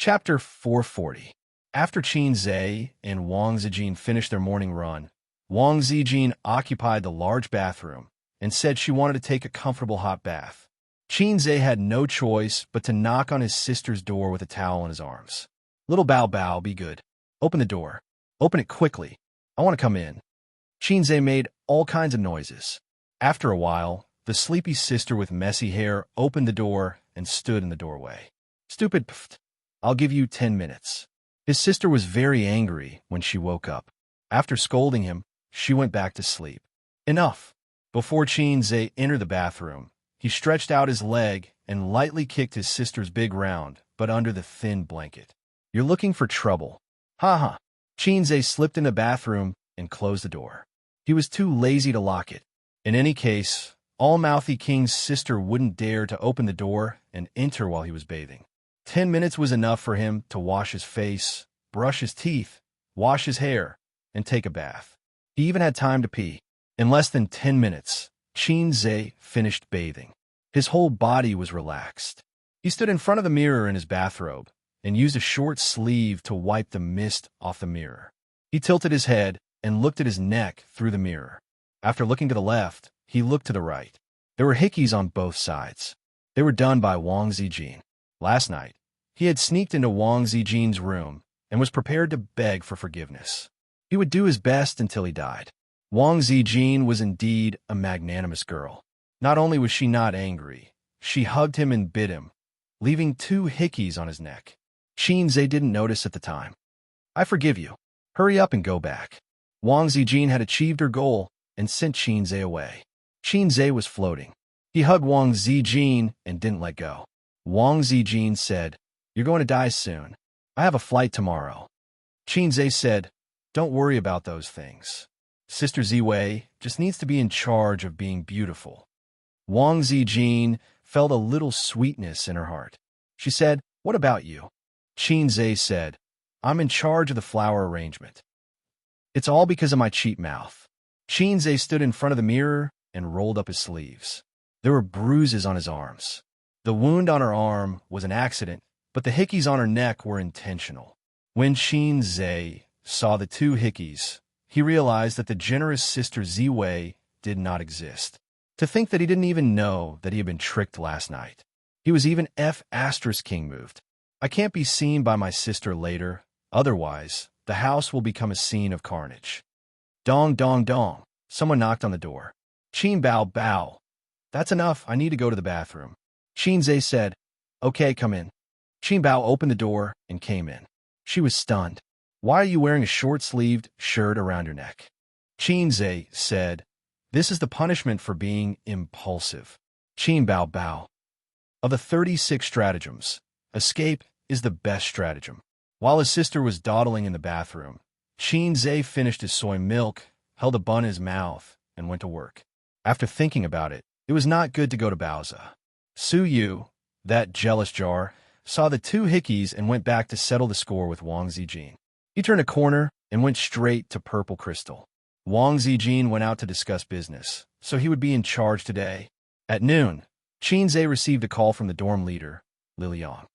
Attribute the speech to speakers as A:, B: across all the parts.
A: Chapter 440. After Qin Zhe and Wang Zijin finished their morning run, Wang Zijin occupied the large bathroom and said she wanted to take a comfortable hot bath. Qin Zhe had no choice but to knock on his sister's door with a towel in his arms. "Little Bao Bao, be good. Open the door. Open it quickly. I want to come in." Qin Zhe made all kinds of noises. After a while, the sleepy sister with messy hair opened the door and stood in the doorway. "Stupid pft. I'll give you 10 minutes. His sister was very angry when she woke up. After scolding him, she went back to sleep. Enough. Before Qin Zhe entered the bathroom, he stretched out his leg and lightly kicked his sister's big round, but under the thin blanket. "You're looking for trouble. Ha ha." Qin Zhe slipped in the bathroom and closed the door. He was too lazy to lock it. In any case, All-Mouthy King's sister wouldn't dare to open the door and enter while he was bathing. 10 minutes was enough for him to wash his face, brush his teeth, wash his hair, and take a bath. He even had time to pee. In less than 10 minutes, Qin Zhe finished bathing. His whole body was relaxed. He stood in front of the mirror in his bathrobe and used a short sleeve to wipe the mist off the mirror. He tilted his head and looked at his neck through the mirror. After looking to the left, he looked to the right. There were hickeys on both sides. They were done by Wang Zijin. Last night, he had sneaked into Wang Zijin's room and was prepared to beg for forgiveness. He would do his best until he died. Wang Zijin was indeed a magnanimous girl. Not only was she not angry, she hugged him and bit him, leaving 2 hickeys on his neck. Qin Zhe didn't notice at the time. "I forgive you. Hurry up and go back." Wang Zijin had achieved her goal and sent Qin Zhe away. Qin Zhe was floating. He hugged Wang Zijin and didn't let go. Wang Zijin said, "You're going to die soon. I have a flight tomorrow." Qin Zhe said, "Don't worry about those things. Sister Ziwei just needs to be in charge of being beautiful." Wang Zijin felt a little sweetness in her heart. She said, "What about you?" Qin Zhe said, "I'm in charge of the flower arrangement. It's all because of my cheap mouth." Qin Zhe stood in front of the mirror and rolled up his sleeves. There were bruises on his arms. The wound on her arm was an accident, but the hickeys on her neck were intentional. When Qin Zhe saw the 2 hickeys, he realized that the generous sister Ziwei did not exist. To think that he didn't even know that he had been tricked last night. He was even King moved. "I can't be seen by my sister later, otherwise the house will become a scene of carnage." Dong, dong, dong. Someone knocked on the door. "Qin Bao Bao." "That's enough, I need to go to the bathroom." Qin Zhe said, "Okay, come in." Qin Bao opened the door and came in. She was stunned. "Why are you wearing a short-sleeved shirt around your neck?" Qin Zhe said, "This is the punishment for being impulsive." Qin Bao Bao. Of the 36 stratagems, escape is the best stratagem. While his sister was dawdling in the bathroom, Qin Zhe finished his soy milk, held a bun in his mouth, and went to work. After thinking about it, it was not good to go to Baoza. Su Yu, that jealous jar, saw the 2 hickeys and went back to settle the score with Wang Zijin. He turned a corner and went straight to Purple Crystal. Wang Zijin went out to discuss business, so he would be in charge today. At noon, Qin Zhe received a call from the dorm leader, Liliang.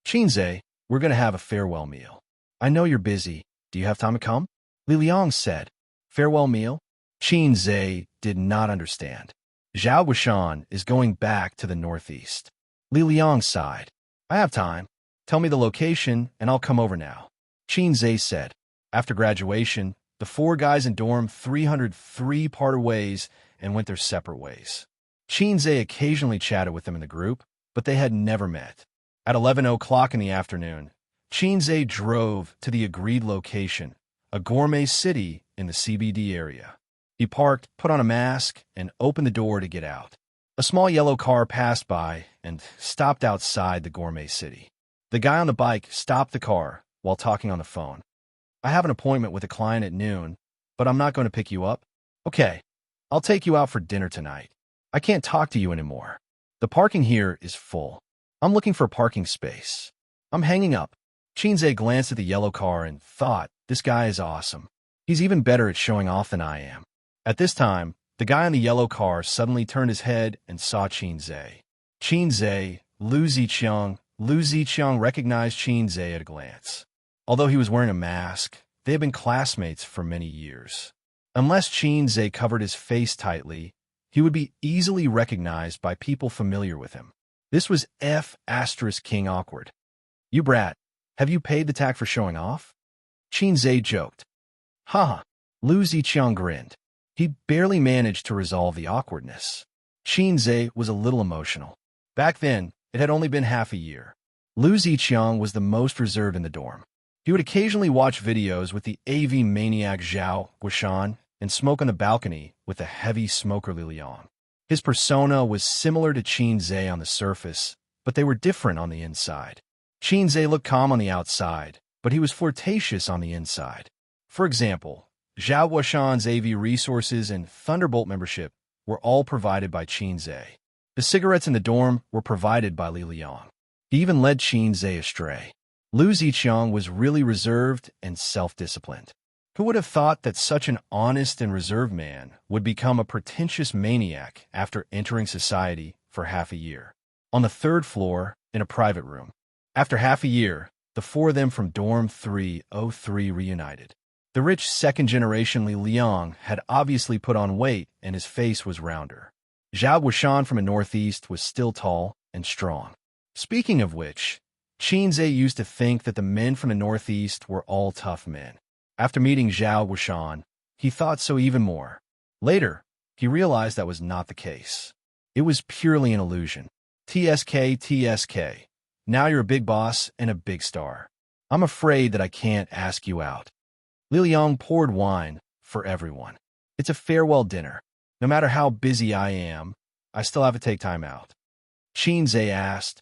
A: "Qin Zhe, we're going to have a farewell meal. I know you're busy. Do you have time to come?" Liliang said. "Farewell meal?" Qin Zhe did not understand. Zhao Guishan is going back to the northeast. Liliang sighed. "I have time. Tell me the location, and I'll come over now." Qin Zhe said. After graduation, the 4 guys in dorm 303 parted ways and went their separate ways. Qin Zhe occasionally chatted with them in the group, but they had never met. At 11 o'clock in the afternoon, Qin Zhe drove to the agreed location, a gourmet city in the CBD area. He parked, put on a mask, and opened the door to get out. A small yellow car passed by and stopped outside the gourmet city. The guy on the bike stopped the car while talking on the phone. "I have an appointment with a client at noon, but I'm not going to pick you up." "Okay, I'll take you out for dinner tonight. I can't talk to you anymore. The parking here is full. I'm looking for parking space. I'm hanging up." Qin Zhe glanced at the yellow car and thought, "This guy is awesome. He's even better at showing off than I am." At this time, the guy in the yellow car suddenly turned his head and saw Qin Zhe. "Qin Zhe, Lu Ziqiang, Lu Ziqiang recognized Qin Zhe at a glance. Although he was wearing a mask, they had been classmates for many years. Unless Qin Zhe covered his face tightly, he would be easily recognized by people familiar with him. This was King awkward. "You brat, have you paid the tax for showing off?" Qin Zhe joked. "Haha." Lu Ziqiang grinned. He barely managed to resolve the awkwardness. Qin Zhe was a little emotional. Back then, it had only been half a year. Lu Ziqiang was the most reserved in the dorm. He would occasionally watch videos with the AV maniac Zhao Guoshan and smoke on the balcony with the heavy smoker Li Liang. His persona was similar to Qin Zhe on the surface, but they were different on the inside. Qin Zhe looked calm on the outside, but he was flirtatious on the inside. For example, Zhao Guoshan's AV resources and Thunderbolt membership were all provided by Qin Zhe. The cigarettes in the dorm were provided by Li Liang. He even led Qin Zhe astray. Lu Ziqiang was really reserved and self-disciplined. Who would have thought that such an honest and reserved man would become a pretentious maniac after entering society for half a year? On the third floor, in a private room. After half a year, the four of them from dorm 303 reunited. The rich second-generation Li Liang had obviously put on weight and his face was rounder. Zhao Guoshan from the northeast was still tall and strong. Speaking of which, Qin Zhe used to think that the men from the northeast were all tough men. After meeting Zhao Guoshan, he thought so even more. Later, he realized that was not the case. It was purely an illusion. TSK. Now you're a big boss and a big star. I'm afraid that I can't ask you out. Li Liang poured wine for everyone. It's a farewell dinner. No matter how busy I am, I still have to take time out. Qin Zhe asked,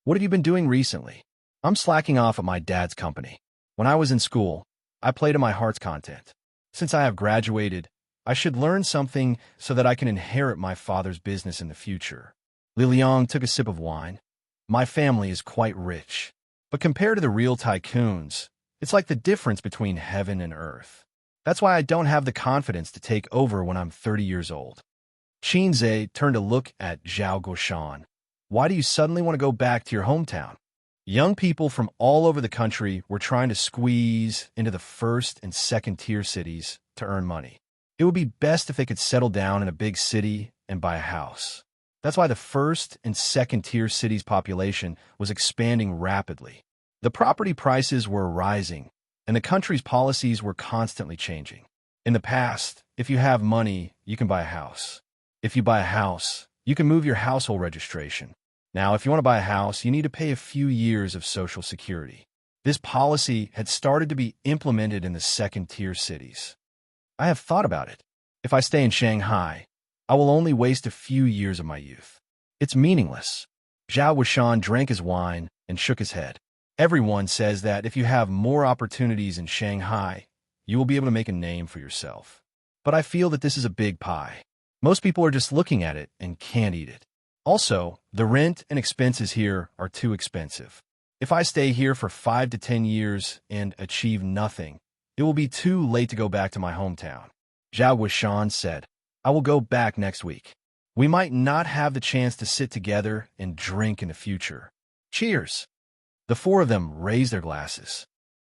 A: "What have you been doing recently?" "I'm slacking off at my dad's company. When I was in school, I played to my heart's content. Since I have graduated, I should learn something so that I can inherit my father's business in the future." Li Liang took a sip of wine. "My family is quite rich, but compared to the real tycoons, it's like the difference between heaven and earth. That's why I don't have the confidence to take over when I'm 30 years old." Qin Zhe turned to look at Zhao Guoshan. "Why do you suddenly want to go back to your hometown?" Young people from all over the country were trying to squeeze into the first and second tier cities to earn money. It would be best if they could settle down in a big city and buy a house. That's why the first and second tier cities' population was expanding rapidly. The property prices were rising, and the country's policies were constantly changing. In the past, if you have money, you can buy a house. If you buy a house, you can move your household registration. Now, if you want to buy a house, you need to pay a few years of Social Security. This policy had started to be implemented in the second-tier cities. "I have thought about it. If I stay in Shanghai, I will only waste a few years of my youth. It's meaningless." Zhao Guoshan drank his wine and shook his head. "Everyone says that if you have more opportunities in Shanghai, you will be able to make a name for yourself. But I feel that this is a big pie. Most people are just looking at it and can't eat it. Also, the rent and expenses here are too expensive. If I stay here for 5 to 10 years and achieve nothing, it will be too late to go back to my hometown." Zhao Guoshan said, "I will go back next week. We might not have the chance to sit together and drink in the future. Cheers." The four of them raised their glasses.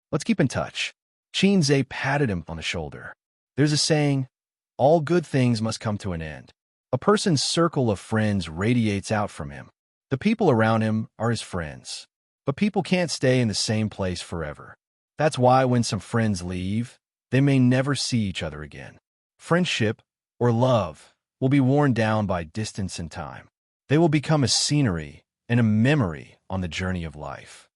A: "Let's keep in touch." Qin Zhe patted him on the shoulder. There's a saying, all good things must come to an end. A person's circle of friends radiates out from him. The people around him are his friends. But people can't stay in the same place forever. That's why when some friends leave, they may never see each other again. Friendship, or love, will be worn down by distance and time. They will become a scenery and a memory on the journey of life.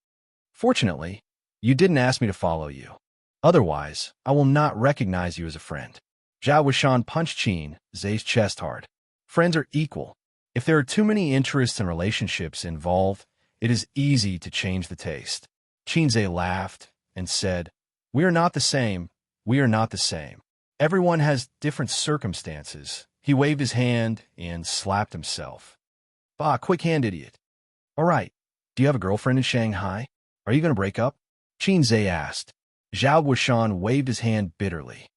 A: Fortunately, you didn't ask me to follow you. Otherwise, I will not recognize you as a friend." Zhao Guoshan punched Qin Zhe's chest hard. Friends are equal. If there are too many interests and relationships involved, it is easy to change the taste. Qin Zhe laughed and said, "We are not the same. We are not the same. Everyone has different circumstances." He waved his hand and slapped himself. "Bah, quick-hand idiot. All right, do you have a girlfriend in Shanghai? Are you going to break up?" Qin Zhe asked. Zhao Guoshan waved his hand bitterly.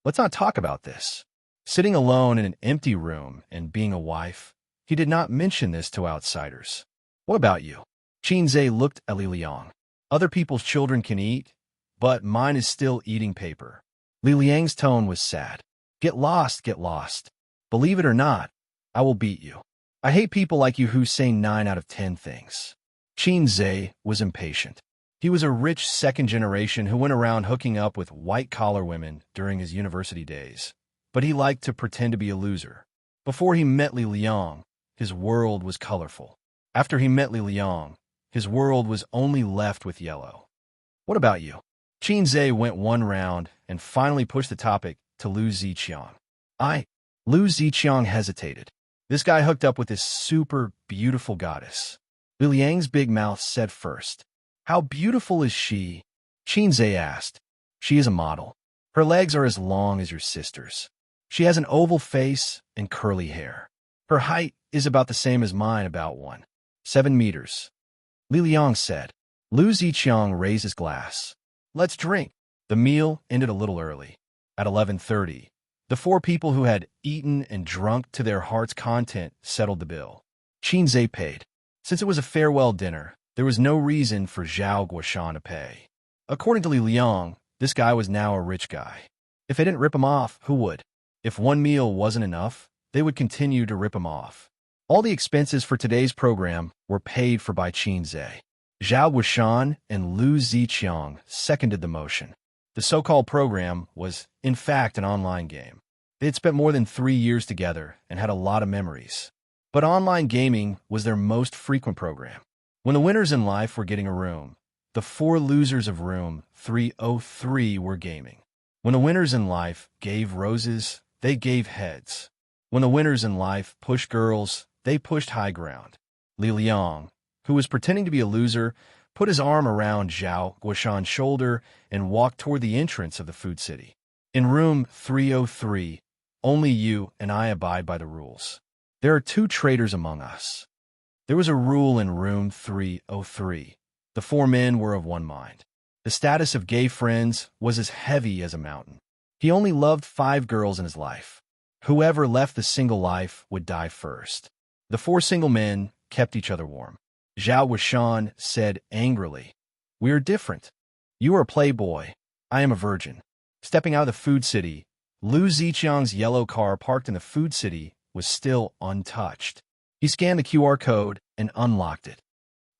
A: "Let's not talk about this." Sitting alone in an empty room and being a wife, he did not mention this to outsiders. "What about you?" Xianxia looked at Li Liang. Other people's children can eat, but mine is still eating paper. Li Liang's tone was sad. Get lost, get lost. Believe it or not, I will beat you. I hate people like you who say 9 out of 10 things. Xianxia was impatient. He was a rich second generation who went around hooking up with white-collar women during his university days, but he liked to pretend to be a loser. Before he met Li Liang, his world was colorful. After he met Li Liang, his world was only left with yellow. What about you? Xianxia went one round and finally pushed the topic to Lu Ziqiang. Lu Ziqiang hesitated. This guy hooked up with this super beautiful goddess. Li Liang's big mouth said first. How beautiful is she? Xianxia asked. She is a model. Her legs are as long as your sister's. She has an oval face and curly hair. Her height is about the same as mine, about 7 meters. Li Liang said. Lu Ziqiang raised his glass. Let's drink. The meal ended a little early. At 11:30, the 4 people who had eaten and drunk to their heart's content settled the bill. Xianxia paid. Since it was a farewell dinner, there was no reason for Zhao Guoshan to pay. According to Li Liang, this guy was now a rich guy. If they didn't rip him off, who would? If one meal wasn't enough, they would continue to rip him off. All the expenses for today's program were paid for by Xianxia. Zhao Guoshan and Lu Ziqiang seconded the motion. The so-called program was, in fact, an online game. They had spent more than 3 years together and had a lot of memories. But online gaming was their most frequent program. When the winners in life were getting a room, the 4 losers of room 303 were gaming. When the winners in life gave roses, they gave heads. When the winners in life pushed girls, they pushed high ground. Li Liang, who was pretending to be a loser, put his arm around Zhao Guoshan's shoulder and walked toward the entrance of the food city. In room 303, only you and I abide by the rules. There are 2 traitors among us. There was a rule in room 303. The 4 men were of one mind. The status of gay friends was as heavy as a mountain. He only loved 5 girls in his life. Whoever left the single life would die first. The 4 single men kept each other warm. Zhao Guoshan said angrily, "We are different. You are a playboy. I am a virgin." Stepping out of the food city, Lu Ziqiang's yellow car parked in the food city was still untouched. He scanned the QR code and unlocked it.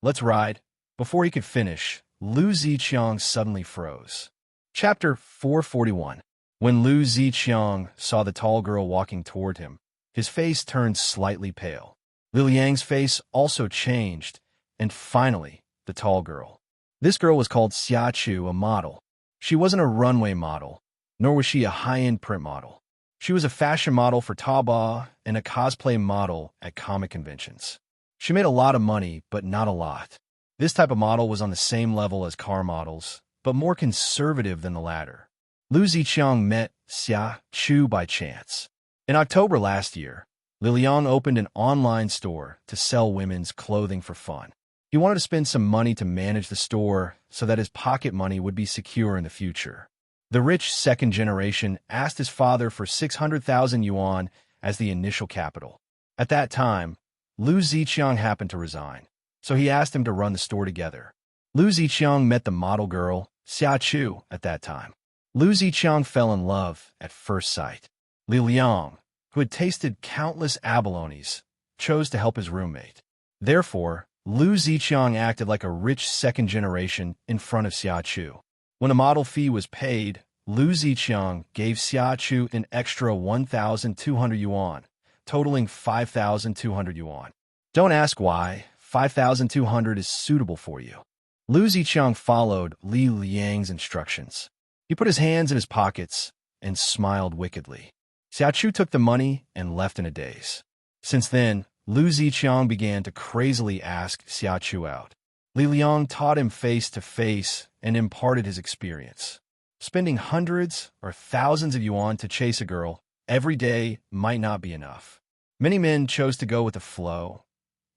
A: Let's ride. Before he could finish, Lu Ziqiang suddenly froze. Chapter 441. When Lu Ziqiang saw the tall girl walking toward him, his face turned slightly pale. Li Liang's face also changed, and finally, the tall girl. This girl was called Xiachu, a model. She wasn't a runway model, nor was she a high-end print model. She was a fashion model for Taobao and a cosplay model at comic conventions. She made a lot of money, but not a lot. This type of model was on the same level as car models, but more conservative than the latter. Lu Ziqiang met Xiachu by chance. In October last year, Li Liang opened an online store to sell women's clothing for fun. He wanted to spend some money to manage the store so that his pocket money would be secure in the future. The rich second generation asked his father for 600,000 yuan as the initial capital. At that time, Lu Ziqiang happened to resign, so he asked him to run the store together. Lu Ziqiang met the model girl, Xiachu, at that time. Lu Ziqiang fell in love at first sight. Li Liang, who had tasted countless abalones, chose to help his roommate. Therefore, Lu Ziqiang acted like a rich second generation in front of Xiachu. When a model fee was paid, Lu Ziqiang gave Xiachu an extra 1,200 yuan, totaling 5,200 yuan. Don't ask why, 5,200 is suitable for you. Lu Ziqiang followed Li Liang's instructions. He put his hands in his pockets and smiled wickedly. Xiachu took the money and left in a daze. Since then, Lu Ziqiang began to crazily ask Xiachu out. Li Liang taught him face to face and imparted his experience. Spending hundreds or thousands of yuan to chase a girl every day might not be enough. Many men chose to go with the flow.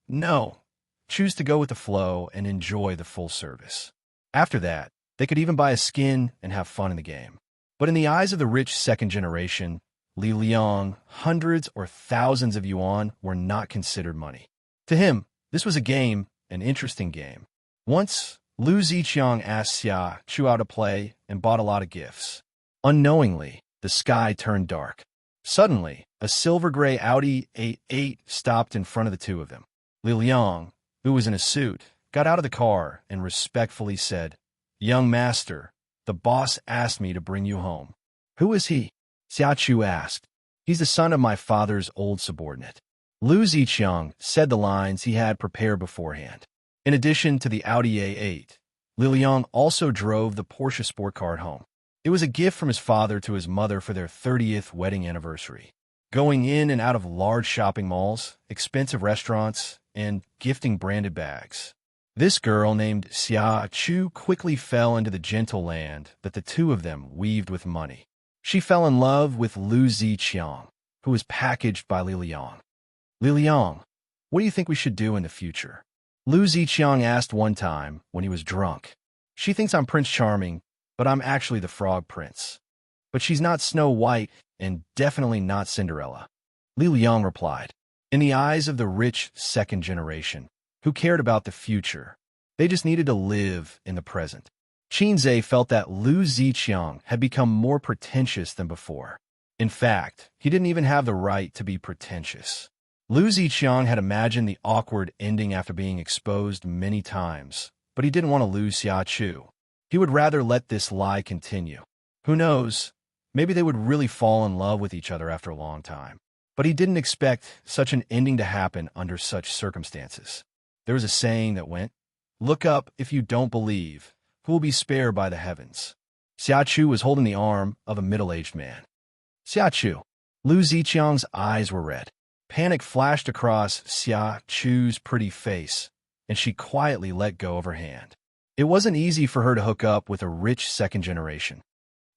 A: No, choose to go with the flow and enjoy the full service. After that, they could even buy a skin and have fun in the game. But in the eyes of the rich second generation, Li Liang, hundreds or thousands of yuan were not considered money. To him, this was a game an interesting game. Once, Lu Ziqiang asked Xianxia out to play and bought a lot of gifts. Unknowingly, the sky turned dark. Suddenly, a silver-gray Audi A8 stopped in front of the two of them. Li Liang, who was in a suit, got out of the car and respectfully said, "Young master, the boss asked me to bring you home." "Who is he?" Xiachu asked. "He's the son of my father's old subordinate." Lu Ziqiang said the lines he had prepared beforehand. In addition to the Audi A8, Li Liang also drove the Porsche sport car home. It was a gift from his father to his mother for their 30th wedding anniversary. Going in and out of large shopping malls, expensive restaurants, and gifting branded bags. This girl named Xiachu quickly fell into the gentle land that the two of them weaved with money. She fell in love with Lu Ziqiang, who was packaged by Li Liang. "Li Liang, what do you think we should do in the future?" Lu Ziqiang asked one time when he was drunk. "She thinks I'm Prince Charming, but I'm actually the Frog Prince. But she's not Snow White and definitely not Cinderella." Li Liang replied. In the eyes of the rich second generation, who cared about the future, they just needed to live in the present. Xianxia felt that Lu Ziqiang had become more pretentious than before. In fact, he didn't even have the right to be pretentious. Lu Ziqiang had imagined the awkward ending after being exposed many times, but he didn't want to lose Xiachu. He would rather let this lie continue. Who knows, maybe they would really fall in love with each other after a long time. But he didn't expect such an ending to happen under such circumstances. There was a saying that went, "Look up if you don't believe, who will be spared by the heavens." Xiachu was holding the arm of a middle-aged man. "Xiachu." Lu Ziqiang's eyes were red. Panic flashed across Xiachu's pretty face, and she quietly let go of her hand. It wasn't easy for her to hook up with a rich second generation.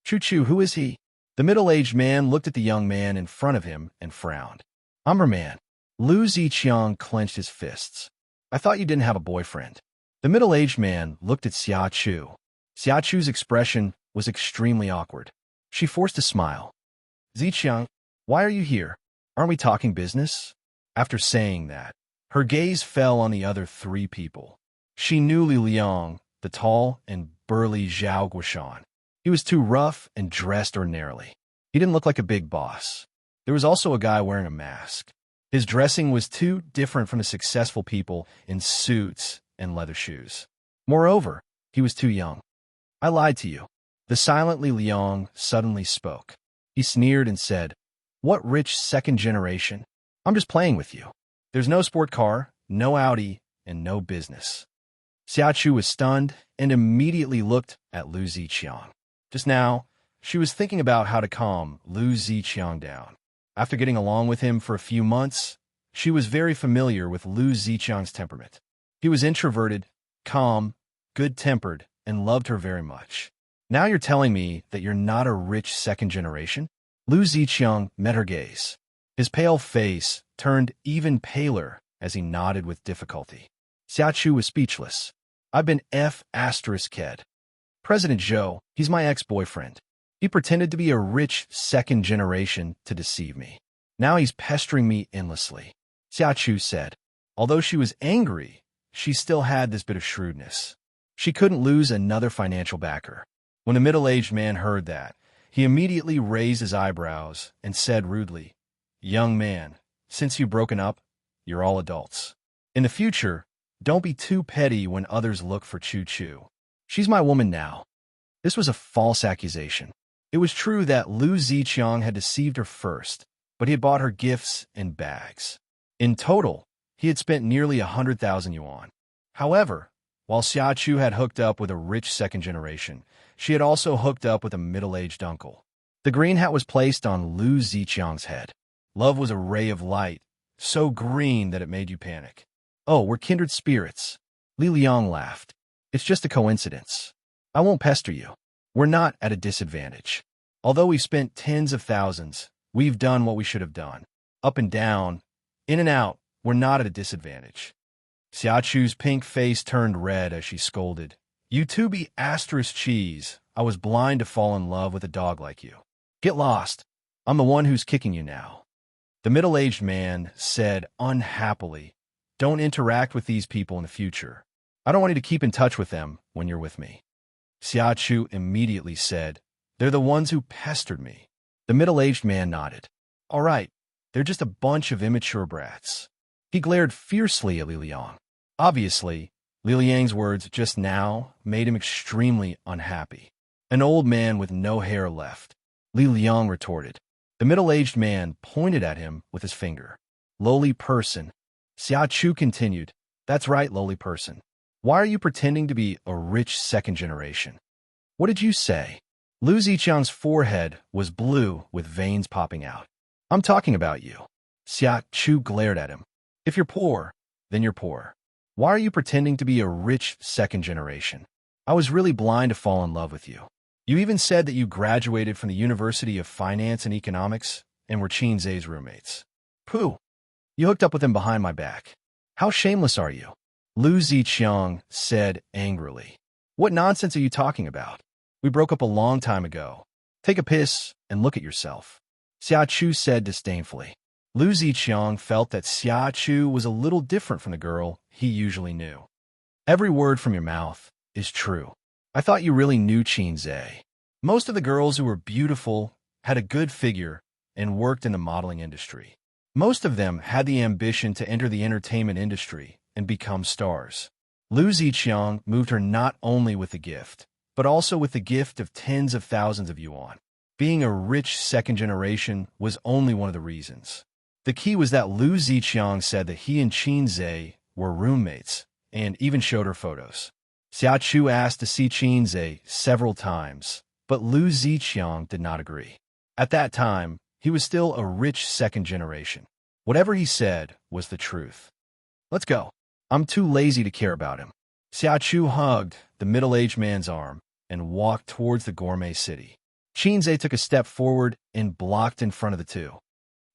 A: "Chu, who is he?" The middle-aged man looked at the young man in front of him and frowned. "I'm her man." Lu Ziqiang clenched his fists. "I thought you didn't have a boyfriend." The middle-aged man looked at Xiachu. Xiachu's expression was extremely awkward. She forced a smile. "Ziqiang, why are you here? Aren't we talking business?" After saying that, her gaze fell on the other three people. She knew Li Liang, the tall and burly Zhao Guoshan. He was too rough and dressed ordinarily. He didn't look like a big boss. There was also a guy wearing a mask. His dressing was too different from the successful people in suits and leather shoes. Moreover, he was too young. "I lied to you." The silent Li Liang suddenly spoke. He sneered and said, "What rich second generation? I'm just playing with you. There's no sport car, no Audi, and no business." Xiachu was stunned and immediately looked at Lu Ziqiang. Just now, she was thinking about how to calm Lu Ziqiang down. After getting along with him for a few months, she was very familiar with Lu Ziqiang's temperament. He was introverted, calm, good-tempered, and loved her very much. "Now you're telling me that you're not a rich second generation?" Lu Ziqiang met her gaze. His pale face turned even paler as he nodded with difficulty. Xiachu was speechless. "I've been F***ed. President Zhou, he's my ex-boyfriend. He pretended to be a rich second generation to deceive me. Now he's pestering me endlessly," Xiachu said. Although she was angry, she still had this bit of shrewdness. She couldn't lose another financial backer. When the middle-aged man heard that, he immediately raised his eyebrows and said rudely, "Young man, since you've broken up, you're all adults. In the future, don't be too petty when others look for Chu. She's my woman now." This was a false accusation. It was true that Lu Ziqiang had deceived her first, but he had bought her gifts and bags. In total, he had spent nearly 100,000 yuan. However, while Xiachu had hooked up with a rich second generation, she had also hooked up with a middle-aged uncle. The green hat was placed on Lu Ziqiang's head. Love was a ray of light, so green that it made you panic. "Oh, we're kindred spirits." Li Liang laughed. "It's just a coincidence. I won't pester you. We're not at a disadvantage. Although we've spent tens of thousands, we've done what we should have done. Up and down, in and out, we're not at a disadvantage." Xiachu's pink face turned red as she scolded. "You two be asterisk cheese. I was blind to fall in love with a dog like you. Get lost. I'm the one who's kicking you now." The middle-aged man said unhappily, Don't interact with these people in the future. I don't want you to keep in touch with them when you're with me. Xiachu immediately said, They're the ones who pestered me. The middle-aged man nodded. All right, they're just a bunch of immature brats. He glared fiercely at Li Liang. Obviously, Li Liang's words just now made him extremely unhappy. An old man with no hair left. Li Liang retorted. The middle-aged man pointed at him with his finger. Lowly person. Xiachu continued. That's right, lowly person. Why are you pretending to be a rich second generation? What did you say? Lu Ziqiang's forehead was blue with veins popping out. I'm talking about you. Xiachu glared at him. If you're poor, then you're poor. Why are you pretending to be a rich second generation? I was really blind to fall in love with you. You even said that you graduated from the University of Finance and Economics and were Qin Zhe's roommates. Pooh! You hooked up with him behind my back. How shameless are you? Lu Ziqiang said angrily. What nonsense are you talking about? We broke up a long time ago. Take a piss and look at yourself. Xiachu said disdainfully. Lu Ziqiang felt that Xiachu was a little different from the girl he usually knew. Every word from your mouth is true. I thought you really knew Qin Zhe. Most of the girls who were beautiful had a good figure and worked in the modeling industry. Most of them had the ambition to enter the entertainment industry and become stars. Lu Ziqiang moved her not only with the gift, but also with the gift of tens of thousands of yuan. Being a rich second generation was only one of the reasons. The key was that Lu Ziqiang said that he and Qin Zhe were roommates and even showed her photos. Xiachu asked to see Qin Zhe several times, but Lu Ziqiang did not agree. At that time, he was still a rich second generation. Whatever he said was the truth. Let's go. I'm too lazy to care about him. Xiachu hugged the middle-aged man's arm and walked towards the gourmet city. Qin Zhe took a step forward and blocked in front of the two.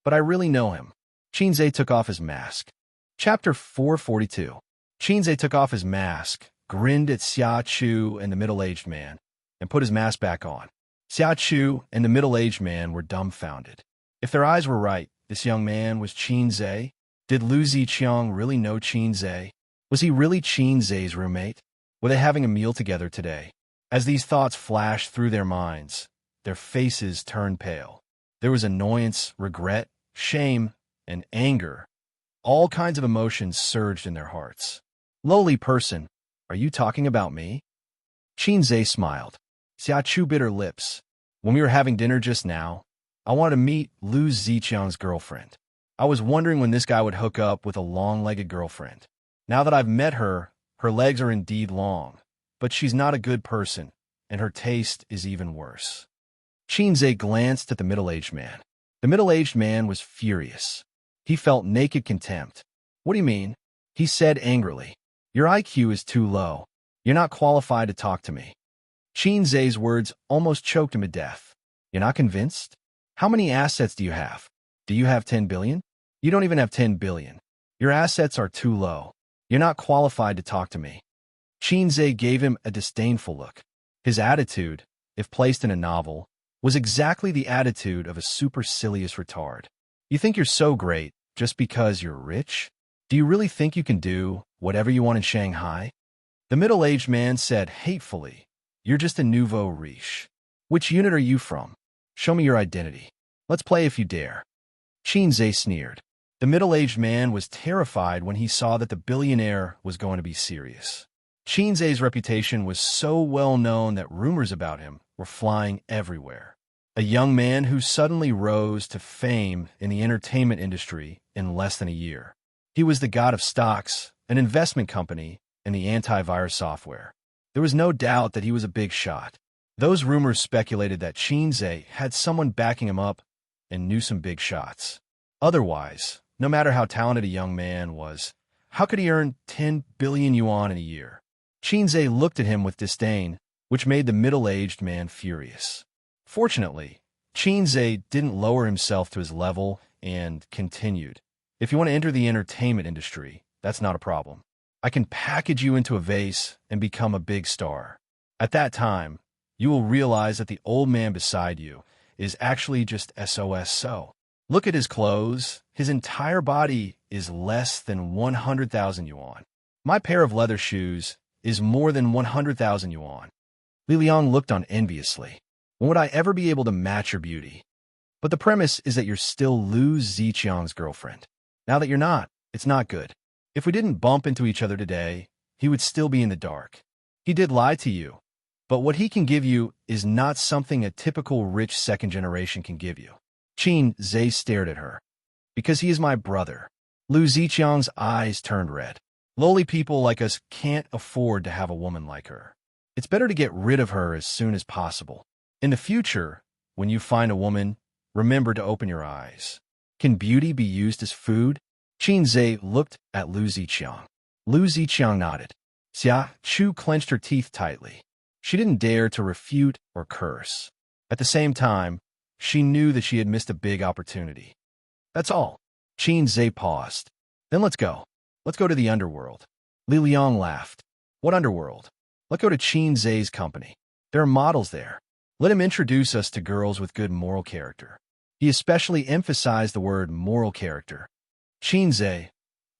A: But I really know him. Qin Zhe took off his mask. Chapter 442. Qin Zhe took off his mask, grinned at Xiachu and the middle-aged man, and put his mask back on. Xiachu and the middle-aged man were dumbfounded. If their eyes were right, this young man was Qin Zhe. Did Lu Ziqiang really know Qin Zhe? Was he really Qin Zhe's roommate? Were they having a meal together today? As these thoughts flashed through their minds, their faces turned pale. There was annoyance, regret, shame, and anger. All kinds of emotions surged in their hearts. Lowly person, are you talking about me? Qin Zhe smiled. Xiachu bit her lips. When we were having dinner just now, I wanted to meet Lu Ziqiang's girlfriend. I was wondering when this guy would hook up with a long-legged girlfriend. Now that I've met her, her legs are indeed long, but she's not a good person, and her taste is even worse. Qin Zhe glanced at the middle-aged man. The middle-aged man was furious. He felt naked contempt. What do you mean? He said angrily. Your IQ is too low. You're not qualified to talk to me. Qin Zhe's words almost choked him to death. You're not convinced? How many assets do you have? Do you have 10 billion? You don't even have 10 billion. Your assets are too low. You're not qualified to talk to me. Qin Zhe gave him a disdainful look. His attitude, if placed in a novel, was exactly the attitude of a supercilious retard. You think you're so great just because you're rich? Do you really think you can do whatever you want in Shanghai? The middle-aged man said hatefully, You're just a nouveau riche. Which unit are you from? Show me your identity. Let's play if you dare. Qin Zhe sneered. The middle-aged man was terrified when he saw that the billionaire was going to be serious. Qin Zhe's reputation was so well known that rumors about him were flying everywhere. A young man who suddenly rose to fame in the entertainment industry in less than a year. He was the god of stocks, an investment company, and the antivirus software. There was no doubt that he was a big shot. Those rumors speculated that Qin Zhe had someone backing him up and knew some big shots. Otherwise, no matter how talented a young man was, how could he earn 10 billion yuan in a year? Qin Zhe looked at him with disdain, which made the middle-aged man furious. Fortunately, Qin Zhe didn't lower himself to his level and continued. If you want to enter the entertainment industry, that's not a problem. I can package you into a vase and become a big star. At that time, you will realize that the old man beside you is actually just SOS so. Look at his clothes. His entire body is less than 100,000 yuan. My pair of leather shoes is more than 100,000 yuan. Li Liang looked on enviously. When would I ever be able to match your beauty? But the premise is that you're still Lu Ziqiang's girlfriend. Now that you're not, it's not good. If we didn't bump into each other today, he would still be in the dark. He did lie to you, but what he can give you is not something a typical rich second generation can give you. Qin Zhe stared at her. Because he is my brother. Lu Ziqiang's eyes turned red. Lowly people like us can't afford to have a woman like her. It's better to get rid of her as soon as possible. In the future, when you find a woman, remember to open your eyes. Can beauty be used as food? Qin Zhe looked at Lu Ziqiang. Lu Ziqiang nodded. Xia Chu clenched her teeth tightly. She didn't dare to refute or curse. At the same time, she knew that she had missed a big opportunity. That's all. Qin Zhe paused. Then let's go. Let's go to the underworld. Li Liang laughed. What underworld? Let's go to Qin Zhe's company. There are models there. Let him introduce us to girls with good moral character. He especially emphasized the word moral character. Qin Zhe.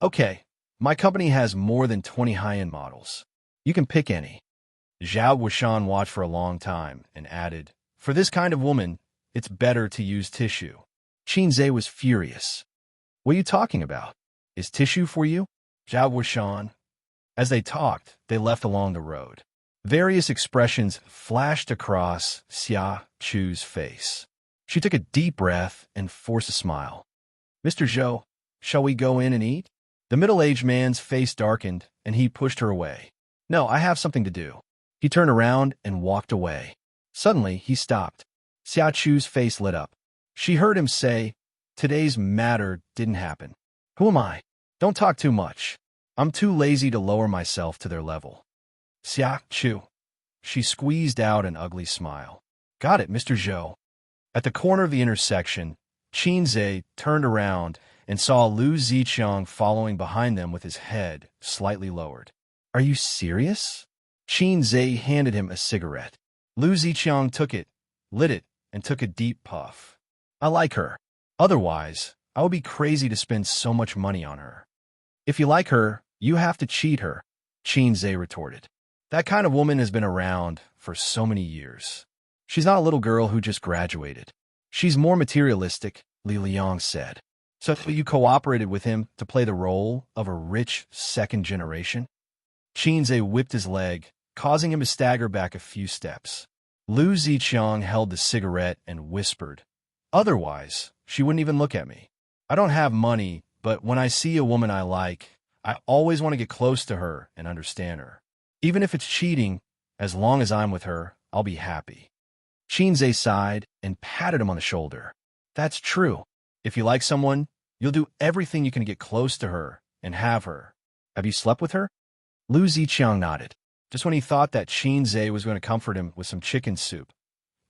A: Okay, my company has more than 20 high-end models. You can pick any. Zhao Wuxian watched for a long time and added, for this kind of woman, it's better to use tissue. Qin Zhe was furious. What are you talking about? Is tissue for you? Zhao Wuxian. As they talked, they left along the road. Various expressions flashed across Xia Chu's face. She took a deep breath and forced a smile. Mr. Zhou, shall we go in and eat? The middle-aged man's face darkened, and he pushed her away. No, I have something to do. He turned around and walked away. Suddenly, he stopped. Xia Chu's face lit up. She heard him say, today's matter didn't happen. Who am I? Don't talk too much. I'm too lazy to lower myself to their level. Xia Chu. She squeezed out an ugly smile. Got it, Mr. Zhou. At the corner of the intersection, Qin Zhe turned around and saw Lu Ziqiang following behind them with his head slightly lowered. Are you serious? Qin Zhe handed him a cigarette. Lu Ziqiang took it, lit it, and took a deep puff. I like her. Otherwise, I would be crazy to spend so much money on her. If you like her, you have to cheat her, Qin Zhe retorted. That kind of woman has been around for so many years. She's not a little girl who just graduated. She's more materialistic, Li Liang said. So you cooperated with him to play the role of a rich second generation? Qin Zhe whipped his leg, causing him to stagger back a few steps. Lu Ziqiang held the cigarette and whispered, otherwise, she wouldn't even look at me. I don't have money, but when I see a woman I like, I always want to get close to her and understand her. Even if it's cheating, as long as I'm with her, I'll be happy. Qin Zhe sighed and patted him on the shoulder. That's true. If you like someone, you'll do everything you can to get close to her and have her. Have you slept with her? Lu Ziqiang nodded. Just when he thought that Qin Zhe was going to comfort him with some chicken soup,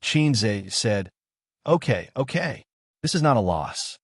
A: Qin Zhe said, Okay. This is not a loss.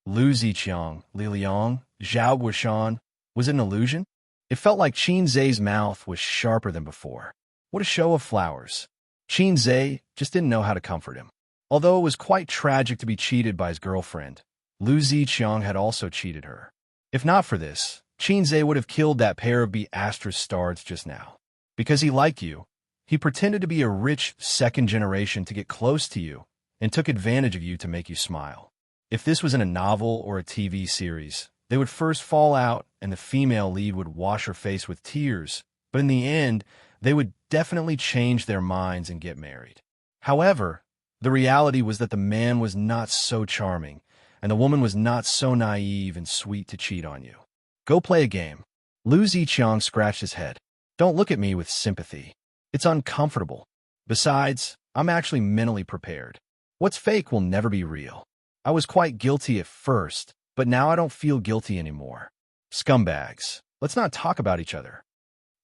A: Lu Ziqiang, Li Liang, Zhao Wuxian, was it an illusion? It felt like Qin Zhe's mouth was sharper than before. What a show of flowers. Qin Zhe just didn't know how to comfort him. Although it was quite tragic to be cheated by his girlfriend, Lu Ziqiang had also cheated her. If not for this, Qin Zhe would have killed that pair of B****stars just now. Because he liked you, he pretended to be a rich second generation to get close to you and took advantage of you to make you smile. If this was in a novel or a TV series, they would first fall out and the female lead would wash her face with tears, but in the end, they would definitely change their minds and get married. However, the reality was that the man was not so charming, and the woman was not so naive and sweet to cheat on you. Go play a game. Lu Ziqiang scratched his head. Don't look at me with sympathy. It's uncomfortable. Besides, I'm actually mentally prepared. What's fake will never be real. I was quite guilty at first, but now I don't feel guilty anymore. Scumbags. Let's not talk about each other.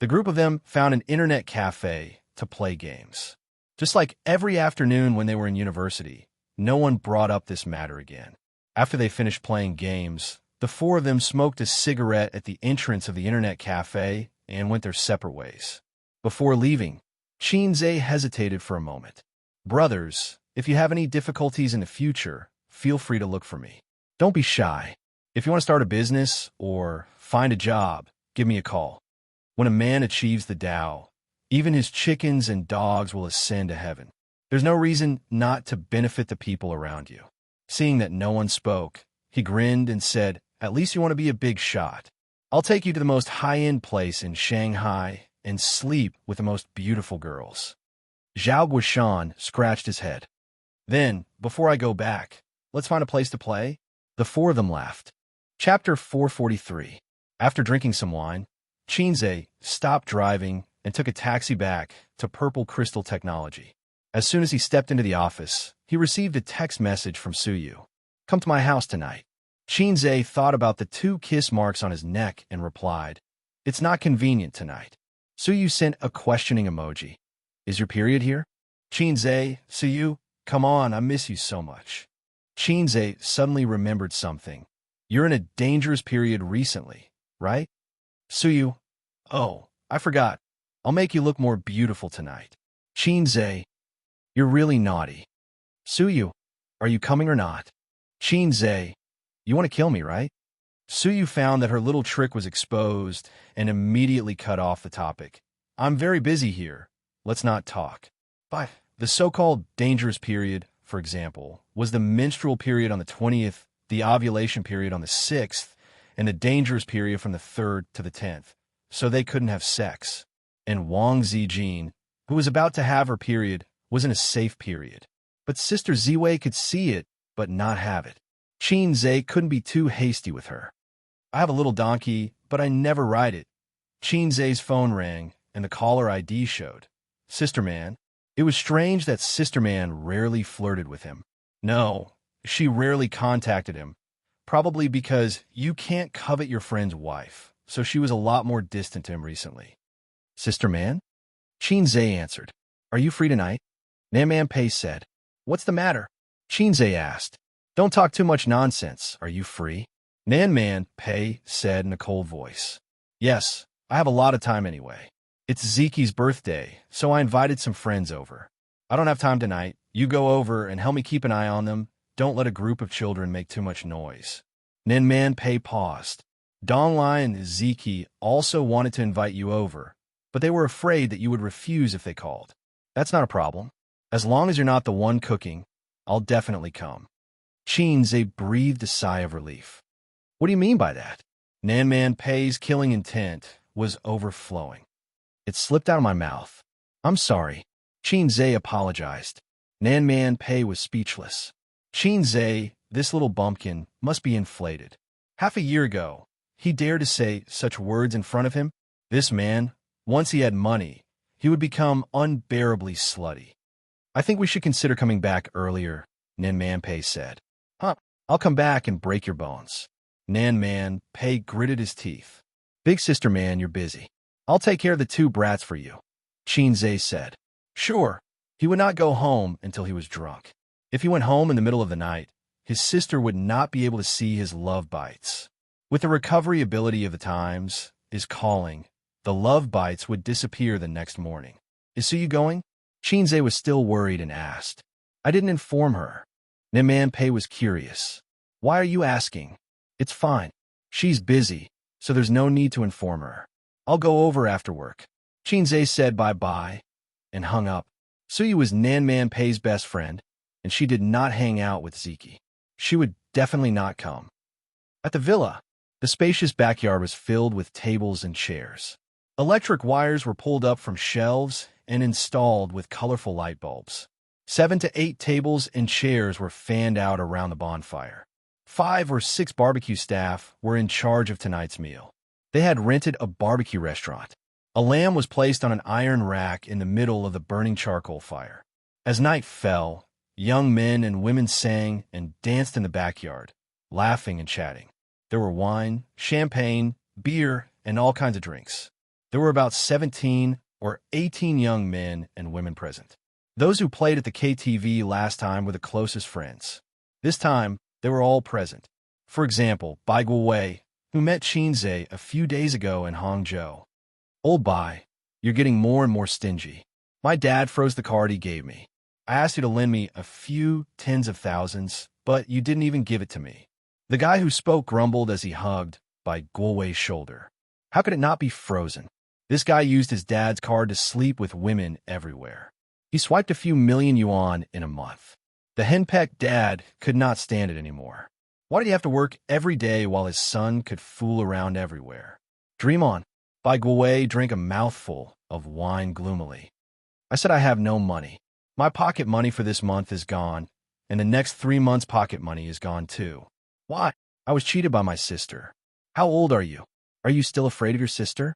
A: The group of them found an internet cafe to play games. Just like every afternoon when they were in university, no one brought up this matter again. After they finished playing games, the four of them smoked a cigarette at the entrance of the internet cafe and went their separate ways. Before leaving, Qin Zhe hesitated for a moment. Brothers, if you have any difficulties in the future, feel free to look for me. Don't be shy. If you want to start a business or find a job, give me a call. When a man achieves the Tao, even his chickens and dogs will ascend to heaven. There's no reason not to benefit the people around you. Seeing that no one spoke, he grinned and said, "At least you want to be a big shot. I'll take you to the most high-end place in Shanghai and sleep with the most beautiful girls." Zhao Guishan scratched his head. "Then, before I go back, let's find a place to play." The four of them laughed. Chapter 443. After drinking some wine, Xianxia stopped driving and took a taxi back to Purple Crystal Technology. As soon as he stepped into the office, he received a text message from Suyu. "Come to my house tonight." Xianxia thought about the 2 kiss marks on his neck and replied, "It's not convenient tonight." Suyu sent a questioning emoji. "Is your period here?" "Xianxia, Suyu, come on, I miss you so much." Xianxia suddenly remembered something. "You're in a dangerous period recently, right?" Suyu, "Oh, I forgot. I'll make you look more beautiful tonight." Xianxia, "You're really naughty." Suyu, "Are you coming or not?" Xianxia, "You want to kill me, right?" Suyu found that her little trick was exposed and immediately cut off the topic. "I'm very busy here. Let's not talk." But the so-called dangerous period, for example, was the menstrual period on the 20th, the ovulation period on the 6th, and the dangerous period from the 3rd to the 10th, so they couldn't have sex. And Wang Zijin, who was about to have her period, was in a safe period. But Sister Ziwei could see it, but not have it. Xianxia couldn't be too hasty with her. "I have a little donkey, but I never ride it." Xianxia's phone rang, and the caller ID showed. "Sister Man." It was strange that Sister Man rarely flirted with him. No, she rarely contacted him, probably because you can't covet your friend's wife, so she was a lot more distant to him recently. "Sister Man?" Xianxia answered. "Are you free tonight?" Nanman Pei said. "What's the matter?" Xianxia asked. "Don't talk too much nonsense. Are you free?" Nanman Pei said in a cold voice. "Yes, I have a lot of time anyway. It's Ziki's birthday, so I invited some friends over. I don't have time tonight. You go over and help me keep an eye on them. Don't let a group of children make too much noise." Nanman Pei paused. Donglai and Ziki also wanted to invite you over, but they were afraid that you would refuse if they called. "That's not a problem. As long as you're not the one cooking, I'll definitely come." Xianxia breathed a sigh of relief. "What do you mean by that?" Nanman Pei's killing intent was overflowing. "It slipped out of my mouth. I'm sorry." Xianxia apologized. Nanman Pei was speechless. Xianxia, this little bumpkin, must be inflated. Half a year ago, he dared to say such words in front of him. This man, once he had money, he would become unbearably slutty. "I think we should consider coming back earlier," Nanman Pei said. "Huh, I'll come back and break your bones." Nanman Pei gritted his teeth. "Big sister man, you're busy. I'll take care of the 2 brats for you," Xianxia said. Sure, he would not go home until he was drunk. If he went home in the middle of the night, his sister would not be able to see his love bites. With the recovery ability of the times is calling, the love bites would disappear the next morning. "Is Suyu going?" Xianxia was still worried and asked. "I didn't inform her." Nanman Pei was curious. "Why are you asking?" "It's fine. She's busy, so there's no need to inform her. I'll go over after work." Xianxia said bye-bye and hung up. Suyu was Nanman Pei's best friend, and she did not hang out with Ziki. She would definitely not come. At the villa, the spacious backyard was filled with tables and chairs. Electric wires were pulled up from shelves and installed with colorful light bulbs. 7 to 8 tables and chairs were fanned out around the bonfire. 5 or 6 barbecue staff were in charge of tonight's meal. They had rented a barbecue restaurant. A lamb was placed on an iron rack in the middle of the burning charcoal fire. As night fell, young men and women sang and danced in the backyard, laughing and chatting. There were wine, champagne, beer, and all kinds of drinks. There were about 17 or 18 young men and women present. Those who played at the KTV last time were the closest friends. This time, they were all present. For example, Bai Guowei, who met Xianxia a few days ago in Hangzhou. "Old Bai, you're getting more and more stingy. My dad froze the card he gave me. I asked you to lend me a few tens of thousands, but you didn't even give it to me. The guy who spoke grumbled as he hugged by Guowei's shoulder. How could it not be frozen? This guy used his dad's card to sleep with women everywhere. He swiped a few million yuan in a month. The henpecked dad could not stand it anymore. Why did he have to work every day while his son could fool around everywhere? Dream on. Bai Guowei drank a mouthful of wine gloomily. I said I have no money. My pocket money for this month is gone, and the next 3 months' pocket money is gone too. Why? I was cheated by my sister. How old are you? Are you still afraid of your sister?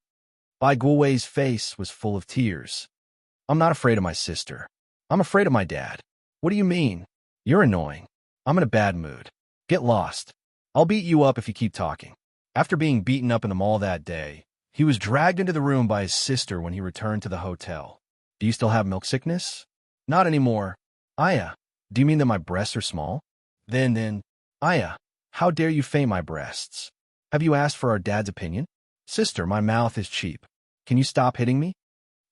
A: Bai Guowei's face was full of tears. I'm not afraid of my sister. I'm afraid of my dad. What do you mean? You're annoying. I'm in a bad mood. Get lost. I'll beat you up if you keep talking. After being beaten up in the mall that day, he was dragged into the room by his sister when he returned to the hotel. Do you still have milk sickness? Not anymore. Aya, do you mean that my breasts are small? Then, Aya, how dare you feign my breasts? Have you asked for our dad's opinion? Sister, my mouth is cheap. Can you stop hitting me?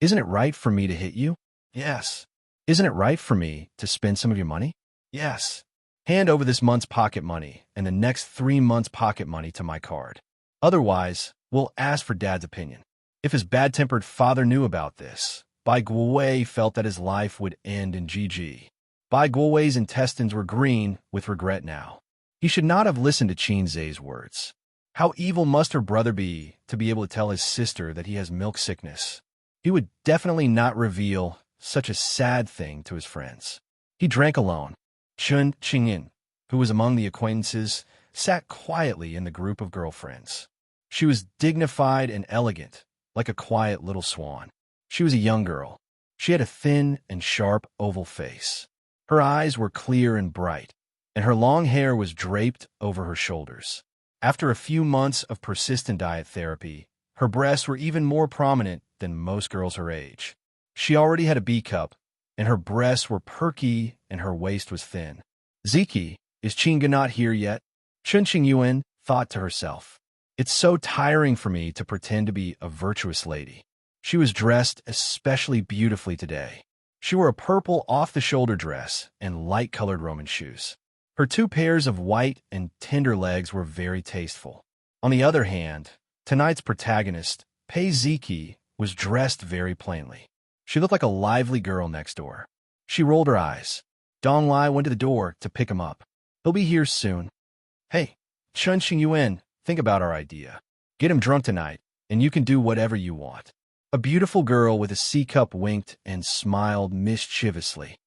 A: Isn't it right for me to hit you? Yes. Isn't it right for me to spend some of your money? Yes. Hand over this month's pocket money and the next 3 months' pocket money to my card. Otherwise, we'll ask for Dad's opinion. If his bad-tempered father knew about this, Bai Guowei felt that his life would end in GG. Bai Guowei's intestines were green with regret now. He should not have listened to Xianxia's words. How evil must her brother be to be able to tell his sister that he has milk sickness? He would definitely not reveal such a sad thing to his friends. He drank alone. Chun Qingyin, who was among the acquaintances, sat quietly in the group of girlfriends. She was dignified and elegant, like a quiet little swan. She was a young girl. She had a thin and sharp oval face. Her eyes were clear and bright, and her long hair was draped over her shoulders. After a few months of persistent diet therapy, her breasts were even more prominent than most girls her age. She already had a B cup, and her breasts were perky and her waist was thin. Ziki, is Qingga not here yet? Chun Qingyuan thought to herself. It's so tiring for me to pretend to be a virtuous lady. She was dressed especially beautifully today. She wore a purple off-the-shoulder dress and light-colored Roman shoes. Her 2 pairs of white and tender legs were very tasteful. On the other hand, tonight's protagonist, Pei Ziki, was dressed very plainly. She looked like a lively girl next door. She rolled her eyes. Dong Lai went to the door to pick him up. He'll be here soon. Hey, Chun Xingyuan, think about our idea. Get him drunk tonight, and you can do whatever you want. A beautiful girl with a C-cup winked and smiled mischievously.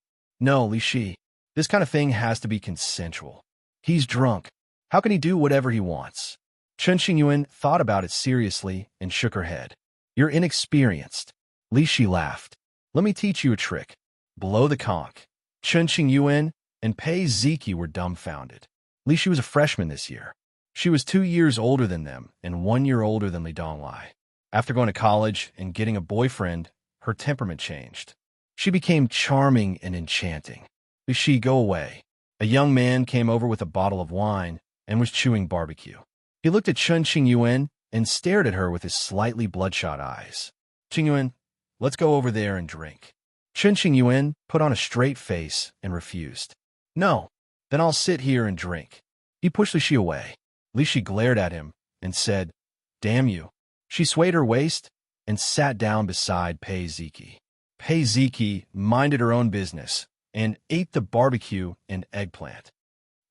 A: No, Li Shi, this kind of thing has to be consensual. He's drunk. How can he do whatever he wants? Chun Xingyuan thought about it seriously and shook her head. You're inexperienced. Li Shi laughed. Let me teach you a trick. Blow the conch. Chun Xingyuan and Pei Ziki were dumbfounded. Li Shi was a freshman this year. She was 2 years older than them and 1 year older than Li Donglai. After going to college and getting a boyfriend, her temperament changed. She became charming and enchanting. Li Shi, go away. A young man came over with a bottle of wine and was chewing barbecue. He looked at Chun Xingyuan and stared at her with his slightly bloodshot eyes. Xingyuan, let's go over there and drink. Chun Xingyuan put on a straight face and refused. No, then I'll sit here and drink. He pushed Li Shi away. Li Shi glared at him and said, Damn you. She swayed her waist and sat down beside Pei Ziki. Pei Ziki minded her own business and ate the barbecue and eggplant.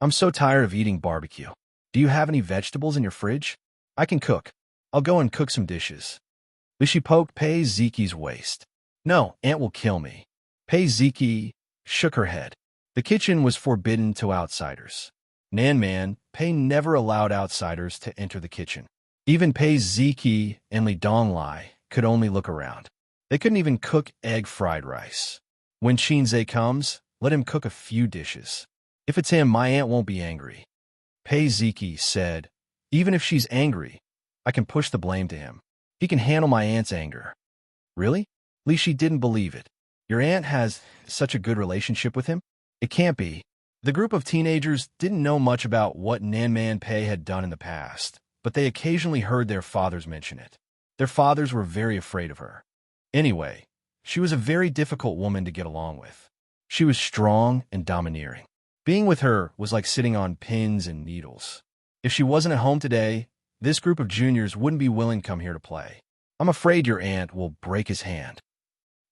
A: I'm so tired of eating barbecue. Do you have any vegetables in your fridge? I can cook. I'll go and cook some dishes. Li Shi poked Pei Ziki's waist. No, Aunt will kill me. Pei Ziki shook her head. The kitchen was forbidden to outsiders. Nan Man, Pei never allowed outsiders to enter the kitchen. Even Pei Ziki and Li Donglai could only look around. They couldn't even cook egg fried rice. When Xianxia comes, let him cook a few dishes. If it's him, my aunt won't be angry. Pei Ziki said, Even if she's angry, I can push the blame to him. He can handle my aunt's anger. Really? Li Shi didn't believe it. Your aunt has such a good relationship with him? It can't be. The group of teenagers didn't know much about what Nanman Pei had done in the past, but they occasionally heard their fathers mention it. Their fathers were very afraid of her. Anyway, she was a very difficult woman to get along with. She was strong and domineering. Being with her was like sitting on pins and needles. If she wasn't at home today, this group of juniors wouldn't be willing to come here to play. I'm afraid your aunt will break his hand.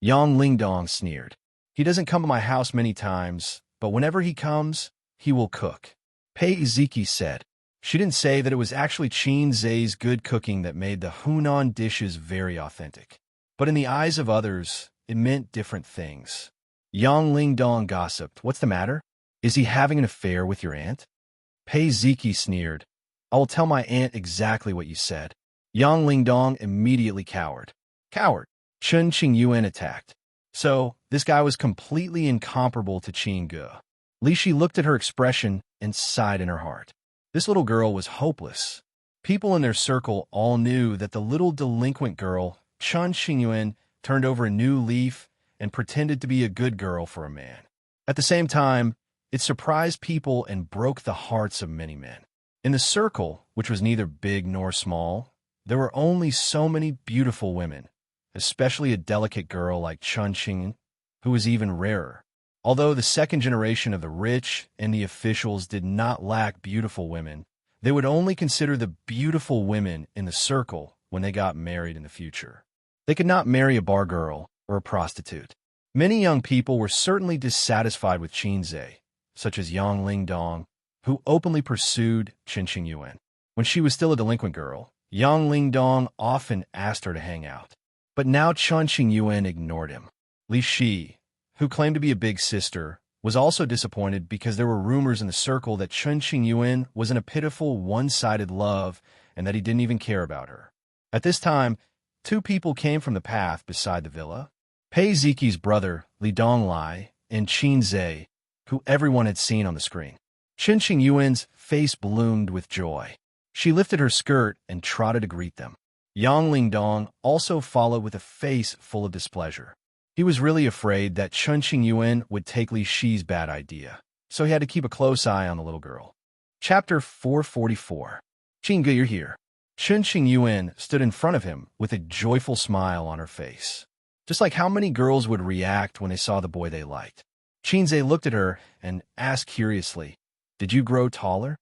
A: Yang Lingdong sneered. He doesn't come to my house many times, but whenever he comes, he will cook. Pei Ziki said. She didn't say that it was actually Qin Zhe's good cooking that made the Hunan dishes very authentic. But in the eyes of others, it meant different things. Yang Lingdong gossiped. What's the matter? Is he having an affair with your aunt? Pei Ziki sneered. I will tell my aunt exactly what you said. Yang Lingdong immediately cowered. Coward. Chen Qingyuan attacked. So, this guy was completely incomparable to Qin Ge. Li Shi looked at her expression and sighed in her heart. This little girl was hopeless. People in their circle all knew that the little delinquent girl, Chen Qingyuan, turned over a new leaf and pretended to be a good girl for a man. At the same time, it surprised people and broke the hearts of many men. In the circle, which was neither big nor small, there were only so many beautiful women, especially a delicate girl like Chen Qingyuan, who was even rarer. Although the second generation of the rich and the officials did not lack beautiful women, they would only consider the beautiful women in the circle when they got married in the future. They could not marry a bar girl or a prostitute. Many young people were certainly dissatisfied with Qin Zhe, such as Yang Lingdong, who openly pursued Chen Qingyuan. When she was still a delinquent girl, Yang Lingdong often asked her to hang out. But now Chen Qingyuan ignored him. Li Shi, who claimed to be a big sister, was also disappointed because there were rumors in the circle that Chen Qingyuan was in a pitiful one-sided love and that he didn't even care about her. At this time, two people came from the path beside the villa. Pei Ziki's brother, Li Donglai, and Qin Zhe, who everyone had seen on the screen. Chen Qingyuan's face bloomed with joy. She lifted her skirt and trotted to greet them. Yang Lingdong also followed with a face full of displeasure. He was really afraid that Chen Qingyuan would take Li Shi's bad idea, so he had to keep a close eye on the little girl. Chapter 444. Qin Ge, you're here. Chen Qingyuan stood in front of him with a joyful smile on her face. Just like how many girls would react when they saw the boy they liked. Qin Zhe looked at her and asked curiously, Did you grow taller?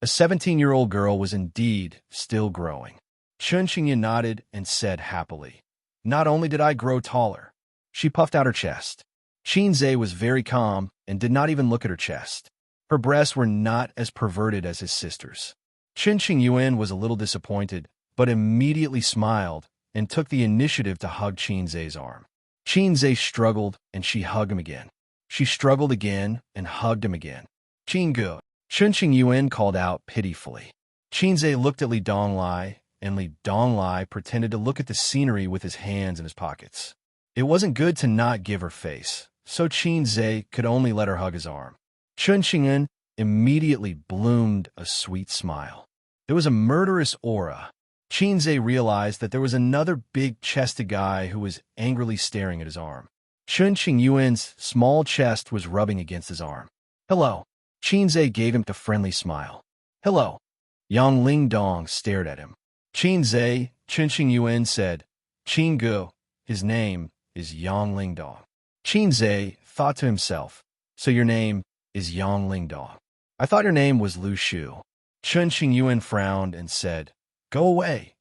A: A 17-year-old girl was indeed still growing. Chen Qingyuan nodded and said happily, Not only did I grow taller. She puffed out her chest. Qin Zhe was very calm and did not even look at her chest. Her breasts were not as perverted as his sister's. Chen Qingyuan was a little disappointed, but immediately smiled and took the initiative to hug Qin Zhe's arm. Qin Zhe struggled and she hugged him again. She struggled again and hugged him again. Qin Ge, Chen Qingyuan called out pitifully. Qin Zhe looked at Li Donglai, and Li Donglai pretended to look at the scenery with his hands in his pockets. It wasn't good to not give her face, so Qin Zhe could only let her hug his arm. Chen Qingyuan immediately bloomed a sweet smile. There was a murderous aura. Qin Zhe realized that there was another big-chested guy who was angrily staring at his arm. Chen Qingyuan's small chest was rubbing against his arm. Hello. Qin Zhe gave him a friendly smile. Hello. Yang Lingdong stared at him. Qin Zhe, Chen Qingyuan said, Qin Ge, his name is Yang Lingdong. Qin Zhe thought to himself, So your name is Yang Lingdong. I thought your name was Lu Shu. Chen Qingyuan frowned and said, Go away.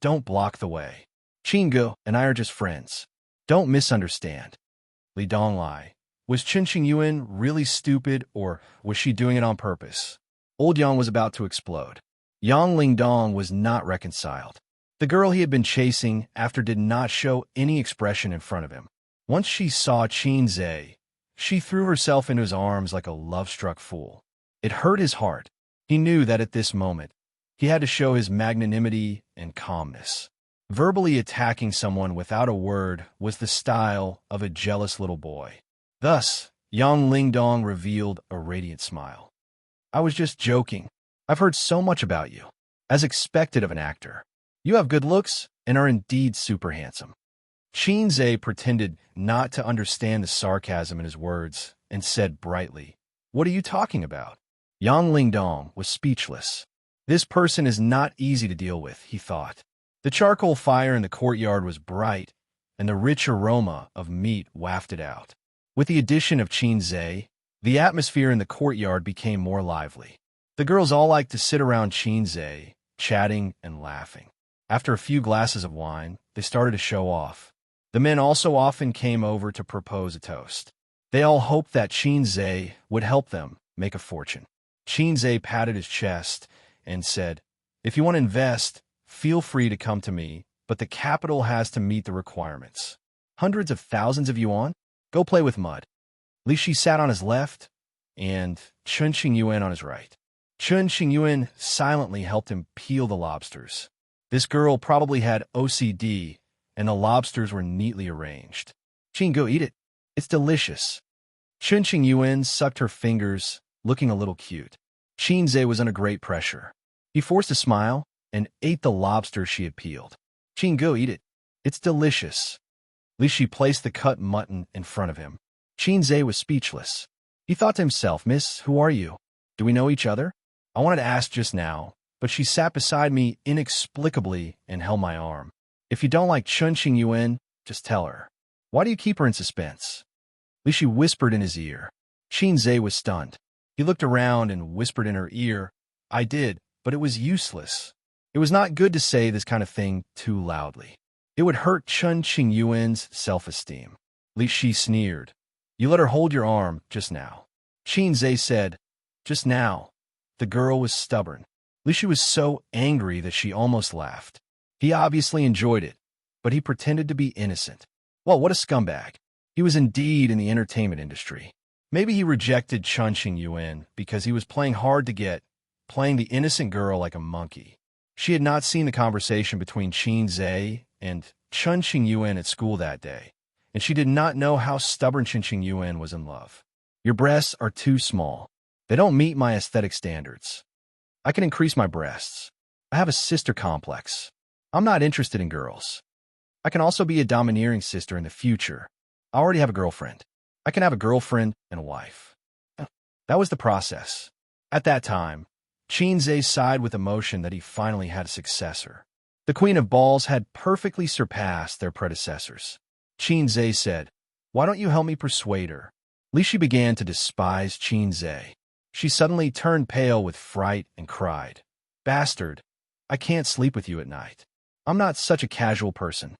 A: Don't block the way. Qin Ge and I are just friends. Don't misunderstand. Li Donglai. Was Chen Qingyuan really stupid, or was she doing it on purpose? Old Yang was about to explode. Yang Lingdong was not reconciled. The girl he had been chasing after did not show any expression in front of him. Once she saw Qin Zhe, she threw herself into his arms like a love-struck fool. It hurt his heart. He knew that at this moment, he had to show his magnanimity and calmness. Verbally attacking someone without a word was the style of a jealous little boy. Thus, Yang Lingdong revealed a radiant smile. I was just joking. I've heard so much about you, as expected of an actor. You have good looks and are indeed super handsome. Qin Zhe pretended not to understand the sarcasm in his words and said brightly, What are you talking about? Yang Lingdong was speechless. This person is not easy to deal with, he thought. The charcoal fire in the courtyard was bright, and the rich aroma of meat wafted out. With the addition of Qin Zhe, the atmosphere in the courtyard became more lively. The girls all liked to sit around Xianxia, chatting and laughing. After a few glasses of wine, they started to show off. The men also often came over to propose a toast. They all hoped that Xianxia would help them make a fortune. Xianxia patted his chest and said, "If you want to invest, feel free to come to me, but the capital has to meet the requirements. Hundreds of thousands of yuan? Go play with mud." Li Shi sat on his left, and Chun Xingyuan on his right. Chun Xingyuan silently helped him peel the lobsters. This girl probably had OCD, and the lobsters were neatly arranged. "Qing, go eat it. It's delicious." Chun Xingyuan sucked her fingers, looking a little cute. Xianxia was under great pressure. He forced a smile and ate the lobster she had peeled. "Qing, go eat it. It's delicious." Li Shi placed the cut mutton in front of him. Xianxia was speechless. He thought to himself, "Miss, who are you? Do we know each other? I wanted to ask just now, but she sat beside me inexplicably and held my arm. If you don't like Chun Xingyuan, just tell her. Why do you keep her in suspense?" Li Shi whispered in his ear. Xianxia was stunned. He looked around and whispered in her ear, "I did, but it was useless." It was not good to say this kind of thing too loudly. It would hurt Chun Xingyuan's self-esteem. Li Shi sneered. "You let her hold your arm just now." Xianxia said, "Just now." The girl was stubborn. Li Shi was so angry that she almost laughed. He obviously enjoyed it, but he pretended to be innocent. Well, what a scumbag. He was indeed in the entertainment industry. Maybe he rejected Chun Xingyuan because he was playing hard to get, playing the innocent girl like a monkey. She had not seen the conversation between Xianxia and Chun Xingyuan at school that day, and she did not know how stubborn Chun Xingyuan was in love. "Your breasts are too small. They don't meet my aesthetic standards. I can increase my breasts. I have a sister complex. I'm not interested in girls. I can also be a domineering sister in the future. I already have a girlfriend. I can have a girlfriend and a wife." That was the process. At that time, Xianxia sighed with emotion that he finally had a successor. The Queen of Balls had perfectly surpassed their predecessors. Xianxia said, "Why don't you help me persuade her?" Li Shi began to despise Xianxia. She suddenly turned pale with fright and cried, "Bastard, I can't sleep with you at night. I'm not such a casual person."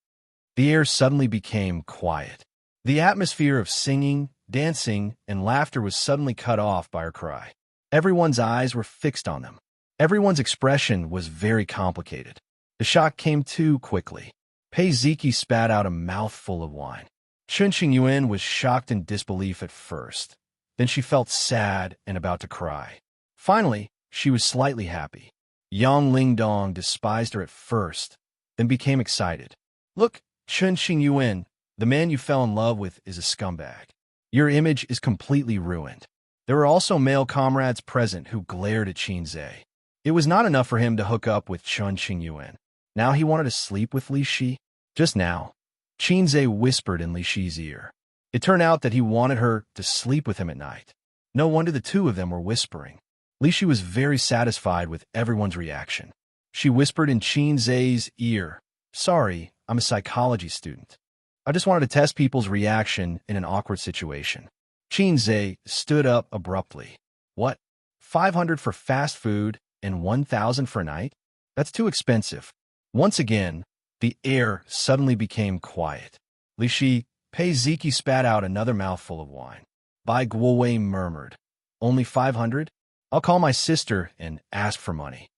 A: The air suddenly became quiet. The atmosphere of singing, dancing, and laughter was suddenly cut off by her cry. Everyone's eyes were fixed on them. Everyone's expression was very complicated. The shock came too quickly. Pei Ziki spat out a mouthful of wine. Chun Xingyuan was shocked in disbelief at first. Then she felt sad and about to cry. Finally, she was slightly happy. Yang Lingdong despised her at first, then became excited. "Look, Chun Xingyuan, the man you fell in love with is a scumbag. Your image is completely ruined." There were also male comrades present who glared at Xianxia. It was not enough for him to hook up with Chun Xingyuan. Now he wanted to sleep with Li Shi. Just now, Xianxia whispered in Li Shi's ear. It turned out that he wanted her to sleep with him at night. No wonder the two of them were whispering. Li Shi was very satisfied with everyone's reaction. She whispered in Xianxia's ear, "Sorry, I'm a psychology student. I just wanted to test people's reaction in an awkward situation." Xianxia stood up abruptly. "What? 500 for fast food and 1,000 for a night? That's too expensive." Once again, the air suddenly became quiet. Li Shi, Pei Ziki spat out another mouthful of wine. Bai Guowei murmured, "Only 500? I'll call my sister and ask for money."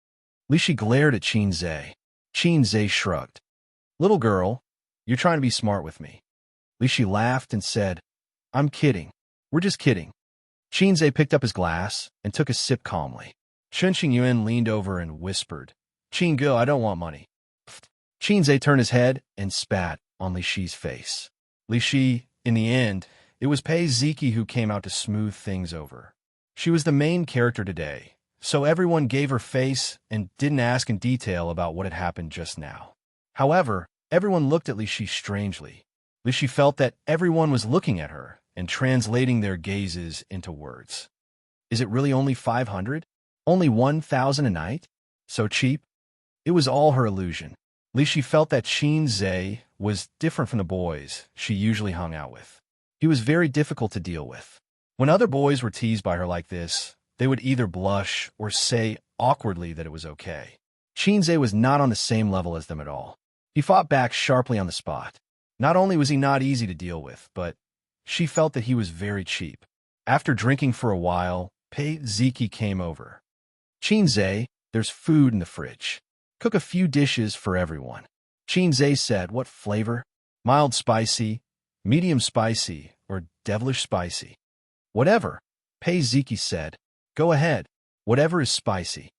A: Li Shi glared at Xianxia. Xianxia shrugged. "Little girl, you're trying to be smart with me." Li Shi laughed and said, "I'm kidding. We're just kidding." Xianxia picked up his glass and took a sip calmly. Chun Xingyuan leaned over and whispered, "Qing Go, I don't want money." Xianxia turned his head and spat on Li Shi's face. Li Shi, in the end, it was Pei Ziki who came out to smooth things over. She was the main character today, so everyone gave her face and didn't ask in detail about what had happened just now. However, everyone looked at Li Shi strangely. Li Shi felt that everyone was looking at her and translating their gazes into words. Is it really only 500? Only 1,000 a night? So cheap? It was all her illusion. Li Shi felt that Xianxia was different from the boys she usually hung out with. He was very difficult to deal with. When other boys were teased by her like this, they would either blush or say awkwardly that it was okay. Xianxia was not on the same level as them at all. He fought back sharply on the spot. Not only was he not easy to deal with, but she felt that he was very cheap. After drinking for a while, Pei Ziki came over. Xianxia, there's food in the fridge. Cook a few dishes for everyone. Xianxia said, what flavor? Mild spicy, medium spicy, or devilish spicy? Whatever. Pei Ziki said, go ahead, whatever is spicy.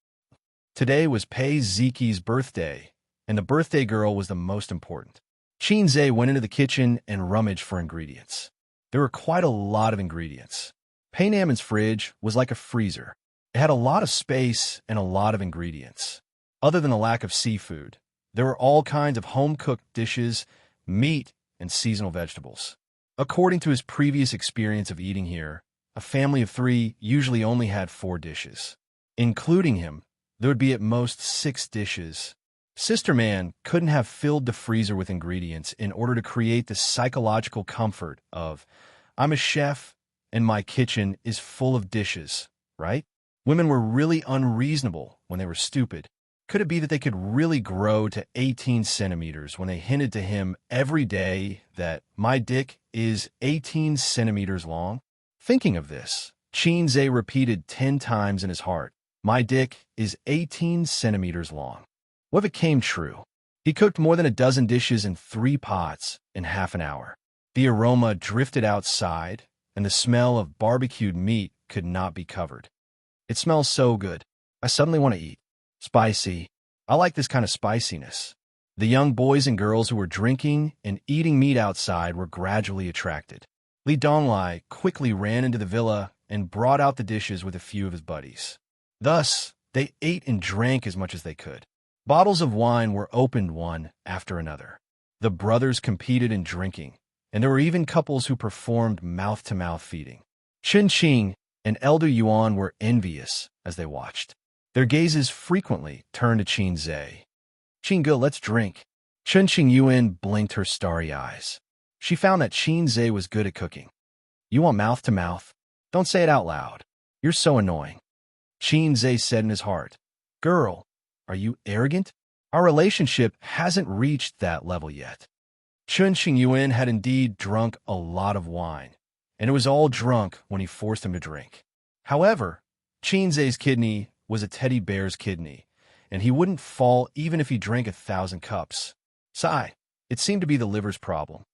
A: Today was Pei Ziki's birthday, and the birthday girl was the most important. Xianxia went into the kitchen and rummaged for ingredients. There were quite a lot of ingredients. Pei Namon's fridge was like a freezer. It had a lot of space and a lot of ingredients. Other than the lack of seafood, there were all kinds of home-cooked dishes, meat, and seasonal vegetables. According to his previous experience of eating here, a family of 3 usually only had 4 dishes. Including him, there would be at most 6 dishes. Sister Man couldn't have filled the freezer with ingredients in order to create the psychological comfort of, I'm a chef and my kitchen is full of dishes, right? Women were really unreasonable when they were stupid. Could it be that they could really grow to 18 centimeters when they hinted to him every day that my dick is 18 centimeters long? Thinking of this, Xianxia repeated 10 times in his heart, my dick is 18 centimeters long. What if it came true? He cooked more than a dozen dishes in 3 pots in half an hour. The aroma drifted outside, and the smell of barbecued meat could not be covered. It smells so good. I suddenly want to eat. Spicy. I like this kind of spiciness. The young boys and girls who were drinking and eating meat outside were gradually attracted. Li Donglai quickly ran into the villa and brought out the dishes with a few of his buddies. Thus, they ate and drank as much as they could. Bottles of wine were opened one after another. The brothers competed in drinking, and there were even couples who performed mouth-to-mouth feeding. Chen Qing and Elder Yuan were envious as they watched. Their gazes frequently turned to Xianxia. Qingge, let's drink. Chen Qingyuan blinked her starry eyes. She found that Xianxia was good at cooking. You want mouth-to-mouth? Don't say it out loud. You're so annoying. Xianxia said in his heart, Girl, are you arrogant? Our relationship hasn't reached that level yet. Chen Qingyuan had indeed drunk a lot of wine, and it was all drunk when he forced him to drink. However, Xianxia's kidney was a teddy bear's kidney, and he wouldn't fall even if he drank 1,000 cups. Sigh, it seemed to be the liver's problem.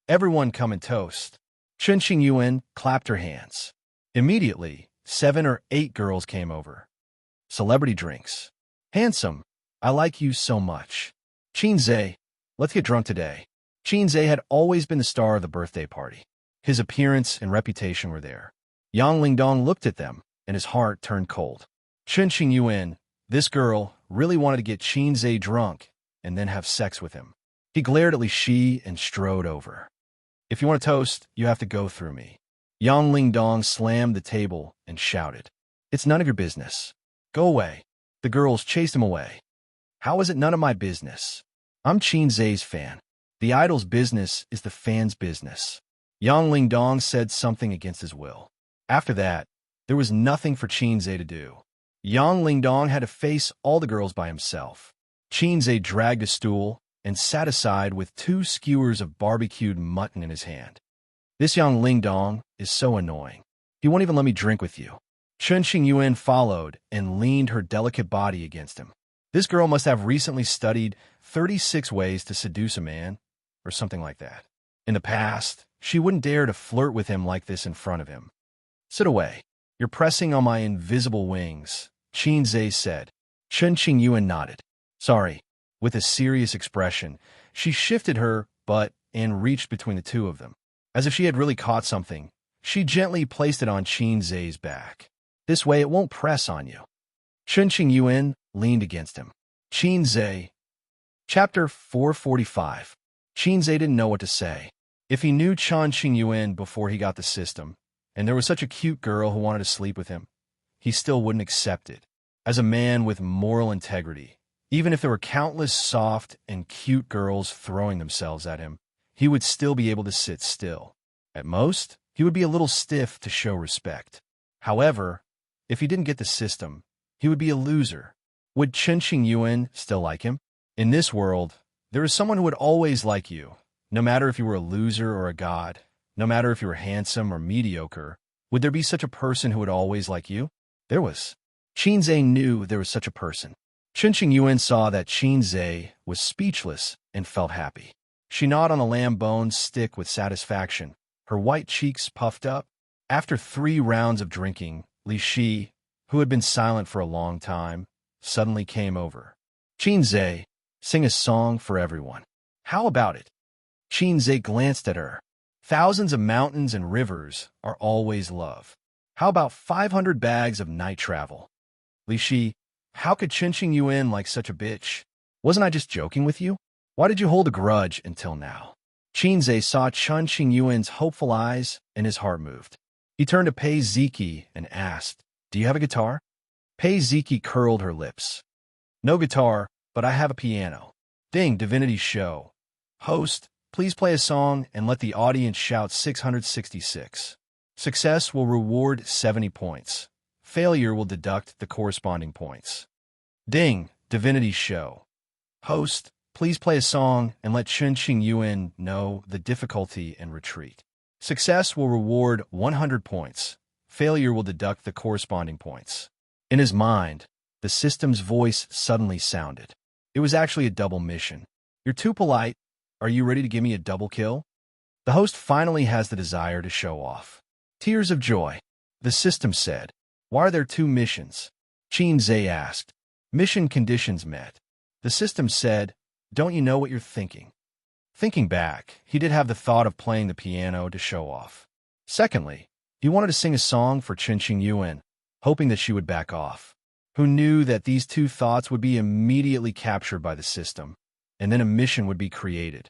A: Everyone come and toast. Chen Qingyuan clapped her hands. Immediately, 7 or 8 girls came over. Celebrity drinks. Handsome, I like you so much. Xianxia, let's get drunk today. Xianxia had always been the star of the birthday party. His appearance and reputation were there. Yang Lingdong looked at them, and his heart turned cold. Chen Qingyuan, this girl, really wanted to get Xianxia drunk and then have sex with him. He glared at Li Shi and strode over. If you want to toast, you have to go through me. Yang Lingdong slammed the table and shouted, It's none of your business. Go away. The girls chased him away. How is it none of my business? I'm Xianxia's fan. The idol's business is the fan's business. Yang Lingdong said something against his will. After that, there was nothing for Xianxia to do. Yang Lingdong had to face all the girls by himself. Xianxia dragged a stool and sat aside with 2 skewers of barbecued mutton in his hand. This Yang Lingdong is so annoying. He won't even let me drink with you. Chen Qingyuan followed and leaned her delicate body against him. This girl must have recently studied 36 ways to seduce a man, or something like that. In the past, she wouldn't dare to flirt with him like this in front of him. Sit away. You're pressing on my invisible wings, Xianxia said. Chen Qingyuan nodded. Sorry. With a serious expression, she shifted her butt and reached between the 2 of them. As if she had really caught something, she gently placed it on Xianxia's back. This way it won't press on you. Chen Qingyuan leaned against him. Xianxia. Chapter 445. Xianxia didn't know what to say. If he knew Chen Qingyuan before he got the system, and there was such a cute girl who wanted to sleep with him, he still wouldn't accept it. As a man with moral integrity, even if there were countless soft and cute girls throwing themselves at him, he would still be able to sit still. At most, he would be a little stiff to show respect. However, If he didn't get the system, he would be a loser. Would Chen Qingyuan still like him? In this world, there is someone who would always like you, no matter if you were a loser or a god, no matter if you were handsome or mediocre. Would there be such a person who would always like you? There was. Qin Zhe knew there was such a person. Chen Qingyuan saw that Qin Zhe was speechless and felt happy. She gnawed on the lamb bone stick with satisfaction, her white cheeks puffed up. After 3 rounds of drinking, Li Shi, who had been silent for a long time, suddenly came over. Qin Zhe, sing a song for everyone. How about it? Qin Zhe glanced at her. Thousands of mountains and rivers are always love. How about 500 bags of night travel? Li Shi, how could Chen Qingyuan like such a bitch? Wasn't I just joking with you? Why did you hold a grudge until now? Qin Zhe saw Chen Qingyuan's hopeful eyes and his heart moved. He turned to Pei Ziki and asked, "Do you have a guitar?" Pei Ziki curled her lips. "No guitar, but I have a piano." Ding, Divinity Show. Host, please play a song and let the audience shout 666. Success will reward 70 points. Failure will deduct the corresponding points. Ding, Divinity Show. Host, please play a song and let Chen Qingyuan know the difficulty and retreat. Success will reward 100 points. Failure will deduct the corresponding points. In his mind, the system's voice suddenly sounded. It was actually a double mission. You're too polite. Are you ready to give me a double kill? The host finally has the desire to show off. Tears of joy. The system said. Why are there 2 missions? Qin Zhe asked. Mission conditions met. The system said, don't you know what you're thinking? Thinking back, he did have the thought of playing the piano to show off. Secondly, he wanted to sing a song for Chen Qingyuan, hoping that she would back off. Who knew that these 2 thoughts would be immediately captured by the system, and then a mission would be created.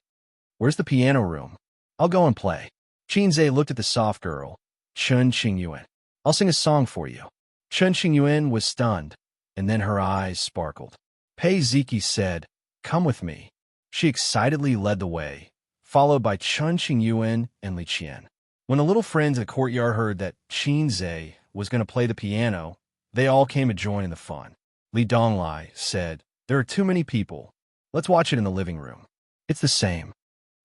A: Where's the piano room? I'll go and play. Qin Zhe looked at the soft girl, Chen Qingyuan. I'll sing a song for you. Chen Qingyuan was stunned, and then her eyes sparkled. Pei Ziki said, come with me. She excitedly led the way, followed by Chen Qingyuan and Li Qian. When the little friends in the courtyard heard that Qin Zhe was going to play the piano, they all came to join in the fun. Li Donglai said, there are too many people. Let's watch it in the living room. It's the same.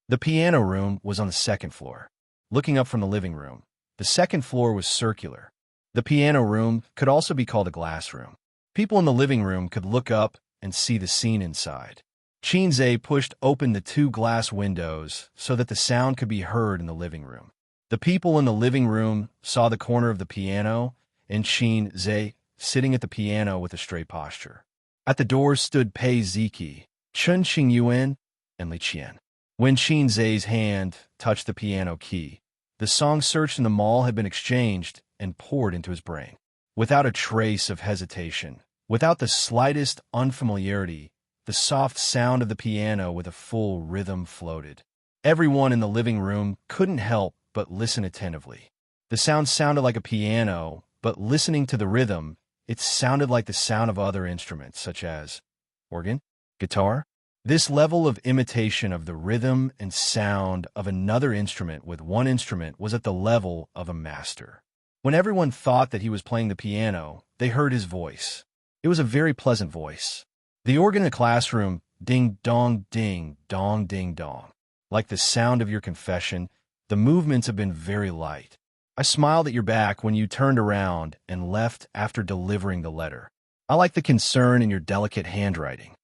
A: The piano room was on the 2nd floor. Looking up from the living room, the 2nd floor was circular. The piano room could also be called a glass room. People in the living room could look up and see the scene inside. Qin Zhe pushed open the 2 glass windows so that the sound could be heard in the living room. The people in the living room saw the corner of the piano and Qin Zhe sitting at the piano with a straight posture. At the door stood Pei Ziki, Chen Qingyuan, and Li Qian. When Qin Zhe's hand touched the piano key, the song searched in the mall had been exchanged and poured into his brain. Without a trace of hesitation, without the slightest unfamiliarity, the soft sound of the piano with a full rhythm floated. Everyone in the living room couldn't help but listen attentively. The sound sounded like a piano, but listening to the rhythm, it sounded like the sound of other instruments, such as organ, guitar. This level of imitation of the rhythm and sound of another instrument with one instrument was at the level of a master. When everyone thought that he was playing the piano, they heard his voice. It was a very pleasant voice. The organ in the classroom, ding dong ding dong ding dong. Like the sound of your confession, the movements have been very light. I smiled at your back when you turned around and left after delivering the letter. I like the concern in your delicate handwriting.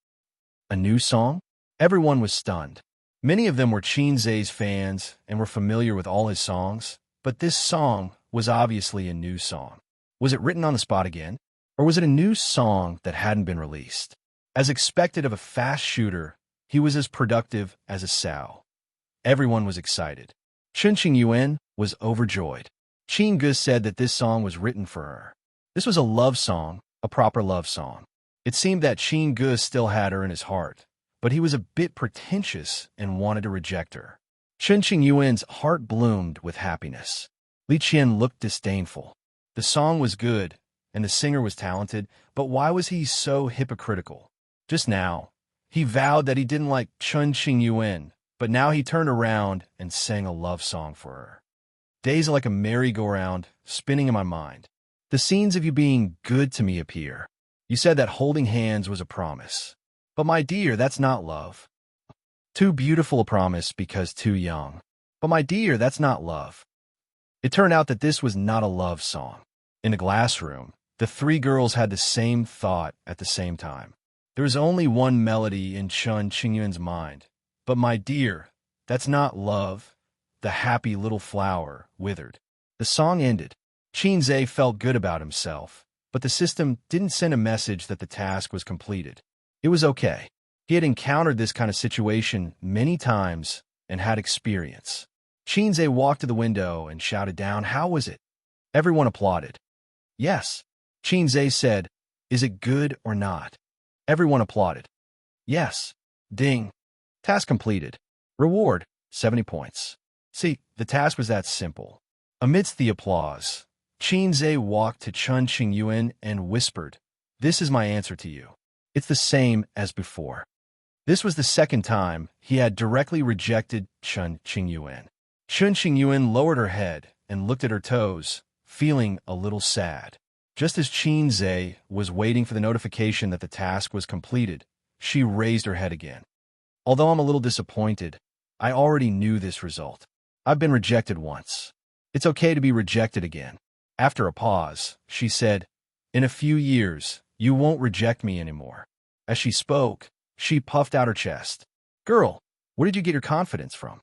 A: A new song? Everyone was stunned. Many of them were Qin Zhe's fans and were familiar with all his songs, but this song was obviously a new song. Was it written on the spot again? Or was it a new song that hadn't been released? As expected of a fast shooter, he was as productive as a sow. Everyone was excited. Chen Qingyuan was overjoyed. Qin Ge said that this song was written for her. This was a love song, a proper love song. It seemed that Qin Ge still had her in his heart, but he was a bit pretentious and wanted to reject her. Chen Qingyuan's heart bloomed with happiness. Li Qian looked disdainful. The song was good, and the singer was talented, but why was he so hypocritical? Just now, he vowed that he didn't like Chen Qingyuan, but now he turned around and sang a love song for her. Days are like a merry-go-round, spinning in my mind. The scenes of you being good to me appear. You said that holding hands was a promise. But my dear, that's not love. Too beautiful a promise because too young. But my dear, that's not love. It turned out that this was not a love song. In the glass room, the three girls had the same thought at the same time. There was only one melody in Chun Qingyuan's mind. But my dear, that's not love. The happy little flower withered. The song ended. Qinze felt good about himself, but the system didn't send a message that the task was completed. It was okay. He had encountered this kind of situation many times and had experience. Qinze walked to the window and shouted down, "How was it?" Everyone applauded. "Yes." Qinze said, "Is it good or not?" Everyone applauded. "Yes." Ding. Task completed. Reward, 70 points. See, the task was that simple. Amidst the applause, Qinze walked to Chun Qingyuan and whispered, "This is my answer to you. It's the same as before." This was the second time he had directly rejected Chun Qingyuan. Chun Qingyuan lowered her head and looked at her toes, feeling a little sad. Just as Qinze was waiting for the notification that the task was completed, she raised her head again. "Although I'm a little disappointed, I already knew this result. I've been rejected once. It's okay to be rejected again." After a pause, she said, "In a few years, you won't reject me anymore." As she spoke, she puffed out her chest. "Girl, where did you get your confidence from?"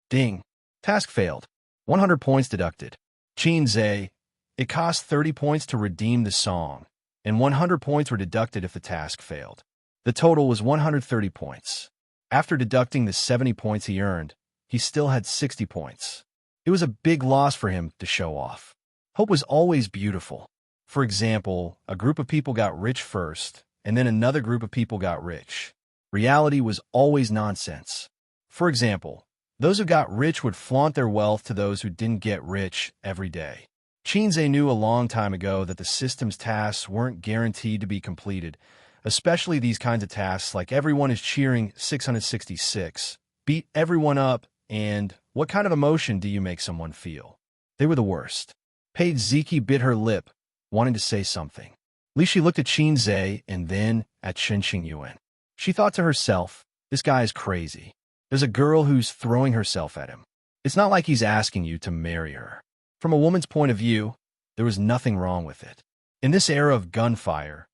A: Ding. Task failed. 100 points deducted. Qinze, it cost 30 points to redeem the song, and 100 points were deducted if the task failed. The total was 130 points. After deducting the 70 points he earned, he still had 60 points. It was a big loss for him to show off. Hope was always beautiful. For example, a group of people got rich first, and then another group of people got rich. Reality was always nonsense. For example, those who got rich would flaunt their wealth to those who didn't get rich every day. Qinze knew a long time ago that the system's tasks weren't guaranteed to be completed, especially these kinds of tasks like everyone is cheering 666, beat everyone up, and what kind of emotion do you make someone feel? They were the worst. Paige Ziki bit her lip, wanting to say something. Li Shi looked at Qinze and then at Chun Qingyuan. She thought to herself, this guy is crazy. There's a girl who's throwing herself at him. It's not like he's asking you to marry her. From a woman's point of view, there was nothing wrong with it. In this era of gunfire,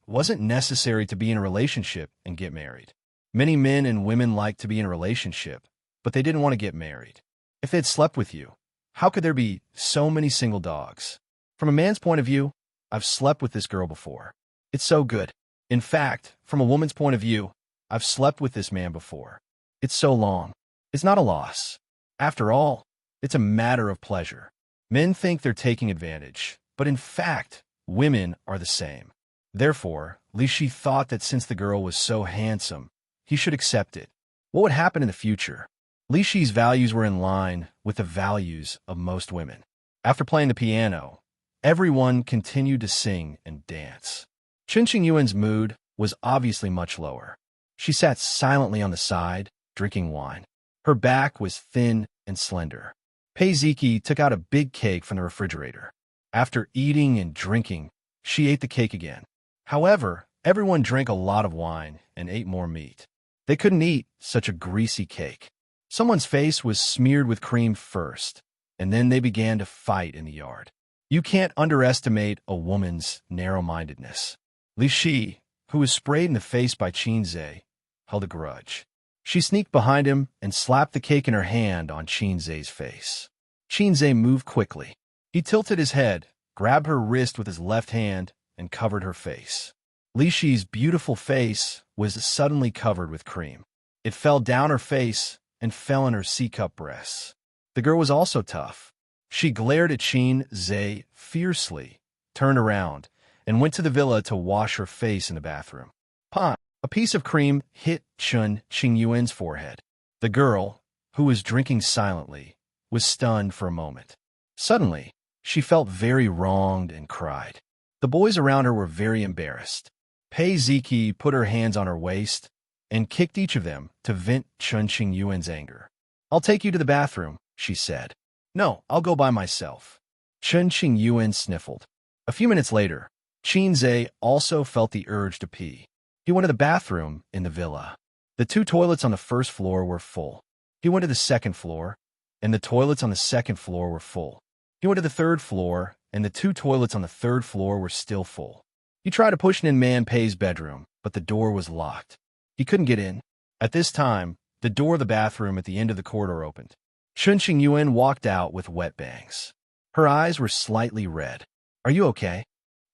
A: it wasn't necessary to be in a relationship and get married. Many men and women like to be in a relationship, but they didn't want to get married. If they'd slept with you, how could there be so many single dogs? From a man's point of view, I've slept with this girl before. It's so good. In fact, from a woman's point of view, I've slept with this man before. It's so long. It's not a loss. After all, it's a matter of pleasure. Men think they're taking advantage, but in fact, women are the same. Therefore, Li Shi thought that since the girl was so handsome, he should accept it. What would happen in the future? Li Shi's values were in line with the values of most women. After playing the piano, everyone continued to sing and dance. Chun Qingyuan's mood was obviously much lower. She sat silently on the side, drinking wine. Her back was thin and slender. Pei Ziki took out a big cake from the refrigerator. After eating and drinking, she ate the cake again. However, everyone drank a lot of wine and ate more meat. They couldn't eat such a greasy cake. Someone's face was smeared with cream first, and then they began to fight in the yard. You can't underestimate a woman's narrow-mindedness. Li Shi, who was sprayed in the face by Qinze, held a grudge. She sneaked behind him and slapped the cake in her hand on Qinze's face. Qinze moved quickly. He tilted his head, grabbed her wrist with his left hand, and covered her face. Li Shi's beautiful face was suddenly covered with cream. It fell down her face and fell on her C-cup breasts. The girl was also tough. She glared at Qinze fiercely, turned around, and went to the villa to wash her face in the bathroom. Pah! A piece of cream hit Chun Qingyuan's forehead. The girl, who was drinking silently, was stunned for a moment. Suddenly, she felt very wronged and cried. The boys around her were very embarrassed. Pei Ziki put her hands on her waist and kicked each of them to vent Chun Qingyuan's anger. "I'll take you to the bathroom," she said. "No, I'll go by myself." Chun Qingyuan sniffled. A few minutes later, Xianxia also felt the urge to pee. He went to the bathroom in the villa. The two toilets on the first floor were full. He went to the second floor, and the toilets on the second floor were full. He went to the third floor, and the two toilets on the third floor were still full. He tried to push in Man Pei's bedroom, but the door was locked. He couldn't get in. At this time, the door of the bathroom at the end of the corridor opened. Chun Qingyuan walked out with wet bangs. Her eyes were slightly red. "Are you okay?"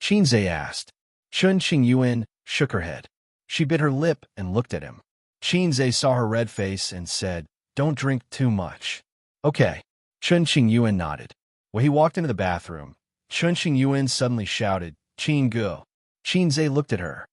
A: Xianxia asked. Chun Qingyuan shook her head. She bit her lip and looked at him. Xianxia saw her red face and said, "Don't drink too much." "Okay." Chun Qingyuan nodded. When he walked into the bathroom, Chun Qingyuan suddenly shouted, "Qin Gu." Xianxia looked at her.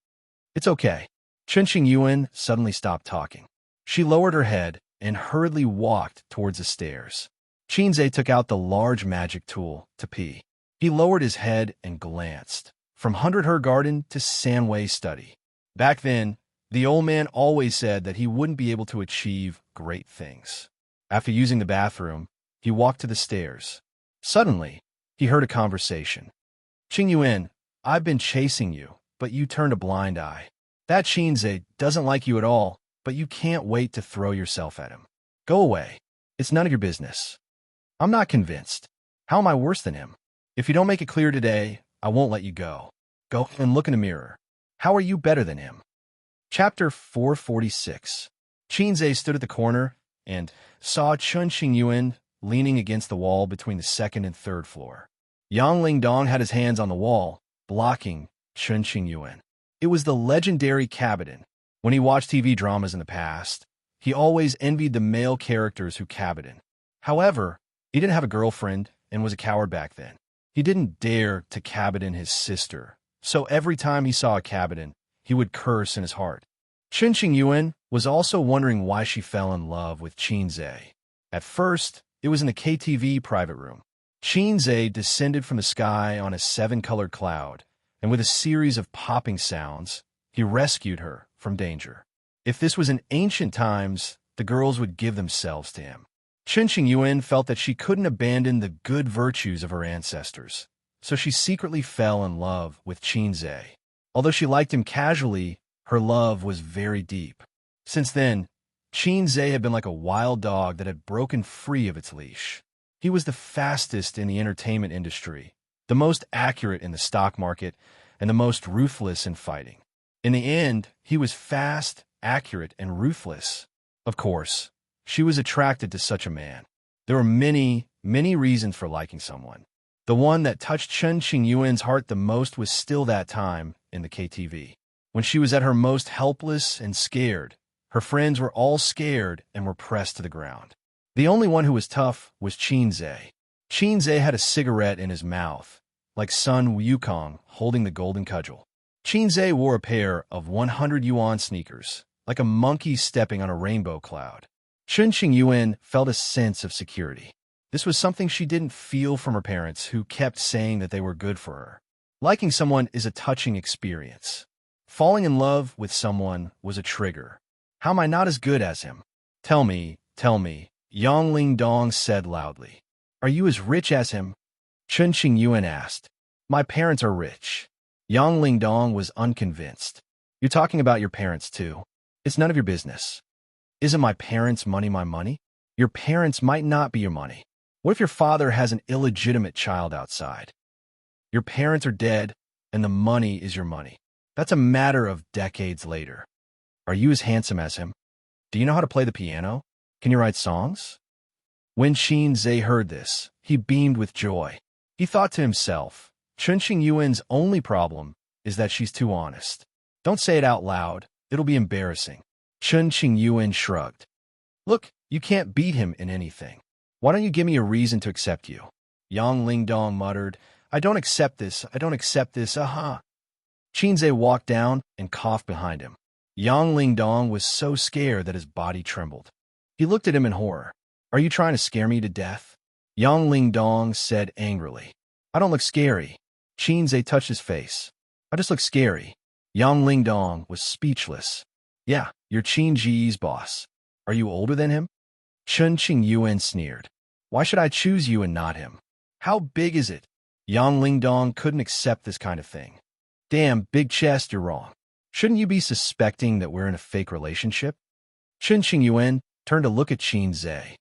A: "It's okay." Chun Qingyuan suddenly stopped talking. She lowered her head and hurriedly walked towards the stairs. Xianxia took out the large magic tool to pee. He lowered his head and glanced from Hundred Her Garden to Sanwei's study. Back then, the old man always said that he wouldn't be able to achieve great things. After using the bathroom, he walked to the stairs. Suddenly, he heard a conversation. "Qingyuan, I've been chasing you, but you turned a blind eye. That Xianxia doesn't like you at all, but you can't wait to throw yourself at him. Go away. It's none of your business." "I'm not convinced. How am I worse than him? If you don't make it clear today, I won't let you go. Go and look in the mirror. How are you better than him?" Chapter 446. Xianxia stood at the corner and saw Chun Qingyuan leaning against the wall between the second and third floor. Yang Lingdong had his hands on the wall, blocking Chun Qingyuan. It was the legendary Cabidan. When he watched TV dramas in the past, he always envied the male characters who Cabidan. However, he didn't have a girlfriend and was a coward back then. He didn't dare to Cabidan his sister, so every time he saw a Cabidan, he would curse in his heart. Chun Qingyuan was also wondering why she fell in love with Xianxia. At first, it was in the KTV private room. Xianxia descended from the sky on a 7-colored cloud, and with a series of popping sounds, he rescued her from danger. If this was in ancient times, the girls would give themselves to him. Chun Qingyuan felt that she couldn't abandon the good virtues of her ancestors, so she secretly fell in love with Xianxia. Although she liked him casually, her love was very deep. Since then, Xianxia had been like a wild dog that had broken free of its leash. He was the fastest in the entertainment industry, the most accurate in the stock market, and the most ruthless in fighting. In the end, he was fast, accurate, and ruthless. Of course, she was attracted to such a man. There were many, many reasons for liking someone. The one that touched Chun Qingyuan's heart the most was still that time in the KTV. When she was at her most helpless and scared, her friends were all scared and were pressed to the ground. The only one who was tough was Xianxia. Xianxia had a cigarette in his mouth, like Sun Wukong holding the golden cudgel. Xianxia wore a pair of 100 yuan sneakers, like a monkey stepping on a rainbow cloud. Chun Qingyuan felt a sense of security. This was something she didn't feel from her parents, who kept saying that they were good for her. Liking someone is a touching experience. Falling in love with someone was a trigger. "How am I not as good as him? Tell me, Yang Lingdong said loudly. "Are you as rich as him?" Chun Qingyuan asked. "My parents are rich." Yang Lingdong was unconvinced. "You're talking about your parents too. It's none of your business. Isn't my parents' money my money? Your parents might not be your money. What if your father has an illegitimate child outside? Your parents are dead, and the money is your money. That's a matter of decades later. Are you as handsome as him? Do you know how to play the piano? Can you write songs?" When Xianxia heard this, he beamed with joy. He thought to himself, Chun Qingyuan's only problem is that she's too honest. Don't say it out loud. It'll be embarrassing. Chun Qingyuan shrugged. "Look, you can't beat him in anything. Why don't you give me a reason to accept you?" Yang Lingdong muttered, I don't accept this, aha." Xianxia walked down and coughed behind him. Yang Lingdong was so scared that his body trembled. He looked at him in horror. "Are you trying to scare me to death?" Yang Lingdong said angrily. "I don't look scary." Xianxia touched his face. "I just look scary." Yang Lingdong was speechless. "Yeah, you're Qin Ji's boss. Are you older than him?" Chun Qingyuan sneered. "Why should I choose you and not him? How big is it? Yang Lingdong couldn't accept this kind of thing. Damn, big chest, you're wrong. Shouldn't you be suspecting that we're in a fake relationship? Chen Qingyuan turned to look at Qin Zhe.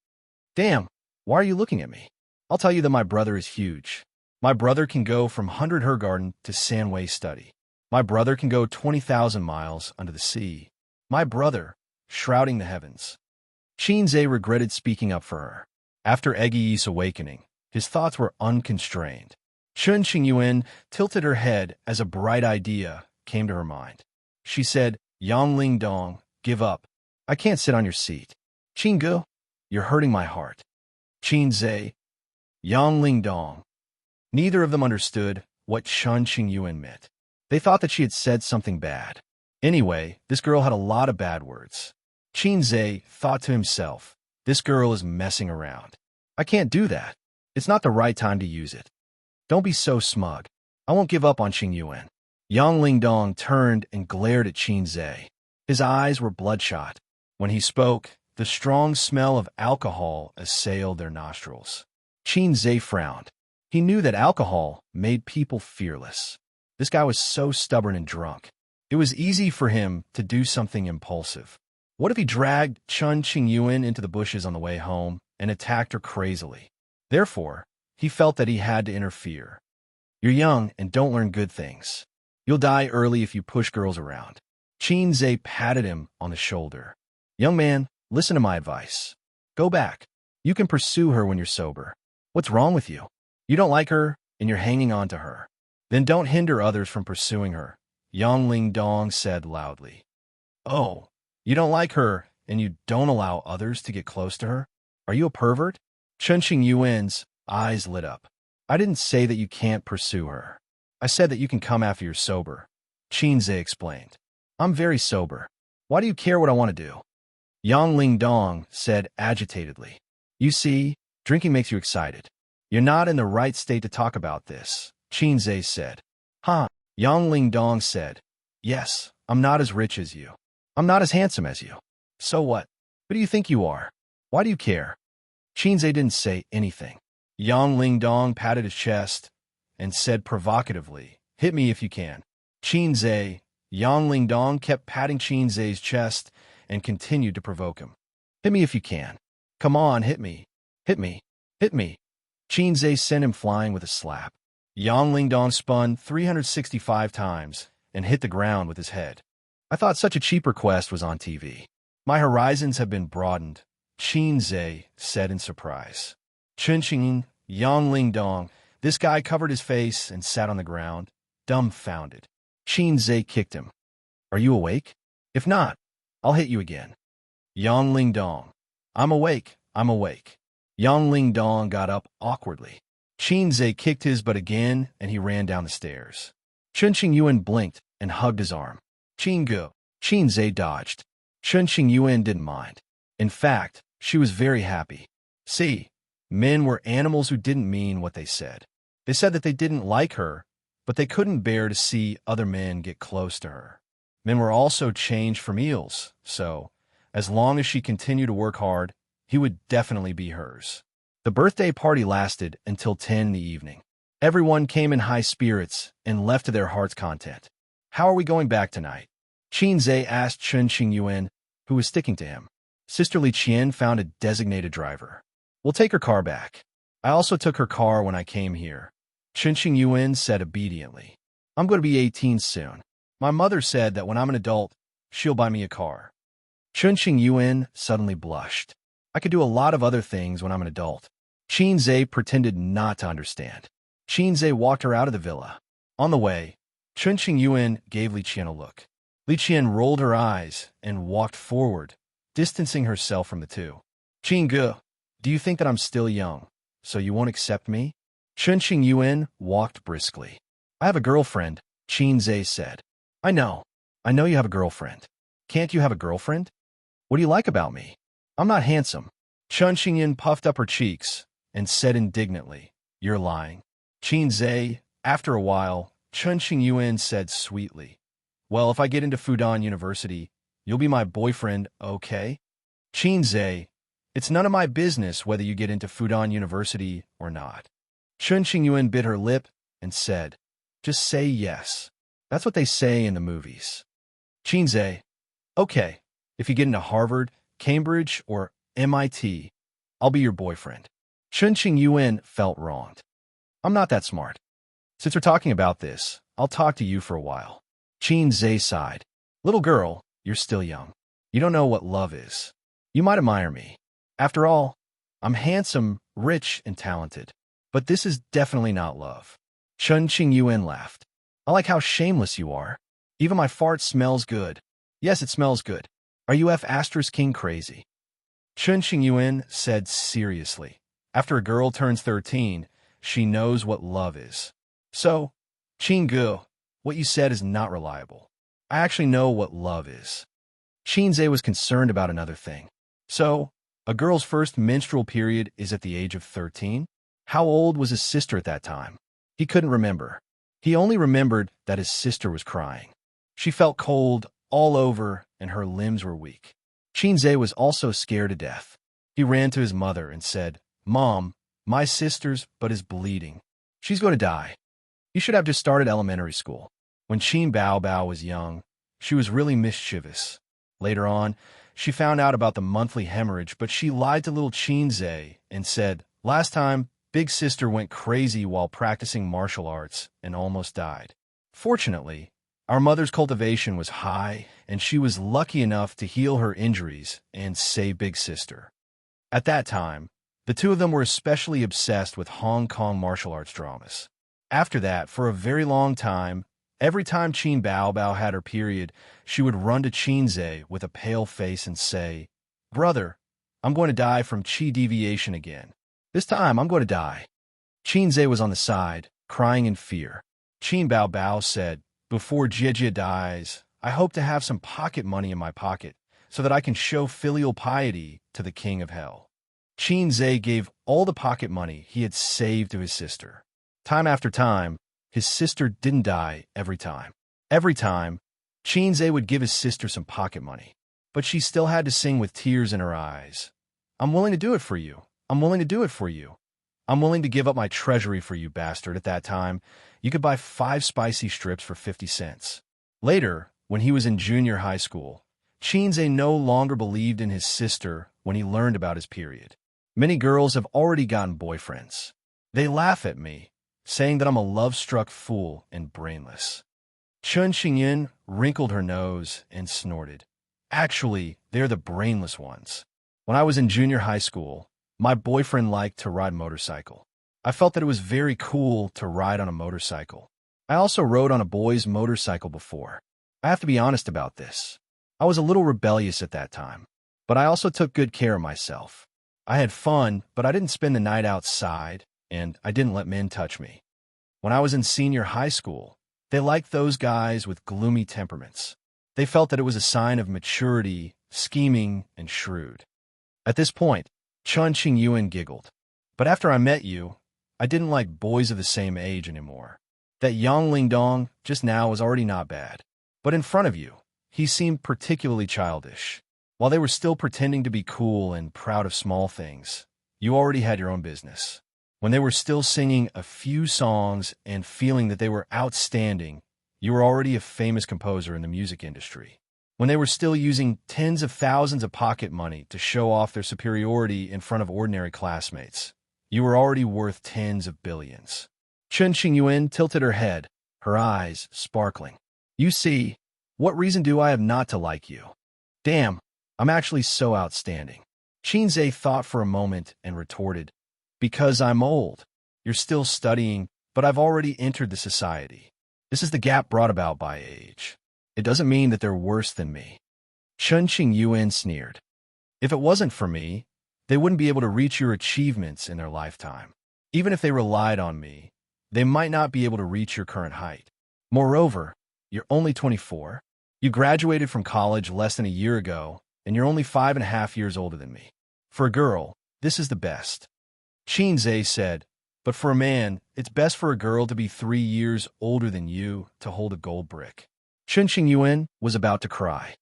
A: Damn, why are you looking at me? I'll tell you that my brother is huge. My brother can go from 100 Her Garden to Sanwei Study. My brother can go 20,000 miles under the sea. My brother, shrouding the heavens. Qin Zhe regretted speaking up for her. After Egyi's awakening, his thoughts were unconstrained. Chen Qingyuan tilted her head as a bright idea came to her mind. She said, Yang Lingdong, give up. I can't sit on your seat. Qin Gu, you're hurting my heart. Qin Zhe, Yang Lingdong. Neither of them understood what Chen Qingyuan meant. They thought that she had said something bad. Anyway, this girl had a lot of bad words. Qin Zhe thought to himself, this girl is messing around. I can't do that. It's not the right time to use it. Don't be so smug. I won't give up on Qingyuan. Yang Lingdong turned and glared at Qin Zhe. His eyes were bloodshot. When he spoke, the strong smell of alcohol assailed their nostrils. Qin Zhe frowned. He knew that alcohol made people fearless. This guy was so stubborn and drunk. It was easy for him to do something impulsive. What if he dragged Chen Qingyuan into the bushes on the way home and attacked her crazily? Therefore, he felt that he had to interfere. You're young and don't learn good things. You'll die early if you push girls around. Qin Zhe patted him on the shoulder. Young man, listen to my advice. Go back. You can pursue her when you're sober. What's wrong with you? You don't like her, and you're hanging on to her. Then don't hinder others from pursuing her, Yang Lingdong said loudly. Oh, you don't like her, and you don't allow others to get close to her? Are you a pervert? Chen Qingyuan's eyes lit up. I didn't say that you can't pursue her. I said that you can come after you're sober. Qin Zhe explained. I'm very sober. Why do you care what I want to do? Yang Lingdong said agitatedly. You see, drinking makes you excited. You're not in the right state to talk about this, Qin Zhe said. Huh? Yang Lingdong said. Yes, I'm not as rich as you. I'm not as handsome as you. So what? Who do you think you are? Why do you care? Qin Zhe didn't say anything. Yang Lingdong patted his chest and said provocatively, hit me if you can. Qin Zhe, Yang Lingdong kept patting Qin Zhe's chest and continued to provoke him. Hit me if you can. Come on, hit me. Hit me. Hit me. Qin Zhe sent him flying with a slap. Yang Lingdong spun 365 times and hit the ground with his head. I thought such a cheap request was on TV. My horizons have been broadened, Qin Zhe said in surprise. Chunqing, Yang Lingdong, this guy covered his face and sat on the ground, dumbfounded. Qin Zhe kicked him. Are you awake? If not, I'll hit you again. Yang Lingdong. I'm awake, I'm awake. Yang Lingdong got up awkwardly. Qin Zhe kicked his butt again, and he ran down the stairs. Chen Qingyuan blinked and hugged his arm. Qin Gu. Qin Zhe dodged. Chen Qingyuan didn't mind. In fact, she was very happy. See, men were animals who didn't mean what they said. They said that they didn't like her, but they couldn't bear to see other men get close to her. Men were also changed from eels, so, as long as she continued to work hard, he would definitely be hers. The birthday party lasted until 10 in the evening. Everyone came in high spirits and left to their heart's content. How are we going back tonight? Qin Zhe asked Chen Qingyuan, who was sticking to him. Sister Li Qian found a designated driver. We'll take her car back. I also took her car when I came here. Chen Qingyuan said obediently. I'm going to be 18 soon. My mother said that when I'm an adult, she'll buy me a car. Chen Qingyuan suddenly blushed. I could do a lot of other things when I'm an adult. Qin Zhe pretended not to understand. Qin Zhe walked her out of the villa. On the way, Chen Qingyuan gave Li Qian a look. Li Qian rolled her eyes and walked forward, distancing herself from the two. Qin Gu, do you think that I'm still young, so you won't accept me? Chen Qingyuan walked briskly. I have a girlfriend, Qin Zhe said. I know you have a girlfriend. Can't you have a girlfriend? What do you like about me? I'm not handsome. Chen Qingyuan puffed up her cheeks and said indignantly, You're lying. Qin Zhe, after a while, Chen Qingyuan said sweetly, Well, if I get into Fudan University, you'll be my boyfriend, okay? Qin Zhe, it's none of my business whether you get into Fudan University or not. Chen Qingyuan bit her lip and said, "Just say yes." That's what they say in the movies. Xianxia, "Okay, if you get into Harvard, Cambridge, or MIT, I'll be your boyfriend." Chen Qingyuan felt wronged. "I'm not that smart. Since we're talking about this, I'll talk to you for a while." Xianxia sighed. "Little girl, you're still young. You don't know what love is. You might admire me. After all, I'm handsome, rich, and talented. But this is definitely not love." Chen Qingyuan laughed. "I like how shameless you are. Even my fart smells good." "Yes, it smells good. Are you F***king crazy?" Chen Qingyuan said seriously. After a girl turns 13, she knows what love is. "So, Qinggu, what you said is not reliable. I actually know what love is." Xianxia was concerned about another thing. "So, a girl's first menstrual period is at the age of 13? How old was his sister at that time?" He couldn't remember. He only remembered that his sister was crying. She felt cold all over and her limbs were weak. Xianxia was also scared to death. He ran to his mother and said, "Mom, my sister's butt is bleeding. She's going to die. You should have just started elementary school." When Qin Baobao was young, she was really mischievous. Later on, she found out about the monthly hemorrhage, but she lied to little Xianxia and said, "Last time, big sister went crazy while practicing martial arts and almost died." Fortunately, our mother's cultivation was high, and she was lucky enough to heal her injuries and save big sister. At that time, the two of them were especially obsessed with Hong Kong martial arts dramas. After that, for a very long time, every time Qin Baobao had her period, she would run to Xianxia with a pale face and say, "Brother, I'm going to die from qi deviation again. This time, I'm going to die." Xianxia was on the side, crying in fear. Qin Baobao said, "Before Jie dies, I hope to have some pocket money in my pocket so that I can show filial piety to the king of hell." Xianxia gave all the pocket money he had saved to his sister. Time after time, his sister didn't die every time. Every time, Xianxia would give his sister some pocket money, but she still had to sing with tears in her eyes, "I'm willing to do it for you. I'm willing to do it for you. I'm willing to give up my treasury for you, bastard." At that time, you could buy 5 spicy strips for 50 cents. Later, when he was in junior high school, Xianxia no longer believed in his sister when he learned about his period. "Many girls have already gotten boyfriends. They laugh at me, saying that I'm a love-struck fool and brainless." Chen Xingyin wrinkled her nose and snorted. "Actually, they're the brainless ones. When I was in junior high school, my boyfriend liked to ride motorcycle. I felt that it was very cool to ride on a motorcycle. I also rode on a boy's motorcycle before. I have to be honest about this. I was a little rebellious at that time, but I also took good care of myself. I had fun, but I didn't spend the night outside, and I didn't let men touch me. When I was in senior high school, they liked those guys with gloomy temperaments. They felt that it was a sign of maturity, scheming, and shrewd." At this point, Chen Qingyuan giggled. "But after I met you, I didn't like boys of the same age anymore. That Yang Lingdong just now was already not bad. But in front of you, he seemed particularly childish. While they were still pretending to be cool and proud of small things, you already had your own business. When they were still singing a few songs and feeling that they were outstanding, you were already a famous composer in the music industry. When they were still using tens of thousands of pocket money to show off their superiority in front of ordinary classmates, you were already worth tens of billions." Chen Qingyuan tilted her head, her eyes sparkling. "You see, what reason do I have not to like you? Damn, I'm actually so outstanding." Xianxia thought for a moment and retorted, "Because I'm old. You're still studying, but I've already entered the society. This is the gap brought about by age. It doesn't mean that they're worse than me." Chen Qingyuan sneered. "If it wasn't for me, they wouldn't be able to reach your achievements in their lifetime. Even if they relied on me, they might not be able to reach your current height. Moreover, you're only 24. You graduated from college less than a year ago, and you're only 5.5 years older than me. For a girl, this is the best." Xianxia said, "But for a man, it's best for a girl to be 3 years older than you to hold a gold brick." Chen Qingyuan was about to cry.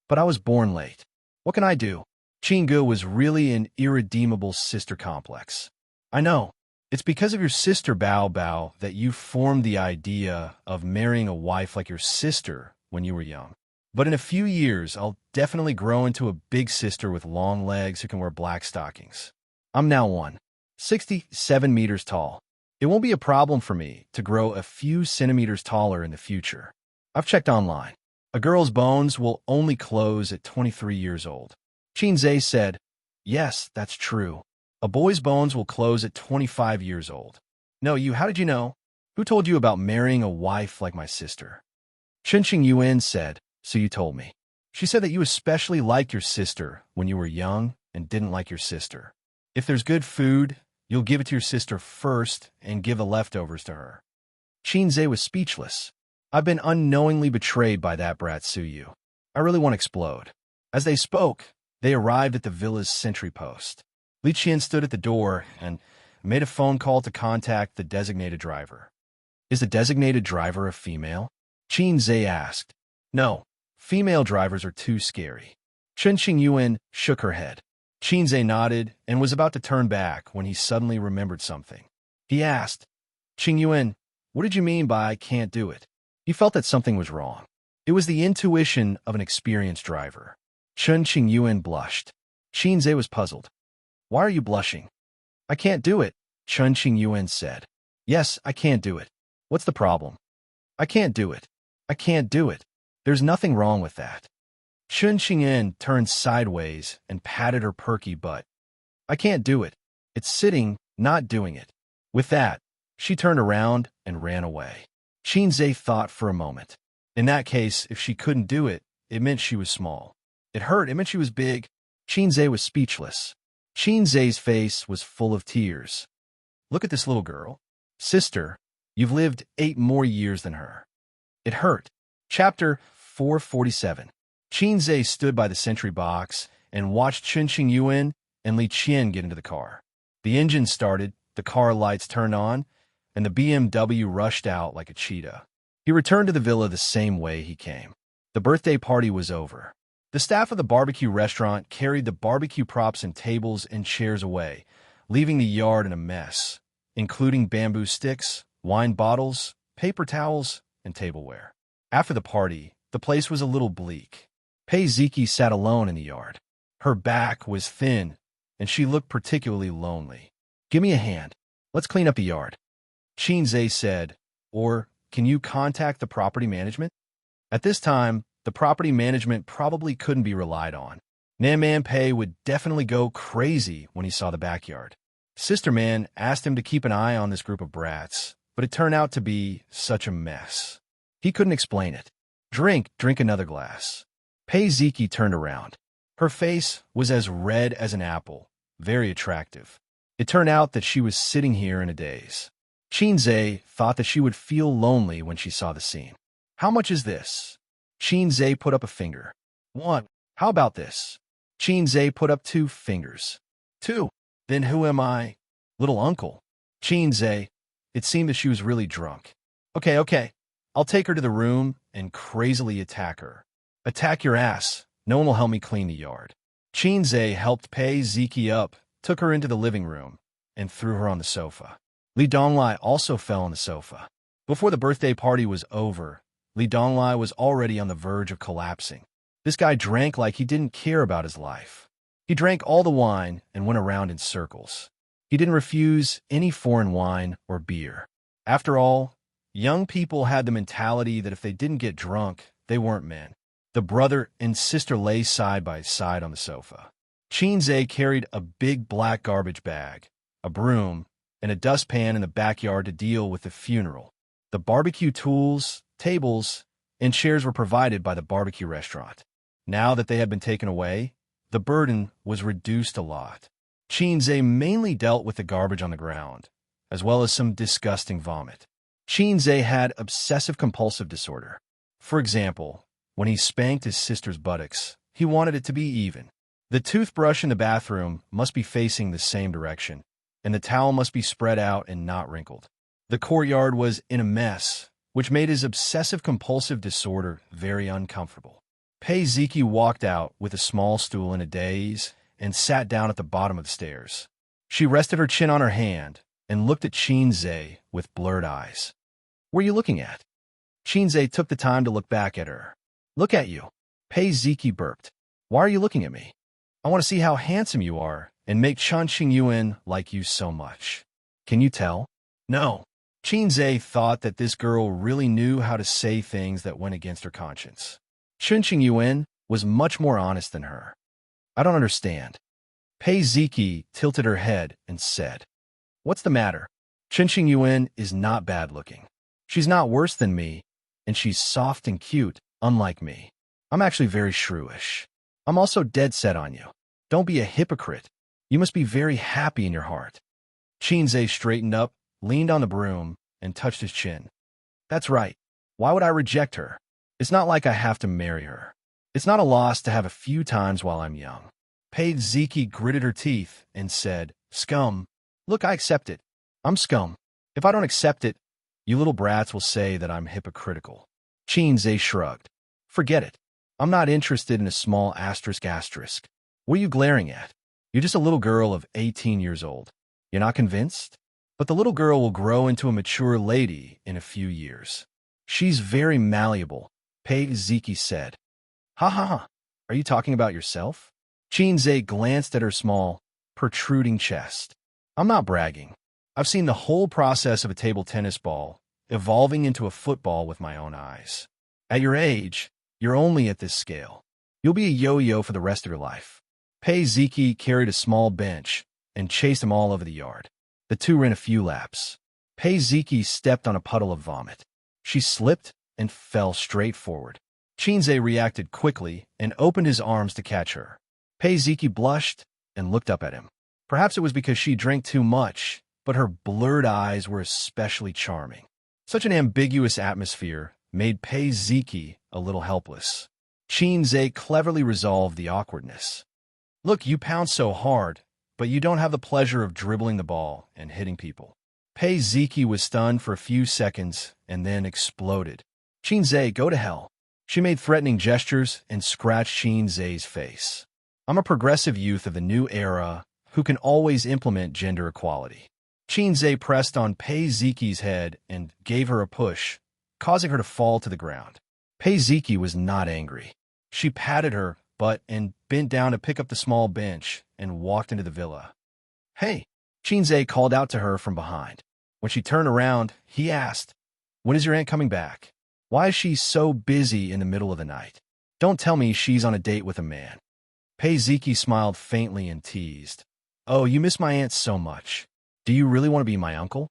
A: "But I was born late. What can I do?" Qinggu was really an irredeemable sister complex. "I know. It's because of your sister Bao Bao that you formed the idea of marrying a wife like your sister when you were young. But in a few years, I'll definitely grow into a big sister with long legs who can wear black stockings. I'm now 167 meters tall. It won't be a problem for me to grow a few centimeters taller in the future. I've checked online. A girl's bones will only close at 23 years old. Xianxia said, "Yes, that's true. A boy's bones will close at 25 years old." "No, you, how did you know? Who told you about marrying a wife like my sister?" Chunqing Yuan said, "So you told me." She said that you especially liked your sister when you were young and didn't like your sister. If there's good food, you'll give it to your sister first and give the leftovers to her. Xianxia was speechless. I've been unknowingly betrayed by that brat Suyu. I really want to explode. As they spoke, they arrived at the villa's sentry post. Li Qian stood at the door and made a phone call to contact the designated driver. "Is the designated driver a female?" Xianxia asked. "No, female drivers are too scary." Chunqing Yuan shook her head. Xianxia nodded and was about to turn back when he suddenly remembered something. He asked, "Qing Yuan, what did you mean by I can't do it?" He felt that something was wrong. It was the intuition of an experienced driver. Chunqing Yuan blushed. Xianxia was puzzled. "Why are you blushing?" "I can't do it," Chunqing Yuan said. "Yes, I can't do it. What's the problem?" "I can't do it. I can't do it. There's nothing wrong with that." Chunqing Yuan turned sideways and patted her perky butt. "I can't do it. It's sitting, not doing it." With that, she turned around and ran away. Xianxia thought for a moment. In that case, if she couldn't do it, it meant she was small. It hurt, it meant she was big. Xianxia was speechless. Xianxia's face was full of tears. "Look at this little girl. Sister, you've lived 8 more years than her." It hurt. Chapter 447. Xianxia stood by the sentry box and watched Chunqing Yuan and Li Qian get into the car. The engine started, the car lights turned on, and the BMW rushed out like a cheetah. He returned to the villa the same way he came. The birthday party was over. The staff of the barbecue restaurant carried the barbecue props and tables and chairs away, leaving the yard in a mess, including bamboo sticks, wine bottles, paper towels, and tableware. After the party, the place was a little bleak. Pei Ziki sat alone in the yard. Her back was thin, and she looked particularly lonely. "Give me a hand. Let's clean up the yard," Xianxia said, "or can you contact the property management?" At this time, the property management probably couldn't be relied on. Nanman Pei would definitely go crazy when he saw the backyard. Sister Man asked him to keep an eye on this group of brats, but it turned out to be such a mess. He couldn't explain it. Drink another glass." Pei Ziki turned around. Her face was as red as an apple, very attractive. It turned out that she was sitting here in a daze. Xianxia thought that she would feel lonely when she saw the scene. "How much is this?" Xianxia put up a finger. "1. How about this?" Xianxia put up 2 fingers. 2. "Then who am I?" "Little uncle." Xianxia. It seemed that she was really drunk. Okay. I'll take her to the room and crazily attack her." "Attack your ass. No one will help me clean the yard." Xianxia helped Pei Ziki up, took her into the living room, and threw her on the sofa. Li Donglai also fell on the sofa. Before the birthday party was over, Li Donglai was already on the verge of collapsing. This guy drank like he didn't care about his life. He drank all the wine and went around in circles. He didn't refuse any foreign wine or beer. After all, young people had the mentality that if they didn't get drunk, they weren't men. The brother and sister lay side by side on the sofa. Xianxia carried a big black garbage bag, a broom, and a dustpan in the backyard to deal with the funeral. The barbecue tools, tables, and chairs were provided by the barbecue restaurant. Now that they had been taken away, the burden was reduced a lot. Xianxia mainly dealt with the garbage on the ground, as well as some disgusting vomit. Xianxia had obsessive-compulsive disorder. For example, when he spanked his sister's buttocks, he wanted it to be even. The toothbrush in the bathroom must be facing the same direction, and the towel must be spread out and not wrinkled. The courtyard was in a mess, which made his obsessive-compulsive disorder very uncomfortable. Pei Ziki walked out with a small stool in a daze and sat down at the bottom of the stairs. She rested her chin on her hand, and looked at Qinze with blurred eyes. "What are you looking at?" Qinze took the time to look back at her. "Look at you." Pei Ziki burped. "Why are you looking at me?" "I want to see how handsome you are and make Chen Qingyuan like you so much." "Can you tell?" "No." Qinze thought that this girl really knew how to say things that went against her conscience. Chen Qingyuan was much more honest than her. "I don't understand." Pei Ziki tilted her head and said, "What's the matter? Chen Qingyuan is not bad-looking. She's not worse than me, and she's soft and cute, unlike me. I'm actually very shrewish. I'm also dead set on you. Don't be a hypocrite. You must be very happy in your heart." Qinze straightened up, leaned on the broom, and touched his chin. "That's right. Why would I reject her? It's not like I have to marry her. It's not a loss to have a few times while I'm young." Pei Ziki gritted her teeth and said, "Scum. Look, I accept it. I'm scum. If I don't accept it, you little brats will say that I'm hypocritical." Qinze shrugged. "Forget it. I'm not interested in a small asterisk. What are you glaring at? You're just a little girl of 18 years old. You're not convinced? But the little girl will grow into a mature lady in a few years. She's very malleable," Pei Ziki said. "Ha ha ha. Are you talking about yourself?" Qinze glanced at her small, protruding chest. "I'm not bragging. I've seen the whole process of a table tennis ball evolving into a football with my own eyes. At your age, you're only at this scale. You'll be a yo-yo for the rest of your life." Pei Ziki carried a small bench and chased them all over the yard. The two ran a few laps. Pei Ziki stepped on a puddle of vomit. She slipped and fell straight forward. Qinze reacted quickly and opened his arms to catch her. Pei Ziki blushed and looked up at him. Perhaps it was because she drank too much, but her blurred eyes were especially charming. Such an ambiguous atmosphere made Pei Ziki a little helpless. Qinze cleverly resolved the awkwardness. "Look, you pound so hard, but you don't have the pleasure of dribbling the ball and hitting people." Pei Ziki was stunned for a few seconds and then exploded. "Qinze, go to hell." She made threatening gestures and scratched Qinze's face. "I'm a progressive youth of the new era who can always implement gender equality." Qinze pressed on Pei Ziki's head and gave her a push, causing her to fall to the ground. Pei Ziki was not angry. She patted her butt and bent down to pick up the small bench and walked into the villa. "Hey!" Qinze called out to her from behind. When she turned around, he asked, "When is your aunt coming back? Why is she so busy in the middle of the night? Don't tell me she's on a date with a man." Pei Ziki smiled faintly and teased, "Oh, you miss my aunt so much. Do you really want to be my uncle?"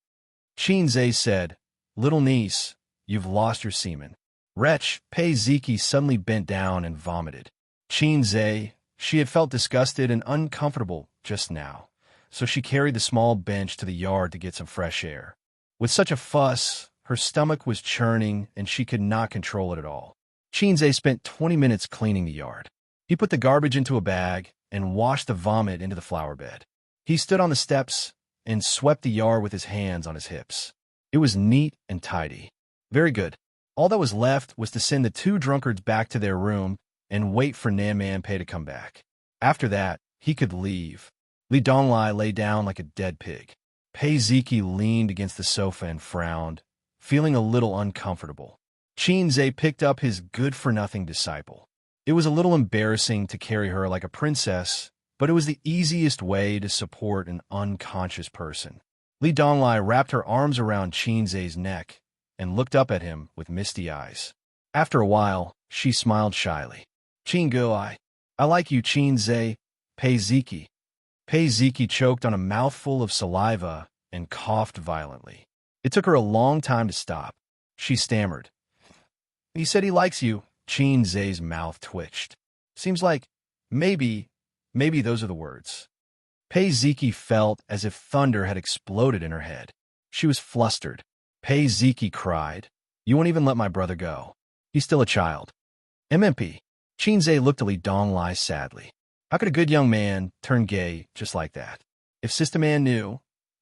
A: Qinze said, "Little niece, you've lost your semen." Wretch, Pei Ziki suddenly bent down and vomited. Qinze, she had felt disgusted and uncomfortable just now, so she carried the small bench to the yard to get some fresh air. With such a fuss, her stomach was churning and she could not control it at all. Qinze spent 20 minutes cleaning the yard. He put the garbage into a bag and washed the vomit into the flower bed. He stood on the steps and swept the yard with his hands on his hips. It was neat and tidy. Very good. All that was left was to send the two drunkards back to their room and wait for Nan Pei to come back. After that, he could leave. Li Donglai lay down like a dead pig. Pei Ziki leaned against the sofa and frowned, feeling a little uncomfortable. Qinze picked up his good-for-nothing disciple. It was a little embarrassing to carry her like a princess, but it was the easiest way to support an unconscious person. Li Donglai wrapped her arms around Qinze's neck and looked up at him with misty eyes. After a while, she smiled shyly. "Qinggu, I like you, Qinze." Pei Ziki. Pei Ziki choked on a mouthful of saliva and coughed violently. It took her a long time to stop. She stammered. "He said he likes you." Qinze's mouth twitched. "Seems like maybe those are the words." Pei Ziki felt as if thunder had exploded in her head. She was flustered. Pei Ziki cried, "You won't even let my brother go. He's still a child." MMP. Qinze looked at Li Donglai sadly. How could a good young man turn gay just like that? If Sister Man knew,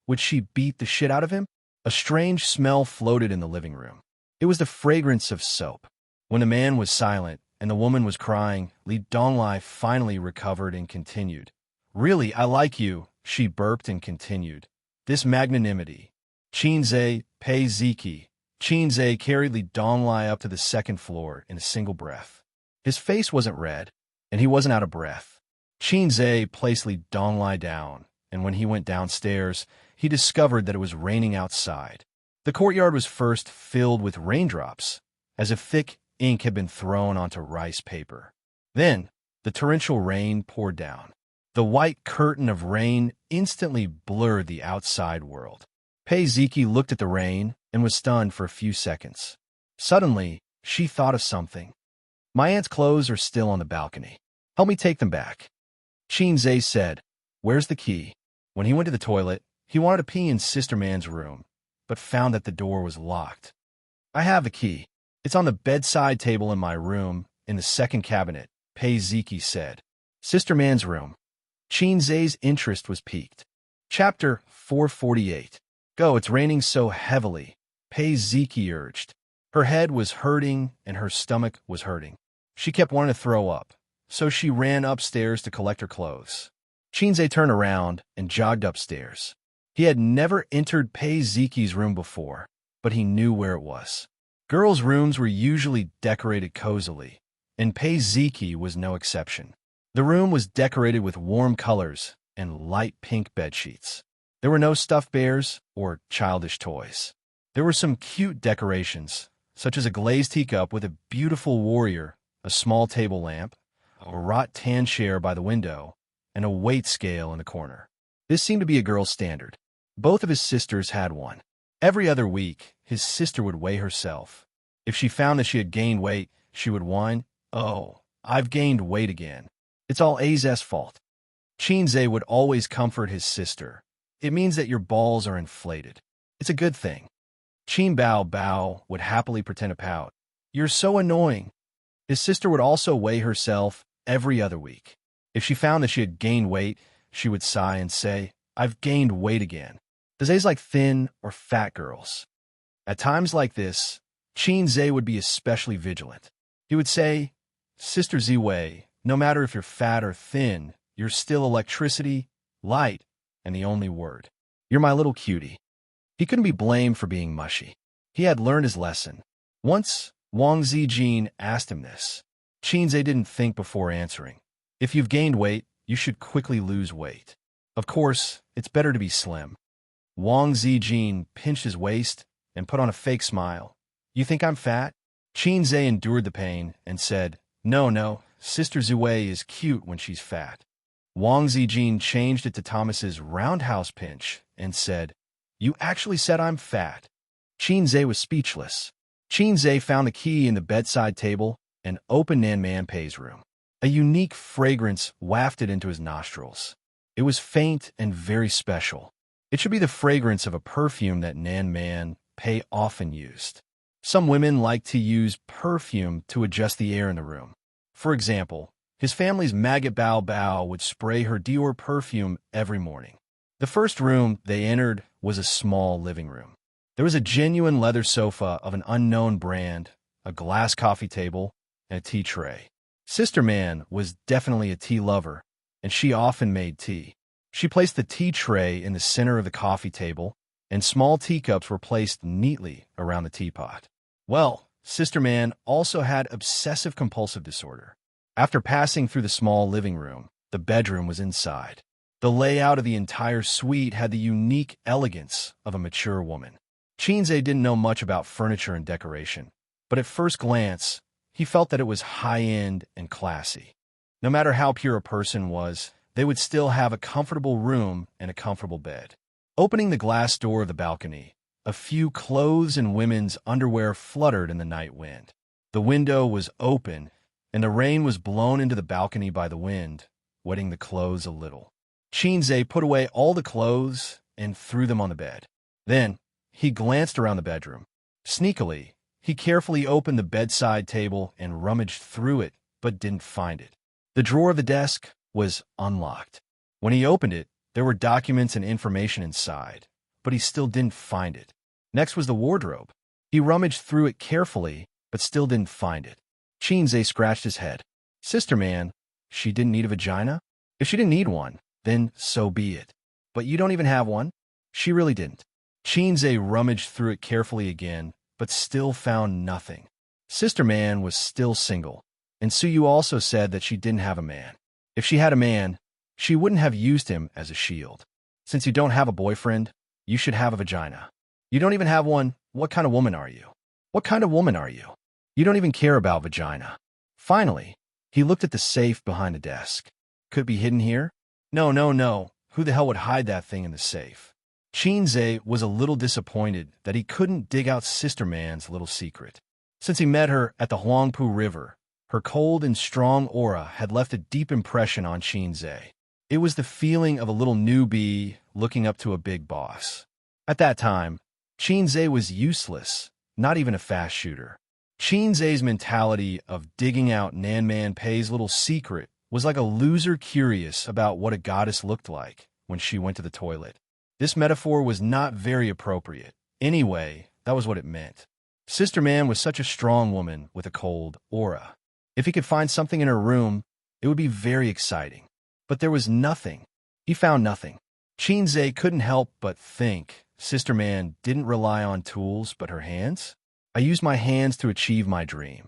A: would she beat the shit out of him? A strange smell floated in the living room. It was the fragrance of soap. When the man was silent and the woman was crying, Li Donglai finally recovered and continued. "Really, I like you," she burped and continued. this magnanimity. Xianxia, Pei Ziki. Xianxia carried Li Donglai up to the second floor in a single breath. His face wasn't red, and he wasn't out of breath. Xianxia placed Li Donglai down, and when he went downstairs, he discovered that it was raining outside. The courtyard was first filled with raindrops, as if thick ink had been thrown onto rice paper. Then, the torrential rain poured down. The white curtain of rain instantly blurred the outside world. Pei Ziki looked at the rain and was stunned for a few seconds. Suddenly, she thought of something. My aunt's clothes are still on the balcony. Help me take them back. Xianxia said, Where's the key? When he went to the toilet, he wanted to pee in Sister Man's room, but found that the door was locked. I have the key. It's on the bedside table in my room, in the second cabinet, Pei Ziki said. Sister Man's room. Xianxia's interest was piqued. Chapter 448. Go, it's raining so heavily, Pei Ziki urged. Her head was hurting and her stomach was hurting. She kept wanting to throw up, so she ran upstairs to collect her clothes. Xianxia turned around and jogged upstairs. He had never entered Pei Ziki's room before, but he knew where it was. Girls' rooms were usually decorated cozily, and Pei Ziki was no exception. The room was decorated with warm colors and light pink bedsheets. There were no stuffed bears or childish toys. There were some cute decorations, such as a glazed teacup with a beautiful warrior, a small table lamp, a wrought tan chair by the window, and a weight scale in the corner. This seemed to be a girl's standard. Both of his sisters had one. Every other week, his sister would weigh herself. If she found that she had gained weight, she would whine, Oh, I've gained weight again. It's all A's fault. Xianxia would always comfort his sister. It means that your balls are inflated. It's a good thing. Qin Bao Bao would happily pretend to pout. You're so annoying. His sister would also weigh herself every other week. If she found that she had gained weight, she would sigh and say, I've gained weight again. Does A's like thin or fat girls? At times like this, Xianxia would be especially vigilant. He would say, Sister Ziwei, no matter if you're fat or thin, you're still electricity, light, and the only word. You're my little cutie. He couldn't be blamed for being mushy. He had learned his lesson. Once, Wang Zijin asked him this. Xianxia didn't think before answering. If you've gained weight, you should quickly lose weight. Of course, it's better to be slim. Wang Zijin pinched his waist and put on a fake smile. You think I'm fat? Xianxia endured the pain and said, No, Sister Ziwei is cute when she's fat. Wang Zijin changed it to Thomas's roundhouse pinch and said, You actually said I'm fat. Xianxia was speechless. Xianxia found the key in the bedside table and opened Nan Man Pei's room. A unique fragrance wafted into his nostrils. It was faint and very special. It should be the fragrance of a perfume that Nan Man Pei often used. Some women like to use perfume to adjust the air in the room. For example, his family's Maggot Bao Bao would spray her Dior perfume every morning. The first room they entered was a small living room. There was a genuine leather sofa of an unknown brand, a glass coffee table, and a tea tray. Sister Man was definitely a tea lover, and she often made tea. She placed the tea tray in the center of the coffee table, and small teacups were placed neatly around the teapot. Well, Sister Man also had obsessive-compulsive disorder. After passing through the small living room, the bedroom was inside. The layout of the entire suite had the unique elegance of a mature woman. Xianxia didn't know much about furniture and decoration, but at first glance, he felt that it was high-end and classy. No matter how pure a person was, they would still have a comfortable room and a comfortable bed. Opening the glass door of the balcony, a few clothes and women's underwear fluttered in the night wind. The window was open, and the rain was blown into the balcony by the wind, wetting the clothes a little. Xianxia put away all the clothes and threw them on the bed. Then, he glanced around the bedroom. Sneakily, he carefully opened the bedside table and rummaged through it, but didn't find it. The drawer of the desk was unlocked. When he opened it, there were documents and information inside, but he still didn't find it. Next was the wardrobe. He rummaged through it carefully, but still didn't find it. Xianxia scratched his head. Sister Man, she didn't need a vagina? If she didn't need one, then so be it. But you don't even have one? She really didn't. Xianxia rummaged through it carefully again, but still found nothing. Sister Man was still single, and Suyu also said that she didn't have a man. If she had a man, she wouldn't have used him as a shield. Since you don't have a boyfriend, you should have a vagina. You don't even have one, what kind of woman are you? What kind of woman are you? You don't even care about vagina. Finally, he looked at the safe behind the desk. Could it be hidden here? No, no, no. Who the hell would hide that thing in the safe? Xianxia was a little disappointed that he couldn't dig out Sister Man's little secret. Since he met her at the Huangpu River, her cold and strong aura had left a deep impression on Xianxia. It was the feeling of a little newbie looking up to a big boss. At that time, Xianxia was useless, not even a fast shooter. Xianxia's mentality of digging out Nanman Pei's little secret was like a loser curious about what a goddess looked like when she went to the toilet. This metaphor was not very appropriate. Anyway, that was what it meant. Sister Man was such a strong woman with a cold aura. If he could find something in her room, it would be very exciting. But there was nothing. He found nothing. Xianxia couldn't help but think Sister Man didn't rely on tools but her hands. I use my hands to achieve my dream.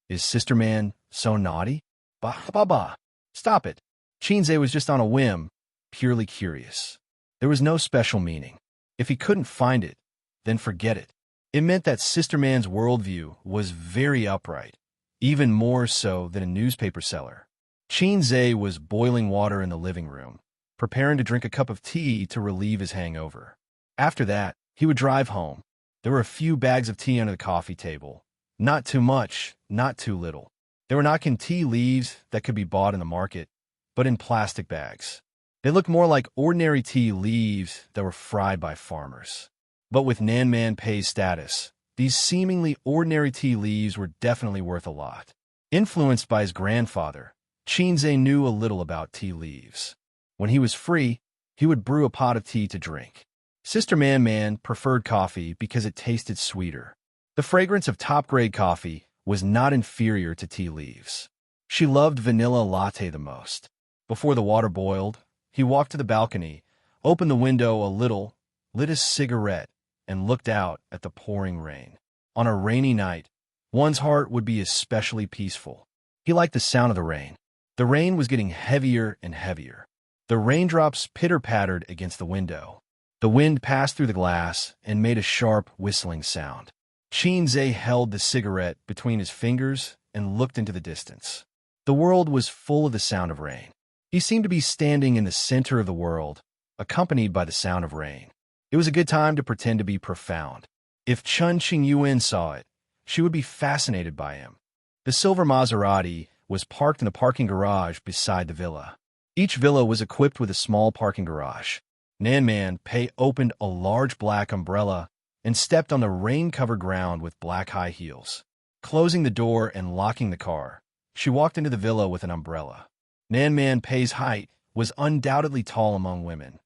A: Is Sister Man so naughty? Bah, bah, bah. Stop it. Xianxia was just on a whim, purely curious. There was no special meaning. If he couldn't find it, then forget it. It meant that Sister Man's worldview was very upright, even more so than a newspaper seller. Xianxia was boiling water in the living room, preparing to drink a cup of tea to relieve his hangover. After that, he would drive home. There were a few bags of tea under the coffee table. Not too much, not too little. They were not tea leaves that could be bought in the market, but in plastic bags. They looked more like ordinary tea leaves that were fried by farmers. But with Nanman Pei's status, these seemingly ordinary tea leaves were definitely worth a lot. Influenced by his grandfather, Xianxia knew a little about tea leaves. When he was free, he would brew a pot of tea to drink. Sister Man preferred coffee because it tasted sweeter. The fragrance of top-grade coffee was not inferior to tea leaves. She loved vanilla latte the most. Before the water boiled, he walked to the balcony, opened the window a little, lit a cigarette, and looked out at the pouring rain. On a rainy night, one's heart would be especially peaceful. He liked the sound of the rain. The rain was getting heavier and heavier. The raindrops pitter-pattered against the window. The wind passed through the glass and made a sharp, whistling sound. Xianxia held the cigarette between his fingers and looked into the distance. The world was full of the sound of rain. He seemed to be standing in the center of the world, accompanied by the sound of rain. It was a good time to pretend to be profound. If Chun Qingyuan saw it, she would be fascinated by him. The silver Maserati was parked in the parking garage beside the villa. Each villa was equipped with a small parking garage. Nanman Pei opened a large black umbrella and stepped on the rain-covered ground with black high heels. Closing the door and locking the car, she walked into the villa with an umbrella. Nanman Pei's height was undoubtedly tall among women.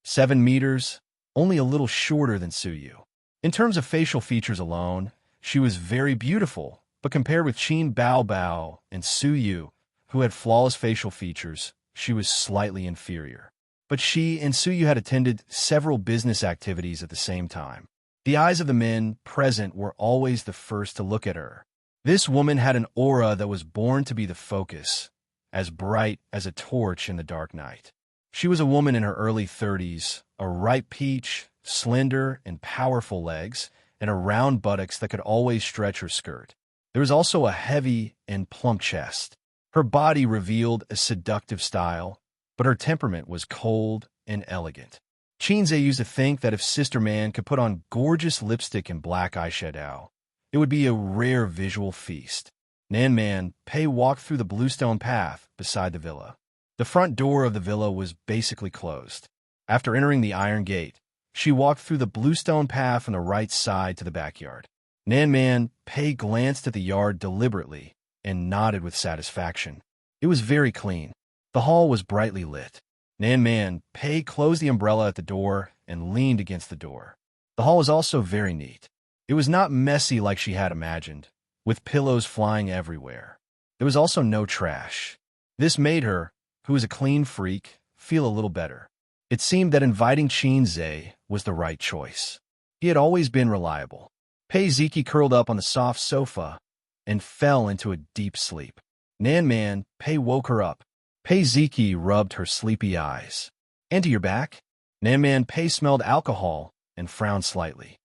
A: 7 meters, only a little shorter than Suyu. In terms of facial features alone, she was very beautiful, but compared with Qin Baobao and Suyu, who had flawless facial features, she was slightly inferior. But she and Suyu had attended several business activities at the same time. The eyes of the men present were always the first to look at her. This woman had an aura that was born to be the focus, as bright as a torch in the dark night. She was a woman in her early 30s, a ripe peach, slender and powerful legs, and a round buttocks that could always stretch her skirt. There was also a heavy and plump chest. Her body revealed a seductive style, but her temperament was cold and elegant. Xianxia used to think that if Sister Man could put on gorgeous lipstick and black eyeshadow, it would be a rare visual feast. Nanman Pei walked through the bluestone path beside the villa. The front door of the villa was basically closed. After entering the iron gate, she walked through the bluestone path on the right side to the backyard. Nanman Pei glanced at the yard deliberately and nodded with satisfaction. It was very clean. The hall was brightly lit. Nanman Pei closed the umbrella at the door and leaned against the door. The hall was also very neat. It was not messy like she had imagined, with pillows flying everywhere. There was also no trash. This made her, who was a clean freak, feel a little better. It seemed that inviting Xianxia was the right choice. He had always been reliable. Pei Ziki curled up on the soft sofa and fell into a deep sleep. Nan Man, Pei woke her up. Pei Ziki rubbed her sleepy eyes. "Auntie, you're back?" Nan Man Pei smelled alcohol and frowned slightly.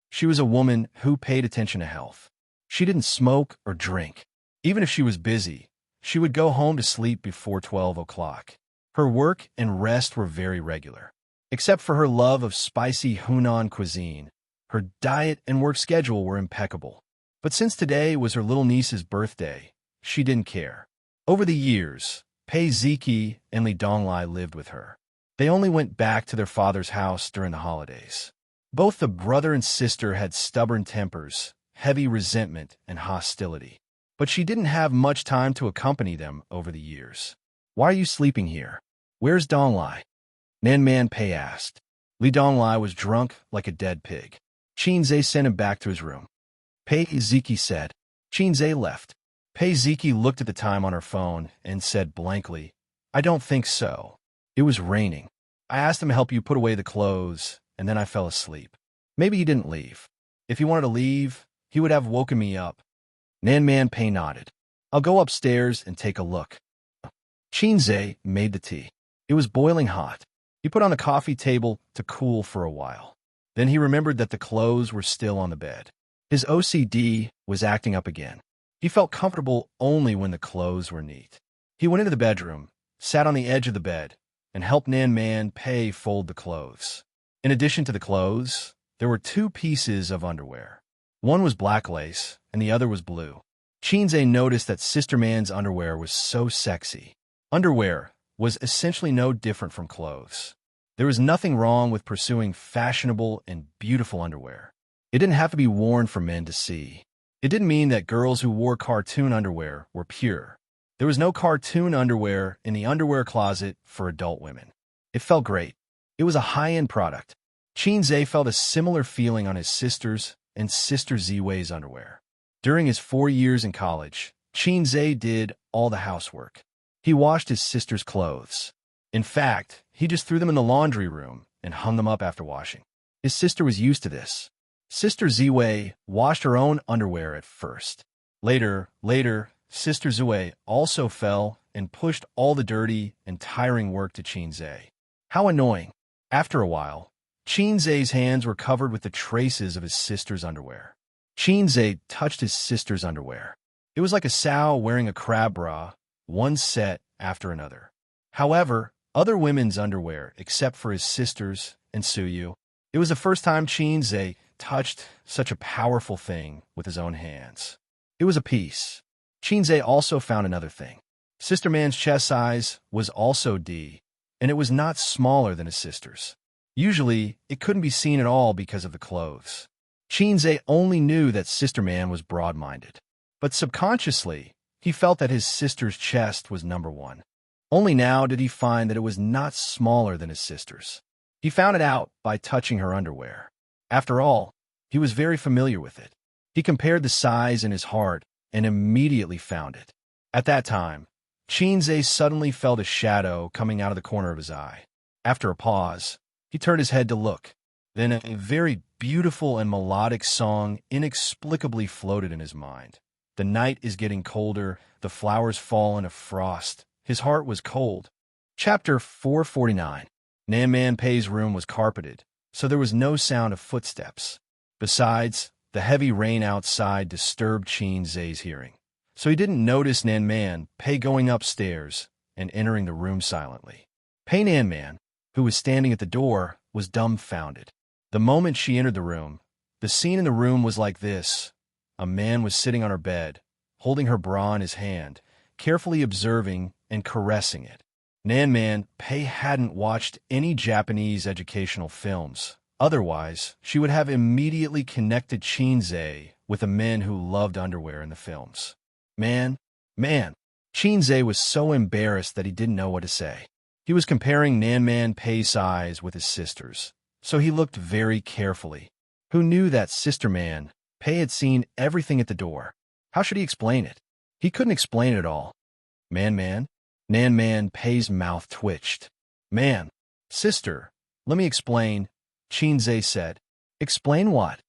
A: She was a woman who paid attention to health. She didn't smoke or drink. Even if she was busy, she would go home to sleep before 12 o'clock. Her work and rest were very regular. Except for her love of spicy Hunan cuisine, her diet and work schedule were impeccable. But since today was her little niece's birthday, she didn't care. Over the years, Pei Ziki and Li Donglai lived with her. They only went back to their father's house during the holidays. Both the brother and sister had stubborn tempers, heavy resentment, and hostility. But she didn't have much time to accompany them over the years. "Why are you sleeping here? Where's Donglai?" Nan Man Pei asked. Li Donglai was drunk like a dead pig. Xianxia sent him back to his room. Pei Ziki said. Xianxia left. Pei Ziki looked at the time on her phone and said blankly, "I don't think so. It was raining. I asked him to help you put away the clothes, and then I fell asleep. Maybe he didn't leave. If he wanted to leave, he would have woken me up." Nan Man Pei nodded. "I'll go upstairs and take a look." Xianxia made the tea. It was boiling hot. He put on the coffee table to cool for a while. Then he remembered that the clothes were still on the bed. His OCD was acting up again. He felt comfortable only when the clothes were neat. He went into the bedroom, sat on the edge of the bed, and helped Nan Man Pei fold the clothes. In addition to the clothes, there were 2 pieces of underwear. One was black lace, and the other was blue. Xianxia noticed that Sister Man's underwear was so sexy. Underwear was essentially no different from clothes. There was nothing wrong with pursuing fashionable and beautiful underwear. It didn't have to be worn for men to see. It didn't mean that girls who wore cartoon underwear were pure. There was no cartoon underwear in the underwear closet for adult women. It felt great. It was a high-end product. Xianxia felt a similar feeling on his sister's and Sister Ziwei's underwear. During his 4 years in college, Xianxia did all the housework. He washed his sister's clothes. In fact, he just threw them in the laundry room and hung them up after washing. His sister was used to this. Sister Ziwei washed her own underwear at first. Later, Sister Ziwei also fell and pushed all the dirty and tiring work to Xianxia. How annoying. After a while, Xianxia's hands were covered with the traces of his sister's underwear. Xianxia touched his sister's underwear. It was like a sow wearing a crab bra, one set after another. However, other women's underwear, except for his sister's and Suyu, it was the first time Xianxia touched such a powerful thing with his own hands. It was a piece. Xianxia also found another thing. Sister Man's chest size was also D, and it was not smaller than his sister's. Usually, it couldn't be seen at all because of the clothes. Xianxia only knew that Sister Man was broad-minded. But subconsciously, he felt that his sister's chest was number 1. Only now did he find that it was not smaller than his sister's. He found it out by touching her underwear. After all, he was very familiar with it. He compared the size in his heart and immediately found it. At that time, Xianxia suddenly felt a shadow coming out of the corner of his eye. After a pause, he turned his head to look. Then a very beautiful and melodic song inexplicably floated in his mind. The night is getting colder, the flowers fall in a frost. His heart was cold. Chapter 449. Nan Man Pei's room was carpeted, so there was no sound of footsteps. Besides, the heavy rain outside disturbed Xianxia's hearing, so he didn't notice Nan Man Pei going upstairs and entering the room silently. Pei Nan Man, who was standing at the door, was dumbfounded. The moment she entered the room, the scene in the room was like this. A man was sitting on her bed, holding her bra in his hand, carefully observing and caressing it. Nan Man Pei hadn't watched any Japanese educational films. Otherwise, she would have immediately connected Xianxia with the men who loved underwear in the films. Man. Xianxia was so embarrassed that he didn't know what to say. He was comparing Nan Man Pei's size with his sister's, so he looked very carefully. Who knew that Sister Man Pei had seen everything at the door? How should he explain it? He couldn't explain it at all. Man. Nan Man Pei's mouth twitched. Man. Sister, let me explain, Xianxia said. Explain what?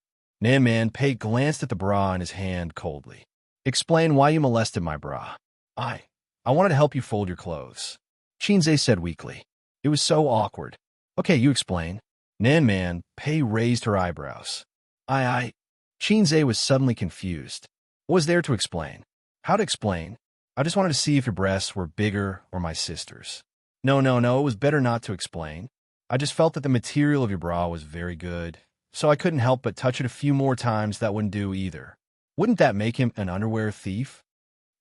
A: Nan Man Pei glanced at the bra in his hand coldly. Explain why you molested my bra. I wanted to help you fold your clothes. Xianxia said weakly. It was so awkward. Okay, you explain. Nan Man Pei raised her eyebrows. Xianxia was suddenly confused. What was there to explain? How to explain? I just wanted to see if your breasts were bigger or my sister's. No, it was better not to explain. I just felt that the material of your bra was very good, so I couldn't help but touch it a few more times. That wouldn't do either. Wouldn't that make him an underwear thief?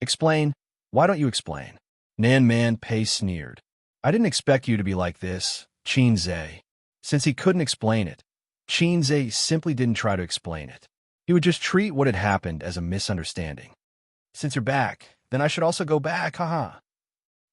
A: Explain. Why don't you explain? Nan Man Pei sneered. I didn't expect you to be like this, Xianxia. Since he couldn't explain it, Xianxia simply didn't try to explain it. He would just treat what had happened as a misunderstanding. Since you're back, then I should also go back, haha.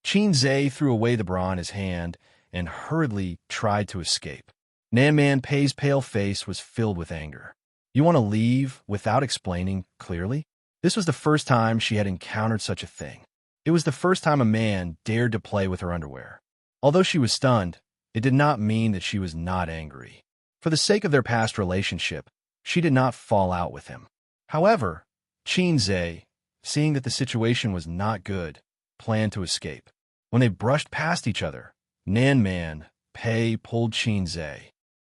A: Xianxia threw away the bra in his hand and hurriedly tried to escape. Nan Man Pei's pale face was filled with anger. You want to leave without explaining clearly? This was the first time she had encountered such a thing. It was the first time a man dared to play with her underwear. Although she was stunned, it did not mean that she was not angry. For the sake of their past relationship, she did not fall out with him. However, Xianxia, seeing that the situation was not good, planned to escape. When they brushed past each other, Nan Man Pei pulled Xianxia.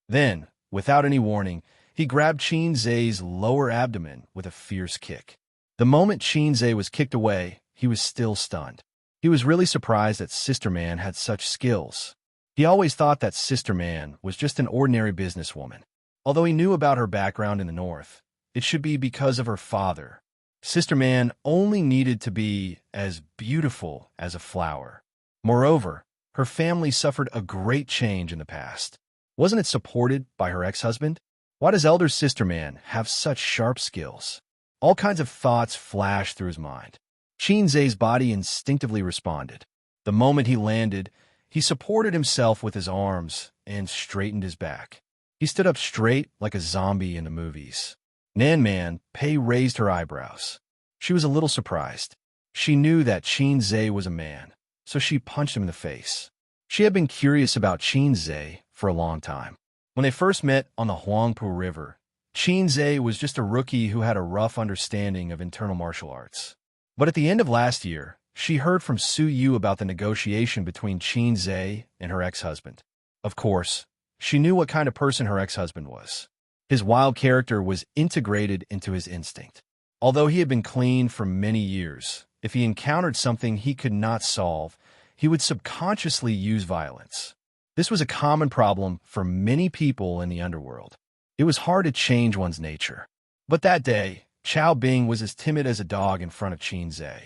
A: Then, without any warning, he grabbed Xianxia's lower abdomen with a fierce kick. The moment Xianxia was kicked away, he was still stunned. He was really surprised that Sister Man had such skills. He always thought that Sister Man was just an ordinary businesswoman. Although he knew about her background in the North, it should be because of her father. Sister Man only needed to be as beautiful as a flower. Moreover, her family suffered a great change in the past. Wasn't it supported by her ex-husband? Why does elder Sister Man have such sharp skills? All kinds of thoughts flashed through his mind. Xianxia's body instinctively responded. The moment he landed, he supported himself with his arms and straightened his back. He stood up straight like a zombie in the movies. Nan Man Pei raised her eyebrows. She was a little surprised. She knew that Xianxia was a man, so she punched him in the face. She had been curious about Xianxia for a long time. When they first met on the Huangpu River, Xianxia was just a rookie who had a rough understanding of internal martial arts. But at the end of last year, she heard from Su Yu about the negotiation between Xianxia and her ex-husband. Of course, she knew what kind of person her ex-husband was. His wild character was integrated into his instinct. Although he had been clean for many years, if he encountered something he could not solve, he would subconsciously use violence. This was a common problem for many people in the underworld. It was hard to change one's nature. But that day, Chao Bing was as timid as a dog in front of Xianxia.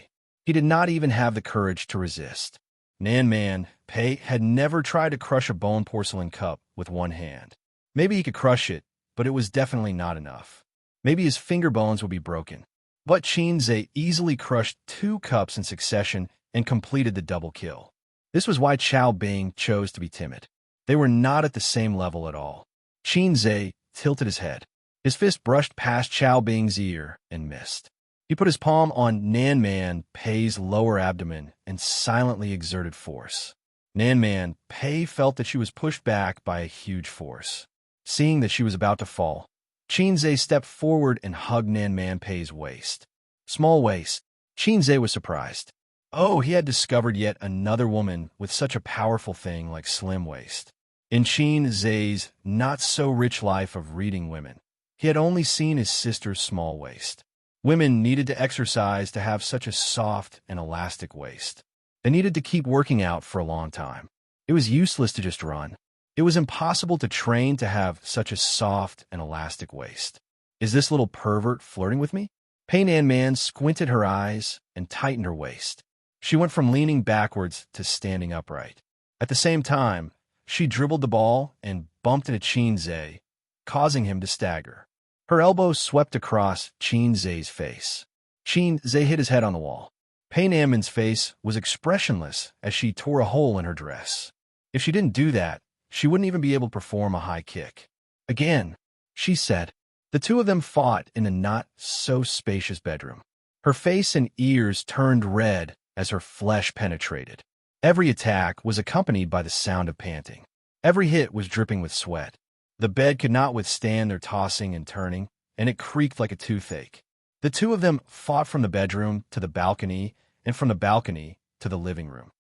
A: He did not even have the courage to resist. Nan Man Pei had never tried to crush a bone porcelain cup with one hand. Maybe he could crush it, but it was definitely not enough. Maybe his finger bones would be broken. But Xianxia easily crushed 2 cups in succession and completed the double kill. This was why Chao Bing chose to be timid. They were not at the same level at all. Xianxia tilted his head. His fist brushed past Chao Bing's ear and missed. He put his palm on Nan Man Pei's lower abdomen and silently exerted force. Nan Man Pei felt that she was pushed back by a huge force. Seeing that she was about to fall, Xianxia stepped forward and hugged Nan Man Pei's waist. Small waist. Xianxia was surprised. Oh, he had discovered yet another woman with such a powerful thing like slim waist. In Xianxia's not-so-rich life of reading women, he had only seen his sister's small waist. Women needed to exercise to have such a soft and elastic waist. They needed to keep working out for a long time. It was useless to just run. It was impossible to train to have such a soft and elastic waist. Is this little pervert flirting with me? Nan Man squinted her eyes and tightened her waist. She went from leaning backwards to standing upright. At the same time, she dribbled the ball and bumped into Xianxia, causing him to stagger. Her elbow swept across Xianxia's face. Xianxia hit his head on the wall. Nan Man's face was expressionless as she tore a hole in her dress. If she didn't do that, she wouldn't even be able to perform a high kick. Again, she said. The two of them fought in a not-so-spacious bedroom. Her face and ears turned red as her flesh penetrated. Every attack was accompanied by the sound of panting. Every hit was dripping with sweat. The bed could not withstand their tossing and turning, and it creaked like a toothache. The two of them fought from the bedroom to the balcony, and from the balcony to the living room.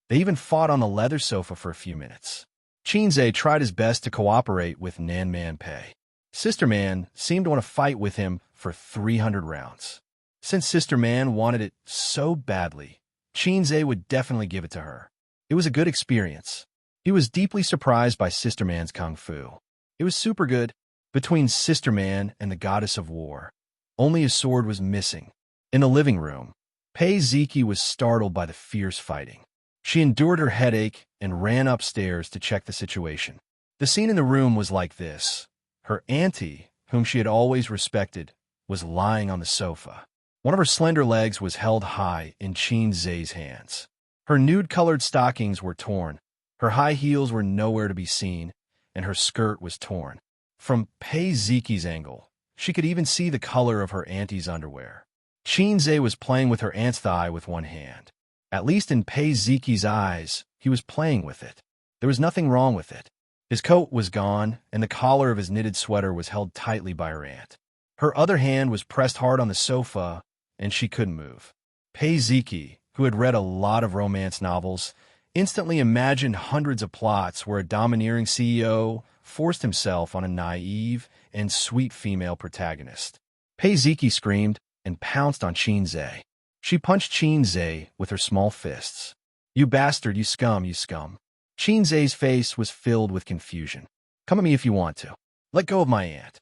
A: They even fought on the leather sofa for a few minutes. Xianxia tried his best to cooperate with Nan Man Pei. Sister Man seemed to want to fight with him for 300 rounds. Since Sister Man wanted it so badly, Xianxia would definitely give it to her. It was a good experience. He was deeply surprised by Sister Man's kung fu. It was super good. Between Sister Man and the goddess of war, only a sword was missing. In the living room, Pei Ziki was startled by the fierce fighting. She endured her headache and ran upstairs to check the situation. The scene in the room was like this. Her auntie, whom she had always respected, was lying on the sofa. One of her slender legs was held high in Xianxia's hands. Her nude-colored stockings were torn, her high heels were nowhere to be seen, and her skirt was torn. From Pei Ziki's angle, she could even see the color of her auntie's underwear. Xianxia was playing with her aunt's thigh with one hand. At least in Pei Ziki's eyes, he was playing with it. There was nothing wrong with it. His coat was gone, and the collar of his knitted sweater was held tightly by her aunt. Her other hand was pressed hard on the sofa, and she couldn't move. Pei Ziki, who had read a lot of romance novels, instantly imagined hundreds of plots where a domineering CEO forced himself on a naive and sweet female protagonist. Pei Ziki screamed and pounced on Xianxia. She punched Xianxia with her small fists. "You bastard, you scum, you scum." Xianxia's face was filled with confusion. "Come at me if you want to. Let go of my aunt."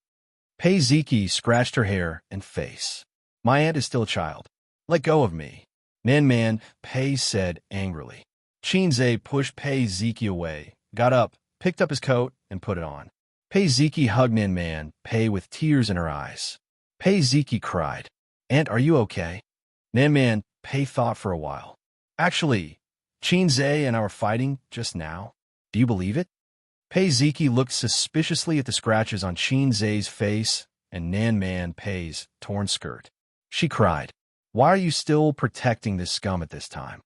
A: Pei Ziki scratched her hair and face. "My aunt is still a child. Let go of me." Nan Man Pei said angrily. Xianxia pushed Pei Ziki away, got up, picked up his coat, and put it on. Pei Ziki hugged Nan Man Pei with tears in her eyes. Pei Ziki cried, "Aunt, are you okay?" Nan Man Pei thought for a while. "Actually, Xianxia and I were fighting just now. Do you believe it?" Pei Ziki looked suspiciously at the scratches on Xianxia's face and Nan Man Pei's torn skirt. She cried, "Why are you still protecting this scum at this time?"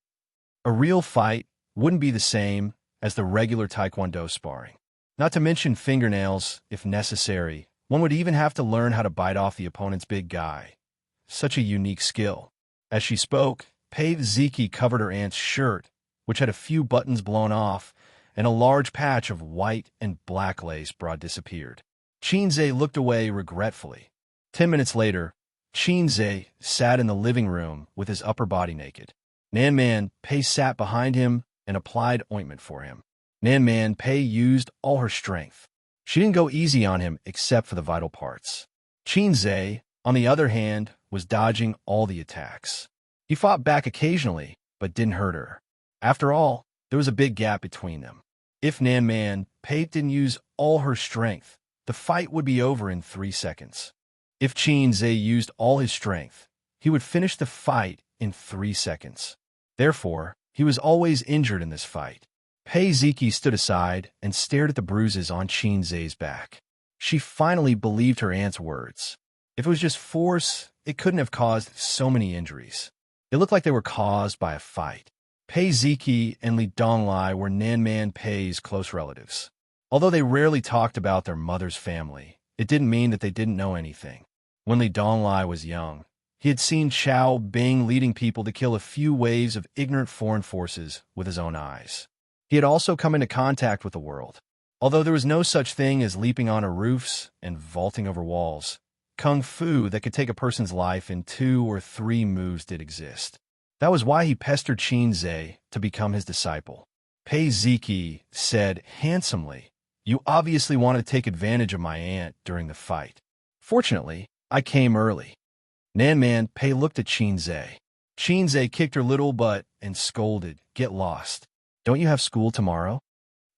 A: A real fight wouldn't be the same as the regular Taekwondo sparring. Not to mention fingernails, if necessary. One would even have to learn how to bite off the opponent's big guy. Such a unique skill. As she spoke, Pei Ziki covered her aunt's shirt, which had a few buttons blown off, and a large patch of white and black lace broad disappeared. Xianxia looked away regretfully. 10 minutes later, Xianxia sat in the living room with his upper body naked. Nan Man Pei sat behind him and applied ointment for him. Nan Man Pei used all her strength. She didn't go easy on him except for the vital parts. Xianxia, on the other hand, was dodging all the attacks. He fought back occasionally, but didn't hurt her. After all, there was a big gap between them. If Nan Man Pei didn't use all her strength, the fight would be over in 3 seconds. If Xianxia used all his strength, he would finish the fight in 3 seconds. Therefore, he was always injured in this fight. Pei Ziki stood aside and stared at the bruises on Xianxia's back. She finally believed her aunt's words. If it was just force, it couldn't have caused so many injuries. It looked like they were caused by a fight. Pei Ziki and Li Donglai were Nan Man Pei's close relatives. Although they rarely talked about their mother's family, it didn't mean that they didn't know anything. When Li Donglai was young, he had seen Xiao Bing leading people to kill a few waves of ignorant foreign forces with his own eyes. He had also come into contact with the world. Although there was no such thing as leaping onto roofs and vaulting over walls, kung fu that could take a person's life in 2 or 3 moves did exist. That was why he pestered Xianxia to become his disciple. Pei Ziki said handsomely, "You obviously want to take advantage of my aunt during the fight. Fortunately, I came early." Nan Man Pei looked at Xianxia. Xianxia kicked her little butt and scolded, "Get lost. Don't you have school tomorrow?"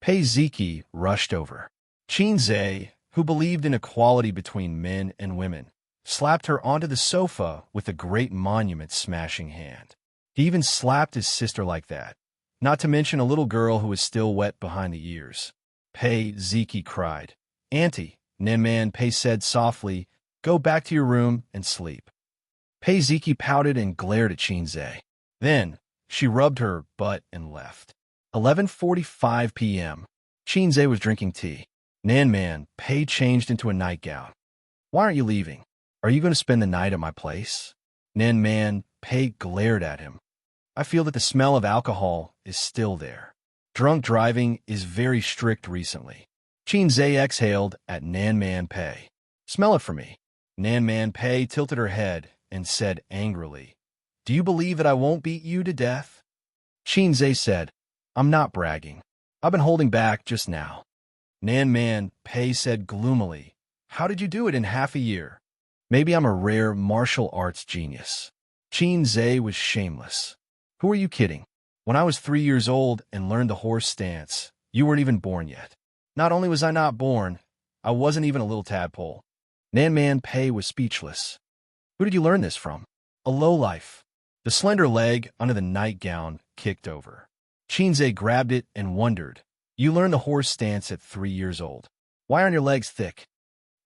A: Pei Ziki rushed over. Xianxia, who believed in equality between men and women, slapped her onto the sofa with a great monument-smashing hand. He even slapped his sister like that, not to mention a little girl who was still wet behind the ears. Pei Ziki cried. "Auntie," Nan Man Pei said softly, "go back to your room and sleep." Pei Ziki pouted and glared at Xianxia. Then, she rubbed her butt and left. 11:45 p.m. Xianxia was drinking tea. Nan Man, Pei changed into a nightgown. Why aren't you leaving? Are you going to spend the night at my place? Nan Man, Pei glared at him. I feel that the smell of alcohol is still there. Drunk driving is very strict recently. Xianxia exhaled at Nan Man Pei. Smell it for me. Nan Man Pei tilted her head and said angrily, Do you believe that I won't beat you to death? Xianxia said, I'm not bragging. I've been holding back just now. Nan Man Pei said gloomily, How did you do it in half a year? Maybe I'm a rare martial arts genius. Xianxia was shameless. Who are you kidding? When I was 3 years old and learned the horse stance, you weren't even born yet. Not only was I not born, I wasn't even a little tadpole. Nan Man Pei was speechless. Who did you learn this from? A lowlife. The slender leg under the nightgown kicked over. Xianxia grabbed it and wondered, You learned the horse stance at 3 years old. Why aren't your legs thick?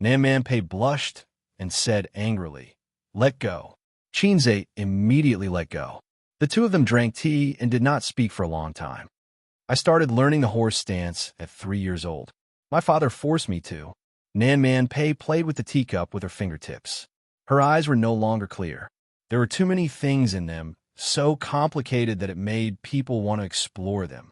A: Nan Man Pei blushed and said angrily, Let go. Xianxia immediately let go. The two of them drank tea and did not speak for a long time. I started learning the horse stance at 3 years old. My father forced me to. Nan Man Pei played with the teacup with her fingertips. Her eyes were no longer clear. There were too many things in them, so complicated that it made people want to explore them.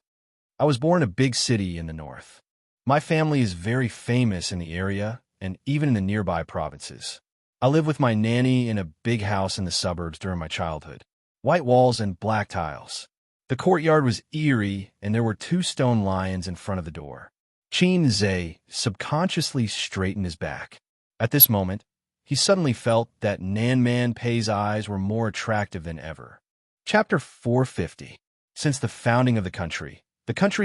A: I was born in a big city in the north. My family is very famous in the area and even in the nearby provinces. I lived with my nanny in a big house in the suburbs during my childhood. White walls and black tiles. The courtyard was eerie, and there were 2 stone lions in front of the door. Xianxia subconsciously straightened his back. At this moment, he suddenly felt that Nan Man Pei's eyes were more attractive than ever. Chapter 450. Since the founding of the country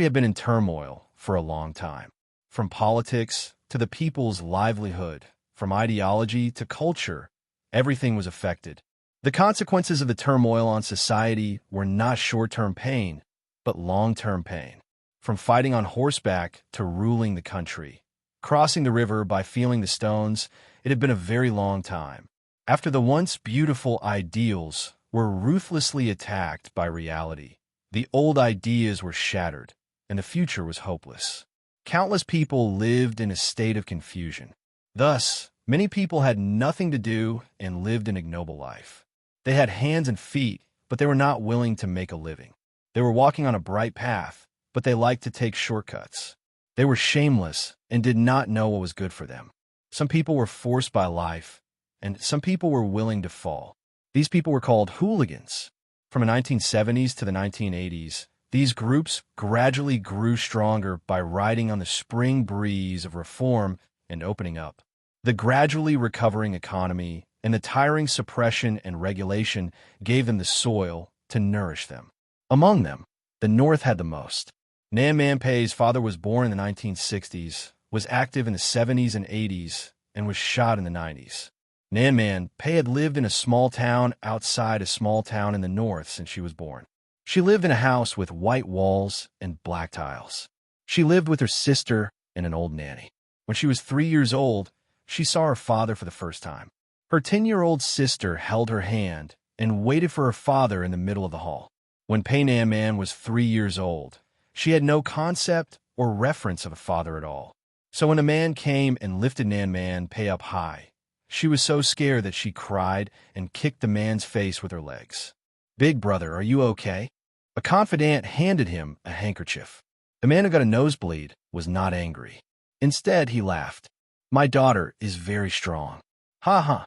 A: had been in turmoil for a long time. From politics to the people's livelihood, from ideology to culture, everything was affected. The consequences of the turmoil on society were not short-term pain, but long-term pain. From fighting on horseback to ruling the country, crossing the river by feeling the stones, it had been a very long time. After the once beautiful ideals were ruthlessly attacked by reality, the old ideas were shattered, and the future was hopeless. Countless people lived in a state of confusion. Thus, many people had nothing to do and lived an ignoble life. They had hands and feet, but they were not willing to make a living. They were walking on a bright path, but they liked to take shortcuts. They were shameless and did not know what was good for them. Some people were forced by life, and some people were willing to fall. These people were called hooligans. From the 1970s to the 1980s, these groups gradually grew stronger by riding on the spring breeze of reform and opening up. The gradually recovering economy and the tiring suppression and regulation gave them the soil to nourish them. Among them, the North had the most. Nan Man Pei's father was born in the 1960s, was active in the 70s and 80s, and was shot in the 90s. Nan Man Pei had lived in a small town outside a small town in the north since she was born. She lived in a house with white walls and black tiles. She lived with her sister and an old nanny. When she was 3 years old, she saw her father for the first time. Her 10-year-old sister held her hand and waited for her father in the middle of the hall. When Pei Nan Man was 3 years old, she had no concept or reference of a father at all. So when a man came and lifted Nan Man Pei up high, she was so scared that she cried and kicked the man's face with her legs. Big brother, are you okay? A confidant handed him a handkerchief. The man who got a nosebleed was not angry. Instead, he laughed. My daughter is very strong. Ha ha.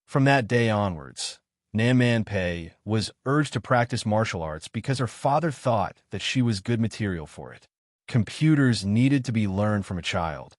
A: From that day onwards, Nan Man Pei was urged to practice martial arts because her father thought that she was good material for it. Computers needed to be learned from a child.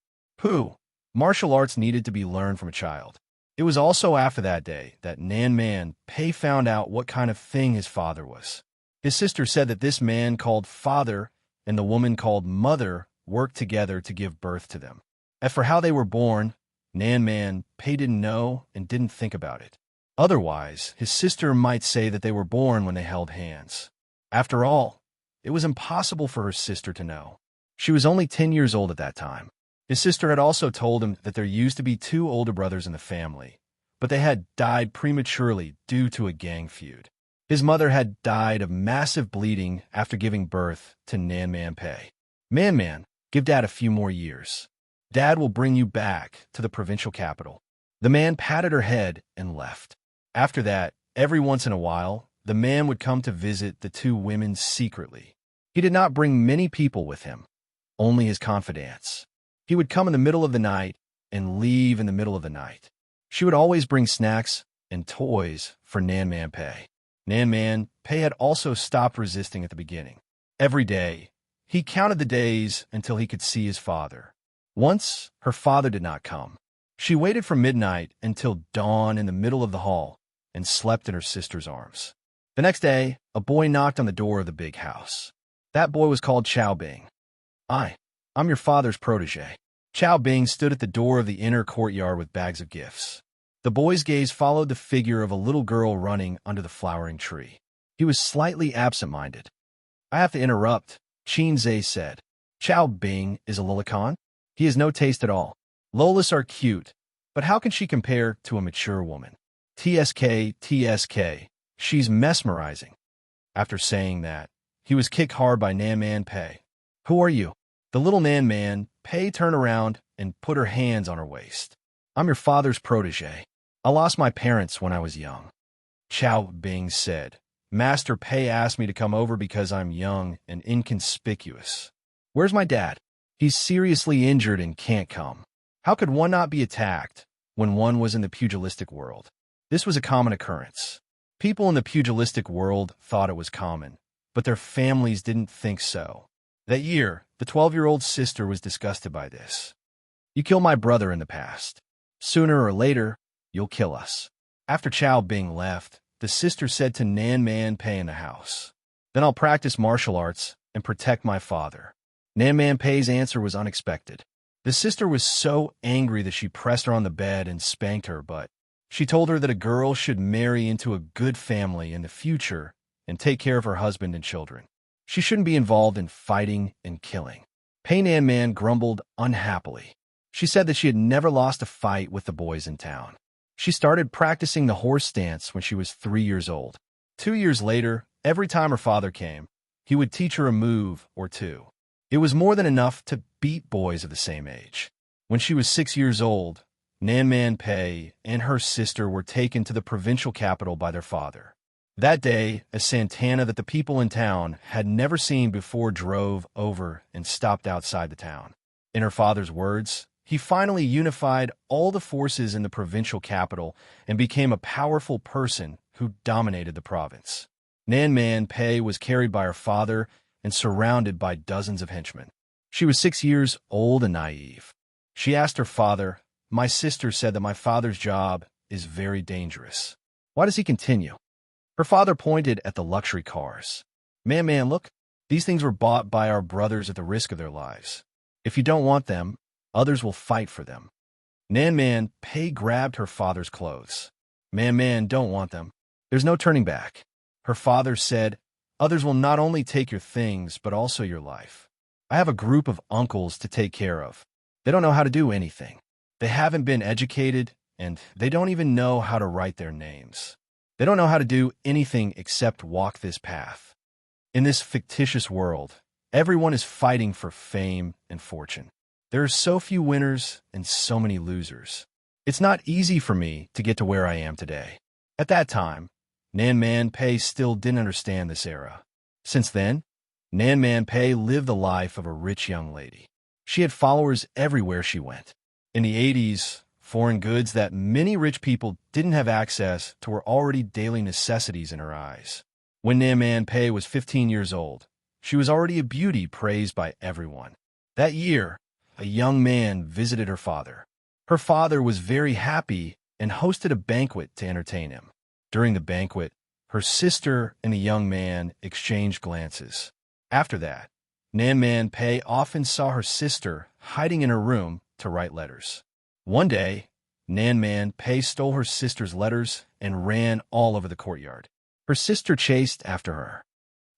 A: Martial arts needed to be learned from a child. It was also after that day that Nan Man Pei found out what kind of thing his father was. His sister said that this man called father and the woman called mother worked together to give birth to them. As for how they were born, Nan Man Pei didn't know and didn't think about it. Otherwise, his sister might say that they were born when they held hands. After all, it was impossible for her sister to know. She was only 10 years old at that time. His sister had also told him that there used to be 2 older brothers in the family, but they had died prematurely due to a gang feud. His mother had died of massive bleeding after giving birth to Nan Man Pei. Man Man, Give Dad a few more years. Dad will bring you back to the provincial capital." The man patted her head and left. After that, every once in a while, the man would come to visit the two women secretly. He did not bring many people with him, only his confidants. He would come in the middle of the night and leave in the middle of the night. She would always bring snacks and toys for Nan Man Pei. Nan Man Pei had also stopped resisting at the beginning. Every day, he counted the days until he could see his father. Once, her father did not come. She waited from midnight until dawn in the middle of the hall and slept in her sister's arms. The next day, a boy knocked on the door of the big house. That boy was called Chao Bing. I'm your father's protege." Chao Bing stood at the door of the inner courtyard with bags of gifts. The boy's gaze followed the figure of a little girl running under the flowering tree. He was slightly absent-minded. "I have to interrupt," Xianxia said. "Chao Bing is a lolicon. He has no taste at all. Lolas are cute, but how can she compare to a mature woman? TSK, she's mesmerizing." After saying that, he was kicked hard by Nan Man Pei. "Who are you?" The little Nan Man Pei turned around and put her hands on her waist. "I'm your father's protege. I lost my parents when I was young." Chao Bing said, "Master Pei asked me to come over because I'm young and inconspicuous. Where's my dad? He's seriously injured and can't come. How could one not be attacked when one was in the pugilistic world?" This was a common occurrence. People in the pugilistic world thought it was common, but their families didn't think so. That year, the 12-year-old sister was disgusted by this. "You killed my brother in the past. Sooner or later, you'll kill us." After Chao Bing left, the sister said to Nan Man Pei in the house, "Then I'll practice martial arts and protect my father." Nan Man Pei's answer was unexpected. The sister was so angry that she pressed her on the bed and spanked her, but she told her that a girl should marry into a good family in the future and take care of her husband and children. She shouldn't be involved in fighting and killing. Pei Nan Man grumbled unhappily. She said that she had never lost a fight with the boys in town. She started practicing the horse dance when she was 3 years old. 2 years later, every time her father came, he would teach her a move or two. It was more than enough to beat boys of the same age. When she was 6 years old, Nan Man Pei and her sister were taken to the provincial capital by their father. That day, a Santana that the people in town had never seen before drove over and stopped outside the town. In her father's words, he finally unified all the forces in the provincial capital and became a powerful person who dominated the province. Nan Man Pei was carried by her father and surrounded by dozens of henchmen. She was 6 years old and naive. She asked her father, "My sister said that my father's job is very dangerous. Why does he continue?" Her father pointed at the luxury cars. Man, look, these things were bought by our brothers at the risk of their lives. If you don't want them, others will fight for them." Nan Man Pei grabbed her father's clothes. Man, don't want them. There's no turning back." Her father said, "Others will not only take your things, but also your life. I have a group of uncles to take care of. They don't know how to do anything. They haven't been educated, and they don't even know how to write their names. They don't know how to do anything except walk this path. In this fictitious world, everyone is fighting for fame and fortune. There are so few winners and so many losers. It's not easy for me to get to where I am today." At that time, Nan Man Pei still didn't understand this era. Since then, Nan Man Pei lived the life of a rich young lady. She had followers everywhere she went. In the 80s, foreign goods that many rich people didn't have access to were already daily necessities in her eyes. When Nan Man Pei was 15 years old, she was already a beauty praised by everyone. That year, a young man visited her father. Her father was very happy and hosted a banquet to entertain him. During the banquet, her sister and the young man exchanged glances. After that, Nan Man Pei often saw her sister hiding in her room to write letters. One day, Nan Man Pei stole her sister's letters and ran all over the courtyard. Her sister chased after her.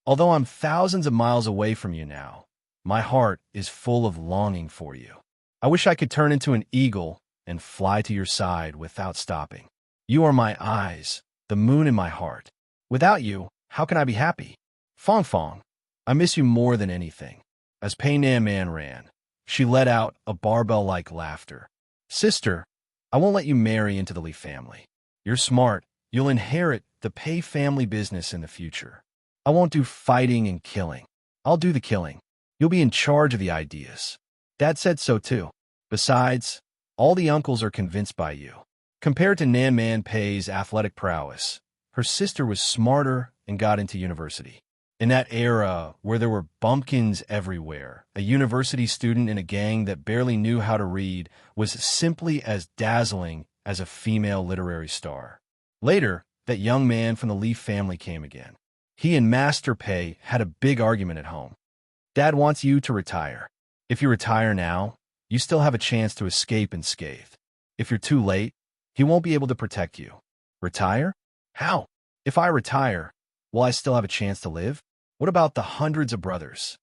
A: "Although I'm thousands of miles away from you now, my heart is full of longing for you. I wish I could turn into an eagle and fly to your side without stopping. You are my eyes, the moon in my heart. Without you, how can I be happy? Fong, I miss you more than anything." As Pei Nan Man ran, She let out a barbell-like laughter. Sister, I won't let you marry into the Lee family. You're smart. You'll inherit the Pei family business in the future. I won't do fighting and killing. I'll do the killing. You'll be in charge of the ideas. Dad said so too. Besides, all the uncles are convinced by you. Compared to Nan Man Pei's athletic prowess, her sister was smarter and got into university. In that era where there were bumpkins everywhere, a university student in a gang that barely knew how to read was simply as dazzling as a female literary star. Later, that young man from the Lee family came again. He and Master Pei had a big argument at home. Dad wants you to retire. If you retire now, you still have a chance to escape unscathed. If you're too late, he won't be able to protect you. Retire? How? If I retire, will I still have a chance to live? What about the hundreds of brothers?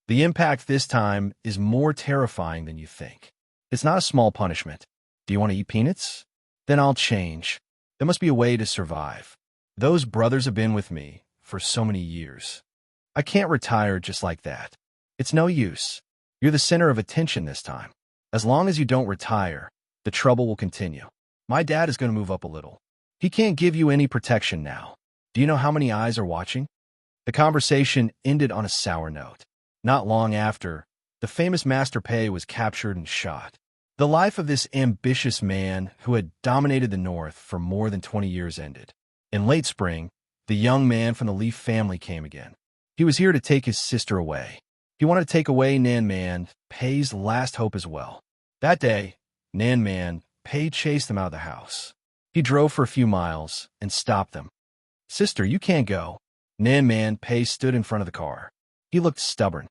A: The impact this time is more terrifying than you think. It's not a small punishment. Do you want to eat peanuts? Then I'll change. There must be a way to survive. Those brothers have been with me for so many years. I can't retire just like that. It's no use. You're the center of attention this time. As long as you don't retire, the trouble will continue. My dad is going to move up a little. He can't give you any protection now. Do you know how many eyes are watching? The conversation ended on a sour note. Not long after, the famous Master Pei was captured and shot. The life of this ambitious man who had dominated the North for more than 20 years ended. In late spring, the young man from the Lee family came again. He was here to take his sister away. He wanted to take away Nan Man Pei's last hope as well. That day, Nan Man Pei chased them out of the house. He drove for a few miles and stopped them. Sister, you can't go. Nan Man Pei stood in front of the car. He looked stubborn.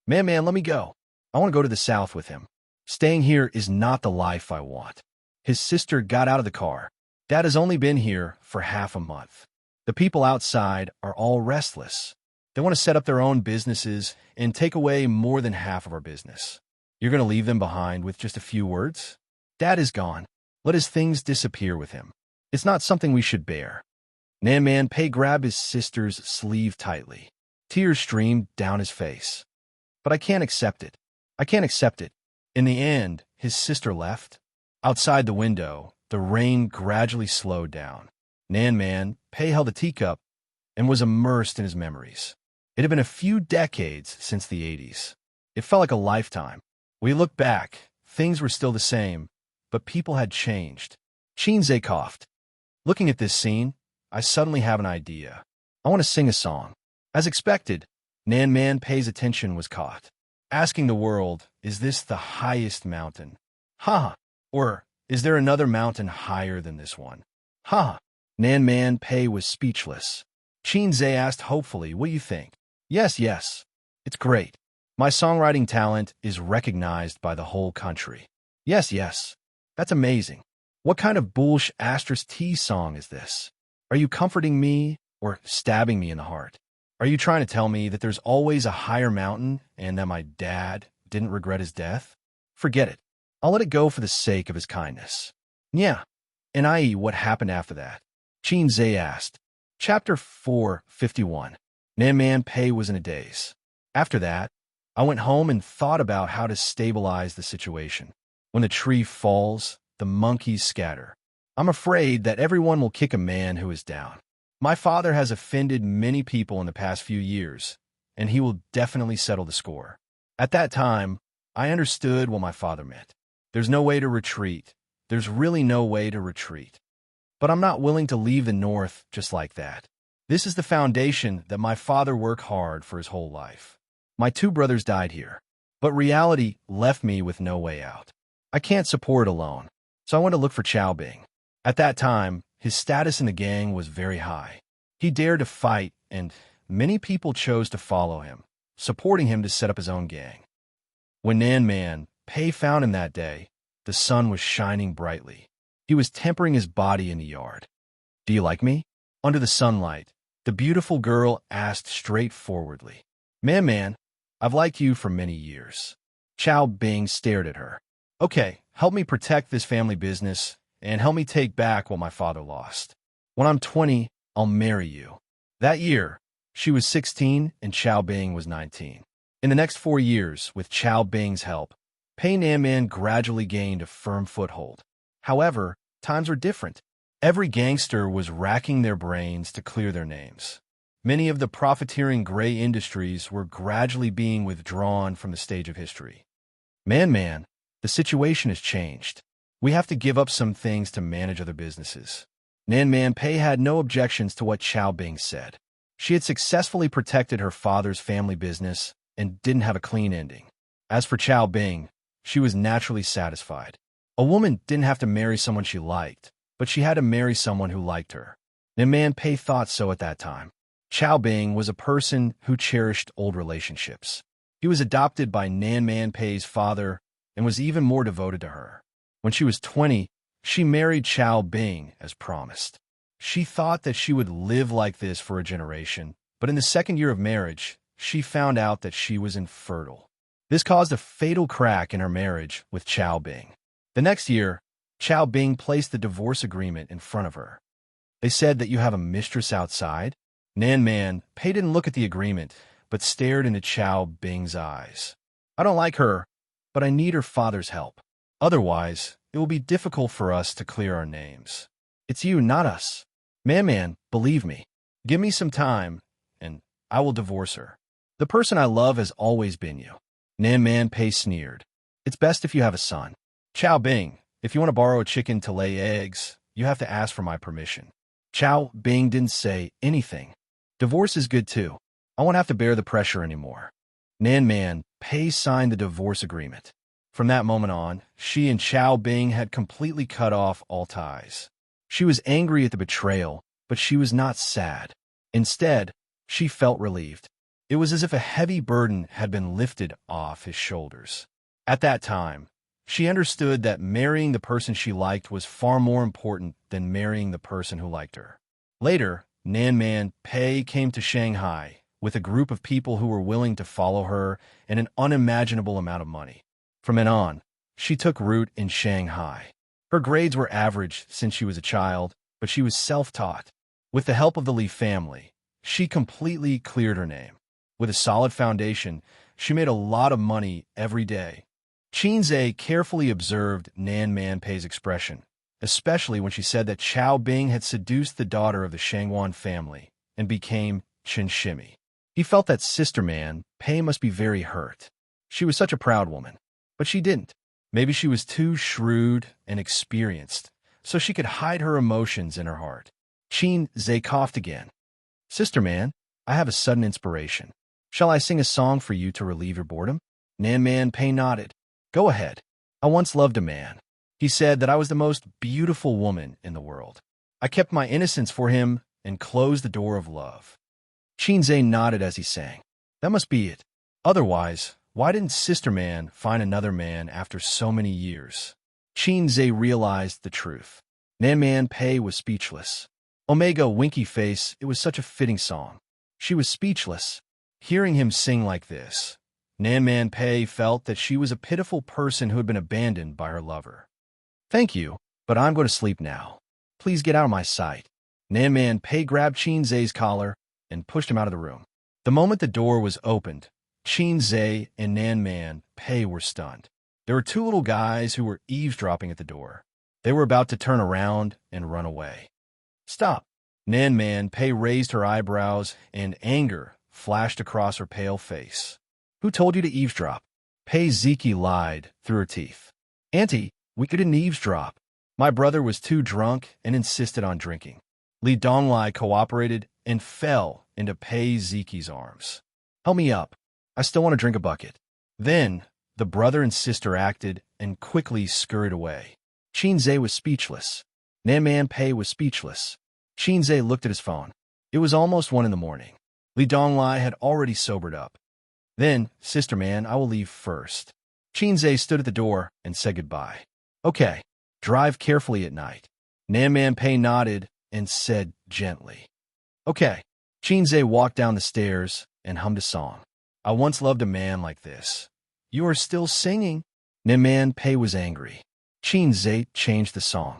A: Man, let me go. I want to go to the south with him. Staying here is not the life I want. His sister got out of the car. Dad has only been here for half a month. The people outside are all restless. They want to set up their own businesses and take away more than half of our business. You're going to leave them behind with just a few words? Dad is gone. Let his things disappear with him. It's not something we should bear. Nan Man Pei grabbed his sister's sleeve tightly. Tears streamed down his face. But I can't accept it. I can't accept it. In the end, his sister left. Outside the window, the rain gradually slowed down. Nan Man Pei held a teacup and was immersed in his memories. It had been a few decades since the 80s. It felt like a lifetime. When we looked back, things were still the same, but people had changed. Xianxia coughed. Looking at this scene, I suddenly have an idea. I want to sing a song. As expected, Nan Man Pei's attention was caught. Asking the world, is this the highest mountain? Ha! Or, is there another mountain higher than this one? Ha! Nan Man Pei was speechless. Xianxia asked hopefully, what do you think? Yes. It's great. My songwriting talent is recognized by the whole country. Yes. That's amazing. What kind of bullsh asterisk T song is this? Are you comforting me or stabbing me in the heart? Are you trying to tell me that there's always a higher mountain and that my dad didn't regret his death? Forget it. I'll let it go for the sake of his kindness. Yeah. And i.e. what happened after that? Xianxia asked. Chapter 451. Nan Man Pei was in a daze. After that, I went home and thought about how to stabilize the situation. When the tree falls, the monkeys scatter. I'm afraid that everyone will kick a man who is down. My father has offended many people in the past few years, and he will definitely settle the score. At that time, I understood what my father meant. There's no way to retreat. There's really no way to retreat. But I'm not willing to leave the North just like that. This is the foundation that my father worked hard for his whole life. My two brothers died here, but reality left me with no way out. I can't support alone, so I went to look for Chao Bing. At that time, his status in the gang was very high. He dared to fight, and many people chose to follow him, supporting him to set up his own gang. When Nan Man Pei found him that day, the sun was shining brightly. He was tempering his body in the yard. Do you like me? Under the sunlight, the beautiful girl asked straightforwardly. Man, I've liked you for many years. Chao Bing stared at her. Okay, help me protect this family business and help me take back what my father lost. When I'm 20, I'll marry you. That year, she was 16 and Chao Bing was 19. In the next 4 years, with Chao Bing's help, Pei Nan Man gradually gained a firm foothold. However, times were different. Every gangster was racking their brains to clear their names. Many of the profiteering gray industries were gradually being withdrawn from the stage of history. Man, the situation has changed. We have to give up some things to manage other businesses. Nan Man Pei had no objections to what Xiao Bing said. She had successfully protected her father's family business and didn't have a clean ending. As for Xiao Bing, she was naturally satisfied. A woman didn't have to marry someone she liked, but she had to marry someone who liked her. Nan Man Pei thought so at that time. Xiao Bing was a person who cherished old relationships. He was adopted by Nan Man Pei's father and was even more devoted to her. When she was 20, she married Xiao Bing as promised. She thought that she would live like this for a generation, but in the second year of marriage, she found out that she was infertile. This caused a fatal crack in her marriage with Xiao Bing. The next year, Xiao Bing placed the divorce agreement in front of her. They said that you have a mistress outside. Nan Man Pei didn't look at the agreement, but stared into Xiao Bing's eyes. I don't like her, but I need her father's help. Otherwise, it will be difficult for us to clear our names. It's you, not us. Man, believe me. Give me some time, and I will divorce her. The person I love has always been you. Nan Man Pei sneered. It's best if you have a son. Xiao Bing, if you want to borrow a chicken to lay eggs, you have to ask for my permission. Xiao Bing didn't say anything. Divorce is good too. I won't have to bear the pressure anymore. Nan Man Pei signed the divorce agreement. From that moment on, she and Xiao Bing had completely cut off all ties. She was angry at the betrayal, but she was not sad. Instead, she felt relieved. It was as if a heavy burden had been lifted off his shoulders. At that time, she understood that marrying the person she liked was far more important than marrying the person who liked her. Later, Nan Man Pei came to Shanghai with a group of people who were willing to follow her and an unimaginable amount of money. From then on, she took root in Shanghai. Her grades were average since she was a child, but she was self-taught. With the help of the Li family, she completely cleared her name. With a solid foundation, she made a lot of money every day. Xianxia carefully observed Nan Man Pei's expression, especially when she said that Xiao Bing had seduced the daughter of the Shangwan family and became Qianxia. He felt that Sister Man Pei must be very hurt. She was such a proud woman, but she didn't. Maybe she was too shrewd and experienced, so she could hide her emotions in her heart. Xianxia coughed again. Sister Man, I have a sudden inspiration. Shall I sing a song for you to relieve your boredom? Nan Man Pei nodded. Go ahead. I once loved a man. He said that I was the most beautiful woman in the world. I kept my innocence for him and closed the door of love. Xianxia nodded as he sang. That must be it. Otherwise, why didn't Sister Man find another man after so many years? Xianxia realized the truth. Nan Man Pei was speechless. Omega Winky Face, it was such a fitting song. She was speechless. Hearing him sing like this, Nan Man Pei felt that she was a pitiful person who had been abandoned by her lover. Thank you, but I'm going to sleep now. Please get out of my sight. Nan Man Pei grabbed Xianxia's collar and pushed him out of the room. The moment the door was opened, Xianxia and Nan Man Pei were stunned. There were two little guys who were eavesdropping at the door. They were about to turn around and run away. Stop! Nan Man Pei raised her eyebrows and anger flashed across her pale face. Who told you to eavesdrop? Pei Ziki lied through her teeth. Auntie, we couldn't eavesdrop. My brother was too drunk and insisted on drinking. Li Donglai cooperated and fell into Pei Ziki's arms. Help me up. I still want to drink a bucket. Then, the brother and sister acted and quickly scurried away. Xianxia was speechless. Nan Man Pei was speechless. Xianxia looked at his phone. It was almost 1 a.m. Li Donglai had already sobered up. Then, Sister Man, I will leave first. Xianxia stood at the door and said goodbye. Okay, drive carefully at night. Nan Man Pei nodded and said gently. Okay. Xianxia walked down the stairs and hummed a song. I once loved a man like this. You are still singing? Nan Man Pei was angry. Xianxia changed the song.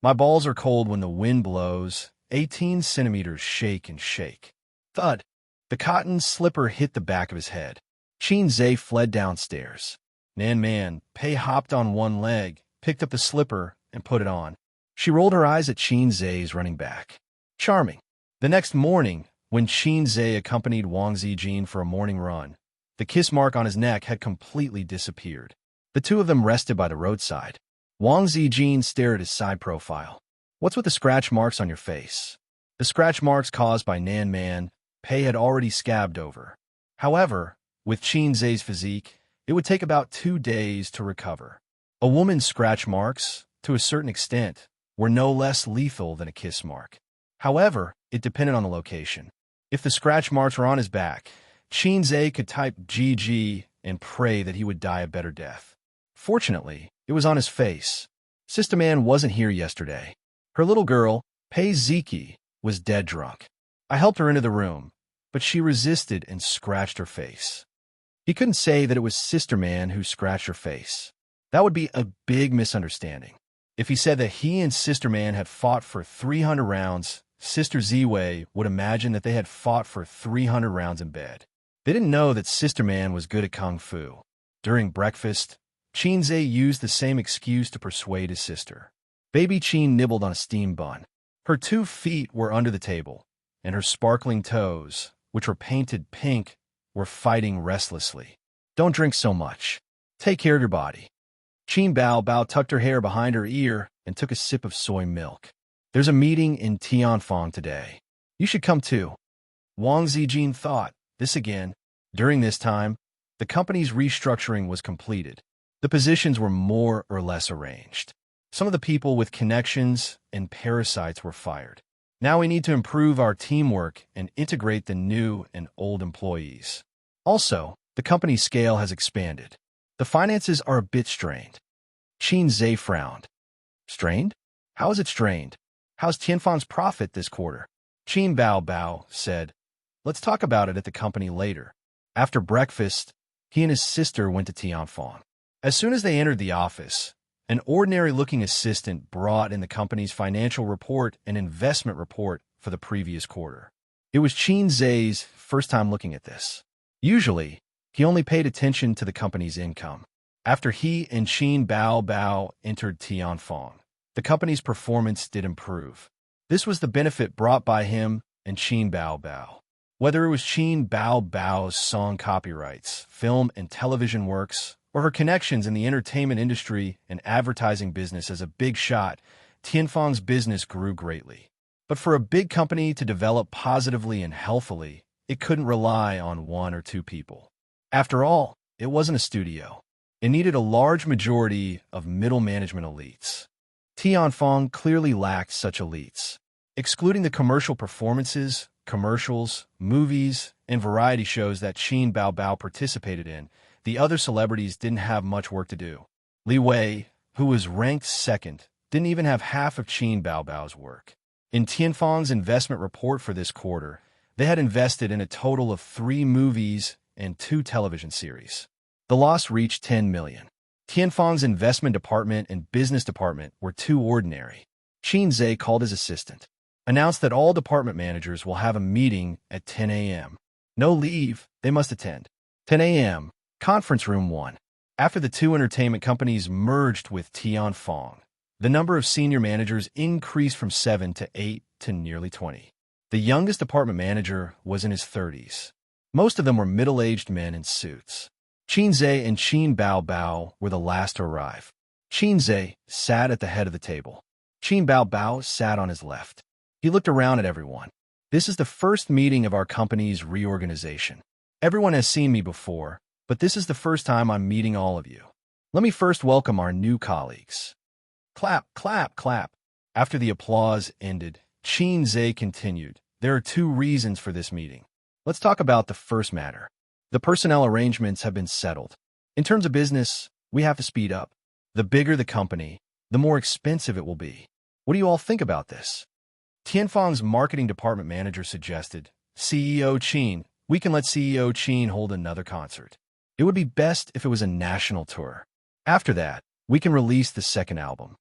A: My balls are cold when the wind blows. 18 centimeters shake and shake. Thud. The cotton slipper hit the back of his head. Xianxia fled downstairs. Nan Man, Pei hopped on one leg, picked up the slipper, and put it on. She rolled her eyes at Qin Zhe's running back. Charming. The next morning, when Qin Zhe accompanied Wang Zijin for a morning run, the kiss mark on his neck had completely disappeared. The two of them rested by the roadside. Wang Zijin stared at his side profile. What's with the scratch marks on your face? The scratch marks caused by Nan Man, Pei had already scabbed over. However, with Qin Zhe's physique, it would take about 2 days to recover. A woman's scratch marks, to a certain extent, were no less lethal than a kiss mark. However, it depended on the location. If the scratch marks were on his back, Qin Zhe could type GG and pray that he would die a better death. Fortunately, it was on his face. Sister Man wasn't here yesterday. Her little girl, Pei Ziki, was dead drunk. I helped her into the room, but she resisted and scratched her face. He couldn't say that it was Sister Man who scratched her face. That would be a big misunderstanding. If he said that he and Sister Man had fought for 300 rounds, Sister Ziwei would imagine that they had fought for 300 rounds in bed. They didn't know that Sister Man was good at kung fu. During breakfast, Qin Zhe used the same excuse to persuade his sister. Baby Qin nibbled on a steamed bun. Her 2 feet were under the table, and her sparkling toes, which were painted pink, were fighting restlessly. Don't drink so much. Take care of your body. Qin Bao Bao tucked her hair behind her ear and took a sip of soy milk. There's a meeting in Tianfang today. You should come too. Wang Zijin thought, this again. During this time, the company's restructuring was completed. The positions were more or less arranged. Some of the people with connections and parasites were fired. Now we need to improve our teamwork and integrate the new and old employees. Also, the company's scale has expanded. The finances are a bit strained. Qin Zhe frowned. Strained? How is it strained? How's Tianfang's profit this quarter? Qin Bao Bao said, let's talk about it at the company later. After breakfast, he and his sister went to Tianfang. As soon as they entered the office, an ordinary-looking assistant brought in the company's financial report and investment report for the previous quarter. It was Qin Zhe's first time looking at this. Usually, he only paid attention to the company's income. After he and Qin Bao Bao entered Tianfang, the company's performance did improve. This was the benefit brought by him and Qin Bao Bao. Whether it was Qin Bao Bao's song copyrights, film and television works, or her connections in the entertainment industry and advertising business as a big shot, Tianfang's business grew greatly. But for a big company to develop positively and healthily, it couldn't rely on 1 or 2 people. After all, it wasn't a studio. It needed a large majority of middle management elites. Tianfang clearly lacked such elites. Excluding the commercial performances, commercials, movies, and variety shows that Qin Bao Bao participated in, the other celebrities didn't have much work to do. Li Wei, who was ranked second, didn't even have half of Qin Bao Bao's work. In Tianfang's investment report for this quarter, they had invested in a total of 3 movies and 2 television series. The loss reached 10 million. Tianfang's investment department and business department were too ordinary. Qin Zhe called his assistant, announced that all department managers will have a meeting at 10 a.m. No leave, they must attend. 10 a.m., Conference Room 1. After the 2 entertainment companies merged with Tianfang, the number of senior managers increased from 7 to 8 to nearly 20. The youngest department manager was in his 30s. Most of them were middle-aged men in suits. Qin Zhe and Qin Bao Bao were the last to arrive. Qin Zhe sat at the head of the table. Qin Bao Bao sat on his left. He looked around at everyone. This is the first meeting of our company's reorganization. Everyone has seen me before, but this is the first time I'm meeting all of you. Let me first welcome our new colleagues. Clap, clap, clap. After the applause ended, Qin Zhe continued. There are 2 reasons for this meeting. Let's talk about the first matter. The personnel arrangements have been settled. In terms of business, we have to speed up. The bigger the company, the more expensive it will be. What do you all think about this? Tianfang's marketing department manager suggested, CEO Qin, we can let CEO Qin hold another concert. It would be best if it was a national tour. After that, we can release the second album.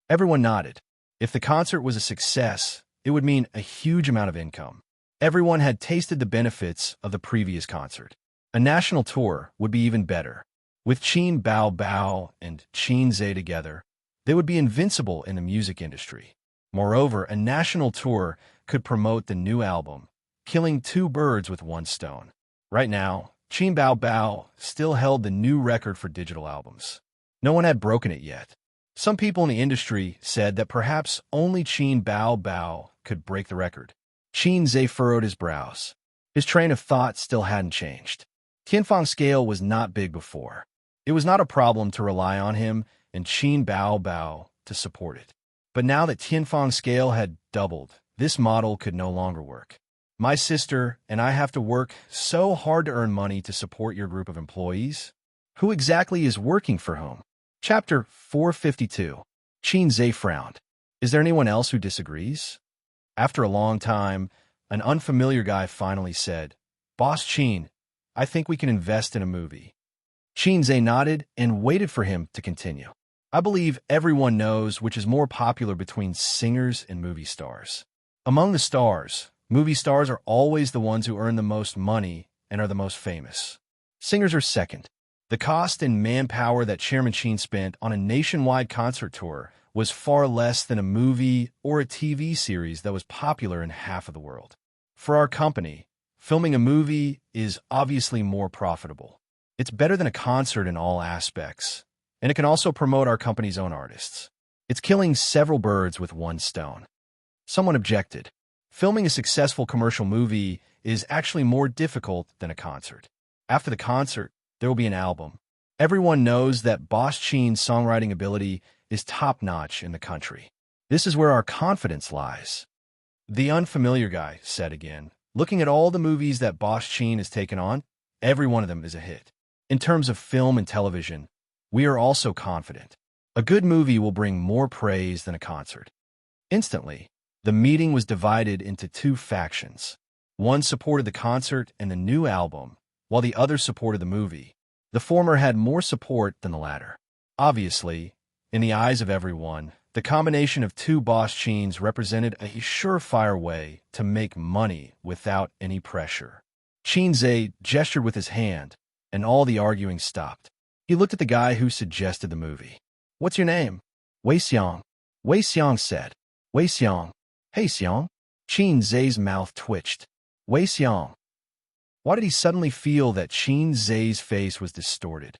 A: Everyone nodded. If the concert was a success, it would mean a huge amount of income. Everyone had tasted the benefits of the previous concert. A national tour would be even better. With Qin Bao Bao and Qin Zhe together, they would be invincible in the music industry. Moreover, a national tour could promote the new album, killing two birds with one stone. Right now, Qin Bao Bao still held the new record for digital albums. No one had broken it yet. Some people in the industry said that perhaps only Qin Bao Bao could break the record. Qin Zhe furrowed his brows. His train of thought still hadn't changed. Tianfang's scale was not big before. It was not a problem to rely on him and Qin Bao Bao to support it. But now that Tianfang's scale had doubled, this model could no longer work. My sister and I have to work so hard to earn money to support your group of employees. Who exactly is working for whom? Chapter 452. Qin Zhe frowned. Is there anyone else who disagrees? After a long time, an unfamiliar guy finally said, Boss Qin, I think we can invest in a movie. Qin Zhe nodded and waited for him to continue. I believe everyone knows which is more popular between singers and movie stars. Among the stars, movie stars are always the ones who earn the most money and are the most famous. Singers are second. The cost and manpower that Chairman Qin spent on a nationwide concert tour was far less than a movie or a TV series that was popular in half of the world. For our company, filming a movie is obviously more profitable. It's better than a concert in all aspects, and it can also promote our company's own artists. It's killing several birds with one stone. Someone objected. Filming a successful commercial movie is actually more difficult than a concert. After the concert, there will be an album. Everyone knows that Boss Qin's songwriting ability is top-notch in the country. This is where our confidence lies. The unfamiliar guy said again, looking at all the movies that Boss Qin has taken on, every one of them is a hit. In terms of film and television, we are also confident. A good movie will bring more praise than a concert. Instantly, the meeting was divided into two factions. One supported the concert and the new album, while the other supported the movie. The former had more support than the latter. Obviously, in the eyes of everyone, the combination of two Boss Qins represented a surefire way to make money without any pressure. Qin Zhe gestured with his hand, and all the arguing stopped. He looked at the guy who suggested the movie. What's your name? Wei Xiang. Wei Xiang said. Wei Xiang. Hey Xiang. Qin Zhe's mouth twitched. Wei Xiang. Why did he suddenly feel that Qin Zhe's face was distorted?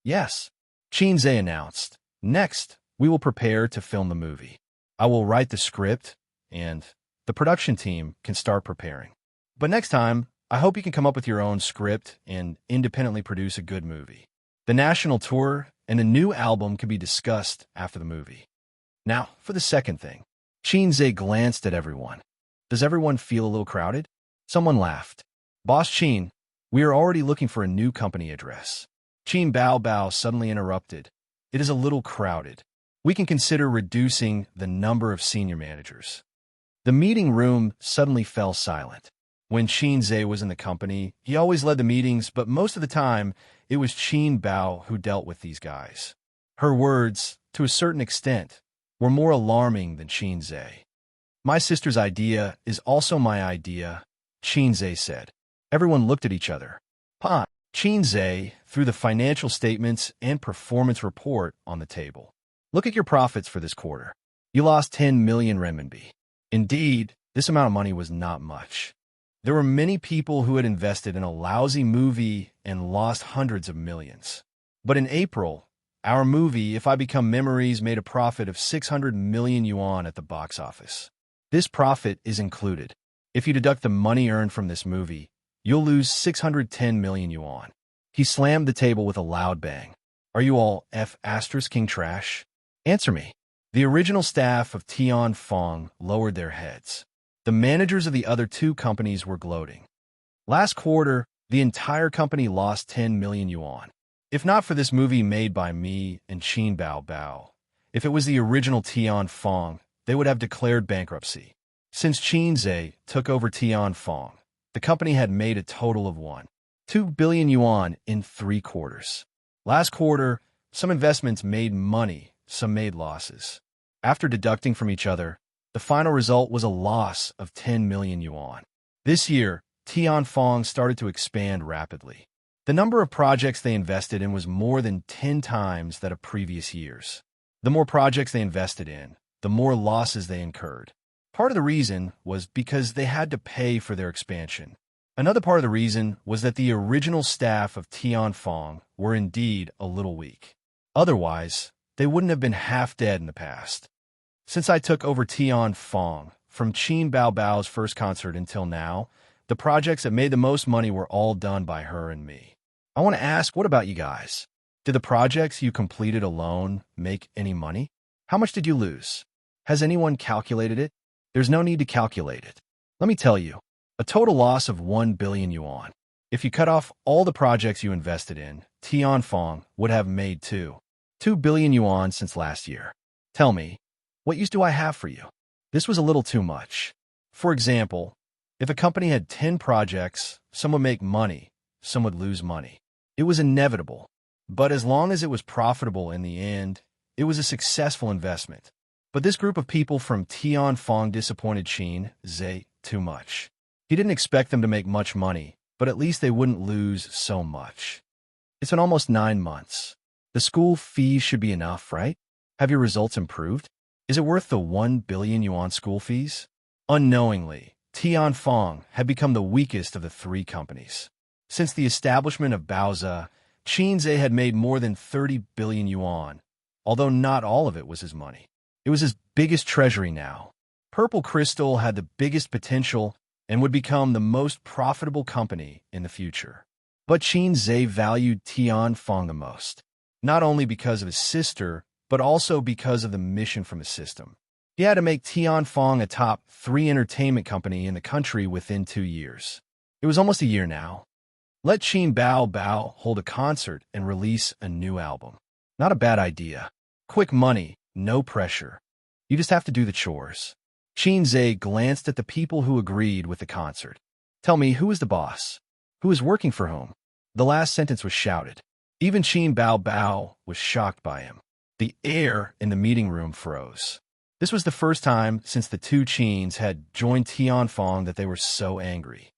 A: Yes, Qin Zhe announced. Next, we will prepare to film the movie. I will write the script, and the production team can start preparing. But next time, I hope you can come up with your own script and independently produce a good movie. The national tour and a new album can be discussed after the movie. Now, for the second thing. Qin Zhe glanced at everyone. Does everyone feel a little crowded? Someone laughed. Boss Qin, we are already looking for a new company address. Qin Bao Bao suddenly interrupted. It is a little crowded. We can consider reducing the number of senior managers. The meeting room suddenly fell silent. When Qin Zhe was in the company, he always led the meetings, but most of the time, it was Qin Bao who dealt with these guys. Her words, to a certain extent, were more alarming than Qin Zhe. My sister's idea is also my idea, Qin Zhe said. Everyone looked at each other. Pa, Qin Zhe threw the financial statements and performance report on the table. Look at your profits for this quarter. You lost 10 million renminbi. Indeed, this amount of money was not much. There were many people who had invested in a lousy movie and lost hundreds of millions. But in April, our movie, If I Become Memories, made a profit of 600 million yuan at the box office. This profit is included. If you deduct the money earned from this movie, you'll lose 610 million yuan. He slammed the table with a loud bang. Are you all King trash? Answer me. The original staff of Tianfang lowered their heads. The managers of the other two companies were gloating. Last quarter, the entire company lost 10 million yuan. If not for this movie made by me and Qin Bao Bao, if it was the original Tianfang, they would have declared bankruptcy. Since Qin Zhe took over Tianfang, the company had made a total of 2 billion yuan in 3 quarters. Last quarter, some investments made money, some made losses. After deducting from each other, the final result was a loss of 10 million yuan. This year, Tianfang started to expand rapidly. The number of projects they invested in was more than 10 times that of previous years. The more projects they invested in, the more losses they incurred. Part of the reason was because they had to pay for their expansion. Another part of the reason was that the original staff of Tianfeng were indeed a little weak. Otherwise, they wouldn't have been half dead in the past. Since I took over Tianfeng, from Qin Baobao's first concert until now, the projects that made the most money were all done by her and me. I want to ask, what about you guys? Did the projects you completed alone make any money? How much did you lose? Has anyone calculated it? There's no need to calculate it. Let me tell you, a total loss of 1 billion yuan. If you cut off all the projects you invested in, Tianfeng would have made 2 billion yuan since last year. Tell me, what use do I have for you? This was a little too much. For example, if a company had 10 projects, some would make money, some would lose money. It was inevitable. But as long as it was profitable in the end, it was a successful investment. But this group of people from Tianfeng disappointed Qin Zhe too much. He didn't expect them to make much money, but at least they wouldn't lose so much. It's been almost 9 months. The school fees should be enough, right? Have your results improved? Is it worth the 1 billion yuan school fees? Unknowingly, Tianfeng had become the weakest of the 3 companies. Since the establishment of Baoza, Qin Zhe had made more than 30 billion yuan, although not all of it was his money. It was his biggest treasury now. Purple Crystal had the biggest potential and would become the most profitable company in the future. But Qin Zhe valued Tianfeng the most, not only because of his sister, but also because of the mission from his system. He had to make Tianfeng a top 3 entertainment company in the country within 2 years. It was almost a year now. Let Qin Bao hold a concert and release a new album. Not a bad idea. Quick money, no pressure. You just have to do the chores. Qin Zhe glanced at the people who agreed with the concert. Tell me, who is the boss? Who is working for whom? The last sentence was shouted. Even Qin Bao was shocked by him. The air in the meeting room froze. This was the first time since the 2 Qins had joined Tianfeng that they were so angry.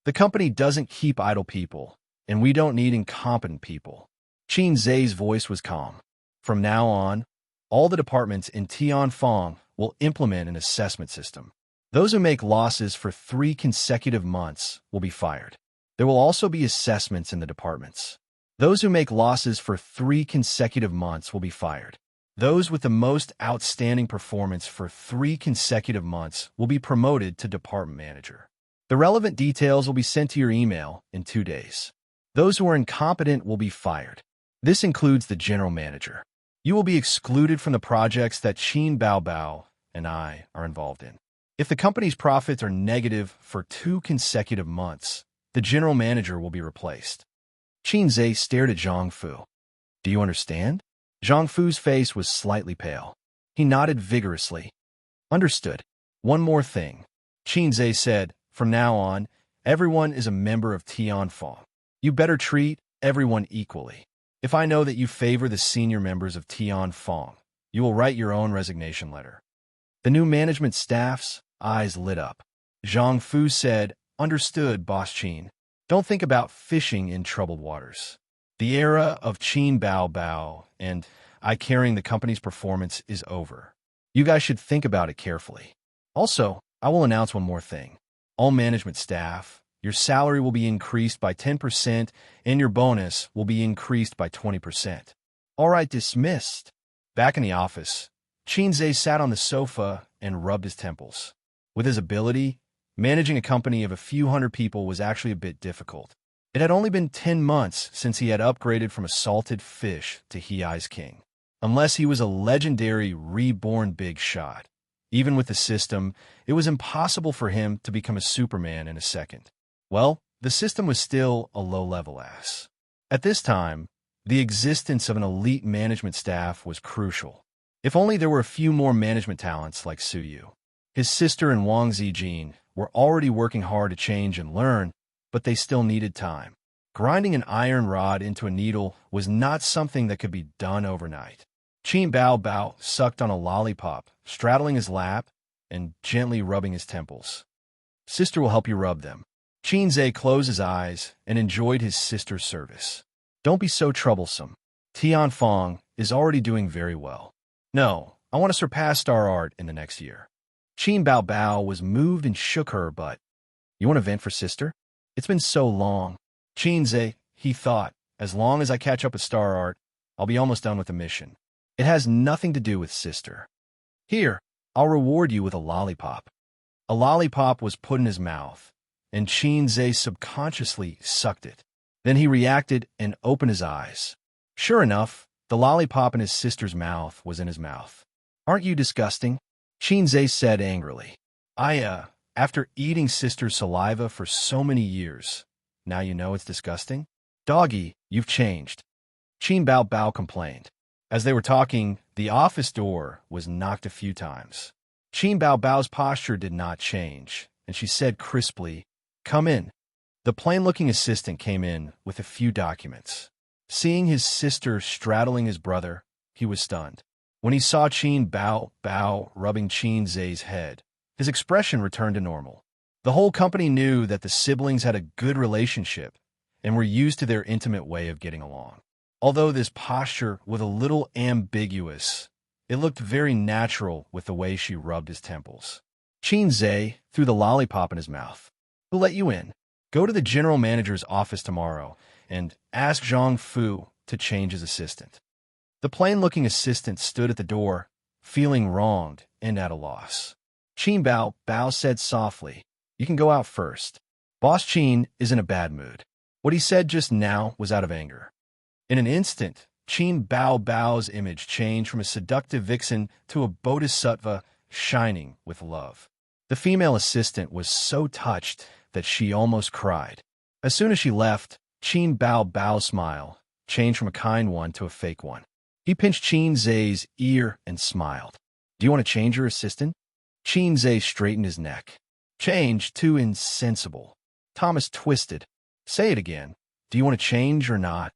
A: The company doesn't keep idle people, and we don't need incompetent people. Qin Zhe's voice was calm. From now on, all the departments in Tianfeng will implement an assessment system. Those who make losses for 3 consecutive months will be fired. There will also be assessments in the departments. Those who make losses for 3 consecutive months will be fired. Those with the most outstanding performance for 3 consecutive months will be promoted to department manager. The relevant details will be sent to your email in 2 days. Those who are incompetent will be fired. This includes the general manager. You will be excluded from the projects that Qin Bao and I are involved in. If the company's profits are negative for 2 consecutive months, the general manager will be replaced. Qin Zhe stared at Zhang Fu. Do you understand? Zhang Fu's face was slightly pale. He nodded vigorously. Understood. One more thing. Qin Zhe said, from now on, everyone is a member of Tianfeng. You better treat everyone equally. If I know that you favor the senior members of Tianfeng, you will write your own resignation letter. The new management staff's eyes lit up. Zhang Fu said, understood, Boss Qin. Don't think about fishing in troubled waters. The era of Qin Bao and I carrying the company's performance is over. You guys should think about it carefully. Also, I will announce one more thing. All management staff, your salary will be increased by 10% and your bonus will be increased by 20%. All right, dismissed. Back in the office, Qin Zhe sat on the sofa and rubbed his temples. With his ability, managing a company of a few hundred people was actually a bit difficult. It had only been 10 months since he had upgraded from a salted fish to Hei's king. Unless he was a legendary reborn big shot. Even with the system, it was impossible for him to become a Superman in a second. Well, the system was still a low-level ass. At this time, the existence of an elite management staff was crucial. If only there were a few more management talents like Su Yu. His sister and Wang Zijin were already working hard to change and learn, but they still needed time. Grinding an iron rod into a needle was not something that could be done overnight. Qin Bao sucked on a lollipop, straddling his lap and gently rubbing his temples. Sister will help you rub them. Xianxia closed his eyes and enjoyed his sister's service. Don't be so troublesome. Tianfeng is already doing very well. No, I want to surpass Star Art in the next year. Qin Bao Bao was moved and shook her butt. You want to vent for sister? It's been so long. Xianxia, he thought, as long as I catch up with Star Art, I'll be almost done with the mission. It has nothing to do with sister. Here, I'll reward you with a lollipop. A lollipop was put in his mouth, and Xianxia subconsciously sucked it. Then he reacted and opened his eyes. Sure enough, the lollipop in his sister's mouth was in his mouth. Aren't you disgusting? Xianxia said angrily. After eating sister's saliva for so many years, now you know it's disgusting? Doggy, you've changed. Qin Bao Bao complained. As they were talking, the office door was knocked a few times. Qin Bao Bao's posture did not change, and she said crisply, Come in. The plain-looking assistant came in with a few documents. Seeing his sister straddling his brother, he was stunned. When he saw Qin Bao Bao rubbing Xianxia's head, his expression returned to normal. The whole company knew that the siblings had a good relationship and were used to their intimate way of getting along. Although this posture was a little ambiguous, it looked very natural with the way she rubbed his temples. Xianxia threw the lollipop in his mouth. Who'll let you in? Go to the general manager's office tomorrow and ask Zhang Fu to change his assistant. The plain-looking assistant stood at the door, feeling wronged and at a loss. Qin Bao Bao said softly, You can go out first. Boss Qin is in a bad mood. What he said just now was out of anger. In an instant, Qin Bao Bao's image changed from a seductive vixen to a bodhisattva shining with love. The female assistant was so touched that she almost cried. As soon as she left, Qin Bao Bao's smile changed from a kind one to a fake one. He pinched Xianxia's ear and smiled. Do you want to change your assistant? Xianxia straightened his neck. Change too insensible. Thomas twisted. Say it again. Do you want to change or not?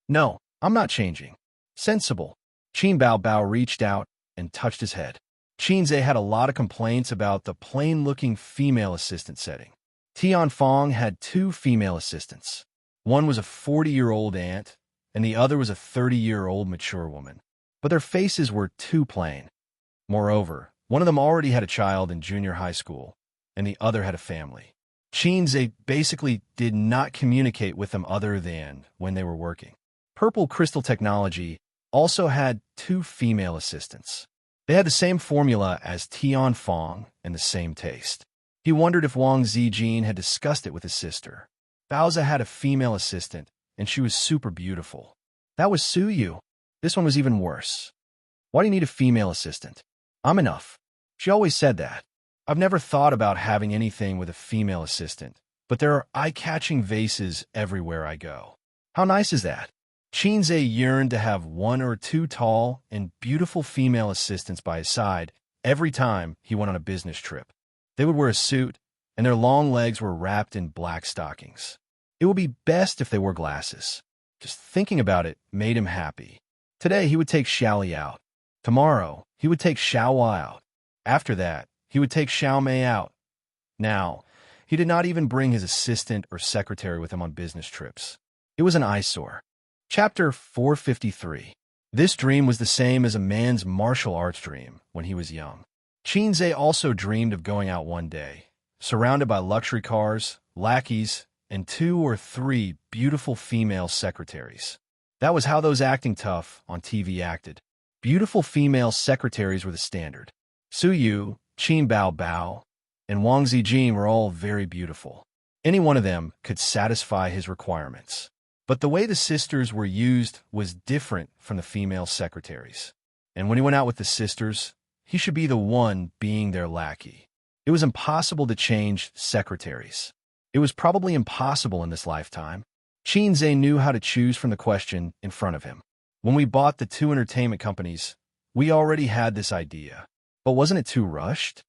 A: No, I'm not changing. Sensible. Qin Bao Bao reached out and touched his head. Xianxia had a lot of complaints about the plain-looking female assistant setting. Tianfeng had 2 female assistants. One was a 40-year-old aunt, and the other was a 30-year-old mature woman. But their faces were too plain. Moreover, one of them already had a child in junior high school, and the other had a family. Xianxia basically did not communicate with them other than when they were working. Purple Crystal Technology also had 2 female assistants. They had the same formula as Tianfeng and the same taste. He wondered if Wang Zijin had discussed it with his sister. Baoza had a female assistant, and she was super beautiful. That was Su Yu. This one was even worse. Why do you need a female assistant? I'm enough. She always said that. I've never thought about having anything with a female assistant, but there are eye-catching vases everywhere I go. How nice is that? Xianxia yearned to have 1 or 2 tall and beautiful female assistants by his side every time he went on a business trip. They would wear a suit, and their long legs were wrapped in black stockings. It would be best if they wore glasses. Just thinking about it made him happy. Today he would take Xiaoli out. Tomorrow he would take Xiaohua out. After that, he would take Xiaomei out. Now, he did not even bring his assistant or secretary with him on business trips. It was an eyesore. Chapter 453. This dream was the same as a man's martial arts dream when he was young. Xianxia also dreamed of going out one day, surrounded by luxury cars, lackeys, and 2 or 3 beautiful female secretaries. That was how those acting tough on TV acted. Beautiful female secretaries were the standard. Su Yu, Qin Bao Bao, and Wang Zijin were all very beautiful. Any one of them could satisfy his requirements. But the way the sisters were used was different from the female secretaries. And when he went out with the sisters, he should be the one being their lackey. It was impossible to change secretaries. It was probably impossible in this lifetime. Xianxia knew how to choose from the question in front of him. When we bought the 2 entertainment companies, we already had this idea. But wasn't it too rushed?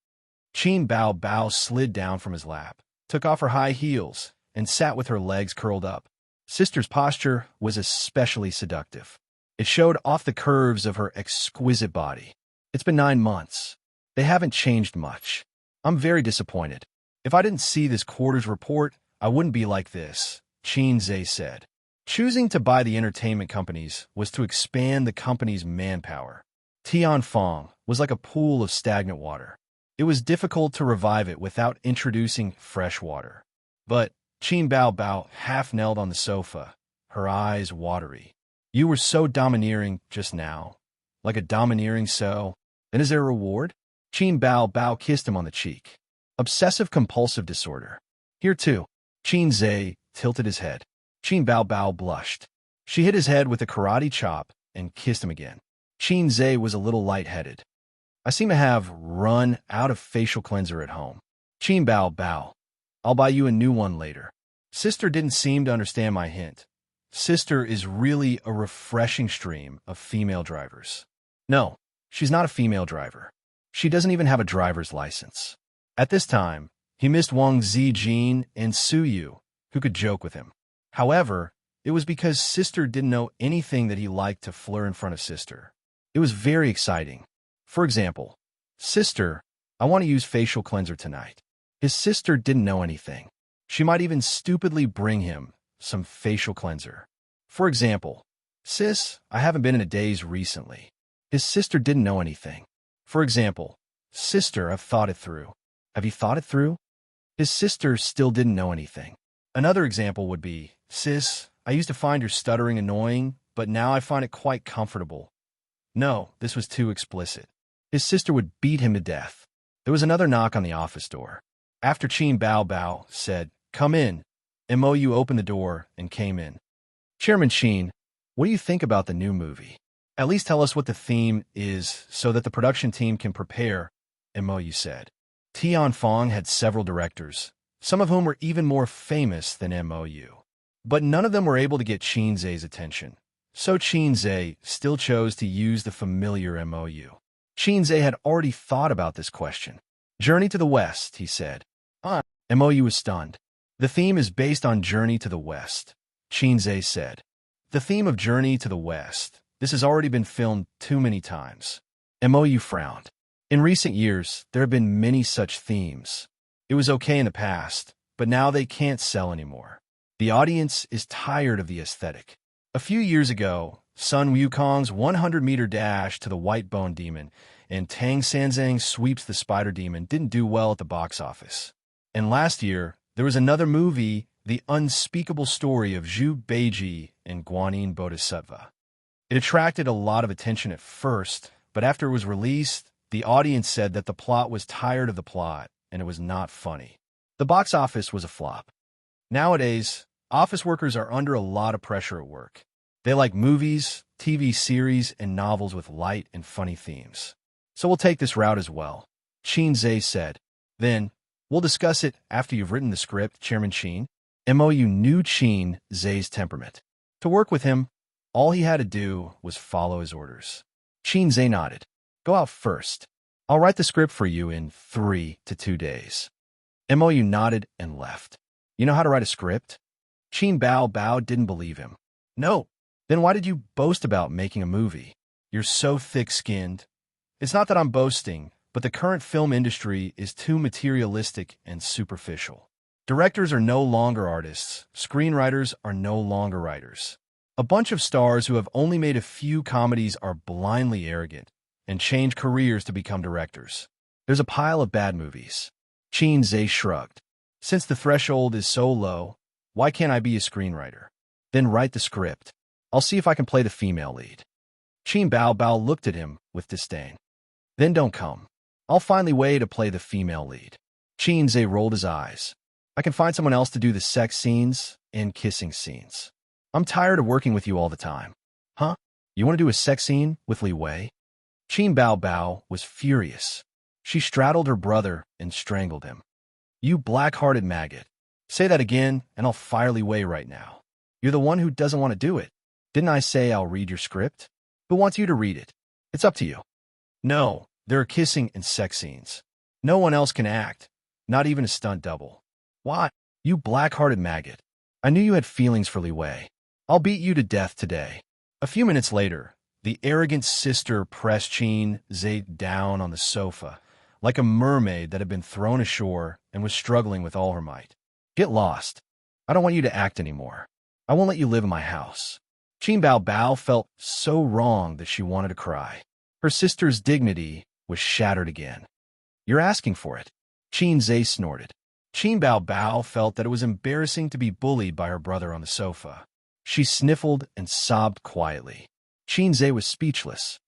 A: Qin Bao Bao slid down from his lap, took off her high heels, and sat with her legs curled up. Sister's posture was especially seductive. It showed off the curves of her exquisite body. It's been 9 months. They haven't changed much. I'm very disappointed. If I didn't see this quarter's report, I wouldn't be like this, Xianxia said. Choosing to buy the entertainment companies was to expand the company's manpower. Tianfeng was like a pool of stagnant water. It was difficult to revive it without introducing fresh water. But Qin Bao Bao half knelt on the sofa, her eyes watery. You were so domineering just now. Like a domineering so. Then is there a reward? Qin Bao Bao kissed him on the cheek. Obsessive-compulsive disorder. Here too. Xianxia tilted his head. Qin Bao Bao blushed. She hit his head with a karate chop and kissed him again. Xianxia was a little lightheaded. I seem to have run out of facial cleanser at home. Qin Bao Bao. I'll buy you a new one later. Sister didn't seem to understand my hint. Sister is really a refreshing stream of female drivers. No, she's not a female driver. She doesn't even have a driver's license. At this time, he missed Wang Zijin and Su Yu, who could joke with him. However, it was because Sister didn't know anything that he liked to flirt in front of Sister. It was very exciting. For example, Sister, I want to use facial cleanser tonight. His sister didn't know anything. She might even stupidly bring him some facial cleanser. For example, Sis, I haven't been in a daze recently. His sister didn't know anything. For example, Sister, I've thought it through. Have you thought it through? His sister still didn't know anything. Another example would be, Sis, I used to find your stuttering annoying, but now I find it quite comfortable. No, this was too explicit. His sister would beat him to death. There was another knock on the office door. After Qin Bao Bao said, "Come in," Mou opened the door and came in. Chairman Qin, what do you think about the new movie? At least tell us what the theme is so that the production team can prepare, Mou said. Tianfeng had several directors, some of whom were even more famous than Mou. But none of them were able to get Xianxia's attention. So Xianxia still chose to use the familiar Mou. Xianxia had already thought about this question. Journey to the West, he said. Mou was stunned. The theme is based on Journey to the West, Xianxia said. The theme of Journey to the West. This has already been filmed too many times. Mou frowned. In recent years, there have been many such themes. It was okay in the past, but now they can't sell anymore. The audience is tired of the aesthetic. A few years ago, Sun Wukong's 100-meter dash to the White Bone Demon and Tang Sanzang sweeps the Spider Demon didn't do well at the box office. And last year, there was another movie, The Unspeakable Story of Zhu Beiji and Guanyin Bodhisattva. It attracted a lot of attention at first, but after it was released, the audience said that the plot was tired of the plot and it was not funny. The box office was a flop. Nowadays, office workers are under a lot of pressure at work. They like movies, TV series, and novels with light and funny themes. So we'll take this route as well, Xianxia said. Then, we'll discuss it after you've written the script, Chairman Qin. Mou knew Xianxia's temperament. To work with him, all he had to do was follow his orders. Xianxia nodded. Go out first. I'll write the script for you in 3 to 2 days. Mou nodded and left. You know how to write a script? Qin Bao Bao didn't believe him. No. Then why did you boast about making a movie? You're so thick-skinned. It's not that I'm boasting, but the current film industry is too materialistic and superficial. Directors are no longer artists. Screenwriters are no longer writers. A bunch of stars who have only made a few comedies are blindly arrogant and change careers to become directors. There's a pile of bad movies. Xianxia shrugged. Since the threshold is so low, why can't I be a screenwriter? Then write the script. I'll see if I can play the female lead. Qin Bao Bao looked at him with disdain. Then don't come. I'll find a way to play the female lead. Xianxia rolled his eyes. I can find someone else to do the sex scenes and kissing scenes. I'm tired of working with you all the time. Huh? You want to do a sex scene with Li Wei? Qin Bao Bao was furious. She straddled her brother and strangled him. You black-hearted maggot. Say that again, and I'll fire Li Wei right now. You're the one who doesn't want to do it. Didn't I say I'll read your script? Who wants you to read it? It's up to you. No, there are kissing and sex scenes. No one else can act, not even a stunt double. Why? You black-hearted maggot. I knew you had feelings for Li Wei. I'll beat you to death today. A few minutes later, the arrogant sister pressed Xianxia down on the sofa, like a mermaid that had been thrown ashore and was struggling with all her might. Get lost, I don't want you to act anymore. I won't let you live in my house. Qin Bao Bao felt so wrong that she wanted to cry. Her sister's dignity was shattered again. You're asking for it. Qin Zhe snorted. Qin Bao Bao felt that it was embarrassing to be bullied by her brother on the sofa. She sniffled and sobbed quietly. Qin Zhe was speechless.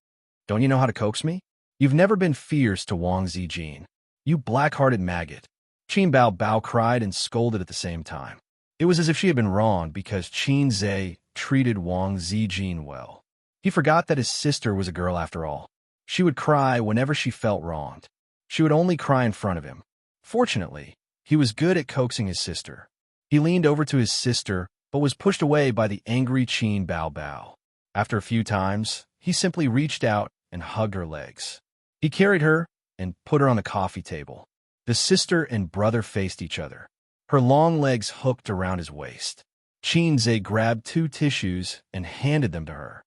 A: Don't you know how to coax me? You've never been fierce to Wang Zijin. You black-hearted maggot. Qin Bao Bao cried and scolded at the same time. It was as if she had been wronged because Qin Zhe treated Wang Zijin well. He forgot that his sister was a girl after all. She would cry whenever she felt wronged. She would only cry in front of him. Fortunately, he was good at coaxing his sister. He leaned over to his sister, but was pushed away by the angry Qin Bao Bao. After a few times, he simply reached out and hugged her legs. He carried her and put her on the coffee table. The sister and brother faced each other, her long legs hooked around his waist. Qin Zhe grabbed 2 tissues and handed them to her.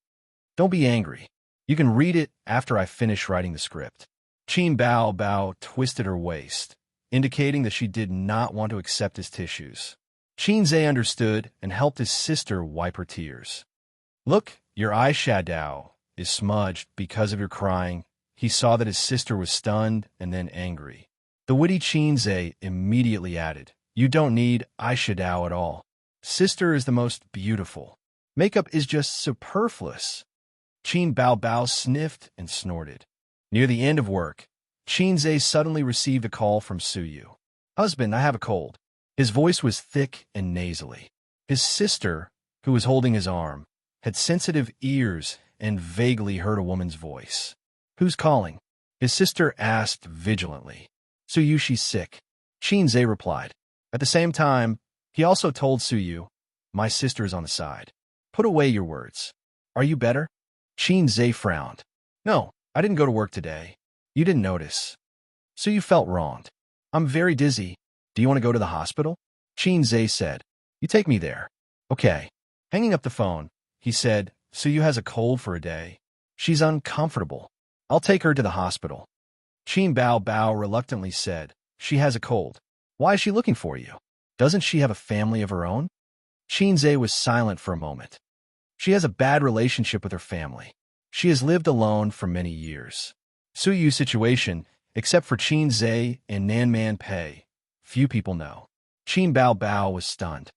A: Don't be angry. You can read it after I finish writing the script. Qin Bao Bao twisted her waist, indicating that she did not want to accept his tissues. Qin Zhe understood and helped his sister wipe her tears. Look, your eyeshadow is smudged because of your crying. He saw that his sister was stunned and then angry. The witty Qin Zhe immediately added, You don't need eyeshadow at all. Sister is the most beautiful. Makeup is just superfluous. Qin Bao Bao sniffed and snorted. Near the end of work, Qin Zhe suddenly received a call from Suyu. Husband, I have a cold. His voice was thick and nasally. His sister, who was holding his arm, had sensitive ears and vaguely heard a woman's voice. Who's calling? His sister asked vigilantly. Suyu, she's sick. Qin Zhe replied. At the same time, he also told Suyu, My sister is on the side. Put away your words. Are you better? Qin Zhe frowned. No, I didn't go to work today. You didn't notice. Suyu felt wronged. I'm very dizzy. Do you want to go to the hospital? Qin Zhe said. You take me there. Okay. Hanging up the phone, he said, Suyu has a cold for a day. She's uncomfortable. I'll take her to the hospital. Qin Bao Bao reluctantly said, She has a cold. Why is she looking for you? Doesn't she have a family of her own? Qin Zhe was silent for a moment. She has a bad relationship with her family. She has lived alone for many years. Suyu's situation, except for Qin Zhe and Nanman Pei, few people know. Qin Bao Bao was stunned.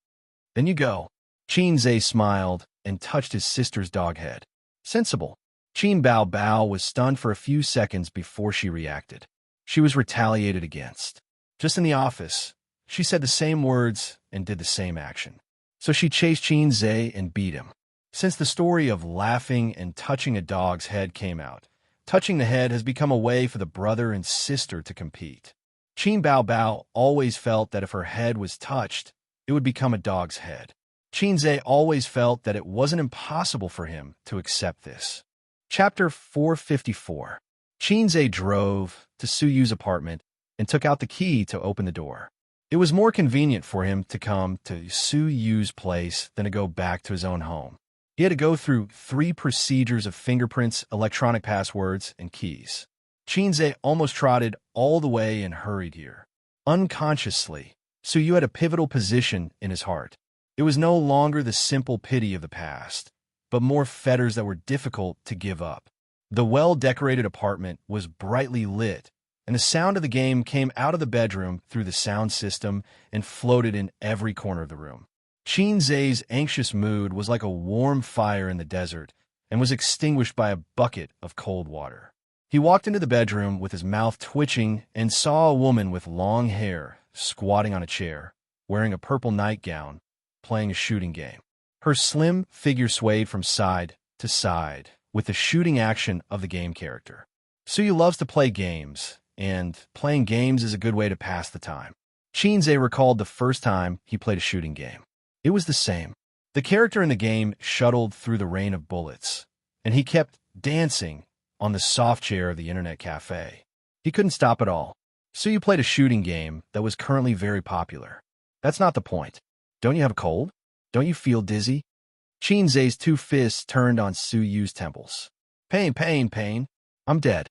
A: Then you go. Qin Zhe smiled and touched his sister's dog head. Sensible. Qin Bao Bao was stunned for a few seconds before she reacted. She was retaliated against. Just in the office, she said the same words and did the same action. So she chased Qin Zhe and beat him. Since the story of laughing and touching a dog's head came out, touching the head has become a way for the brother and sister to compete. Qin Bao Bao always felt that if her head was touched, it would become a dog's head. Qin Zhe always felt that it wasn't impossible for him to accept this. Chapter 454. Qin Zhe drove to Suyu's apartment and took out the key to open the door. It was more convenient for him to come to Suyu's place than to go back to his own home. He had to go through 3 procedures of fingerprints, electronic passwords, and keys. Qin Zhe almost trotted all the way and hurried here. Unconsciously, Suyu had a pivotal position in his heart. It was no longer the simple pity of the past, but more fetters that were difficult to give up. The well-decorated apartment was brightly lit, and the sound of the game came out of the bedroom through the sound system and floated in every corner of the room. Qin Zhe's anxious mood was like a warm fire in the desert and was extinguished by a bucket of cold water. He walked into the bedroom with his mouth twitching and saw a woman with long hair squatting on a chair, wearing a purple nightgown, playing a shooting game. Her slim figure swayed from side to side with the shooting action of the game character. Suyu loves to play games, and playing games is a good way to pass the time. Qin Zhe recalled the first time he played a shooting game. It was the same. The character in the game shuttled through the rain of bullets, and he kept dancing on the soft chair of the internet cafe. He couldn't stop at all. Suyu played a shooting game that was currently very popular. That's not the point. Don't you have a cold? Don't you feel dizzy? Qin Zhe's 2 fists turned on Suyu's temples. Pain, pain, pain. I'm dead.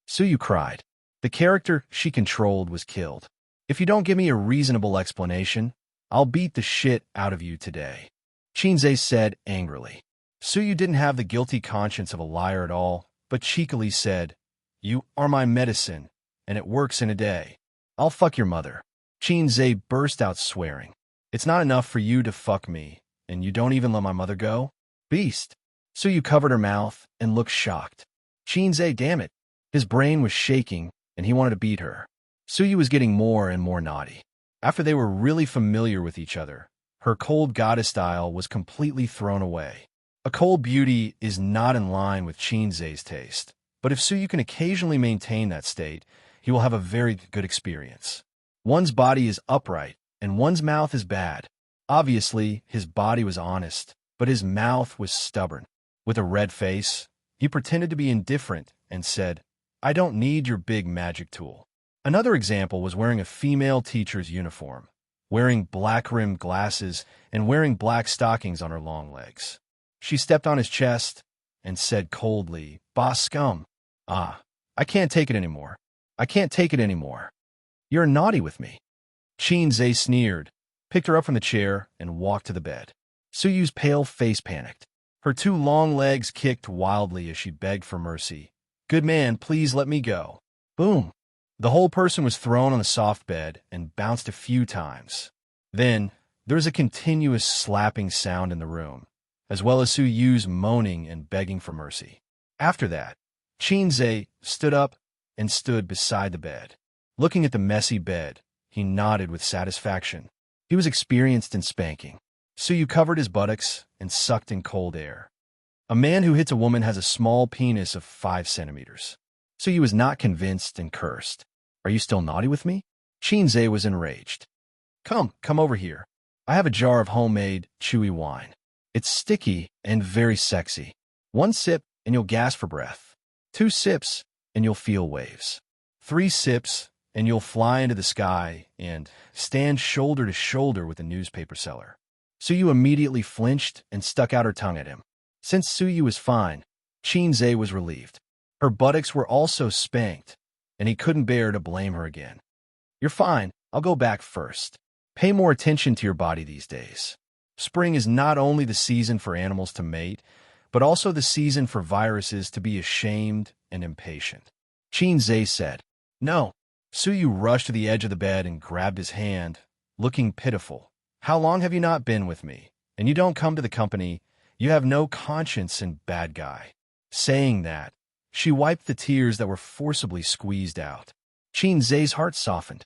A: Suyu cried. The character she controlled was killed. If you don't give me a reasonable explanation, I'll beat the shit out of you today, Qinze said angrily. Suyu didn't have the guilty conscience of a liar at all, but cheekily said, "You are my medicine, and it works in a day. I'll fuck your mother." Qinze burst out swearing. "It's not enough for you to fuck me, and you don't even let my mother go? Beast." Suyu covered her mouth and looked shocked. Qinze, damn it. His brain was shaking, and he wanted to beat her. Suyu was getting more and more naughty. After they were really familiar with each other, her cold goddess style was completely thrown away. A cold beauty is not in line with Qinze's taste, but if Suyu can occasionally maintain that state, he will have a very good experience. One's body is upright, and one's mouth is bad. Obviously, his body was honest, but his mouth was stubborn. With a red face, he pretended to be indifferent and said, "I don't need your big magic tool." Another example was wearing a female teacher's uniform, wearing black-rimmed glasses and wearing black stockings on her long legs. She stepped on his chest and said coldly, "Boss scum. Ah, I can't take it anymore. I can't take it anymore. You're naughty with me." Qinze sneered, picked her up from the chair, and walked to the bed. Suyu's pale face panicked. Her two long legs kicked wildly as she begged for mercy. "Good man, please let me go." Boom! The whole person was thrown on the soft bed and bounced a few times. Then, there was a continuous slapping sound in the room, as well as Suyu's moaning and begging for mercy. After that, Qinze stood up and stood beside the bed. Looking at the messy bed, he nodded with satisfaction. He was experienced in spanking. Suyu covered his buttocks and sucked in cold air. A man who hits a woman has a small penis of 5 centimeters. Suyu was not convinced and cursed. "Are you still naughty with me?" Qinze was enraged. Come over here. I have a jar of homemade, chewy wine. It's sticky and very sexy. 1 sip and you'll gasp for breath. 2 sips and you'll feel waves. 3 sips and you'll fly into the sky and stand shoulder to shoulder with the newspaper seller." Suyu immediately flinched and stuck out her tongue at him. Since Suyu was fine, Qinze was relieved. Her buttocks were also spanked, and he couldn't bear to blame her again. "You're fine. I'll go back first. Pay more attention to your body these days. Spring is not only the season for animals to mate, but also the season for viruses to be ashamed and impatient." Qinze said. "No." Suyu rushed to the edge of the bed and grabbed his hand, looking pitiful. "How long have you not been with me? And you don't come to the company. You have no conscience and bad guy." Saying that, she wiped the tears that were forcibly squeezed out. Qinze's heart softened.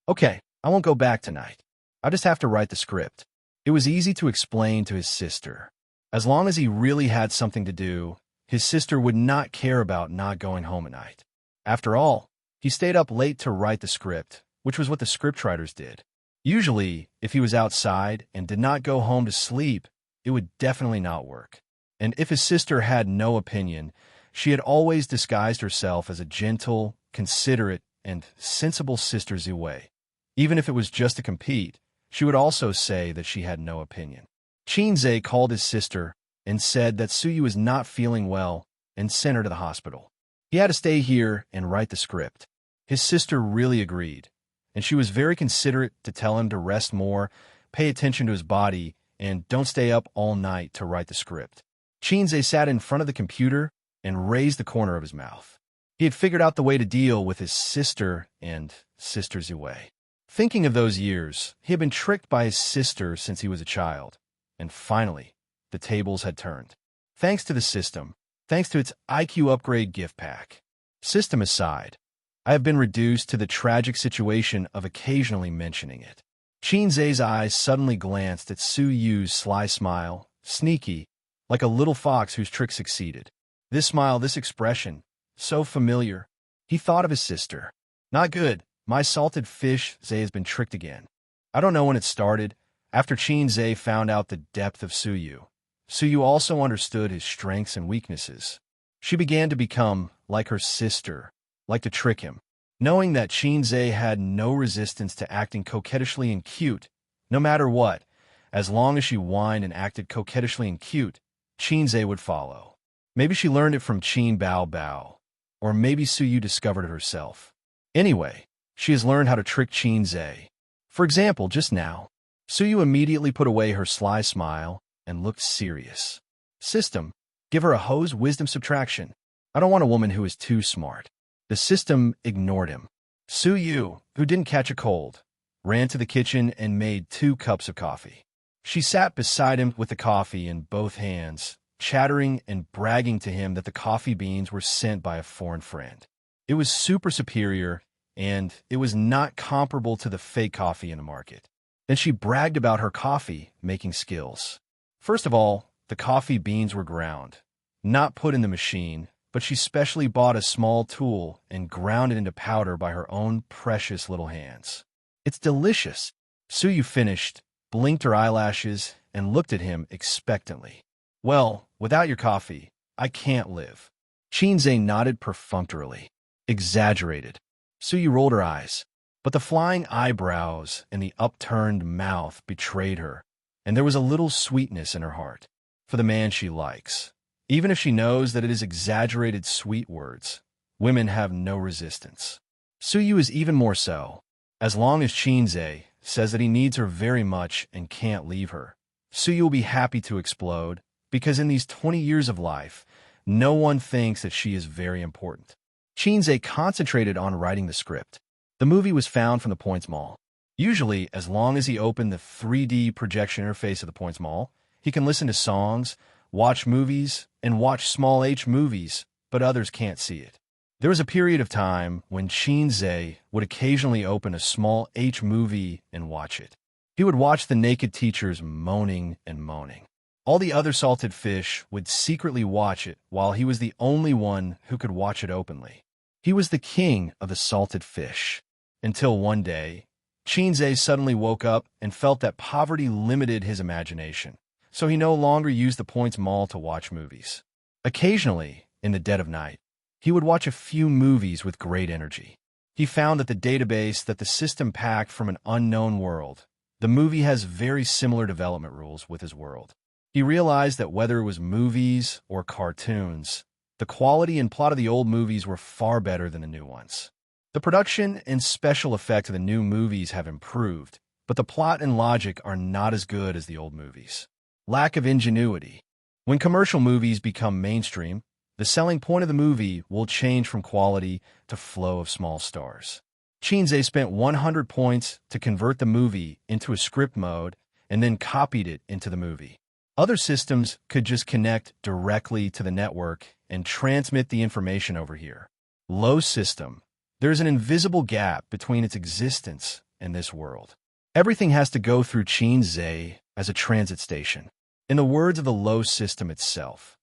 A: "Okay, I won't go back tonight. I'll just have to write the script." It was easy to explain to his sister. As long as he really had something to do, his sister would not care about not going home at night. After all, he stayed up late to write the script, which was what the scriptwriters did. Usually, if he was outside and did not go home to sleep, it would definitely not work. And if his sister had no opinion, she had always disguised herself as a gentle, considerate, and sensible sister Ziwei. Even if it was just to compete, she would also say that she had no opinion. Qinze called his sister and said that Suyu was not feeling well and sent her to the hospital. He had to stay here and write the script. His sister really agreed, and she was very considerate to tell him to rest more, pay attention to his body, and don't stay up all night to write the script. Qinze sat in front of the computer and raised the corner of his mouth. He had figured out the way to deal with his sister and Sister Ziwei. Thinking of those years, he had been tricked by his sister since he was a child, and finally, the tables had turned. Thanks to the system, thanks to its IQ upgrade gift pack. System aside, I have been reduced to the tragic situation of occasionally mentioning it. Qinze's eyes suddenly glanced at Su Yu's sly smile, sneaky, like a little fox whose trick succeeded. This smile, this expression, so familiar. He thought of his sister. Not good. My salted fish, Zay has been tricked again. I don't know when it started. After Qinze found out the depth of Suyu, Suyu also understood his strengths and weaknesses. She began to become like her sister, like to trick him. Knowing that Qinze had no resistance to acting coquettishly and cute, no matter what, as long as she whined and acted coquettishly and cute, Qinze would follow. Maybe she learned it from Qin Bao Bao, or maybe Suyu discovered it herself. Anyway, she has learned how to trick Qinze. For example, just now, Suyu immediately put away her sly smile and looked serious. System, give her a hose wisdom subtraction. I don't want a woman who is too smart. The system ignored him. Suyu, who didn't catch a cold, ran to the kitchen and made 2 cups of coffee. She sat beside him with the coffee in both hands, chattering and bragging to him that the coffee beans were sent by a foreign friend. It was super superior, and it was not comparable to the fake coffee in the market. Then she bragged about her coffee-making skills. First of all, the coffee beans were ground, not put in the machine, but she specially bought a small tool and ground it into powder by her own precious little hands. It's delicious. Suyu finished, blinked her eyelashes, and looked at him expectantly. Well, without your coffee, I can't live. Xianxia nodded perfunctorily. Exaggerated. Suyu rolled her eyes, but the flying eyebrows and the upturned mouth betrayed her, and there was a little sweetness in her heart for the man she likes. Even if she knows that it is exaggerated sweet words, women have no resistance. Suyu is even more so. As long as Xianxia says that he needs her very much and can't leave her, Suyu will be happy to explode, because in these 20 years of life, no one thinks that she is very important. Xianxia concentrated on writing the script. The movie was found from the Points Mall. Usually, as long as he opened the 3D projection interface of the Points Mall, he can listen to songs, watch movies, and watch small H movies, but others can't see it. There was a period of time when Xianxia would occasionally open a small H movie and watch it. He would watch the naked teachers moaning and moaning. All the other salted fish would secretly watch it, while he was the only one who could watch it openly. He was the king of the salted fish. Until one day, Xianxia suddenly woke up and felt that poverty limited his imagination, so he no longer used the Points Mall to watch movies. Occasionally, in the dead of night, he would watch a few movies with great energy. He found that the database that the system packed from an unknown world, the movie has very similar development rules with his world. He realized that whether it was movies or cartoons, the quality and plot of the old movies were far better than the new ones. The production and special effects of the new movies have improved, but the plot and logic are not as good as the old movies. Lack of ingenuity. When commercial movies become mainstream, the selling point of the movie will change from quality to flow of small stars. Xianxia spent 100 points to convert the movie into a script mode and then copied it into the movie. Other systems could just connect directly to the network and transmit the information over here. Low system. There's an invisible gap between its existence and this world. Everything has to go through Xianxia as a transit station. In the words of the low system itself,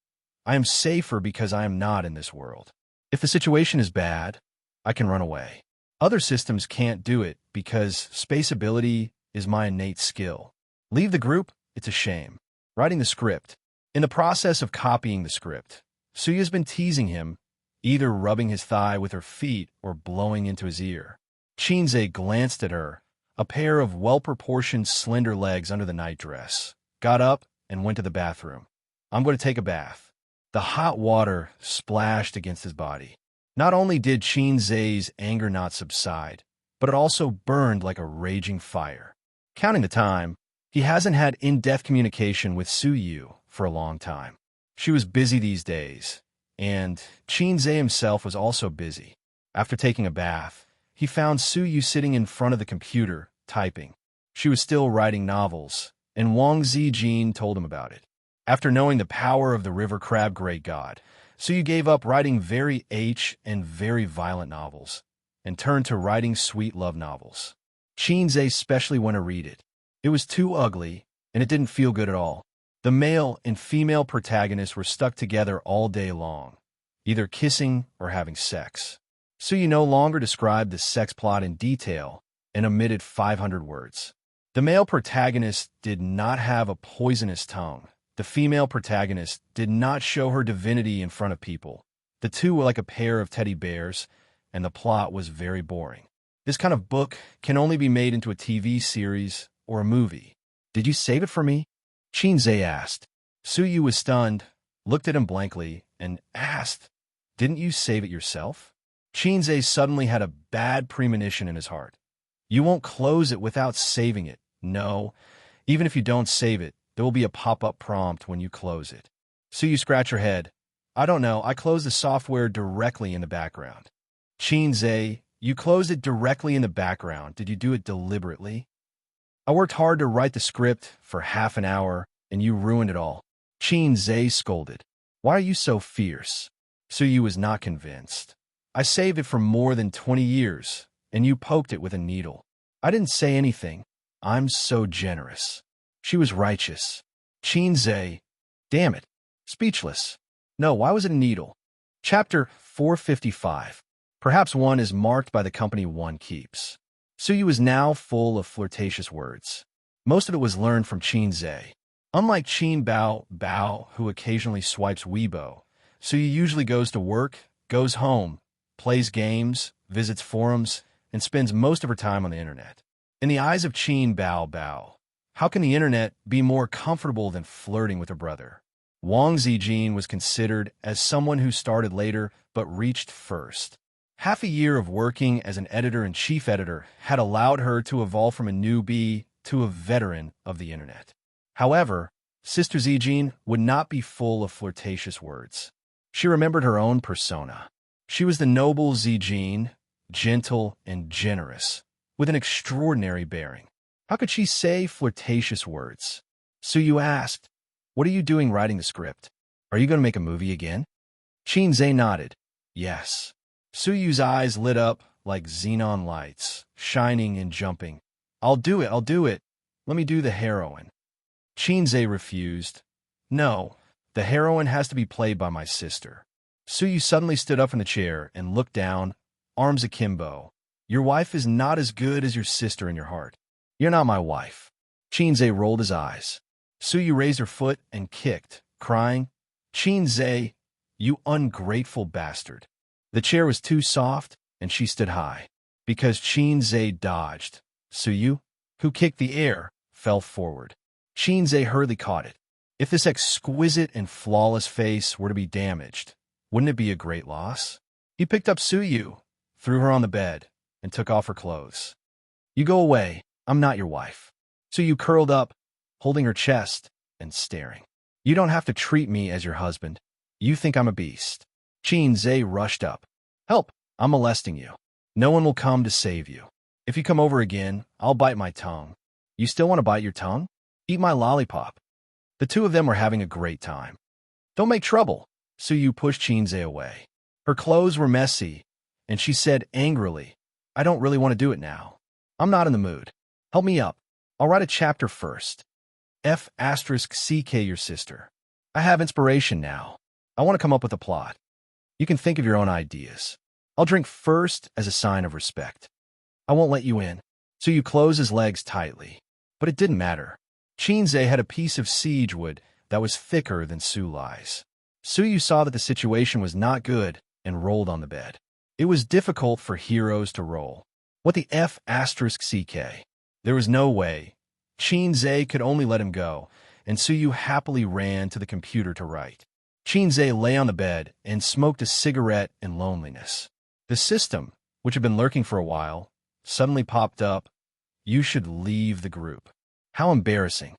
A: I am safer because I am not in this world. If the situation is bad, I can run away. Other systems can't do it because spaceability is my innate skill. Leave the group, it's a shame. Writing the script. In the process of copying the script, Suyu's been teasing him, either rubbing his thigh with her feet or blowing into his ear. Xianxia glanced at her, a pair of well-proportioned slender legs under the nightdress, got up and went to the bathroom. I'm going to take a bath. The hot water splashed against his body. Not only did Xianxia's anger not subside, but it also burned like a raging fire. Counting the time, he hasn't had in-depth communication with Suyu for a long time. She was busy these days, and Xianxia himself was also busy. After taking a bath, he found Suyu sitting in front of the computer, typing. She was still writing novels, and Wang Zijin told him about it. After knowing the power of the river crab great god, Suyu gave up writing very and very violent novels, and turned to writing sweet love novels. Xianxia especially went to read it. It was too ugly, and it didn't feel good at all. The male and female protagonists were stuck together all day long, either kissing or having sex. Suyu no longer described the sex plot in detail and omitted 500 words. The male protagonist did not have a poisonous tongue. The female protagonist did not show her divinity in front of people. The two were like a pair of teddy bears, and the plot was very boring. This kind of book can only be made into a TV series or a movie. Did you save it for me? Xianxia asked. Suyu was stunned, looked at him blankly, and asked, Didn't you save it yourself? Xianxia suddenly had a bad premonition in his heart. You won't close it without saving it. No, Even if you don't save it, there will be a pop-up prompt when you close it. So you scratch your head. I don't know, I closed the software directly in the background. Xianxia, you closed it directly in the background. Did you do it deliberately? I worked hard to write the script for half an hour, and you ruined it all. Xianxia scolded. Why are you so fierce? Suyu was not convinced. I saved it for more than 20 years, and you poked it with a needle. I didn't say anything. I'm so generous. She was righteous. Xianxia, damn it. Speechless. No, why was it a needle? Chapter 455. Perhaps one is marked by the company one keeps. Suyu was now full of flirtatious words. Most of it was learned from Xianxia. Unlike Qin Bao, who occasionally swipes Weibo, Suyu usually goes to work, goes home, plays games, visits forums, and spends most of her time on the internet. In the eyes of Qin Bao, how can the internet be more comfortable than flirting with her brother? Wang Zijin was considered as someone who started later but reached first. Half a year of working as an editor and chief editor had allowed her to evolve from a newbie to a veteran of the internet. However, Sister Zijin would not be full of flirtatious words. She remembered her own persona. She was the noble Zijin, gentle and generous, with an extraordinary bearing. How could she say flirtatious words? Suyu asked, "What are you doing writing the script? Are you going to make a movie again?" Xianxia nodded. Yes. Suyu's eyes lit up like xenon lights, shining and jumping. I'll do it. Let me do the heroine. Xianxia refused. No, the heroine has to be played by my sister. Suyu suddenly stood up from the chair and looked down, arms akimbo. Your wife is not as good as your sister in your heart. You're not my wife. Xianxia rolled his eyes. Suyu raised her foot and kicked, crying, Xianxia, you ungrateful bastard. The chair was too soft, and she stood high. Because Xianxia dodged, Suyu, who kicked the air, fell forward. Xianxia hurriedly caught it. If this exquisite and flawless face were to be damaged, wouldn't it be a great loss? He picked up Suyu, threw her on the bed, and took off her clothes. You go away. I'm not your wife. Suyu curled up, holding her chest and staring. You don't have to treat me as your husband. You think I'm a beast. Xianxia rushed up. Help! I'm molesting you. No one will come to save you. If you come over again, I'll bite my tongue. You still want to bite your tongue? Eat my lollipop. The two of them were having a great time. Don't make trouble. Suyu pushed Xianxia away. Her clothes were messy, and she said angrily, I don't really want to do it now. I'm not in the mood. Help me up. I'll write a chapter first. F***CK your sister. I have inspiration now. I want to come up with a plot. You can think of your own ideas. I'll drink first as a sign of respect. I won't let you in. Suyu closed his legs tightly. But it didn't matter. Xianxia had a piece of siege wood that was thicker than Sulai's. Suyu saw that the situation was not good and rolled on the bed. It was difficult for heroes to roll. What the F***CK? There was no way. Xianxia could only let him go, and Suyu happily ran to the computer to write. Xianxia lay on the bed and smoked a cigarette in loneliness. The system, which had been lurking for a while, suddenly popped up. You should leave the group. How embarrassing.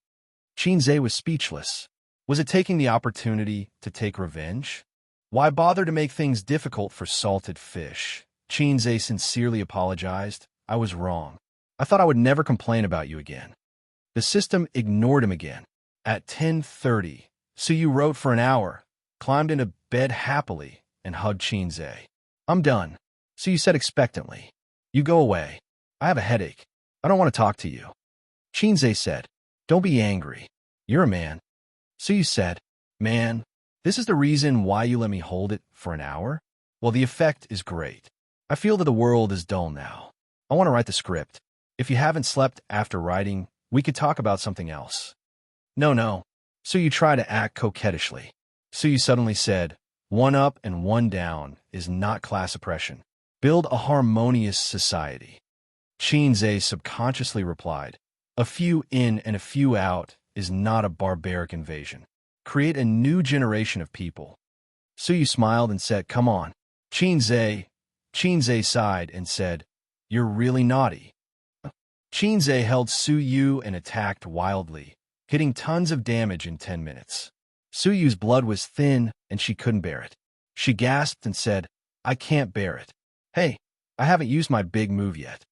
A: Xianxia was speechless. Was it taking the opportunity to take revenge? Why bother to make things difficult for salted fish? Xianxia sincerely apologized. I was wrong. I thought I would never complain about you again. The system ignored him again. At 10:30, Suyu wrote for an hour, climbed into bed happily, and hugged Xianxia. I'm done. Suyu said expectantly. You go away. I have a headache. I don't want to talk to you. Xianxia said, don't be angry. You're a man. Suyu said, man, this is the reason why you let me hold it for an hour? Well, the effect is great. I feel that the world is dull now. I want to write the script. If you haven't slept after writing, we could talk about something else. No. Suyu tried to act coquettishly. Suyu suddenly said, one up and one down is not class oppression. Build a harmonious society. Xianxia subconsciously replied, a few in and a few out is not a barbaric invasion. Create a new generation of people. Suyu smiled and said, come on. Xianxia sighed and said, you're really naughty. Xianxia held Su Yu and attacked wildly, hitting tons of damage in 10 minutes. Su Yu's blood was thin, and she couldn't bear it. She gasped and said, "I can't bear it. Hey, I haven't used my big move yet."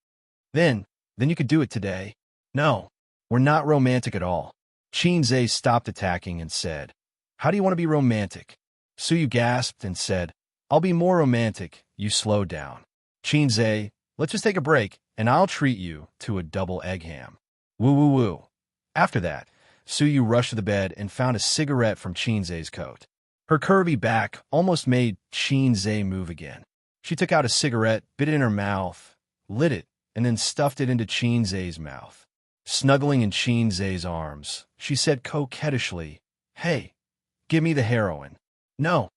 A: Then you could do it today. No, we're not romantic at all. Xianxia stopped attacking and said, "How do you want to be romantic?" Su Yu gasped and said, "I'll be more romantic. You slow down." Xianxia, let's just take a break, and I'll treat you to a double egg ham. Woo woo woo. After that, Su Yu rushed to the bed and found a cigarette from Xianxia's coat. Her curvy back almost made Xianxia move again. She took out a cigarette, bit it in her mouth, lit it, and then stuffed it into Xianxia's mouth. Snuggling in Xianxia's arms, she said coquettishly, "Hey, give me the heroin." No.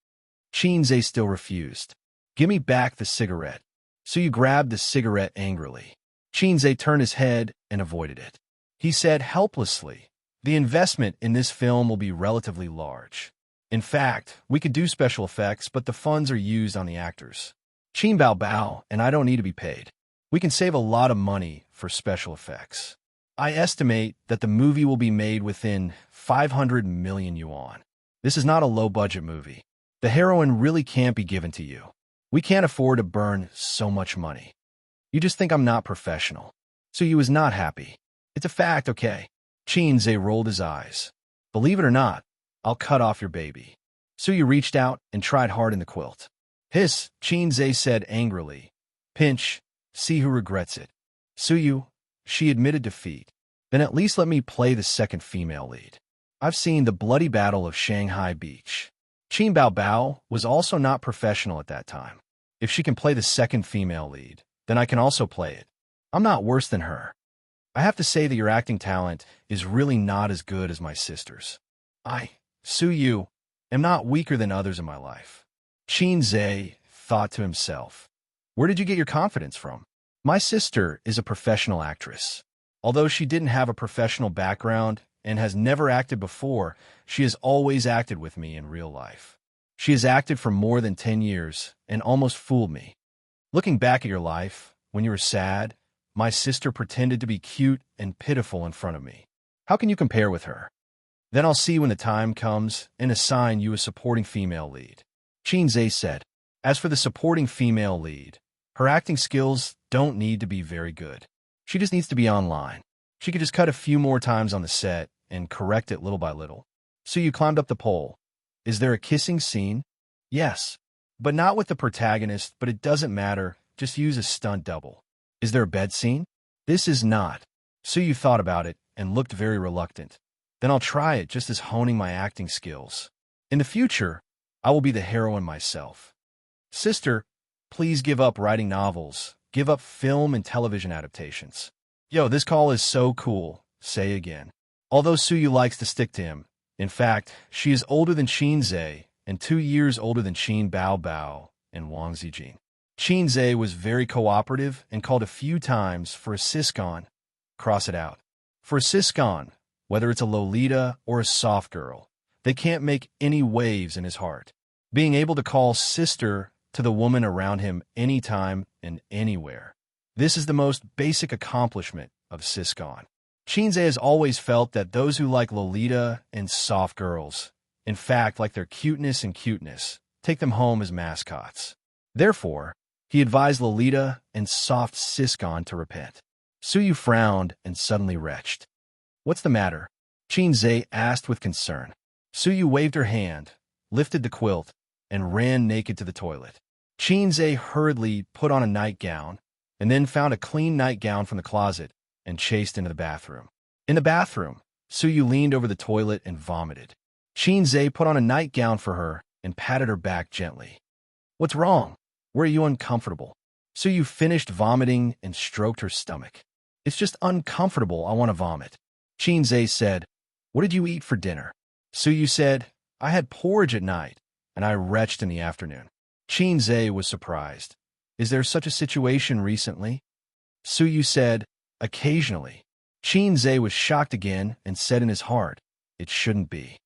A: Xianxia still refused. "Give me back the cigarette." So you grabbed the cigarette angrily. Xianxia turned his head and avoided it. He said helplessly, "The investment in this film will be relatively large. In fact, we could do special effects, but the funds are used on the actors. Qin Bao Bao and I don't need to be paid. We can save a lot of money for special effects. I estimate that the movie will be made within 500 million yuan. This is not a low-budget movie. The heroin really can't be given to you. We can't afford to burn so much money. You just think I'm not professional." So you was not happy. "It's a fact, okay?" Xianxia rolled his eyes. "Believe it or not, I'll cut off your baby." So you reached out and tried hard in the quilt. "Hiss," Xianxia said angrily. "Pinch, see who regrets it." Suyu, she admitted defeat. "Then at least let me play the second female lead. I've seen the bloody battle of Shanghai Beach." Qin Bao Bao was also not professional at that time. "If she can play the second female lead, then I can also play it. I'm not worse than her. I have to say that your acting talent is really not as good as my sister's. I, Suyu, am not weaker than others in my life." Xianxia thought to himself, "Where did you get your confidence from? My sister is a professional actress. Although she didn't have a professional background and has never acted before, she has always acted with me in real life. She has acted for more than 10 years and almost fooled me. Looking back at your life, when you were sad, my sister pretended to be cute and pitiful in front of me. How can you compare with her? Then I'll see when the time comes and assign you a supporting female lead." Xianxia said, "As for the supporting female lead, her acting skills don't need to be very good. She just needs to be online. She could just cut a few more times on the set and correct it little by little." So you climbed up the pole. "Is there a kissing scene?" "Yes, but not with the protagonist, but it doesn't matter. Just use a stunt double." "Is there a bed scene?" "This is not." So you thought about it and looked very reluctant. "Then I'll try it just as honing my acting skills. In the future, I will be the heroine myself." "Sister, please give up writing novels. Give up film and television adaptations." "Yo, this call is so cool," say again. Although Suyu likes to stick to him, in fact, she is older than Xianxia and 2 years older than Qin Bao Bao and Wang Zijin. Xianxia was very cooperative and called a few times for a siscon. Cross it out. For a siscon, whether it's a Lolita or a soft girl, they can't make any waves in his heart. Being able to call sister to the woman around him anytime and anywhere. This is the most basic accomplishment of siscon. Xianxia has always felt that those who like Lolita and soft girls, in fact like their cuteness and cuteness, take them home as mascots. Therefore, he advised Lolita and soft siscon to repent. Suyu frowned and suddenly retched. "What's the matter?" Xianxia asked with concern. Suyu waved her hand, lifted the quilt, and ran naked to the toilet. Xianxia hurriedly put on a nightgown, and then found a clean nightgown from the closet and chased into the bathroom. In the bathroom, Suyu leaned over the toilet and vomited. Xianxia put on a nightgown for her and patted her back gently. "What's wrong? Where are you uncomfortable?" Suyu finished vomiting and stroked her stomach. "It's just uncomfortable. I want to vomit." Xianxia said, "What did you eat for dinner?" Suyu said, "I had porridge at night, and I retched in the afternoon." Xianxia was surprised. "Is there such a situation recently?" Suyu said, "Occasionally." Xianxia was shocked again and said in his heart, "It shouldn't be.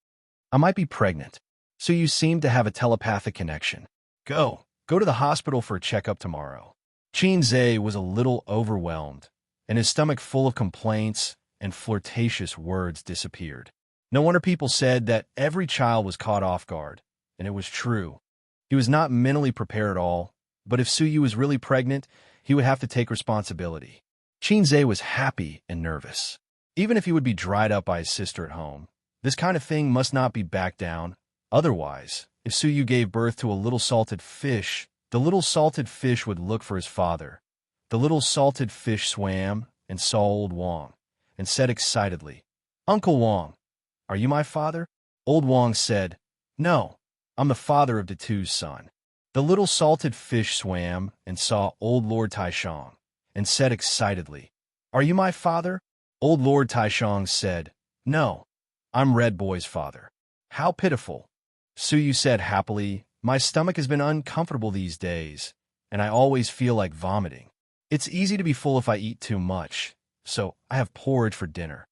A: I might be pregnant." Suyu seemed to have a telepathic connection. Go to the hospital for a checkup tomorrow." Xianxia was a little overwhelmed, and his stomach full of complaints and flirtatious words disappeared. No wonder people said that every child was caught off guard, and it was true. He was not mentally prepared at all, but if Suyu was really pregnant, he would have to take responsibility. Qinze was happy and nervous. Even if he would be dried up by his sister at home, this kind of thing must not be backed down. Otherwise, if Suyu gave birth to a little salted fish, the little salted fish would look for his father. The little salted fish swam and saw old Wang, and said excitedly, "Uncle Wang, are you my father?" Old Wang said, "No, I'm the father of Datu's son." The little salted fish swam and saw old Lord Taishang, and said excitedly, "Are you my father?" Old Lord Taishang said, "No, I'm Red Boy's father." How pitiful. Suyu said happily, "My stomach has been uncomfortable these days, and I always feel like vomiting. It's easy to be full if I eat too much, so I have porridge for dinner."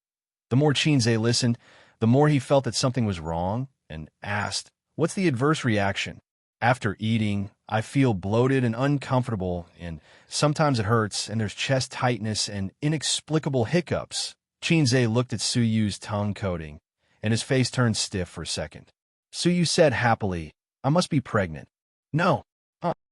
A: The more Qinze listened, the more he felt that something was wrong, and asked, "What's the adverse reaction?" "After eating, I feel bloated and uncomfortable, and sometimes it hurts, and there's chest tightness and inexplicable hiccups." Qinze looked at Suyu's tongue coating, and his face turned stiff for a second. Suyu said happily, "I must be pregnant." "No,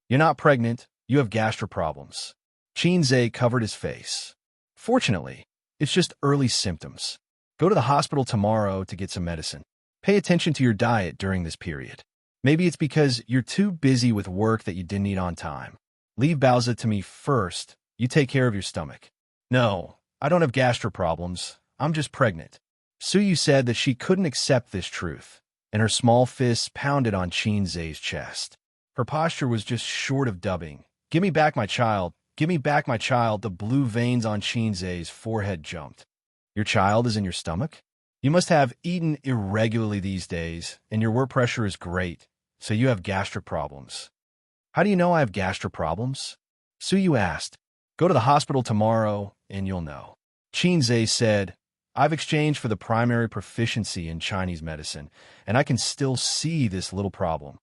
A: you're not pregnant. You have gastro problems." Qinze covered his face. "Fortunately, it's just early symptoms. Go to the hospital tomorrow to get some medicine. Pay attention to your diet during this period. Maybe it's because you're too busy with work that you didn't eat on time. Leave Baozi to me first. You take care of your stomach." "No, I don't have gastro problems. I'm just pregnant." Suyu said that she couldn't accept this truth, and her small fists pounded on Qinze's chest. Her posture was just short of dubbing. "Give me back my child. Give me back my child." The blue veins on Qinze's forehead jumped. "Your child is in your stomach? You must have eaten irregularly these days, and your work pressure is great, so you have gastric problems." "How do you know I have gastric problems?" Suyu asked. "Go to the hospital tomorrow, and you'll know." Qinze said, "I've exchanged for the primary proficiency in Chinese medicine, and I can still see this little problem."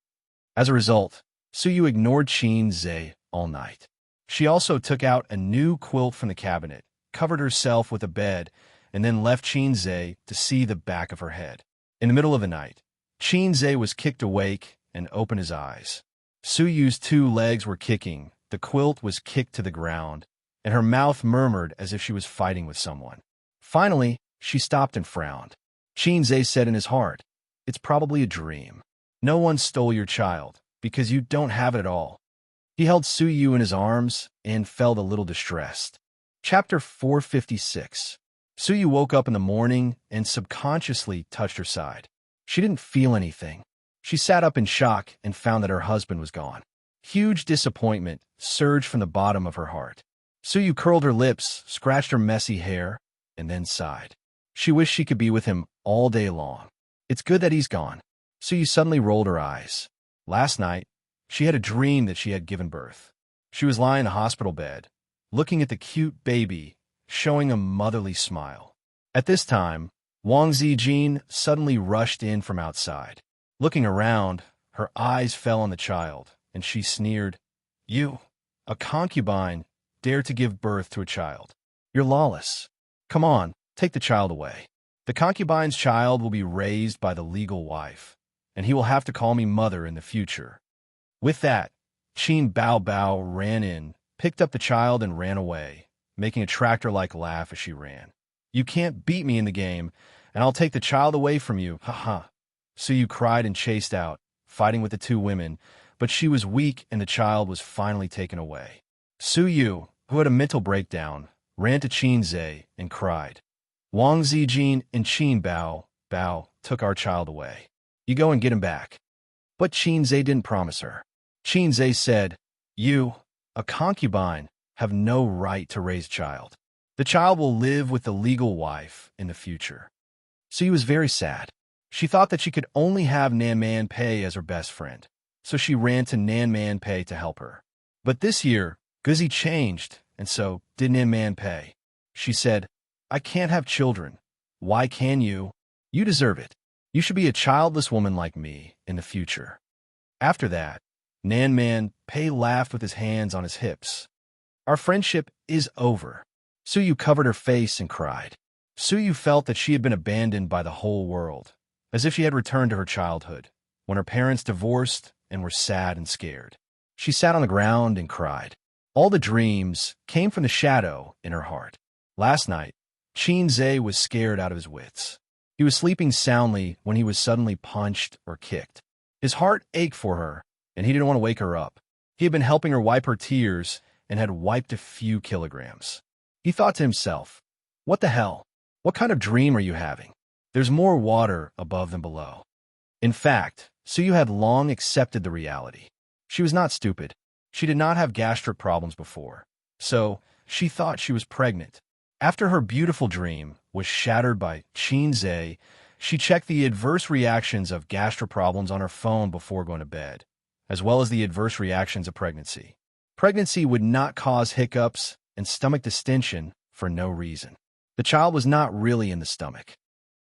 A: As a result, Suyu ignored Qinze all night. She also took out a new quilt from the cabinet, covered herself with a bed, and then left Qinze to see the back of her head. In the middle of the night, Qinze was kicked awake and opened his eyes. Suyu's two legs were kicking, the quilt was kicked to the ground, and her mouth murmured as if she was fighting with someone. Finally, she stopped and frowned. Qinze said in his heart, "It's probably a dream. No one stole your child, because you don't have it at all." He held Suyu in his arms and felt a little distressed. Chapter 456. Suyu woke up in the morning and subconsciously touched her side. She didn't feel anything. She sat up in shock and found that her husband was gone. Huge disappointment surged from the bottom of her heart. Suyu curled her lips, scratched her messy hair, and then sighed. She wished she could be with him all day long. It's good that he's gone. Suyu suddenly rolled her eyes. Last night, she had a dream that she had given birth. She was lying in a hospital bed, looking at the cute baby, showing a motherly smile. At this time, Wang Zijin suddenly rushed in from outside. Looking around, her eyes fell on the child, and she sneered, "You, a concubine, dare to give birth to a child. You're lawless. Come on, take the child away. The concubine's child will be raised by the legal wife, and he will have to call me mother in the future." With that, Qin Bao Bao ran in, picked up the child, and ran away, making a tractor-like laugh as she ran. "You can't beat me in the game, and I'll take the child away from you, ha." Suyu cried and chased out, fighting with the two women, but she was weak and the child was finally taken away. Suyu, who had a mental breakdown, ran to Qinze and cried, "Wang Zijin and Qin Bao Bao took our child away. You go and get him back." But Qinze didn't promise her. Qinze said, "You, a concubine, have no right to raise a child. The child will live with the legal wife in the future." Suyu was very sad. She thought that she could only have Nan Man Pei as her best friend, so she ran to Nan Man Pei to help her. But this year, Guzi changed, and so did Nan Man Pei. She said, "I can't have children. Why can you? You deserve it. You should be a childless woman like me in the future." After that, Nan Man Pei laughed with his hands on his hips. "Our friendship is over. Suyu covered her face and cried. Suyu felt that she had been abandoned by the whole world, as if she had returned to her childhood, when her parents divorced and were sad and scared. She sat on the ground and cried. All the dreams came from the shadow in her heart. Last night, Xianxia was scared out of his wits. He was sleeping soundly when he was suddenly punched or kicked. His heart ached for her, and he didn't want to wake her up. He had been helping her wipe her tears and had wiped a few kilograms. He thought to himself, "What the hell? What kind of dream are you having? There's more water above than below." In fact, Suyu had long accepted the reality. She was not stupid. She did not have gastric problems before, so she thought she was pregnant. After her beautiful dream was shattered by Xianxia, she checked the adverse reactions of gastric problems on her phone before going to bed, as well as the adverse reactions of pregnancy. Pregnancy would not cause hiccups and stomach distension for no reason. The child was not really in the stomach.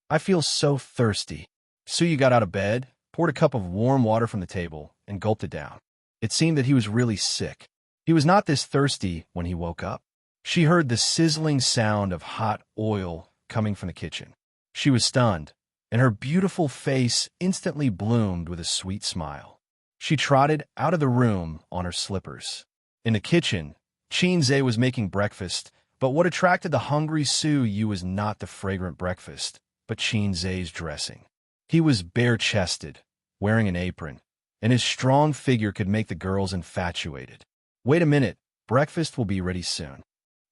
A: "I feel so thirsty." Suyu got out of bed, poured a cup of warm water from the table, and gulped it down. It seemed that he was really sick. He was not this thirsty when he woke up. She heard the sizzling sound of hot oil coming from the kitchen. She was stunned, and her beautiful face instantly bloomed with a sweet smile. She trotted out of the room on her slippers. In the kitchen, Xianxia was making breakfast, but what attracted the hungry Suyu was not the fragrant breakfast, but Xianxia's dressing. He was bare-chested, wearing an apron, and his strong figure could make the girls infatuated. "Wait a minute, breakfast will be ready soon."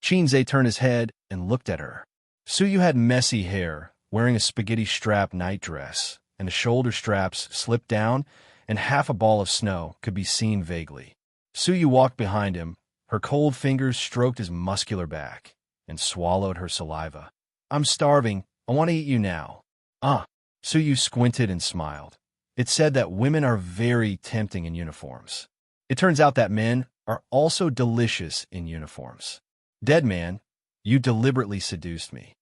A: Xianxia turned his head and looked at her. Suyu had messy hair, wearing a spaghetti-strap nightdress, and the shoulder straps slipped down, and half a ball of snow could be seen vaguely. Suyu walked behind him. Her cold fingers stroked his muscular back and swallowed her saliva. "I'm starving. I want to eat you now." "Ah." Suyu squinted and smiled. It said that women are very tempting in uniforms. It turns out that men are also delicious in uniforms. "Dead man, you deliberately seduced me."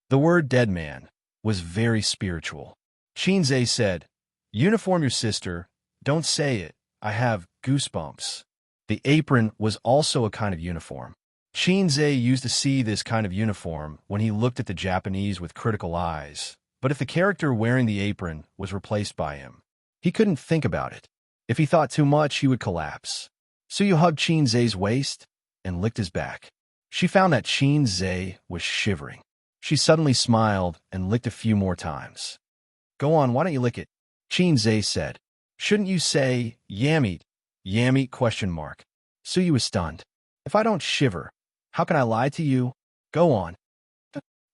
A: The word dead man was very spiritual. Xianxia said, "Uniform your sister. Don't say it. I have goosebumps." The apron was also a kind of uniform. Xianxia used to see this kind of uniform when he looked at the Japanese with critical eyes, but if the character wearing the apron was replaced by him, he couldn't think about it. If he thought too much, he would collapse. Suyu hugged Xianxia's waist and licked his back. She found that Xianxia was shivering. She suddenly smiled and licked a few more times. "Go on, why don't you lick it?" Xianxia said. "Shouldn't you say, yammeat? Yammeat question mark." Suyu was stunned. "If I don't shiver, how can I lie to you? Go on."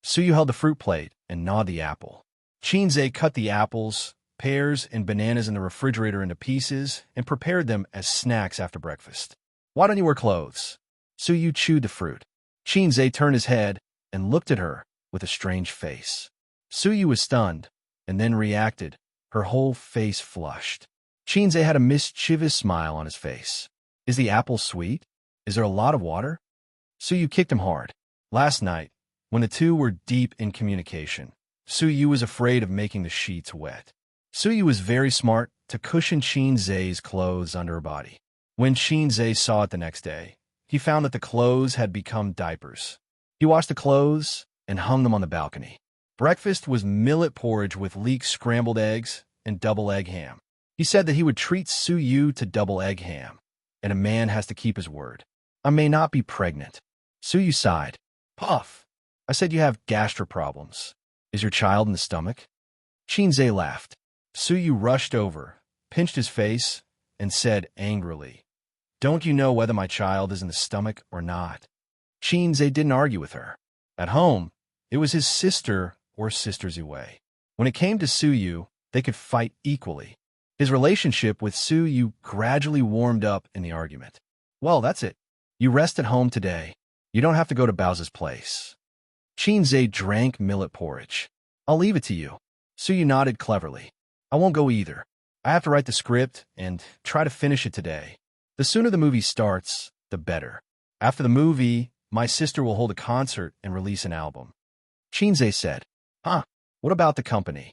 A: Suyu held the fruit plate and gnawed the apple. Xianxia cut the apples, pears, and bananas in the refrigerator into pieces and prepared them as snacks after breakfast. "Why don't you wear clothes?" Suyu chewed the fruit. Xianxia turned his head and looked at her with a strange face. Suyu was stunned and then reacted. Her whole face flushed. Xianxia had a mischievous smile on his face. "Is the apple sweet? Is there a lot of water?" Suyu kicked him hard. Last night, when the two were deep in communication, Suyu was afraid of making the sheets wet. Suyu was very smart to cushion Xianxia's clothes under her body. When Xianxia saw it the next day, he found that the clothes had become diapers. He washed the clothes and hung them on the balcony. Breakfast was millet porridge with leek scrambled eggs and double egg ham. He said that he would treat Suyu to double egg ham, and a man has to keep his word. "I may not be pregnant." Suyu sighed. "Puff, I said you have gastric problems. Is your child in the stomach?" Xianxia laughed. Suyu rushed over, pinched his face, and said angrily, "Don't you know whether my child is in the stomach or not?" Xianxia didn't argue with her. At home, it was his sister or sisters away. When it came to Suyu, they could fight equally. His relationship with Suyu gradually warmed up in the argument. "Well, that's it. You rest at home today. You don't have to go to Bao's place." Xianxia drank millet porridge. "I'll leave it to you." Suyu nodded cleverly. "I won't go either. I have to write the script and try to finish it today. The sooner the movie starts, the better. After the movie, my sister will hold a concert and release an album." Xianxia said, "Huh, what about the company?"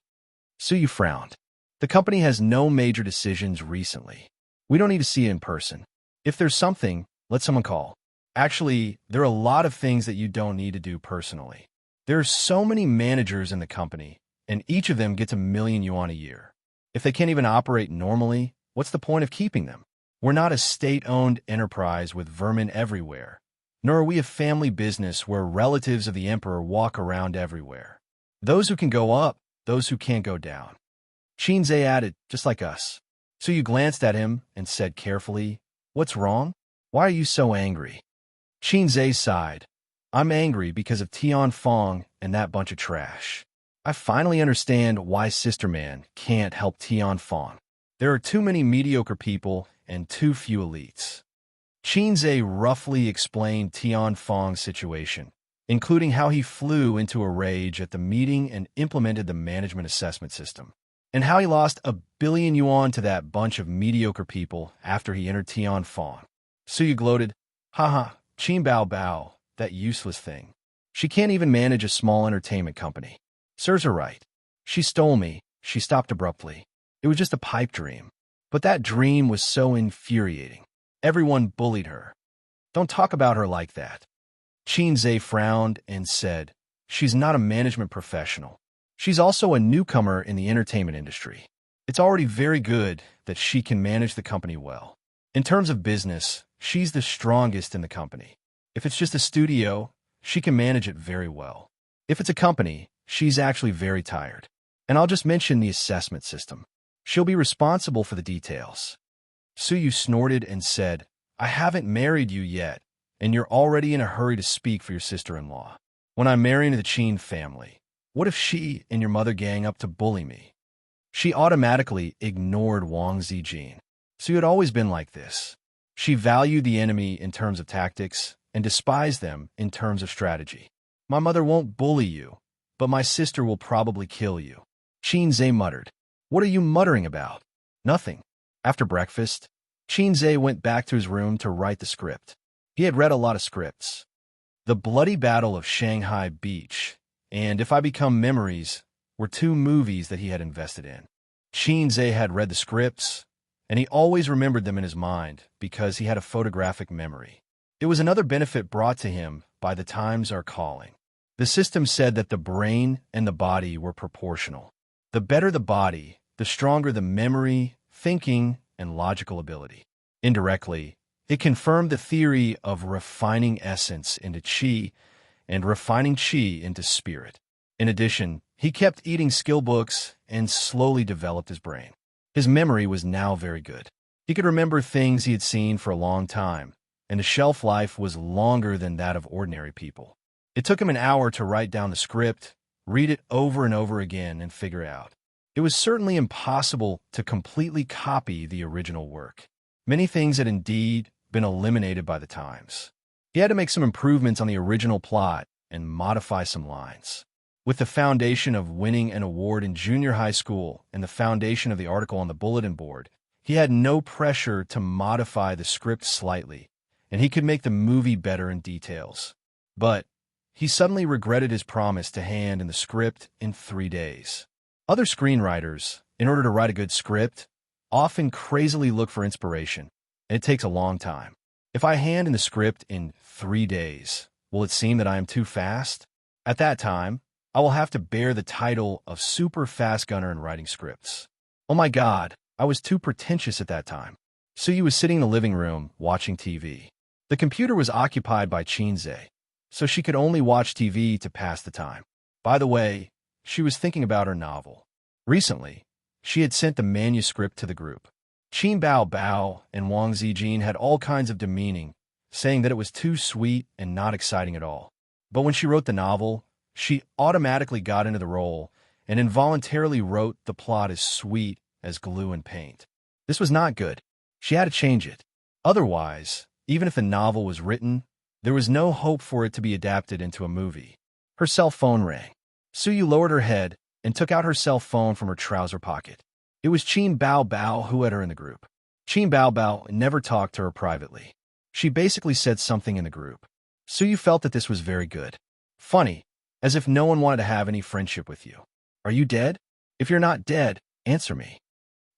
A: Suyu frowned. "The company has no major decisions recently. We don't need to see it in person. If there's something, let someone call." Actually, there are a lot of things that you don't need to do personally. There are so many managers in the company, and each of them gets 1 million yuan a year. If they can't even operate normally, what's the point of keeping them? We're not a state-owned enterprise with vermin everywhere, nor are we a family business where relatives of the emperor walk around everywhere. Those who can go up, those who can't go down. Xianxia added, just like us. So you glanced at him and said carefully, "What's wrong? Why are you so angry?" Xianxia sighed. "I'm angry because of Tianfeng and that bunch of trash. I finally understand why Sister Man can't help Tianfeng. There are too many mediocre people and too few elites." Xianxia roughly explained Tianfeng's situation, including how he flew into a rage at the meeting and implemented the management assessment system, and how he lost 1 billion yuan to that bunch of mediocre people after he entered Tianfeng. Suyu gloated, "Haha, Qin Bao Bao, that useless thing. She can't even manage a small entertainment company. Serves her right. She stole me." She stopped abruptly. It was just a pipe dream. But that dream was so infuriating. Everyone bullied her. "Don't talk about her like that." Xianxia frowned and said, "She's not a management professional. She's also a newcomer in the entertainment industry. It's already very good that she can manage the company well. In terms of business, she's the strongest in the company. If it's just a studio, she can manage it very well. If it's a company, she's actually very tired. And I'll just mention the assessment system. She'll be responsible for the details." Suyu snorted and said, "I haven't married you yet, and you're already in a hurry to speak for your sister-in-law. When I marry into the Qin family, what if she and your mother gang up to bully me?" She automatically ignored Wang Zijin. Suyu had always been like this. She valued the enemy in terms of tactics and despised them in terms of strategy. "My mother won't bully you, but my sister will probably kill you." Xianxia muttered. "What are you muttering about?" "Nothing." After breakfast, Xianxia went back to his room to write the script. He had read a lot of scripts. The Bloody Battle of Shanghai Beach and If I Become Memories were 2 movies that he had invested in. Xianxia had read the scripts, and he always remembered them in his mind because he had a photographic memory. It was another benefit brought to him by the times are calling. The system said that the brain and the body were proportional. The better the body, the stronger the memory, thinking, and logical ability. Indirectly, it confirmed the theory of refining essence into qi and refining qi into spirit. In addition, he kept eating skill books and slowly developed his brain. His memory was now very good. He could remember things he had seen for a long time, and his shelf life was longer than that of ordinary people. It took him an hour to write down the script, read it over and over again, and figure out. It was certainly impossible to completely copy the original work. Many things had indeed been eliminated by the times. He had to make some improvements on the original plot and modify some lines. With the foundation of winning an award in junior high school and the foundation of the article on the bulletin board, he had no pressure to modify the script slightly, and he could make the movie better in details. But he suddenly regretted his promise to hand in the script in 3 days. Other screenwriters, in order to write a good script, often crazily look for inspiration, and it takes a long time. If I hand in the script in 3 days, will it seem that I am too fast? At that time, I will have to bear the title of super fast gunner in writing scripts. Oh my God, I was too pretentious at that time. Suyu was sitting in the living room, watching TV. The computer was occupied by Xianxia, so she could only watch TV to pass the time. By the way, she was thinking about her novel. Recently, she had sent the manuscript to the group. Qin Bao Bao and Wang Zijin had all kinds of demeaning, saying that it was too sweet and not exciting at all. But when she wrote the novel, she automatically got into the role and involuntarily wrote the plot as sweet as glue and paint. This was not good. She had to change it. Otherwise, even if the novel was written, there was no hope for it to be adapted into a movie. Her cell phone rang. Suyu lowered her head and took out her cell phone from her trouser pocket. It was Qin Bao Bao who had her in the group. Qin Bao Bao never talked to her privately. She basically said something in the group. Suyu felt that this was very good. Funny, as if no one wanted to have any friendship with you. "Are you dead? If you're not dead, answer me."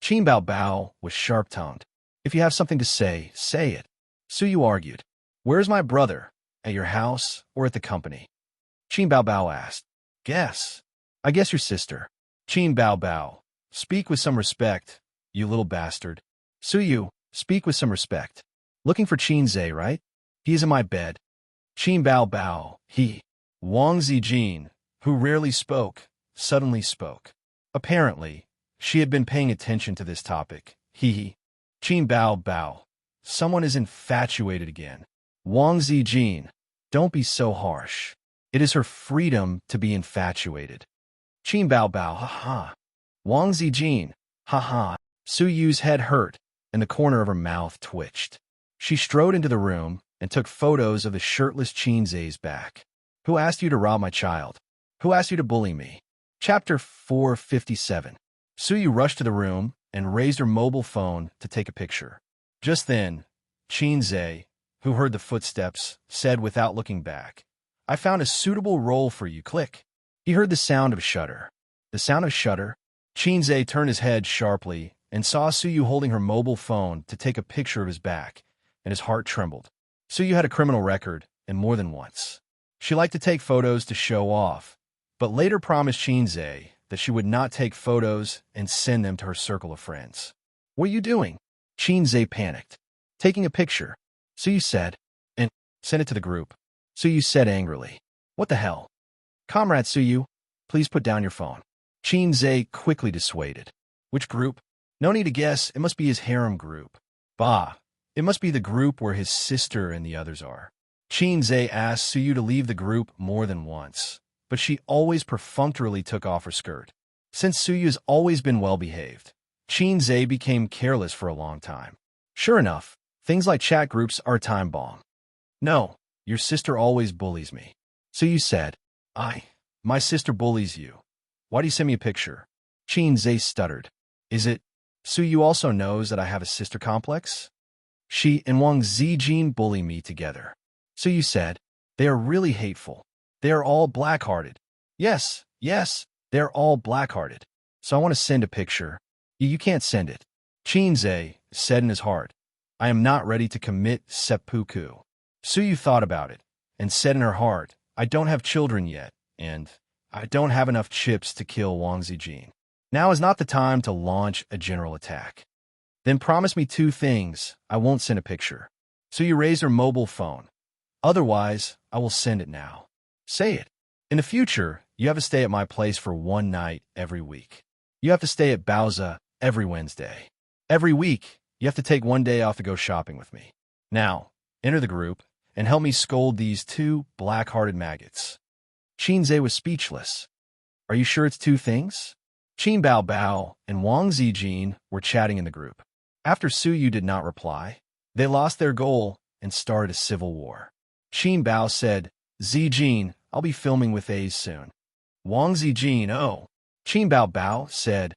A: Qin Bao Bao was sharp-tongued. "If you have something to say, say it." Suyu argued. Where's my brother? At your house or at the company? Qin Bao Bao asked. Guess. I guess your sister. Qin Bao Bao. Speak with some respect, you little bastard. Suyu, speak with some respect. Looking for Qin Zhe, right? He is in my bed. Qin Bao Bao, he. Wang Zijin, who rarely spoke, suddenly spoke. Apparently, she had been paying attention to this topic. He. Qin Bao Bao. Someone is infatuated again. Wang Zijin, don't be so harsh. It is her freedom to be infatuated. Qin Bao Bao, ha-ha. Wang Zijin, ha-ha. Su Yu's head hurt, and the corner of her mouth twitched. She strode into the room and took photos of the shirtless Qin Zhe's back. Who asked you to rob my child? Who asked you to bully me? Chapter 457. Su Yu rushed to the room and raised her mobile phone to take a picture. Just then, Qin Zhe, who heard the footsteps, said without looking back, I found a suitable role for you. Click. He heard the sound of a shutter. The sound of shutter? Qin Zhe turned his head sharply and saw Su Yu holding her mobile phone to take a picture of his back, and his heart trembled. Su Yu had a criminal record, and more than once. She liked to take photos to show off, but later promised Qin Zhe that she would not take photos and send them to her circle of friends. What are you doing? Qin Zhe panicked. Taking a picture. Su Yu said, and send it to the group. Su Yu said angrily. What the hell? Comrade Su Yu, please put down your phone. Qin Zhe quickly dissuaded. Which group? No need to guess, it must be his harem group. Bah, it must be the group where his sister and the others are. Qin Zhe asked Su Yu to leave the group more than once, but she always perfunctorily took off her skirt. Since Su Yu has always been well-behaved, Qin Zhe became careless for a long time. Sure enough, things like chat groups are a time bomb. No, your sister always bullies me. Su Yu said, my sister bullies you. Why do you send me a picture? Qin Zhe stuttered. Is it? Su Yu also knows that I have a sister complex? She and Wang Zijin bully me together. Su Yu said, they are really hateful. They are all black-hearted. Yes, they are all black-hearted. So I want to send a picture. You can't send it. Qin Zhe said in his heart, I am not ready to commit seppuku. Su Yu thought about it and said in her heart, I don't have children yet, and I don't have enough chips to kill Wang Zijin. Now is not the time to launch a general attack. Then promise me 2 things. I won't send a picture. Su Yu raised her mobile phone. Otherwise, I will send it now. Say it. In the future, you have to stay at my place for 1 night every week. You have to stay at Baoza every Wednesday. Every week, you have to take 1 day off to go shopping with me. Now, enter the group and help me scold these 2 black-hearted maggots. Qin Zhe was speechless. Are you sure it's 2 things? Qin Bao Bao and Wang Zijin were chatting in the group. After Su Yu did not reply, they lost their goal and started a civil war. Qin Bao said, Zijin, I'll be filming with A's soon. Wang Zijin, oh. Qin Bao Bao said,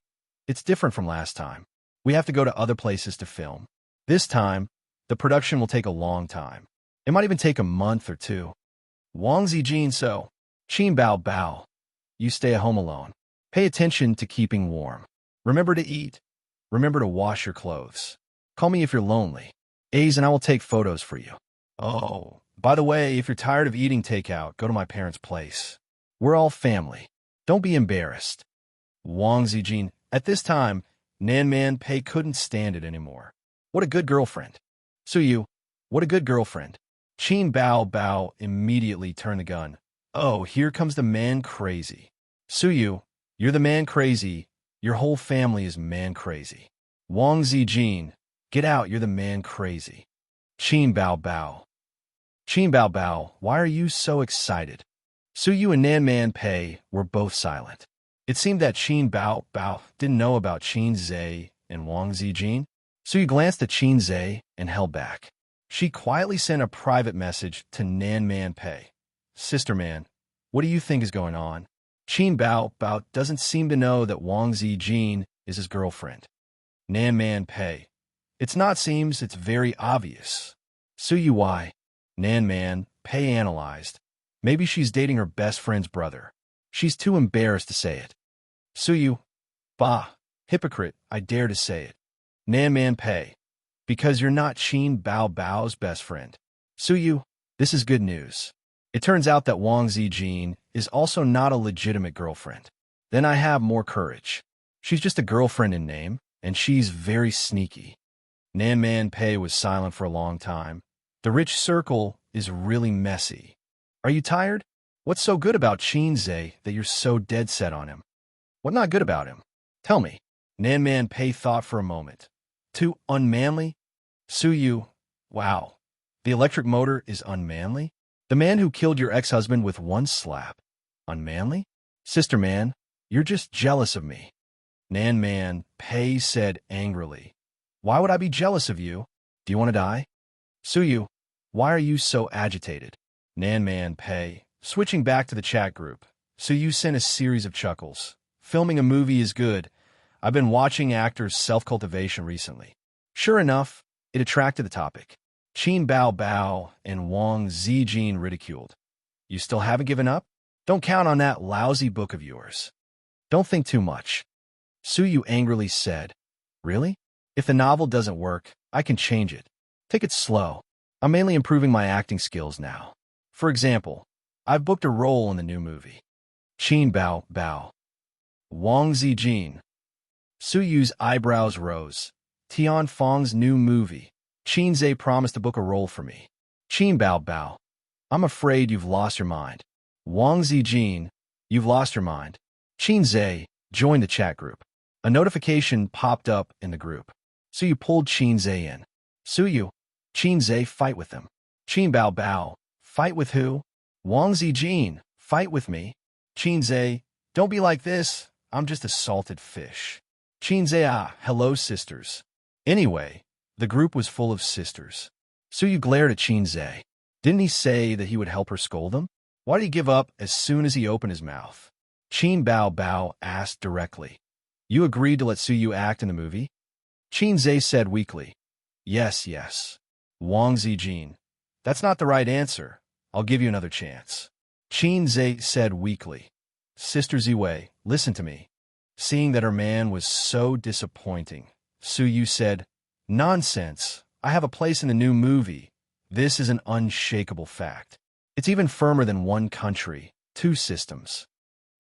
A: it's different from last time. We have to go to other places to film. This time, the production will take a long time. It might even take a month or 2. Wang Zijin, so. Qin Bao Bao, you stay at home alone. Pay attention to keeping warm. Remember to eat. Remember to wash your clothes. Call me if you're lonely. A's and I will take photos for you. Oh, by the way, if you're tired of eating takeout, go to my parents' place. We're all family. Don't be embarrassed. Wang Zijin, at this time, Nan Man Pei couldn't stand it anymore. What a good girlfriend. Su Yu, what a good girlfriend. Qin Bao Bao immediately turned the gun. Oh, here comes the man crazy. Su Yu, you're the man crazy. Your whole family is man crazy. Wang Zijin, get out, you're the man crazy. Qin Bao Bao. Qin Bao Bao, why are you so excited? Su Yu and Nan Man Pei were both silent. It seemed that Qin Bao Bao didn't know about Qin Zhe and Wang Zijin. Su Yu glanced at Qin Zhe and held back. She quietly sent a private message to Nan Man Pei. Sister man, what do you think is going on? Qin Bao Bao doesn't seem to know that Wang Zijin is his girlfriend. Nan Man Pei. It's not seems, it's very obvious. Su Yu, why? Nan Man Pei analyzed. Maybe she's dating her best friend's brother. She's too embarrassed to say it. Su Yu. Bah, hypocrite, I dare to say it. Nan Man Pei. Because you're not Qin Bao Bao's best friend. Suyu, this is good news. It turns out that Wang Zijin is also not a legitimate girlfriend. Then I have more courage. She's just a girlfriend in name, and she's very sneaky. Nan Man Pei was silent for a long time. The rich circle is really messy. Are you tired? What's so good about Xianxia that you're so dead set on him? What not good about him? Tell me. Nan Man Pei thought for a moment. Too unmanly? Suyu, wow. The electric motor is unmanly? The man who killed your ex-husband with one slap. Unmanly? Sister man, you're just jealous of me. Nan Man Pei said angrily. Why would I be jealous of you? Do you want to die? Suyu, why are you so agitated? Nan Man Pei, switching back to the chat group. Suyu sent a series of chuckles. Filming a movie is good. I've been watching actors' self-cultivation recently. Sure enough, it attracted the topic. Qin Bao Bao and Wang Zijin ridiculed. You still haven't given up? Don't count on that lousy book of yours. Don't think too much. Suyu angrily said. Really? If the novel doesn't work, I can change it. Take it slow. I'm mainly improving my acting skills now. For example, I've booked a role in the new movie. Qin Bao Bao. Wang Zijin. Suyu's eyebrows rose. Tian Feng's new movie. Xianxia promised to book a role for me. Qin Bao Bao. I'm afraid you've lost your mind. Wang Zijin. You've lost your mind. Xianxia joined the chat group. A notification popped up in the group. Suyu pulled Xianxia in. Suyu. Xianxia, fight with them. Qin Bao Bao. Fight with who? Wang Zijin. Fight with me. Xianxia. Don't be like this. I'm just a salted fish. Xianxia. Hello, sisters. Anyway, the group was full of sisters. Suyu glared at Xianxia. Didn't he say that he would help her scold them? Why did he give up as soon as he opened his mouth? Qin Bao Bao asked directly. You agreed to let Suyu act in the movie? Xianxia said weakly. Yes, yes. Wang Zijin. That's not the right answer. I'll give you another chance. Xianxia said weakly. Sister Ziwei, listen to me. Seeing that her man was so disappointing, Suyu said, Nonsense. I have a place in the new movie. This is an unshakable fact. It's even firmer than one country, two systems.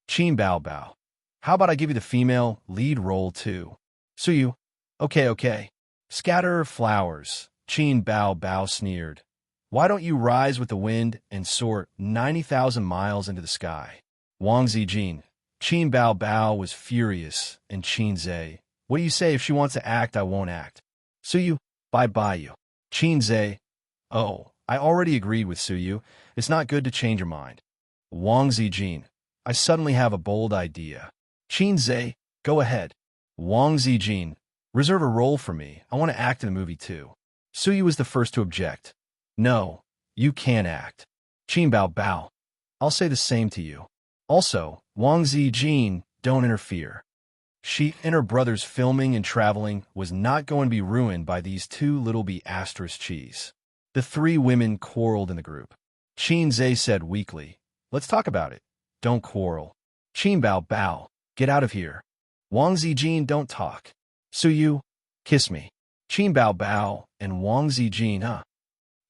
A: Qin Bao Bao. How about I give you the female lead role too? Suyu. Okay. Scatter flowers. Qin Bao Bao sneered. Why don't you rise with the wind and soar 90,000 miles into the sky? Wang Zijin. Qin Bao Bao was furious, and Xianxia. What do you say if she wants to act, I won't act? Suyu. Bye you. Xianxia. Oh, I already agreed with Suyu. It's not good to change your mind. Wang Zijin. I suddenly have a bold idea. Xianxia. Go ahead. Wang Zijin. Reserve a role for me. I want to act in the movie too. Suyu was the first to object. No, you can't act. Qin Bao Bao. I'll say the same to you. Also, Wang Zijin, don't interfere. She and her brother's filming and traveling was not going to be ruined by these two little cheese. The three women quarreled in the group. Xianxia said weakly, Let's talk about it. Don't quarrel. Qin Bao Bao, get out of here. Wang Zijin, don't talk. Suyu, kiss me. Qin Bao Bao and Wang Zijin,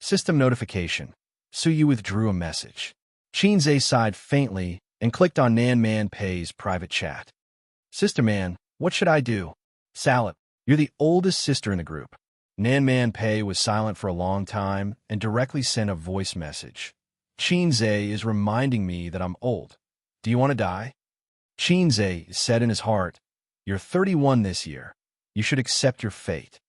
A: System notification. Suyu withdrew a message. Xianxia sighed faintly and clicked on Nan Man Pei's private chat. Sister man, what should I do? Salad, you're the oldest sister in the group. Nan Man Pei was silent for a long time and directly sent a voice message. Xianxia is reminding me that I'm old. Do you want to die? Xianxia said in his heart, You're 31 this year. You should accept your fate.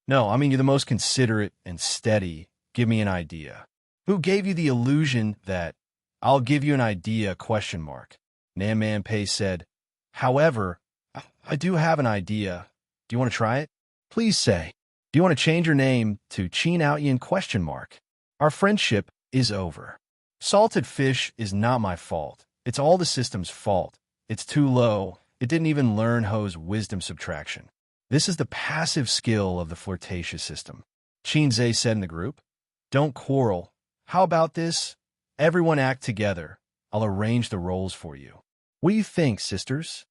A: No, I mean, you're the most considerate and steady. Give me an idea. Who gave you the illusion that I'll give you an idea, ? Nan Man Pei said, However, I do have an idea. Do you want to try it? Please say. Do you want to change your name to Qian? ? Our friendship is over. Salted fish is not my fault. It's all the system's fault. It's too low. It didn't even learn Ho's wisdom subtraction. This is the passive skill of the flirtatious system. Xianxia said in the group. Don't quarrel. How about this? Everyone act together. I'll arrange the roles for you. What do you think, sisters?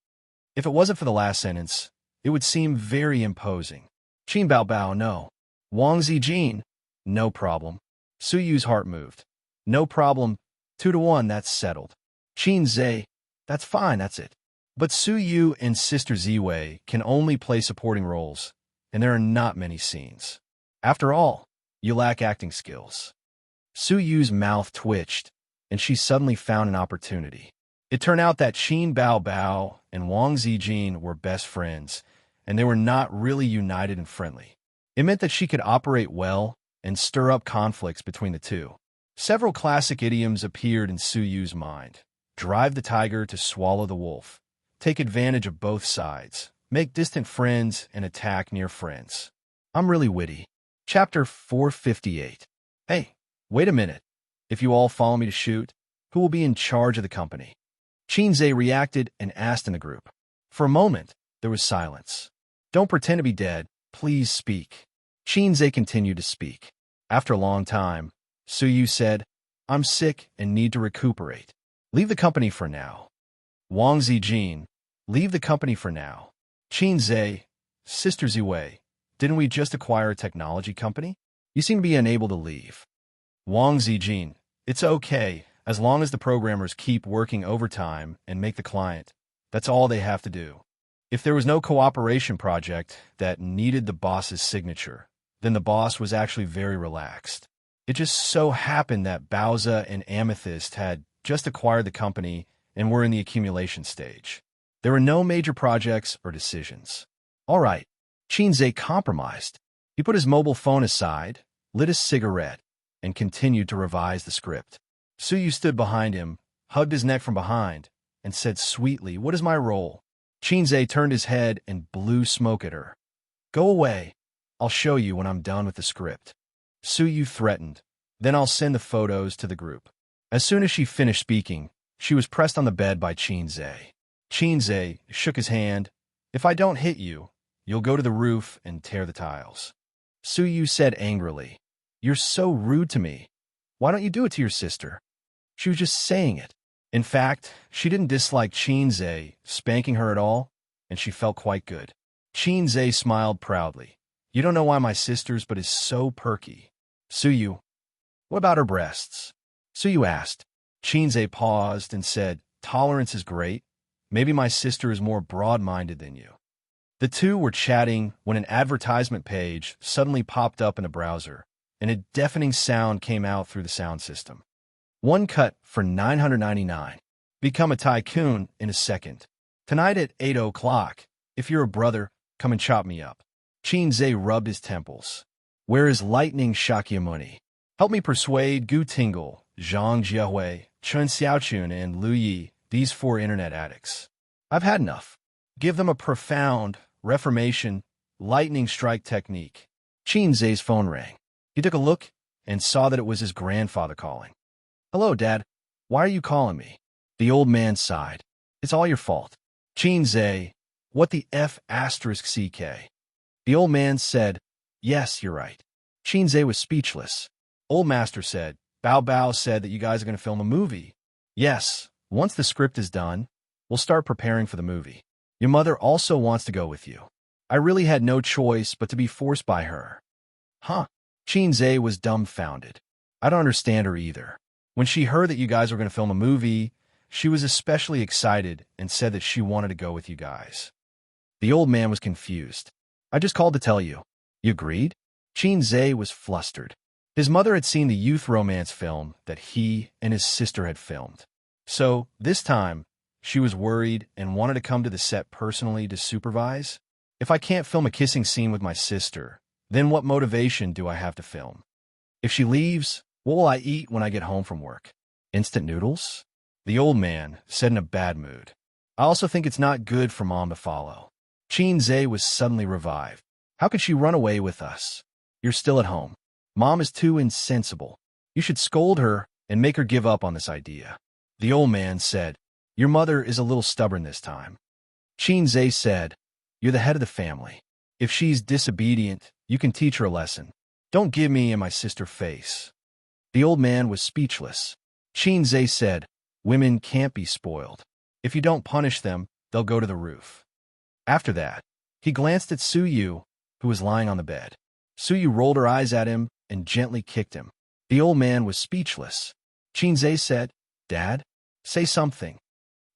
A: If it wasn't for the last sentence, it would seem very imposing. Qin Bao Bao, no. Wang Zijin, no problem. Su Yu's heart moved. No problem. 2-1, that's settled. Qin Zhe, that's fine, that's it. But Su Yu and Sister Ziwei can only play supporting roles, and there are not many scenes. After all, you lack acting skills. Su Yu's mouth twitched, and she suddenly found an opportunity. It turned out that Qin Bao Bao and Wang Zijin were best friends, and they were not really united and friendly. It meant that she could operate well and stir up conflicts between the two. Several classic idioms appeared in Su Yu's mind. Drive the tiger to swallow the wolf. Take advantage of both sides. Make distant friends and attack near friends. I'm really witty. Chapter 458. Hey, wait a minute. If you all follow me to shoot, who will be in charge of the company? Qin Zhe reacted and asked in the group. For a moment, there was silence. Don't pretend to be dead. Please speak. Qin Zhe continued to speak. After a long time, Su Yu said, I'm sick and need to recuperate. Leave the company for now. Wang Zijin, leave the company for now. Qin Zhe, Sister Ziwei, didn't we just acquire a technology company? You seem to be unable to leave. Wang Zijin, it's okay, as long as the programmers keep working overtime and make the client. That's all they have to do. If there was no cooperation project that needed the boss's signature, then the boss was actually very relaxed. It just so happened that Baoza and Amethyst had just acquired the company and were in the accumulation stage. There were no major projects or decisions. All right, Qin Zhe compromised. He put his mobile phone aside, lit a cigarette, and continued to revise the script. Su Yu stood behind him, hugged his neck from behind, and said sweetly, What is my role? Qin Zhe turned his head and blew smoke at her. Go away. I'll show you when I'm done with the script. Su Yu threatened. Then I'll send the photos to the group. As soon as she finished speaking, she was pressed on the bed by Qin Zhe. Qin Zhe shook his hand. If I don't hit you, you'll go to the roof and tear the tiles. Su Yu said angrily, You're so rude to me. Why don't you do it to your sister? She was just saying it. In fact, she didn't dislike Qin Zhe spanking her at all, and she felt quite good. Qin Zhe smiled proudly. You don't know why my sister's but is so perky. Su Yu, what about her breasts? Su Yu asked. Qin Zhe paused and said, Tolerance is great. Maybe my sister is more broad-minded than you. The two were chatting when an advertisement page suddenly popped up in a browser, and a deafening sound came out through the sound system. One cut for $9.99. Become a tycoon in a second. Tonight at 8 o'clock. If you're a brother, come and chop me up. Qin Zhe rubbed his temples. Where is Lightning Shakyamuni? Help me persuade Gu Tingle, Zhang Jiahui, Chen Xiaochun, and Lu Yi, these 4 internet addicts. I've had enough. Give them a profound, reformation, lightning strike technique. Qin Zhe's phone rang. He took a look and saw that it was his grandfather calling. Hello, Dad. Why are you calling me? The old man sighed. It's all your fault. Qin Zhe, what the F***? The old man said, Yes, you're right. Qin Zhe was speechless. Old Master said, Bao Bao said that you guys are going to film a movie. Yes, once the script is done, we'll start preparing for the movie. Your mother also wants to go with you. I really had no choice but to be forced by her. Huh? Qin Zhe was dumbfounded. I don't understand her either. When she heard that you guys were going to film a movie, she was especially excited and said that she wanted to go with you guys. The old man was confused. I just called to tell you. You agreed? Qin Zhe was flustered. His mother had seen the youth romance film that he and his sister had filmed. So, this time, she was worried and wanted to come to the set personally to supervise. If I can't film a kissing scene with my sister, then what motivation do I have to film? If she leaves, what will I eat when I get home from work? Instant noodles? The old man said in a bad mood. I also think it's not good for Mom to follow. Qin Zhe was suddenly revived. How could she run away with us? You're still at home. Mom is too insensible. You should scold her and make her give up on this idea. The old man said, Your mother is a little stubborn this time. Qin Zhe said, You're the head of the family. If she's disobedient, you can teach her a lesson. Don't give me and my sister face. The old man was speechless. Qin Zhe said, Women can't be spoiled. If you don't punish them, they'll go to the roof. After that, he glanced at Su Yu, who was lying on the bed. Su Yu rolled her eyes at him and gently kicked him. The old man was speechless. Xianxia said, "Dad, say something."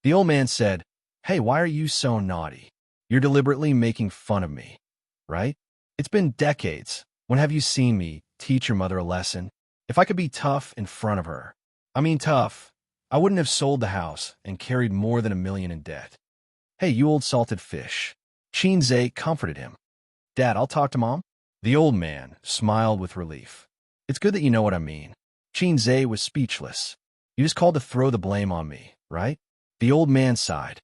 A: The old man said, "Hey, why are you so naughty? You're deliberately making fun of me, right? It's been decades. When have you seen me teach your mother a lesson? If I could be tough in front of her, I mean tough, I wouldn't have sold the house and carried more than $1 million in debt." "Hey, you old salted fish." Xianxia comforted him. "Dad, I'll talk to Mom." The old man smiled with relief. "It's good that you know what I mean." Xianxia was speechless. "You just called to throw the blame on me, right?" The old man sighed.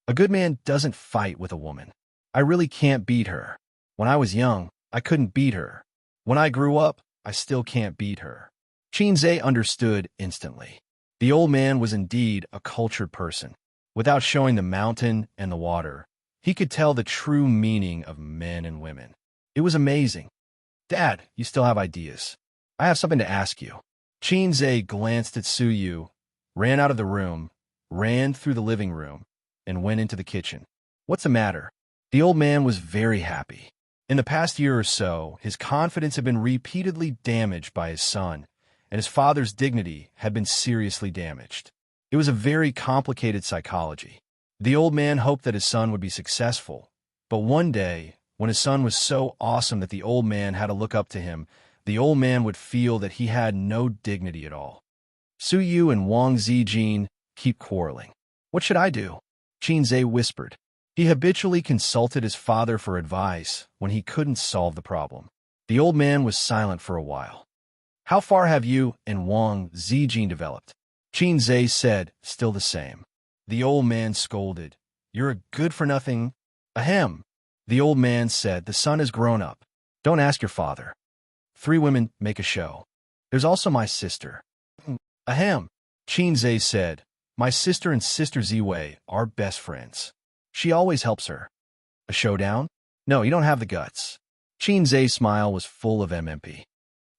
A: "A good man doesn't fight with a woman. I really can't beat her. When I was young, I couldn't beat her. When I grew up, I still can't beat her." Xianxia understood instantly. The old man was indeed a cultured person. Without showing the mountain and the water, he could tell the true meaning of men and women. It was amazing. "Dad, you still have ideas. I have something to ask you." Xianxia glanced at Su Yu, ran out of the room, ran through the living room, and went into the kitchen. "What's the matter?" The old man was very happy. In the past year or so, his confidence had been repeatedly damaged by his son, and his father's dignity had been seriously damaged. It was a very complicated psychology. The old man hoped that his son would be successful, but one day, when his son was so awesome that the old man had to look up to him, the old man would feel that he had no dignity at all. Su Yu and Wang Zijin keep quarreling. "What should I do?" Xianxia whispered. He habitually consulted his father for advice when he couldn't solve the problem. The old man was silent for a while. "How far have you and Wang Zijin developed?" Xianxia said, still the same. The old man scolded. "You're a good-for-nothing." "Ahem." The old man said, "The son has grown up. Don't ask your father. 3 women make a show. There's also my sister." "Ahem." Xianxia said, "My sister and Sister Ziwei are best friends. She always helps her." "A showdown?" "No, you don't have the guts." Xianxia's smile was full of MMP.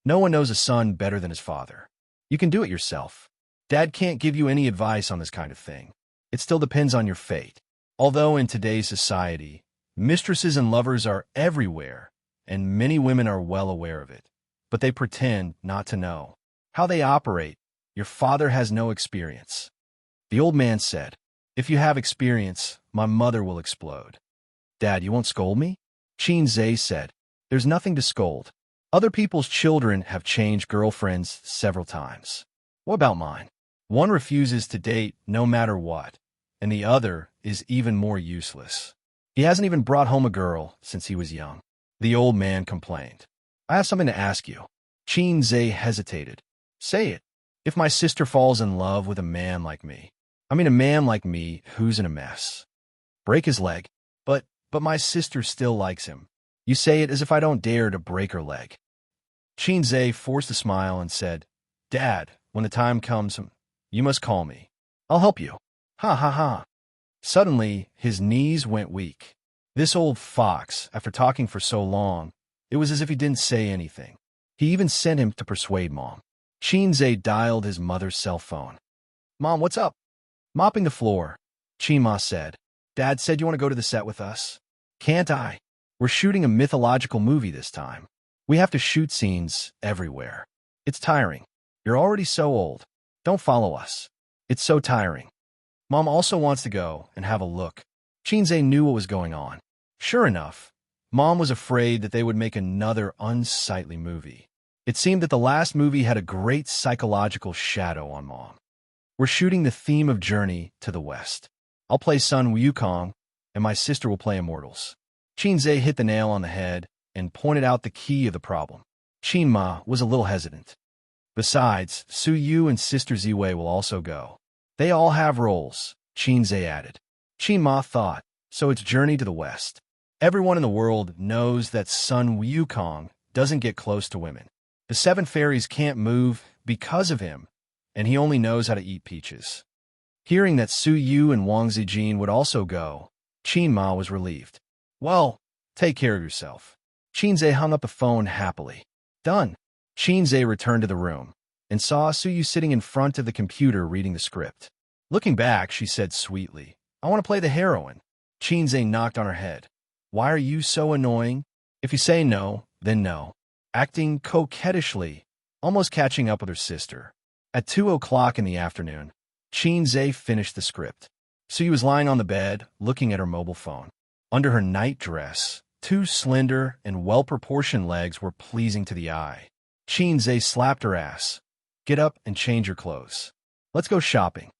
A: "No one knows a son better than his father. You can do it yourself. Dad can't give you any advice on this kind of thing. It still depends on your fate." Although in today's society, mistresses and lovers are everywhere, and many women are well aware of it, but they pretend not to know how they operate. Your father has no experience. The old man said, "If you have experience, my mother will explode." "Dad, you won't scold me?" Xianxia said, "There's nothing to scold. Other people's children have changed girlfriends several times. What about mine? One refuses to date no matter what, and the other is even more useless. He hasn't even brought home a girl since he was young." The old man complained. "I have something to ask you." Xianxia hesitated. "Say it." "If my sister falls in love with a man like me, a man like me who's in a mess, break his leg, but my sister still likes him. You say it as if I don't dare to break her leg." Xianxia forced a smile and said, "Dad, when the time comes, you must call me. I'll help you." "Ha ha ha." Suddenly, his knees went weak. This old fox, after talking for so long, it was as if he didn't say anything. He even sent him to persuade Mom. Xianxia dialed his mother's cell phone. "Mom, what's up?" "Mopping the floor." Qinma said. "Dad said you want to go to the set with us." "Can't I? We're shooting a mythological movie this time. We have to shoot scenes everywhere. It's tiring. You're already so old. Don't follow us. It's so tiring." Mom also wants to go and have a look. Xianxia knew what was going on. Sure enough, Mom was afraid that they would make another unsightly movie. It seemed that the last movie had a great psychological shadow on Mom. "We're shooting the theme of Journey to the West. I'll play Sun Wukong, and my sister will play Immortals." Xianxia hit the nail on the head and pointed out the key of the problem. Qinma was a little hesitant. "Besides, Su Yu and Sister Ziwei will also go. They all have roles," Xianxia added. Qinma thought, "So it's Journey to the West. Everyone in the world knows that Sun Wukong doesn't get close to women. The 7 fairies can't move because of him, and he only knows how to eat peaches." Hearing that Su Yu and Wang Zijin would also go, Qinma was relieved. "Well, take care of yourself." Xianxia hung up the phone happily. Done. Xianxia returned to the room and saw Su Yu sitting in front of the computer reading the script. Looking back, she said sweetly, "I want to play the heroine." Xianxia knocked on her head. "Why are you so annoying? If you say no, then no." Acting coquettishly, almost catching up with her sister. At 2 o'clock in the afternoon, Xianxia finished the script. Sue was lying on the bed, looking at her mobile phone. Under her night dress, two slender and well-proportioned legs were pleasing to the eye. Xianxia slapped her ass. "Get up and change your clothes. Let's go shopping."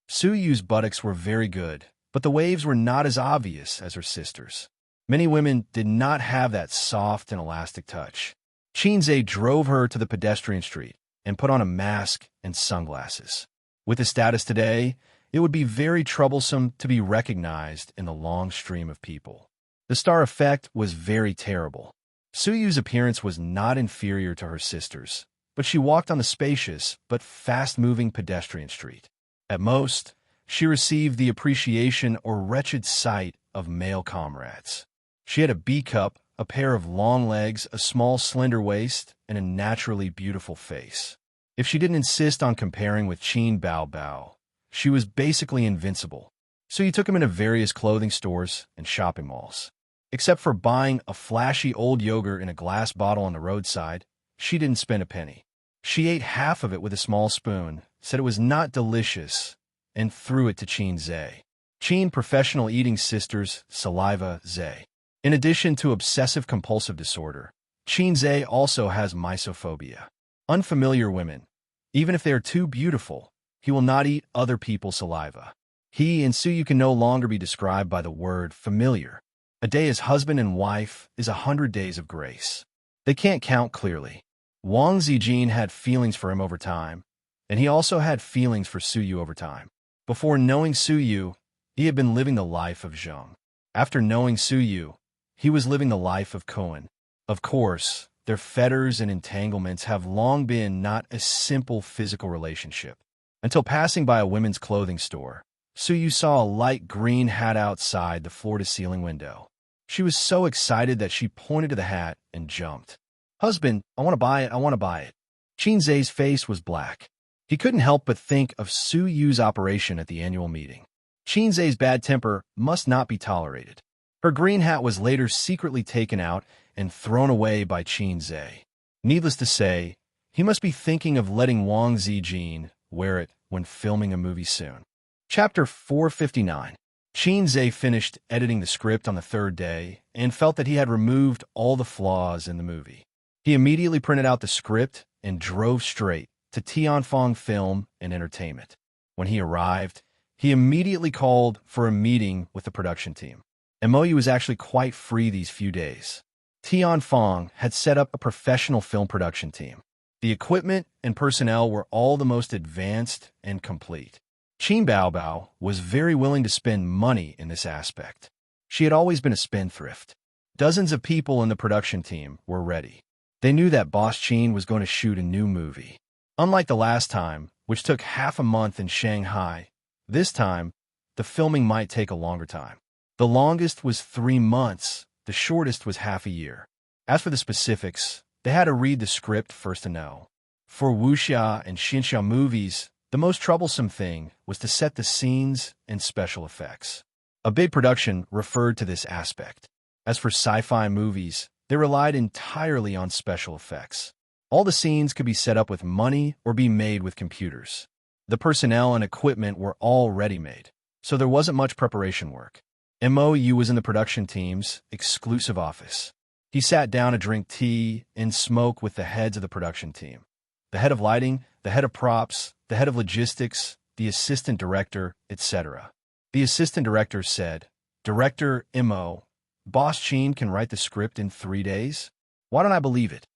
A: Suyu's buttocks were very good, but the waves were not as obvious as her sister's. Many women did not have that soft and elastic touch. Xianxia drove her to the pedestrian street and put on a mask and sunglasses. With his status today, it would be very troublesome to be recognized in the long stream of people. The star effect was very terrible. Suyu's appearance was not inferior to her sister's, but she walked on the spacious but fast-moving pedestrian street. At most, she received the appreciation or wretched sight of male comrades. She had a B cup, a pair of long legs, a small slender waist, and a naturally beautiful face. If she didn't insist on comparing with Qin Bao, she was basically invincible. So you took him into various clothing stores and shopping malls. Except for buying a flashy old yogurt in a glass bottle on the roadside, she didn't spend a penny. She ate half of it with a small spoon, said it was not delicious, and threw it to Xianxia. Qin professional eating sisters, saliva, Zhe. In addition to obsessive-compulsive disorder, Xianxia also has misophobia. Unfamiliar women. Even if they are too beautiful, he will not eat other people's saliva. He and Suyu can no longer be described by the word familiar. A day as husband and wife is 100 days of grace. They can't count clearly. Wang Zijin had feelings for him over time, and he also had feelings for Suyu over time. Before knowing Suyu, he had been living the life of Zheng. After knowing Suyu, he was living the life of Cohen. Of course, their fetters and entanglements have long been not a simple physical relationship. Until passing by a women's clothing store, Suyu saw a light green hat outside the floor-to-ceiling window. She was so excited that she pointed to the hat and jumped. "Husband, I want to buy it, I want to buy it." Xianxia's face was black. He couldn't help but think of Suyu's operation at the annual meeting. Xianxia's bad temper must not be tolerated. Her green hat was later secretly taken out and thrown away by Xianxia. Needless to say, he must be thinking of letting Wang Zijin wear it when filming a movie soon. Chapter 459. Xianxia finished editing the script on the third day and felt that he had removed all the flaws in the movie. He immediately printed out the script and drove straight to Tianfeng Film and Entertainment. When he arrived, he immediately called for a meeting with the production team. MOU was actually quite free these few days. Tianfeng had set up a professional film production team. The equipment and personnel were all the most advanced and complete. Qin Bao was very willing to spend money in this aspect. She had always been a spendthrift. Dozens of people in the production team were ready. They knew that Boss Qin was going to shoot a new movie. Unlike the last time, which took half a month in Shanghai, this time, the filming might take a longer time. The longest was 3 months, the shortest was half a year. As for the specifics, they had to read the script first to know. For Wuxia and Xianxia movies, the most troublesome thing was to set the scenes and special effects. A big production referred to this aspect. As for sci-fi movies, they relied entirely on special effects. All the scenes could be set up with money or be made with computers. The personnel and equipment were all ready-made, so there wasn't much preparation work. MOU was in the production team's exclusive office. He sat down to drink tea and smoke with the heads of the production team. The head of lighting, the head of props, the head of logistics, the assistant director, etc. The assistant director said, "Director Mo, Boss Qin can write the script in 3 days? Why don't I believe it?"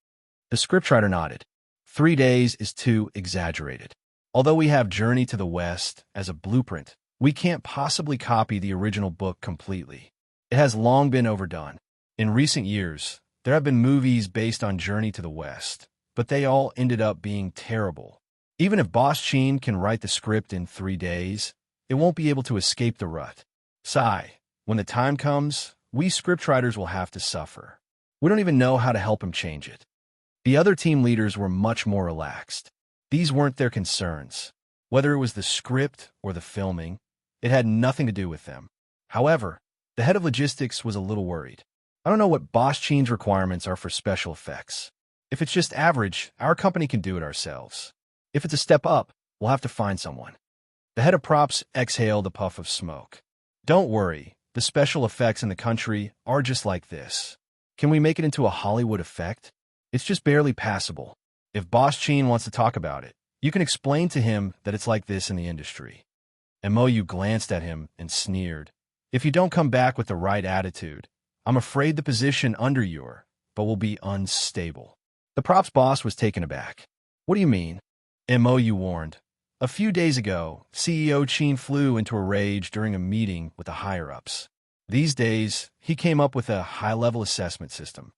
A: The scriptwriter nodded. 3 days is too exaggerated. Although we have Journey to the West as a blueprint, we can't possibly copy the original book completely. It has long been overdone. In recent years, there have been movies based on Journey to the West, but they all ended up being terrible. Even if Boss Qin can write the script in 3 days, it won't be able to escape the rut. Sigh, when the time comes, we scriptwriters will have to suffer. We don't even know how to help him change it. The other team leaders were much more relaxed. These weren't their concerns. Whether it was the script or the filming, it had nothing to do with them. However, the head of logistics was a little worried. "I don't know what Boss Qin's requirements are for special effects. If it's just average, our company can do it ourselves. If it's a step up, we'll have to find someone. The head of props exhaled a puff of smoke. Don't worry, the special effects in the country are just like this. Can we make it into a Hollywood effect? It's just barely passable. If Boss Chin wants to talk about it, you can explain to him that it's like this in the industry. Moyu glanced at him and sneered. If you don't come back with the right attitude, I'm afraid the position under but will be unstable. The props boss was taken aback. What do you mean? Moyu warned. A few days ago, CEO Chin flew into a rage during a meeting with the higher-ups. These days, he came up with a high-level assessment system.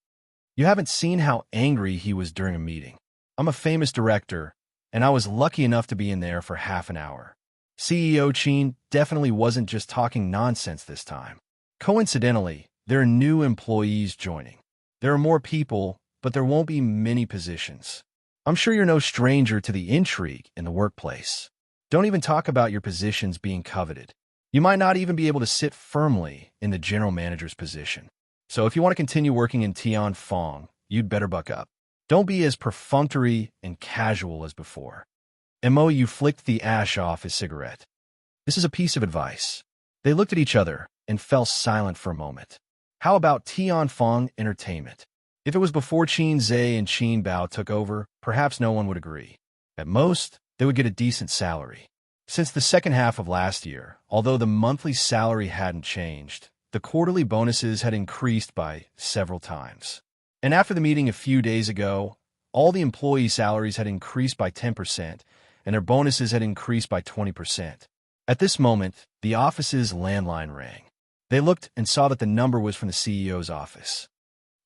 A: You haven't seen how angry he was during a meeting. I'm a famous director, and I was lucky enough to be in there for half an hour. CEO Chin definitely wasn't just talking nonsense this time. Coincidentally, there are new employees joining. There are more people, but there won't be many positions. I'm sure you're no stranger to the intrigue in the workplace. Don't even talk about your positions being coveted. You might not even be able to sit firmly in the general manager's position. So if you want to continue working in Tianfeng, you'd better buck up. Don't be as perfunctory and casual as before. Moyu flicked the ash off his cigarette. This is a piece of advice. They looked at each other and fell silent for a moment. How about Tianfeng Entertainment? If it was before Qin Zhe and Qin Bao took over, perhaps no one would agree. At most, they would get a decent salary. Since the second half of last year, although the monthly salary hadn't changed, the quarterly bonuses had increased by several times. And after the meeting a few days ago, all the employee salaries had increased by 10%, and their bonuses had increased by 20%. At this moment, the office's landline rang. They looked and saw that the number was from the CEO's office.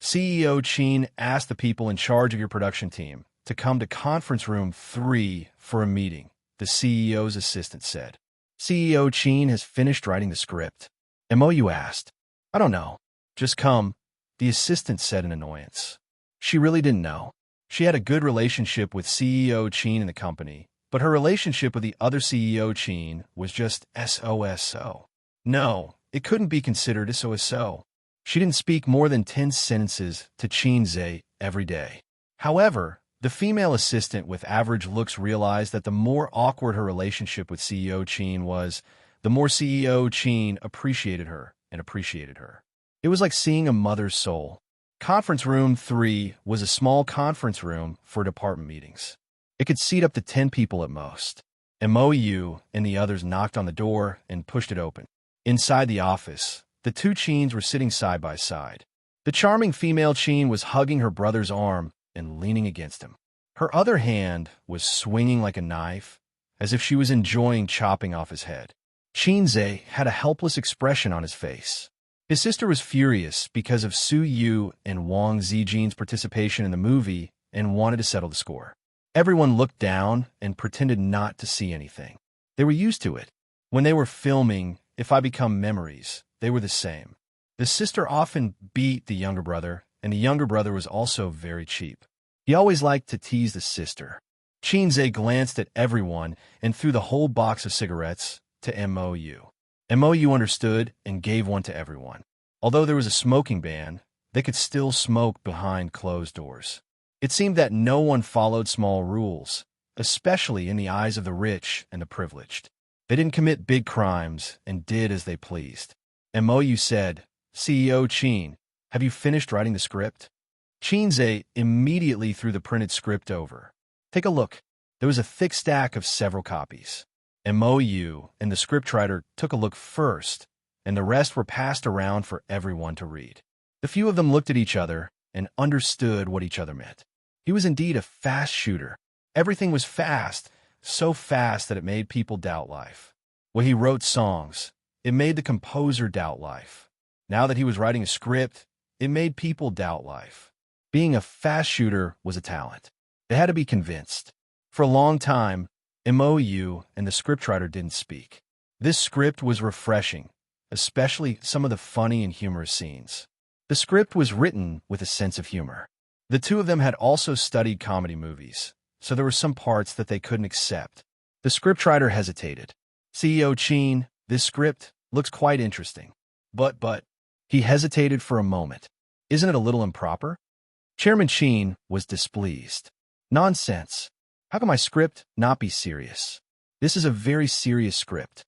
A: CEO Chin asked the people in charge of your production team to come to conference room 3 for a meeting, the CEO's assistant said. CEO Chin has finished writing the script. Moyu asked. I don't know. Just come, the assistant said in annoyance. She really didn't know. She had a good relationship with CEO Chin in the company, but her relationship with the other CEO Chin was just SOSO. No, it couldn't be considered SOSO. She didn't speak more than 10 sentences to Qin Zhe every day. However, the female assistant with average looks realized that the more awkward her relationship with CEO Chin was, the more CEO Chin appreciated her and appreciated her. It was like seeing a mother's soul. Conference room 3 was a small conference room for department meetings. It could seat up to 10 people at most. Moyu and the others knocked on the door and pushed it open. Inside the office, the two Chins were sitting side by side. The charming female Chin was hugging her brother's arm and leaning against him. Her other hand was swinging like a knife, as if she was enjoying chopping off his head. Qin Zhe had a helpless expression on his face. His sister was furious because of Su Yu and Wang Zijin's participation in the movie and wanted to settle the score. Everyone looked down and pretended not to see anything. They were used to it. When they were filming If I Become Memories, they were the same. The sister often beat the younger brother, and the younger brother was also very cheap. He always liked to tease the sister. Qin Zhe glanced at everyone and threw the whole box of cigarettes to Moyu. Moyu understood and gave one to everyone. Although there was a smoking ban, they could still smoke behind closed doors. It seemed that no one followed small rules, especially in the eyes of the rich and the privileged. They didn't commit big crimes and did as they pleased. Moyu said, CEO Chin, have you finished writing the script? Qin Zhe immediately threw the printed script over. Take a look. There was a thick stack of several copies. Moyu and the scriptwriter took a look first, and the rest were passed around for everyone to read. The few of them looked at each other and understood what each other meant. He was indeed a fast shooter. Everything was fast, so fast that it made people doubt life. When he wrote songs, it made the composer doubt life. Now that he was writing a script, it made people doubt life. Being a fast shooter was a talent. They had to be convinced. For a long time, Moyu and the scriptwriter didn't speak. This script was refreshing, especially some of the funny and humorous scenes. The script was written with a sense of humor. The two of them had also studied comedy movies, so there were some parts that they couldn't accept. The scriptwriter hesitated. CEO Chin, this script looks quite interesting. But, he hesitated for a moment. Isn't it a little improper? Chairman Qin was displeased. Nonsense. How can my script not be serious? This is a very serious script.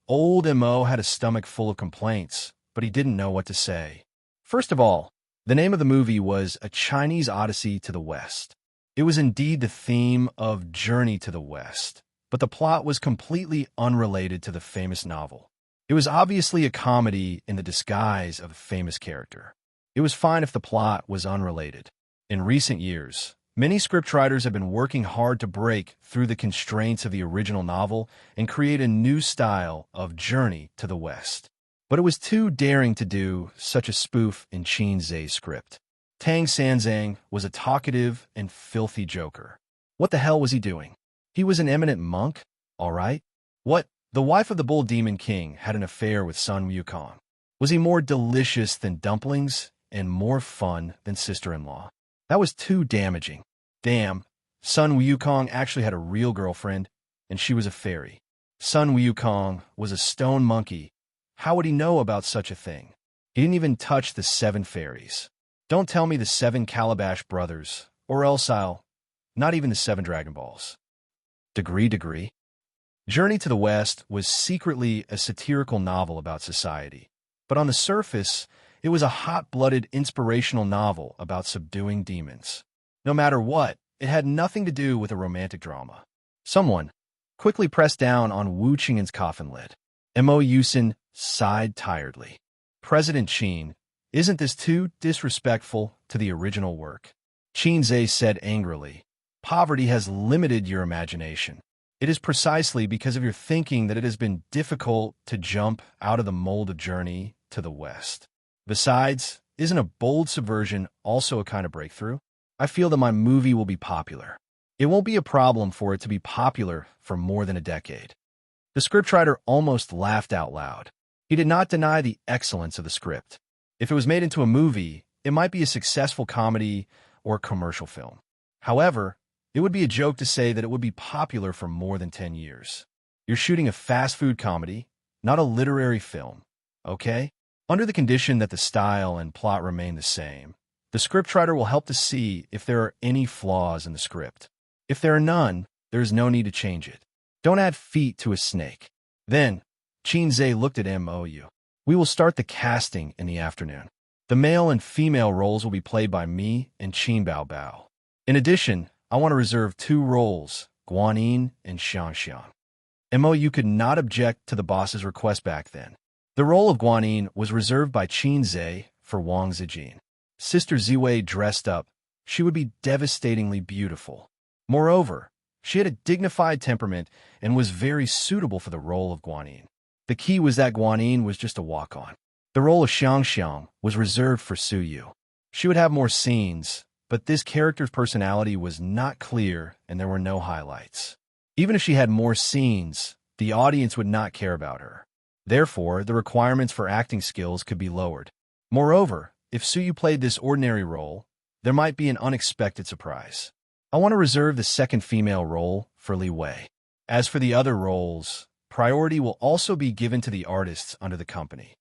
A: Old Mo had a stomach full of complaints, but he didn't know what to say. First of all, the name of the movie was A Chinese Odyssey to the West. It was indeed the theme of Journey to the West, but the plot was completely unrelated to the famous novel. It was obviously a comedy in the disguise of a famous character. It was fine if the plot was unrelated. In recent years, many scriptwriters have been working hard to break through the constraints of the original novel and create a new style of Journey to the West. But it was too daring to do such a spoof in Qin Zhe's script. Tang Sanzang was a talkative and filthy joker. What the hell was he doing? He was an eminent monk, all right? What? The wife of the Bull Demon King had an affair with Sun Wukong. Was he more delicious than dumplings and more fun than sister-in-law? That was too damaging. Damn, Sun Wukong actually had a real girlfriend, and she was a fairy. Sun Wukong was a stone monkey. How would he know about such a thing? He didn't even touch the 7 fairies. Don't tell me the 7 Calabash brothers, or else not even the 7 Dragon Balls. Degree. Journey to the West was secretly a satirical novel about society, but on the surface, it was a hot-blooded inspirational novel about subduing demons. No matter what, it had nothing to do with a romantic drama. Someone quickly pressed down on Wu Qing's coffin lid. Mo Yusin sighed tiredly. President Qin, isn't this too disrespectful to the original work? Qin Zhe said angrily. Poverty has limited your imagination. It is precisely because of your thinking that it has been difficult to jump out of the mold of Journey to the West. Besides, isn't a bold subversion also a kind of breakthrough? I feel that my movie will be popular. It won't be a problem for it to be popular for more than a decade. The scriptwriter almost laughed out loud. He did not deny the excellence of the script. If it was made into a movie, it might be a successful comedy or commercial film. However, it would be a joke to say that it would be popular for more than 10 years. You're shooting a fast food comedy, not a literary film, okay? Under the condition that the style and plot remain the same, the scriptwriter will help to see if there are any flaws in the script. If there are none, there is no need to change it. Don't add feet to a snake. Then, Qin Zhe looked at Mou. We will start the casting in the afternoon. The male and female roles will be played by me and Qin Bao. In addition, I want to reserve 2 roles, Guanyin and Xianxia. Mou could not object to the boss's request back then. The role of Guanyin was reserved by Qin Zhe for Wang Zijin. Sister Ziwei dressed up. She would be devastatingly beautiful. Moreover, she had a dignified temperament and was very suitable for the role of Guanyin. The key was that Guanyin was just a walk-on. The role of Xianxia was reserved for Su Yu. She would have more scenes, but this character's personality was not clear and there were no highlights. Even if she had more scenes, the audience would not care about her. Therefore, the requirements for acting skills could be lowered. Moreover, if Su Yu played this ordinary role, there might be an unexpected surprise. I want to reserve the second female role for Li Wei. As for the other roles, priority will also be given to the artists under the company.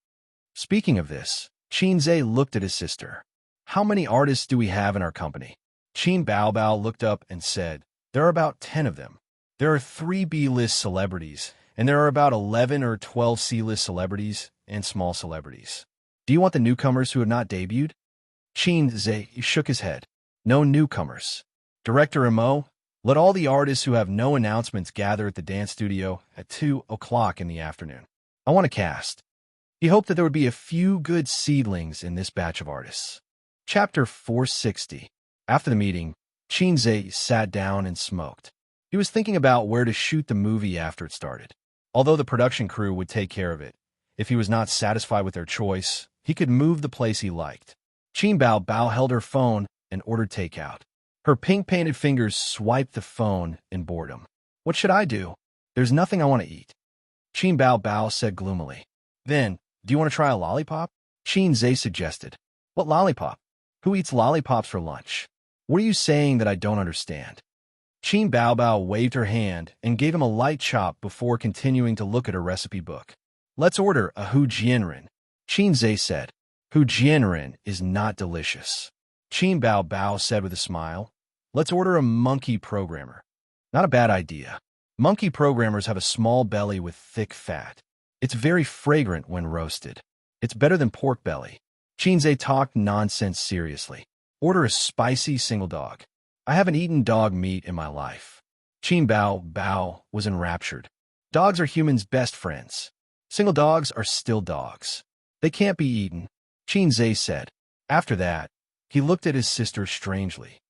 A: Speaking of this, Qin Zhe looked at his sister. How many artists do we have in our company? Qin Bao looked up and said, there are about 10 of them. There are 3 B-list celebrities, and there are about 11 or 12 C-list celebrities and small celebrities. Do you want the newcomers who have not debuted? Qin Zhe shook his head. No newcomers. Director Mo, let all the artists who have no announcements gather at the dance studio at 2 o'clock in the afternoon. I want to cast. He hoped that there would be a few good seedlings in this batch of artists. Chapter 460. After the meeting, Qin Zhe sat down and smoked. He was thinking about where to shoot the movie after it started. Although the production crew would take care of it, if he was not satisfied with their choice, he could move the place he liked. Qin Bao held her phone and ordered takeout. Her pink-painted fingers swiped the phone in boredom. What should I do? There's nothing I want to eat. Qin Bao said gloomily. Then, do you want to try a lollipop? Qin Zhe suggested. What lollipop? Who eats lollipops for lunch? What are you saying that I don't understand? Qin Bao waved her hand and gave him a light chop before continuing to look at her recipe book. Let's order a Hu Jianren. Qin Zhe said. Hu Jianren is not delicious. Qin Bao Bao said with a smile. Let's order a monkey programmer. Not a bad idea. Monkey programmers have a small belly with thick fat. It's very fragrant when roasted. It's better than pork belly. Qinze talked nonsense seriously. Order a spicy single dog. I haven't eaten dog meat in my life. Qin Bao Bao was enraptured. Dogs are humans' best friends. Single dogs are still dogs. They can't be eaten, Qinze said. After that, he looked at his sister strangely.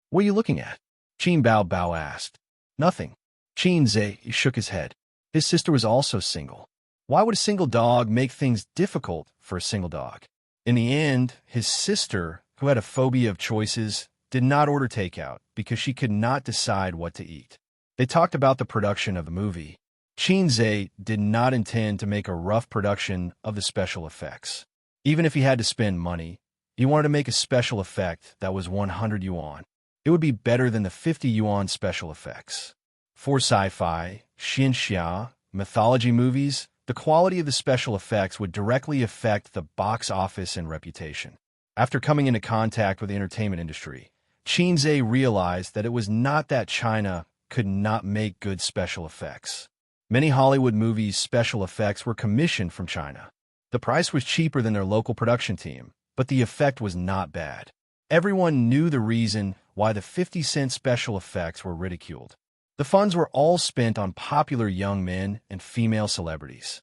A: What are you looking at? Qin Bao Bao asked. Nothing. Qinze shook his head. His sister was also single. Why would a single dog make things difficult for a single dog? In the end, his sister, who had a phobia of choices, did not order takeout because she could not decide what to eat. They talked about the production of the movie. Qinze did not intend to make a rough production of the special effects. Even if he had to spend money, he wanted to make a special effect that was 100 yuan. It would be better than the 50 yuan special effects. For sci-fi, Xianxia, mythology movies, the quality of the special effects would directly affect the box office and reputation. After coming into contact with the entertainment industry, Qinze realized that it was not that China could not make good special effects. Many Hollywood movies' special effects were commissioned from China. The price was cheaper than their local production team, but the effect was not bad. Everyone knew the reason why the 50-cent special effects were ridiculed. The funds were all spent on popular young men and female celebrities.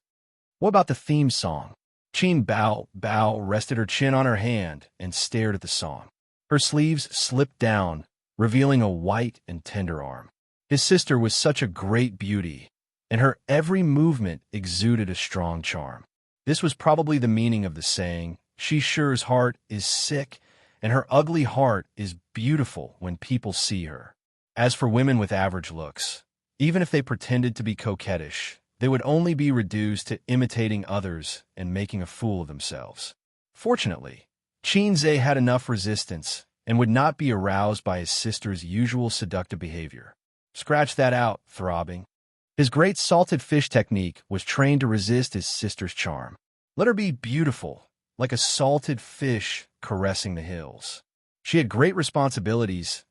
A: What about the theme song? Qin Bao Bao rested her chin on her hand and stared at the song. Her sleeves slipped down, revealing a white and tender arm. His sister was such a great beauty, and her every movement exuded a strong charm. This was probably the meaning of the saying, "She sure's heart is sick, and her ugly heart is beautiful when people see her." As for women with average looks, even if they pretended to be coquettish, they would only be reduced to imitating others and making a fool of themselves. Fortunately, Qinze had enough resistance and would not be aroused by his sister's usual seductive behavior. Scratch that out, throbbing. His great salted fish technique was trained to resist his sister's charm. Let her be beautiful, like a salted fish caressing the hills. She had great responsibilities.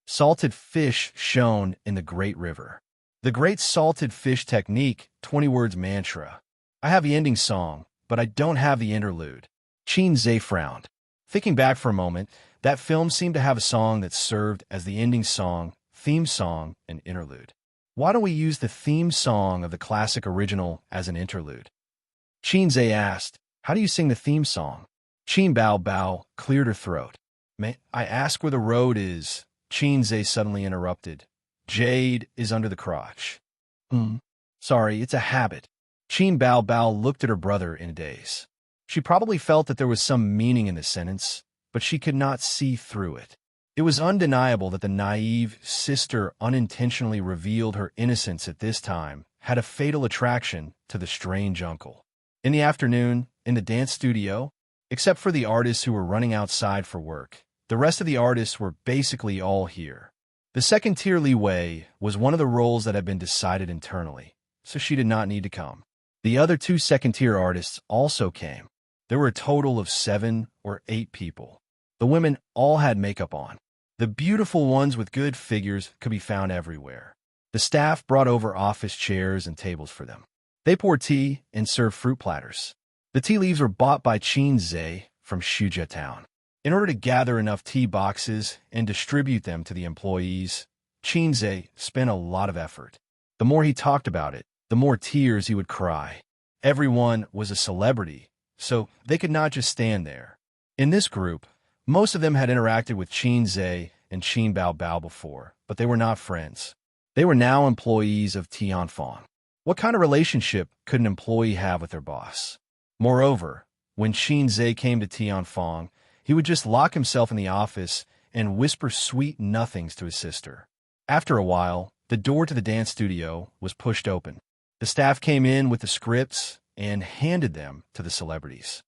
A: Salted fish shone in the great river. The great salted fish technique, 20 words mantra. I have the ending song, but I don't have the interlude. Qinze frowned. Thinking back for a moment, that film seemed to have a song that served as the ending song, theme song, and interlude. Why don't we use the theme song of the classic original as an interlude? Qinze asked, how do you sing the theme song? Qin Bao Bao cleared her throat. May I ask where the road is? Qinze suddenly interrupted. Jade is under the crotch. Sorry, it's a habit. Qin Bao Bao looked at her brother in a daze. She probably felt that there was some meaning in the sentence, but she could not see through it. It was undeniable that the naive sister unintentionally revealed her innocence at this time had a fatal attraction to the strange uncle. In the afternoon, in the dance studio, except for the artists who were running outside for work, the rest of the artists were basically all here. The second-tier Li Wei was one of the roles that had been decided internally, so she did not need to come. The other two second-tier artists also came. There were a total of 7 or 8 people. The women all had makeup on. The beautiful ones with good figures could be found everywhere. The staff brought over office chairs and tables for them. They poured tea and served fruit platters. The tea leaves were bought by Qinze from Shujia town. In order to gather enough tea boxes and distribute them to the employees, Qinze spent a lot of effort. The more he talked about it, the more tears he would cry. Everyone was a celebrity, so they could not just stand there. In this group, most of them had interacted with Qinze and Qin Bao Bao before, but they were not friends. They were now employees of Tianfang. What kind of relationship could an employee have with their boss? Moreover, when Qinze came to Tianfang, he would just lock himself in the office and whisper sweet nothings to his sister. After a while, the door to the dance studio was pushed open. The staff came in with the scripts and handed them to the celebrities.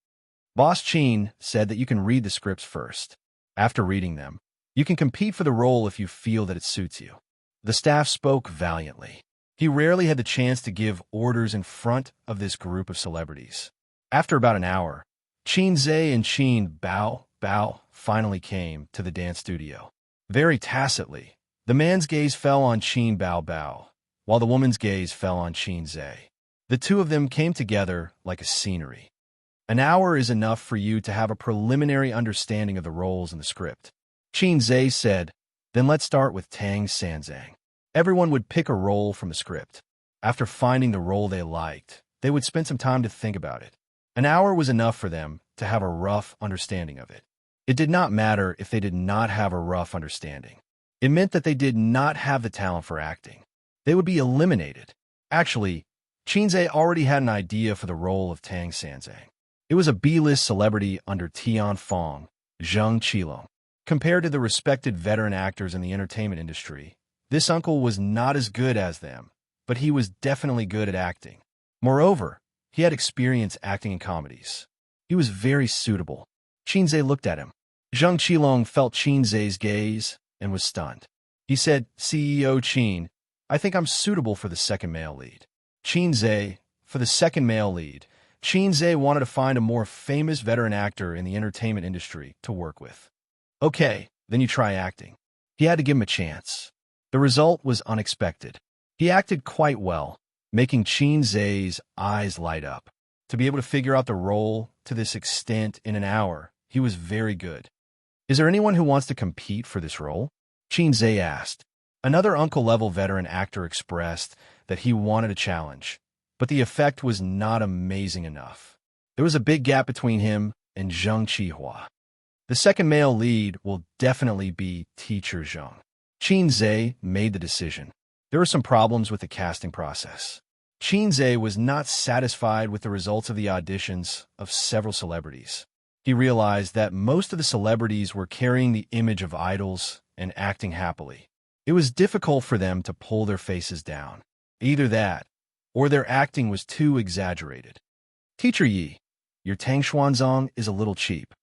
A: Boss Qin said that you can read the scripts first. After reading them, you can compete for the role if you feel that it suits you. The staff spoke valiantly. He rarely had the chance to give orders in front of this group of celebrities. After about an hour, Qin Zhe and Qin Bao finally came to the dance studio. Very tacitly, the man's gaze fell on Qin Bao, while the woman's gaze fell on Qin Zhe. The two of them came together like a scenery. An hour is enough for you to have a preliminary understanding of the roles in the script. Qin Zhe said, then let's start with Tang Sanzang. Everyone would pick a role from the script. After finding the role they liked, they would spend some time to think about it. An hour was enough for them to have a rough understanding of it. It did not matter if they did not have a rough understanding. It meant that they did not have the talent for acting. They would be eliminated. Actually, Qin Zhe already had an idea for the role of Tang Sanzang. It was a B-list celebrity under Tian Fong, Zheng Qilong. Compared to the respected veteran actors in the entertainment industry, this uncle was not as good as them, but he was definitely good at acting. Moreover, he had experience acting in comedies. He was very suitable. Qin Zhe looked at him. Zheng Qilong felt Qin Zhe's gaze and was stunned. He said, CEO Qin, I think I'm suitable for the second male lead. Qin Zhe, for the second male lead, Qin Zhe wanted to find a more famous veteran actor in the entertainment industry to work with. Okay, then you try acting. He had to give him a chance. The result was unexpected. He acted quite well, making Qin Zhe's eyes light up. To be able to figure out the role to this extent in an hour, he was very good. Is there anyone who wants to compete for this role? Qin Zhe asked. Another uncle-level veteran actor expressed that he wanted a challenge, but the effect was not amazing enough. There was a big gap between him and Zheng Qihua. The second male lead will definitely be Teacher Zheng. Qin Zhe made the decision. There were some problems with the casting process. Qin Zhe was not satisfied with the results of the auditions of several celebrities. He realized that most of the celebrities were carrying the image of idols and acting happily. It was difficult for them to pull their faces down. Either that, or their acting was too exaggerated. Teacher Yi, your Tang Xuanzang is a little cheap.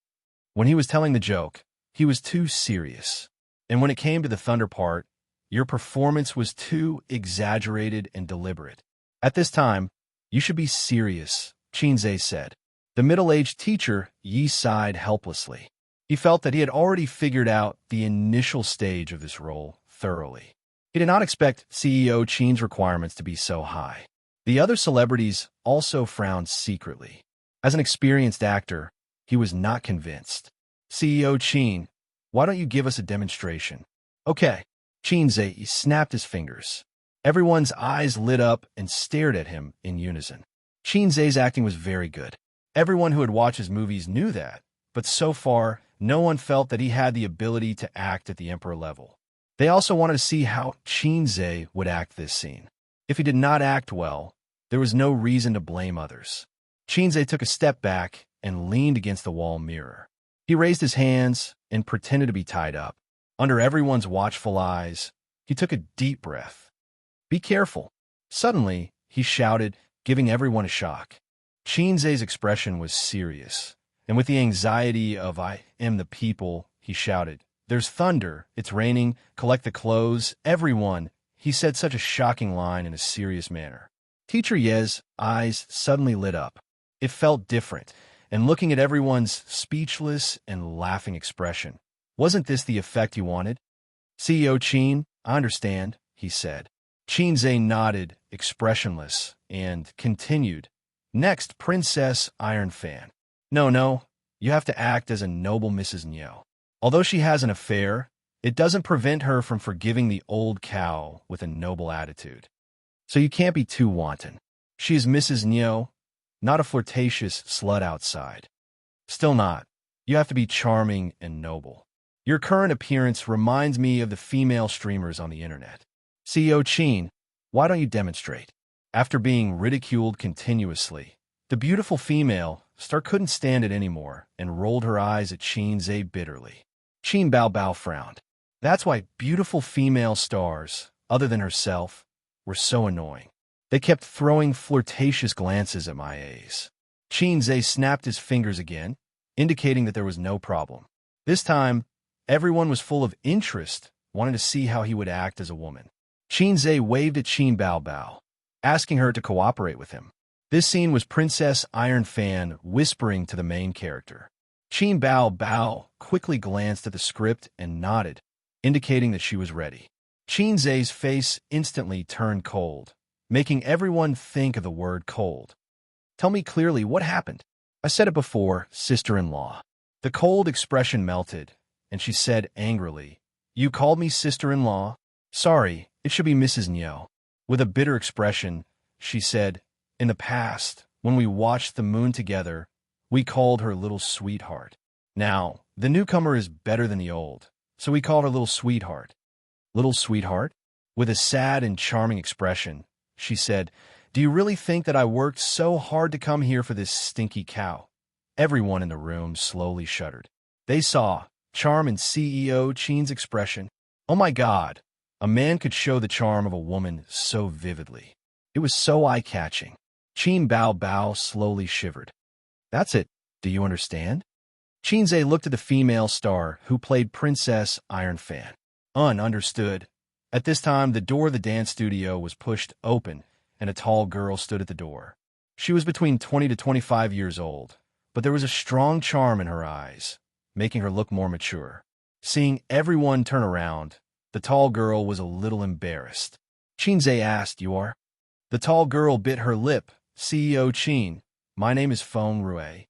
A: When he was telling the joke, he was too serious. And when it came to the thunder part, your performance was too exaggerated and deliberate. At this time, you should be serious, Qin Zhe said. The middle-aged teacher, Yi, sighed helplessly. He felt that he had already figured out the initial stage of this role thoroughly. He did not expect CEO Qin's requirements to be so high. The other celebrities also frowned secretly. As an experienced actor, he was not convinced. CEO Qin, why don't you give us a demonstration? Okay. Qin Zhe snapped his fingers. Everyone's eyes lit up and stared at him in unison. Qin Zhe's acting was very good. Everyone who had watched his movies knew that, but so far, no one felt that he had the ability to act at the Emperor level. They also wanted to see how Qin Zhe would act this scene. If he did not act well, there was no reason to blame others. Qin Zhe took a step back and leaned against the wall mirror. He raised his hands and pretended to be tied up. Under everyone's watchful eyes, he took a deep breath. Be careful. Suddenly, he shouted, giving everyone a shock. Qin Zhe's expression was serious, and with the anxiety of I am the people, he shouted, there's thunder, it's raining, collect the clothes, everyone. He said such a shocking line in a serious manner. Teacher Ye's eyes suddenly lit up. It felt different, and looking at everyone's speechless and laughing expression, wasn't this the effect you wanted? CEO Qin, I understand, he said. Qin Zhe nodded, expressionless, and continued. Next, Princess Iron Fan. No, you have to act as a noble Mrs. Niu. Although she has an affair, it doesn't prevent her from forgiving the old cow with a noble attitude. So you can't be too wanton. She is Mrs. Niu, not a flirtatious slut outside. Still not. You have to be charming and noble. Your current appearance reminds me of the female streamers on the internet. CEO Qin, why don't you demonstrate? After being ridiculed continuously, the beautiful female star couldn't stand it anymore and rolled her eyes at Qin Zhe bitterly. Qin Bao frowned. That's why beautiful female stars, other than herself, were so annoying. They kept throwing flirtatious glances at my A's. Qin Zhe snapped his fingers again, indicating that there was no problem. This time, everyone was full of interest, wanting to see how he would act as a woman. Qin Zhe waved at Qin Bao, asking her to cooperate with him. This scene was Princess Iron Fan whispering to the main character. Qin Bao Bao quickly glanced at the script and nodded, indicating that she was ready. Qin Zhe's face instantly turned cold, making everyone think of the word cold. Tell me clearly what happened. I said it before, sister-in-law. The cold expression melted, and she said angrily, You called me sister-in-law? Sorry, it should be Mrs. Niu. With a bitter expression, she said, In the past, when we watched the moon together, we called her little sweetheart. Now, the newcomer is better than the old, so we called her little sweetheart. Little sweetheart? With a sad and charming expression, she said, Do you really think that I worked so hard to come here for this stinky cow? Everyone in the room slowly shuddered. They saw charm in CEO Qin's expression. Oh my God, a man could show the charm of a woman so vividly. It was so eye-catching. Qin Bao Bao slowly shivered. That's it. Do you understand? Qin Zhe looked at the female star who played Princess Iron Fan. Understood. At this time, the door of the dance studio was pushed open, and a tall girl stood at the door. She was between 20 to 25 years old, but there was a strong charm in her eyes, making her look more mature. Seeing everyone turn around, the tall girl was a little embarrassed. Qin Zhe asked, You are? The tall girl bit her lip. CEO Qin, my name is Feng Rue.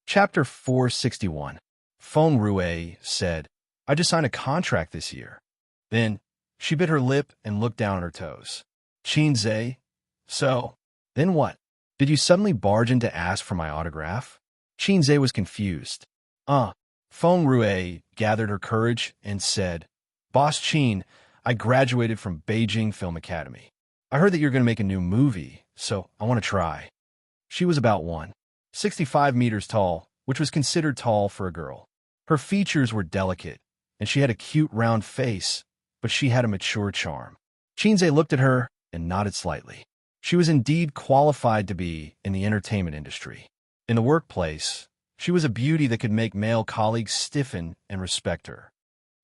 A: Chapter 461. Feng Rue said, I just signed a contract this year. Then, she bit her lip and looked down at her toes. Qin Zhe, so, then what? Did you suddenly barge in to ask for my autograph? Qin Zhe was confused. Feng Rue gathered her courage and said, Boss Qin, I graduated from Beijing Film Academy. I heard that you're going to make a new movie, so I want to try. She was about 165 meters tall, which was considered tall for a girl. Her features were delicate, and she had a cute round face, but she had a mature charm. Qin Zhe looked at her and nodded slightly. She was indeed qualified to be in the entertainment industry. In the workplace, she was a beauty that could make male colleagues stiffen and respect her.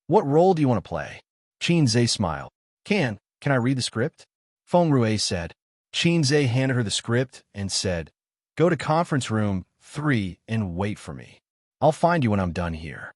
A: What role do you want to play? Qin Zhe smiled. Can I read the script? Feng Rue said. Qin Zhe handed her the script and said, Go to conference room 3 and wait for me. I'll find you when I'm done here.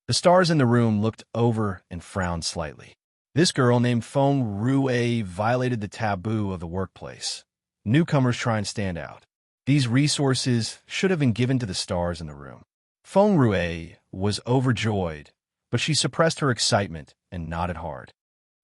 A: The stars in the room looked over and frowned slightly. This girl named Feng Rue violated the taboo of the workplace. Newcomers try and stand out. These resources should have been given to the stars in the room. Feng Rue was overjoyed, but she suppressed her excitement and nodded hard.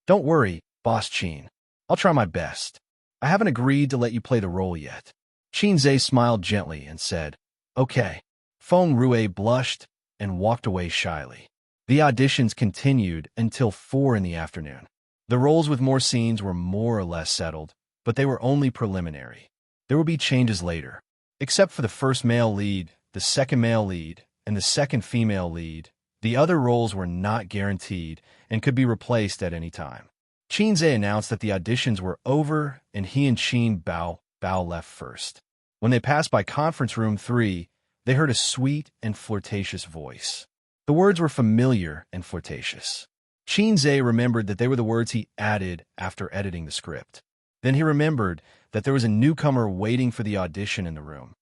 A: Don't worry, Boss Qin. I'll try my best. I haven't agreed to let you play the role yet. Qin Zhe smiled gently and said, Okay. Feng Rue blushed and walked away shyly. The auditions continued until 4 in the afternoon. The roles with more scenes were more or less settled, but they were only preliminary. There will be changes later. Except for the first male lead, the second male lead, and the second female lead, the other roles were not guaranteed and could be replaced at any time. Qin Zhe announced that the auditions were over and he and Qin Bao Bao left first. When they passed by conference room 3, they heard a sweet and flirtatious voice. The words were familiar and flirtatious. Qin Zhe remembered that they were the words he added after editing the script. Then he remembered that there was a newcomer waiting for the audition in the room.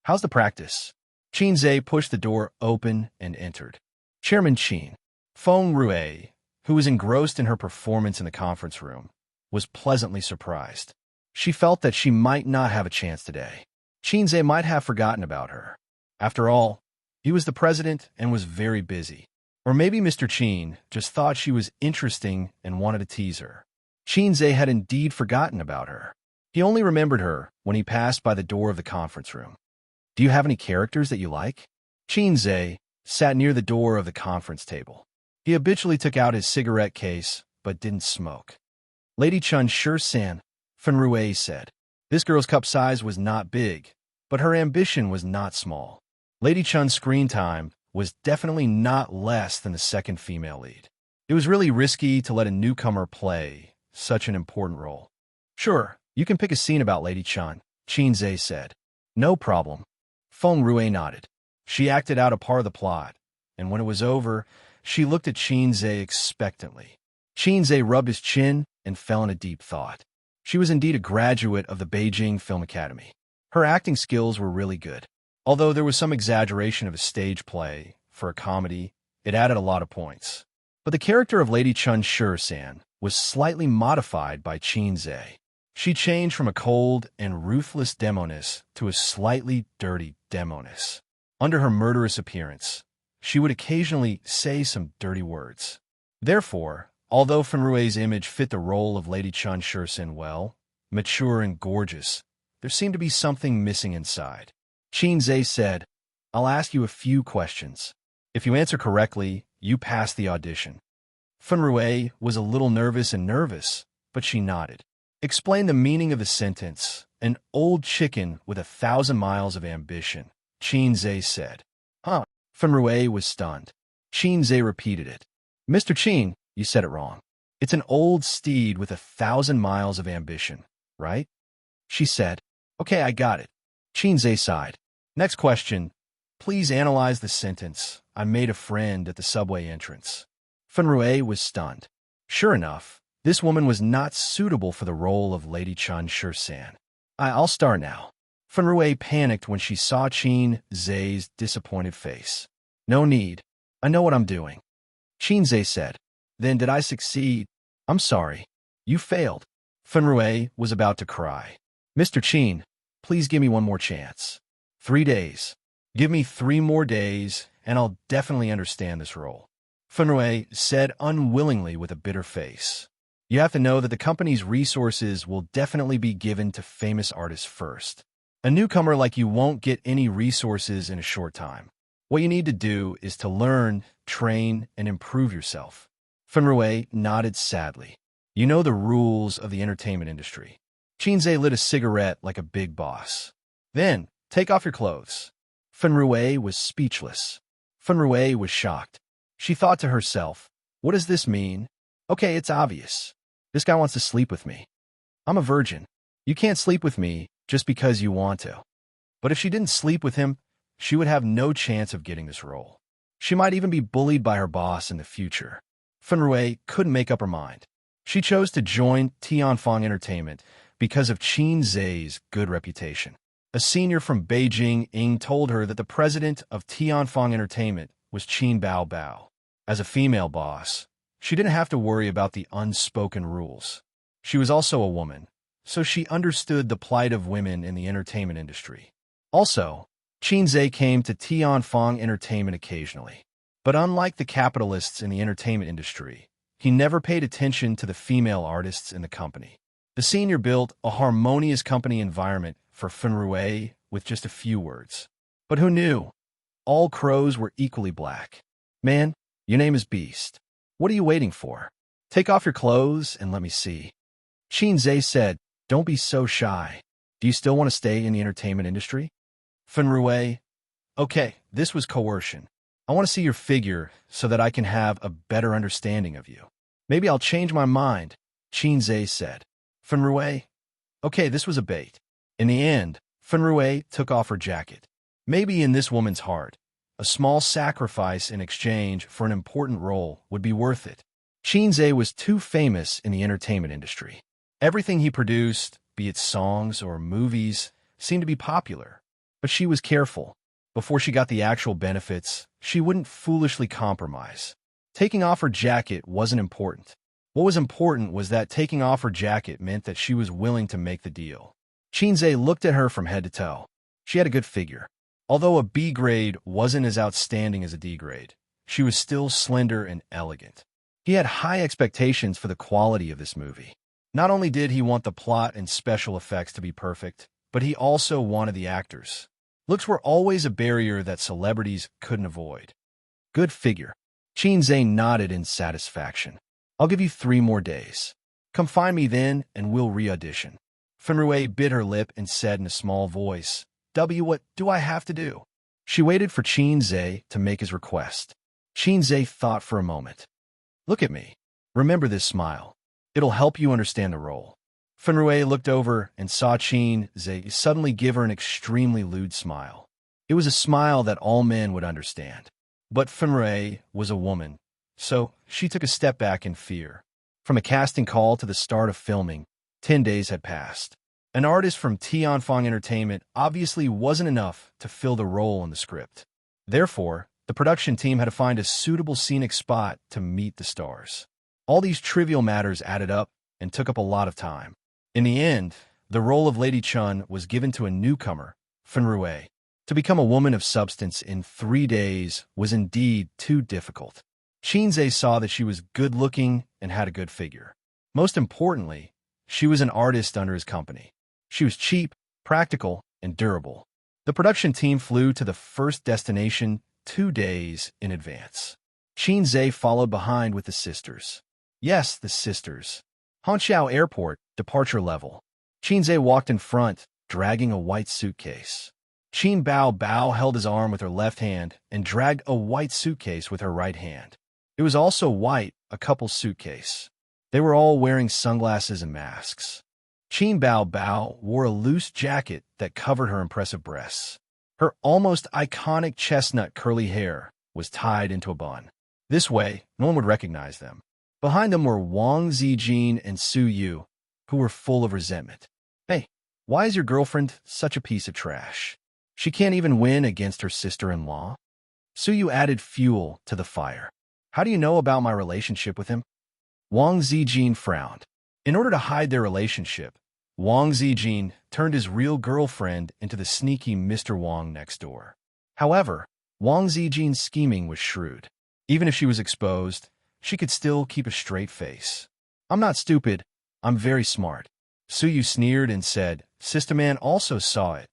A: How's the practice? Qin Zhe pushed the door open and entered. Chairman Qin. Feng Rue, who was engrossed in her performance in the conference room, was pleasantly surprised. She felt that she might not have a chance today. Qin Zhe might have forgotten about her. After all, he was the president and was very busy. Or maybe Mr. Qin just thought she was interesting and wanted to tease her. Qin Zhe had indeed forgotten about her. He only remembered her when he passed by the door of the conference room. Do you have any characters that you like? Qin Zhe sat near the door of the conference table. He habitually took out his cigarette case, but didn't smoke. Lady Chun sure san, Feng Rue said. This girl's cup size was not big, but her ambition was not small. Lady Chun's screen time was definitely not less than the second female lead. It was really risky to let a newcomer play such an important role. Sure, you can pick a scene about Lady Chun, Qin Zhe said. No problem. Feng Rue nodded. She acted out a part of the plot, and when it was over, she looked at Qin Zhe expectantly. Qin Zhe rubbed his chin and fell in a deep thought. She was indeed a graduate of the Beijing Film Academy. Her acting skills were really good. Although there was some exaggeration of a stage play for a comedy, it added a lot of points. But the character of Lady Xianxia was slightly modified by Xianxia. She changed from a cold and ruthless demoness to a slightly dirty demoness. Under her murderous appearance, she would occasionally say some dirty words. Therefore, although Fenrue's image fit the role of Lady Xianxia well, mature and gorgeous, there seemed to be something missing inside. Xianxia said, "I'll ask you a few questions. If you answer correctly, you pass the audition." Fenrue was a little nervous, but she nodded. "Explain the meaning of the sentence, 'An old chicken with 1,000 miles of ambition,'" Xianxia said. "Huh?" Fenrue was stunned. Xianxia repeated it. "Mr. Qin, you said it wrong. It's an old steed with 1,000 miles of ambition, right?" She said, "Okay, I got it." Xianxia sighed. "Next question. Please analyze the sentence, 'I made a friend at the subway entrance.'" Fenrue was stunned. Sure enough, this woman was not suitable for the role of Lady Xianxia. "I'll start now." Fenrue panicked when she saw Xianxia's disappointed face. "No need. I know what I'm doing." Xianxia said. "Then did I succeed?" "I'm sorry. You failed." Fenrue was about to cry. "Mr. Qin, please give me one more chance." 3 days. Give me 3 more days, and I'll definitely understand this role," Fenrue said unwillingly with a bitter face. "You have to know that the company's resources will definitely be given to famous artists first. A newcomer like you won't get any resources in a short time. What you need to do is to learn, train, and improve yourself." Fenrue nodded sadly. "You know the rules of the entertainment industry." Xianxia lit a cigarette like a big boss. "Then, take off your clothes." Fenrue was speechless. Fenrue was shocked. She thought to herself, "What does this mean? Okay, it's obvious. This guy wants to sleep with me. I'm a virgin. You can't sleep with me just because you want to." But if she didn't sleep with him, she would have no chance of getting this role. She might even be bullied by her boss in the future. Fenrue couldn't make up her mind. She chose to join Tianfang Entertainment because of Xianxia's good reputation. A senior from Beijing Ying told her that the president of Tianfang Entertainment was Qin Bao. As a female boss, she didn't have to worry about the unspoken rules. She was also a woman, so she understood the plight of women in the entertainment industry. Also, Xianxia came to Tianfang Entertainment occasionally. But unlike the capitalists in the entertainment industry, he never paid attention to the female artists in the company. The senior built a harmonious company environment for Fenrue with just a few words. But who knew? All crows were equally black. "Man, your name is Beast. What are you waiting for? Take off your clothes and let me see." Xianxia said, "Don't be so shy. Do you still want to stay in the entertainment industry?" Fenrue, "Okay, this was coercion. I want to see your figure so that I can have a better understanding of you." "Maybe I'll change my mind," Xianxia said. Fenrue, "Okay, this was a bait." In the end, Fenrue took off her jacket. Maybe in this woman's heart, a small sacrifice in exchange for an important role would be worth it. Xianxia was too famous in the entertainment industry. Everything he produced, be it songs or movies, seemed to be popular. But she was careful. Before she got the actual benefits, she wouldn't foolishly compromise. Taking off her jacket wasn't important. What was important was that taking off her jacket meant that she was willing to make the deal. Xianxia looked at her from head to toe. She had a good figure. Although a B grade wasn't as outstanding as a D grade, she was still slender and elegant. He had high expectations for the quality of this movie. Not only did he want the plot and special effects to be perfect, but he also wanted the actors. Looks were always a barrier that celebrities couldn't avoid. "Good figure." Xianxia nodded in satisfaction. "I'll give you 3 more days. Come find me then, and we'll re-audition." Fenrue bit her lip and said in a small voice, What do I have to do?" She waited for Xianxia to make his request. Xianxia thought for a moment. "Look at me. Remember this smile. It'll help you understand the role." Fenrue looked over and saw Xianxia suddenly give her an extremely lewd smile. It was a smile that all men would understand. But Fenrue was a woman, so she took a step back in fear. From a casting call to the start of filming, 10 days had passed. An artist from Tianfang Entertainment obviously wasn't enough to fill the role in the script. Therefore, the production team had to find a suitable scenic spot to meet the stars. All these trivial matters added up and took up a lot of time. In the end, the role of Lady Chun was given to a newcomer, Fenrue. To become a woman of substance in 3 days was indeed too difficult. Xianxia saw that she was good-looking and had a good figure. Most importantly, she was an artist under his company. She was cheap, practical, and durable. The production team flew to the first destination 2 days in advance. Xianxia followed behind with the sisters. Yes, the sisters. Hangzhou Airport, departure level. Xianxia walked in front, dragging a white suitcase. Qin Bao Bao held his arm with her left hand and dragged a white suitcase with her right hand. It was also white, a couple's suitcase. They were all wearing sunglasses and masks. Qin Bao Bao wore a loose jacket that covered her impressive breasts. Her almost iconic chestnut curly hair was tied into a bun. This way, no one would recognize them. Behind them were Wang Zijin and Su Yu, who were full of resentment. Hey, why is your girlfriend such a piece of trash? She can't even win against her sister-in-law? Su Yu added fuel to the fire. How do you know about my relationship with him? Wang Zijin frowned. In order to hide their relationship, Wang Zijin turned his real girlfriend into the sneaky Mr. Wang next door. However, Wang Zijin's scheming was shrewd. Even if she was exposed, she could still keep a straight face. I'm not stupid, I'm very smart. Su Yu sneered and said, Sister Man also saw it.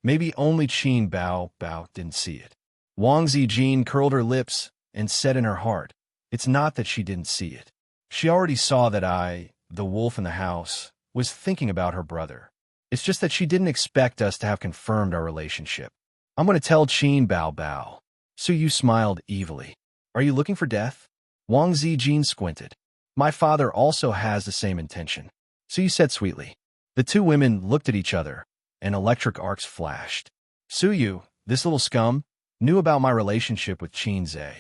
A: Maybe only Qin Bao Bao didn't see it. Wang Zijin curled her lips and said in her heart, it's not that she didn't see it. She already saw that I, the wolf in the house, was thinking about her brother. It's just that she didn't expect us to have confirmed our relationship. I'm going to tell Qin Bao Bao. Su Yu smiled evilly. Are you looking for death? Wang Zijin squinted. My father also has the same intention. Su Yu said sweetly. The two women looked at each other, and electric arcs flashed. Su Yu, this little scum, knew about my relationship with Xianxia.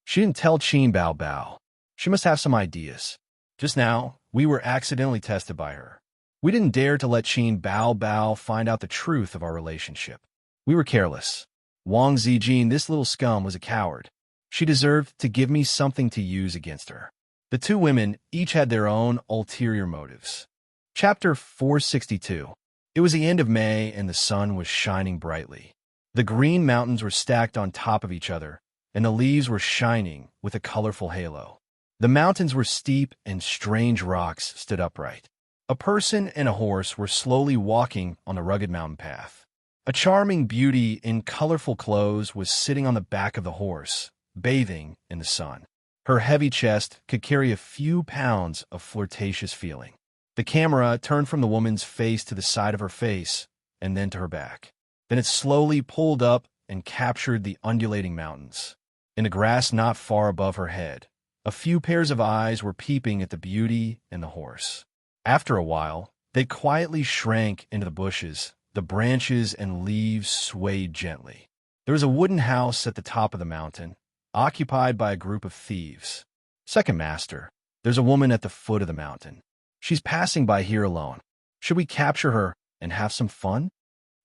A: She didn't tell Qin Bao Bao. She must have some ideas. Just now, we were accidentally tested by her. We didn't dare to let Qin Bao Bao find out the truth of our relationship. We were careless. Wang Zijin, this little scum, was a coward. She deserved to give me something to use against her. The two women each had their own ulterior motives. Chapter 462. It was the end of May and the sun was shining brightly. The green mountains were stacked on top of each other, and the leaves were shining with a colorful halo. The mountains were steep and strange rocks stood upright. A person and a horse were slowly walking on the rugged mountain path. A charming beauty in colorful clothes was sitting on the back of the horse, bathing in the sun. Her heavy chest could carry a few pounds of flirtatious feeling. The camera turned from the woman's face to the side of her face, and then to her back. Then it slowly pulled up and captured the undulating mountains. In the grass not far above her head, a few pairs of eyes were peeping at the beauty and the horse. After a while, they quietly shrank into the bushes. The branches and leaves swayed gently. There was a wooden house at the top of the mountain, occupied by a group of thieves. Second Master, there's a woman at the foot of the mountain. She's passing by here alone. Should we capture her and have some fun?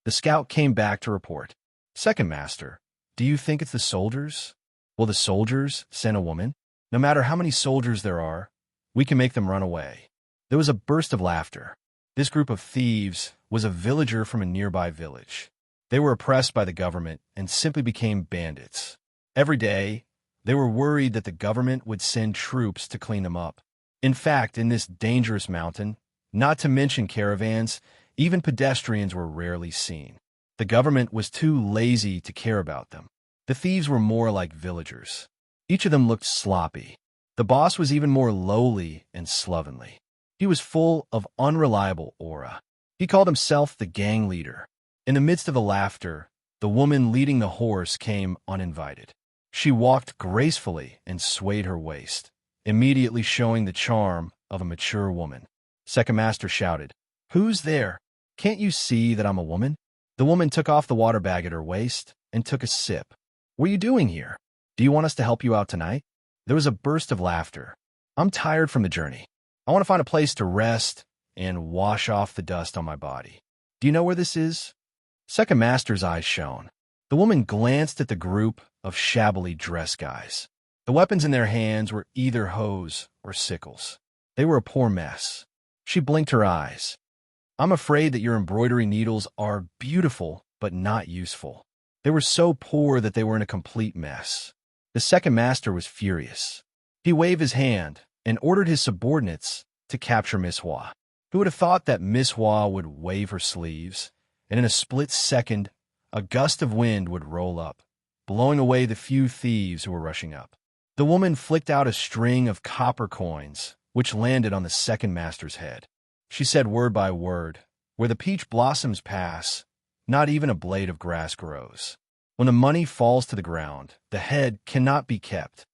A: The scout came back to report. Second Master, do you think it's the soldiers? Will the soldiers send a woman? No matter how many soldiers there are, we can make them run away. There was a burst of laughter. This group of thieves was a villager from a nearby village. They were oppressed by the government and simply became bandits. Every day, they were worried that the government would send troops to clean them up. In fact, in this dangerous mountain, not to mention caravans, even pedestrians were rarely seen. The government was too lazy to care about them. The thieves were more like villagers. Each of them looked sloppy. The boss was even more lowly and slovenly. He was full of unreliable aura. He called himself the gang leader. In the midst of the laughter, the woman leading the horse came uninvited. She walked gracefully and swayed her waist, immediately showing the charm of a mature woman. Second Master shouted, "Who's there? Can't you see that I'm a woman?" The woman took off the water bag at her waist and took a sip. "What are you doing here? Do you want us to help you out tonight?" There was a burst of laughter. "I'm tired from the journey. I want to find a place to rest and wash off the dust on my body. Do you know where this is? Second Master's eyes shone. The woman glanced at the group of shabbily dressed guys. The weapons in their hands were either hoes or sickles. They were a poor mess. She blinked her eyes. I'm afraid that your embroidery needles are beautiful, but not useful. They were so poor that they were in a complete mess. The Second Master was furious. He waved his hand and ordered his subordinates to capture Miss Hua. Who would have thought that Miss Hua would wave her sleeves, and in a split second, a gust of wind would roll up, blowing away the few thieves who were rushing up. The woman flicked out a string of copper coins, which landed on the Second Master's head. She said word by word, "Where the peach blossoms pass, not even a blade of grass grows. When the money falls to the ground, the head cannot be kept."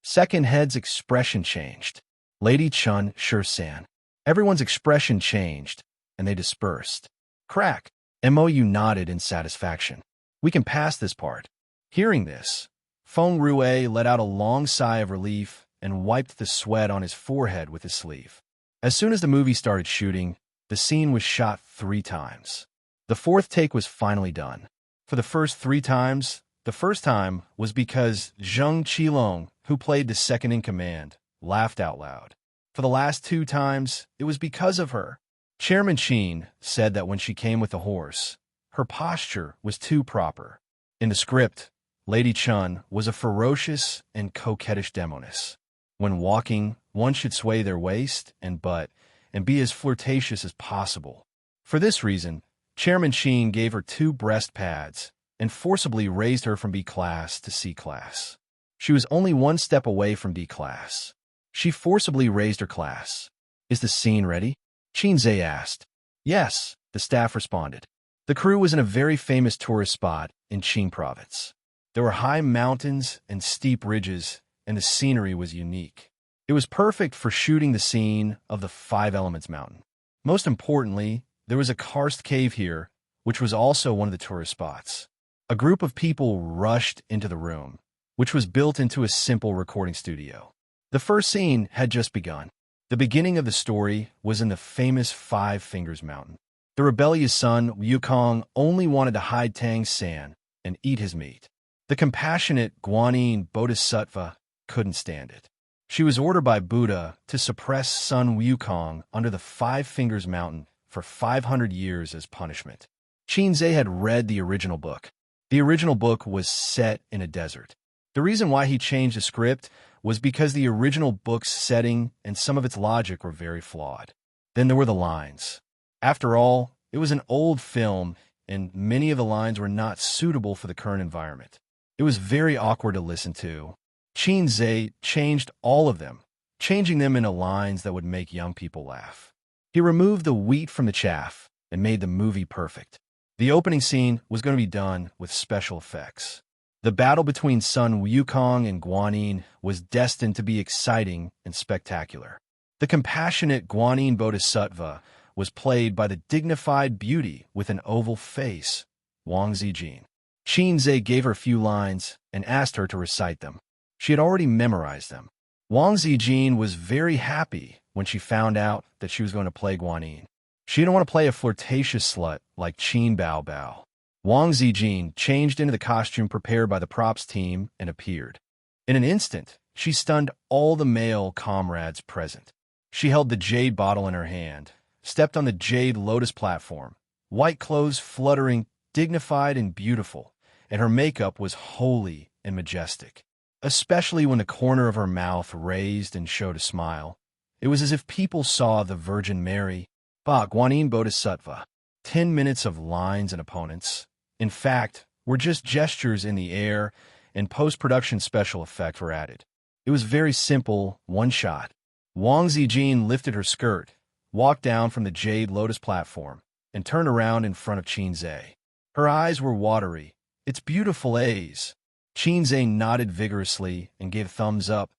A: Second Head's expression changed. Lady Chun San. Everyone's expression changed, and they dispersed. Crack. MOU nodded in satisfaction. We can pass this part. Hearing this, Feng Rue let out a long sigh of relief and wiped the sweat on his forehead with his sleeve. As soon as the movie started shooting, the scene was shot 3 times. The 4th take was finally done. For the first 3 times, the first time was because Zheng Qilong, who played the second-in-command, laughed out loud. For the last 2 times, it was because of her. Chairman Qin said that when she came with the horse, her posture was too proper. In the script, Lady Chun was a ferocious and coquettish demoness. When walking, one should sway their waist and butt and be as flirtatious as possible. For this reason, Chairman Qin gave her 2 breast pads and forcibly raised her from B class to C class. She was only 1 step away from D class. She forcibly raised her class. Is the scene ready? Xianxia asked. Yes, the staff responded. The crew was in a very famous tourist spot in Qin province. There were high mountains and steep ridges, and the scenery was unique. It was perfect for shooting the scene of the 5 Elements Mountain. Most importantly, there was a karst cave here, which was also one of the tourist spots. A group of people rushed into the room, which was built into a simple recording studio. The first scene had just begun. The beginning of the story was in the famous 5 Fingers Mountain. The rebellious son, Wukong, only wanted to hide Tang's sand and eat his meat. The compassionate Guanyin Bodhisattva couldn't stand it. She was ordered by Buddha to suppress son Wukong under the 5 Fingers Mountain for 500 years as punishment. Xianxia had read the original book. The original book was set in a desert. The reason why he changed the script was because the original book's setting and some of its logic were very flawed. Then there were the lines. After all, it was an old film, and many of the lines were not suitable for the current environment. It was very awkward to listen to. Xianxia changed all of them, changing them into lines that would make young people laugh. He removed the wheat from the chaff and made the movie perfect. The opening scene was going to be done with special effects. The battle between Sun Wukong and Guanyin was destined to be exciting and spectacular. The compassionate Guanyin Bodhisattva was played by the dignified beauty with an oval face, Wang Zijin. Xianxia gave her a few lines and asked her to recite them. She had already memorized them. Wang Zijin was very happy when she found out that she was going to play Guanyin. She didn't want to play a flirtatious slut like Qin Bao Bao. Wang Zijin changed into the costume prepared by the props team and appeared. In an instant, she stunned all the male comrades present. She held the jade bottle in her hand, stepped on the jade lotus platform, white clothes fluttering, dignified and beautiful, and her makeup was holy and majestic. Especially when the corner of her mouth raised and showed a smile. It was as if people saw the Virgin Mary. Guanyin Bodhisattva. 10 minutes of lines and opponents. In fact, were just gestures in the air, and post-production special effects were added. It was very simple, one shot. Wang Zijin lifted her skirt, walked down from the jade lotus platform, and turned around in front of Xianxia. Her eyes were watery. It's beautiful A's. Xianxia nodded vigorously and gave a thumbs up.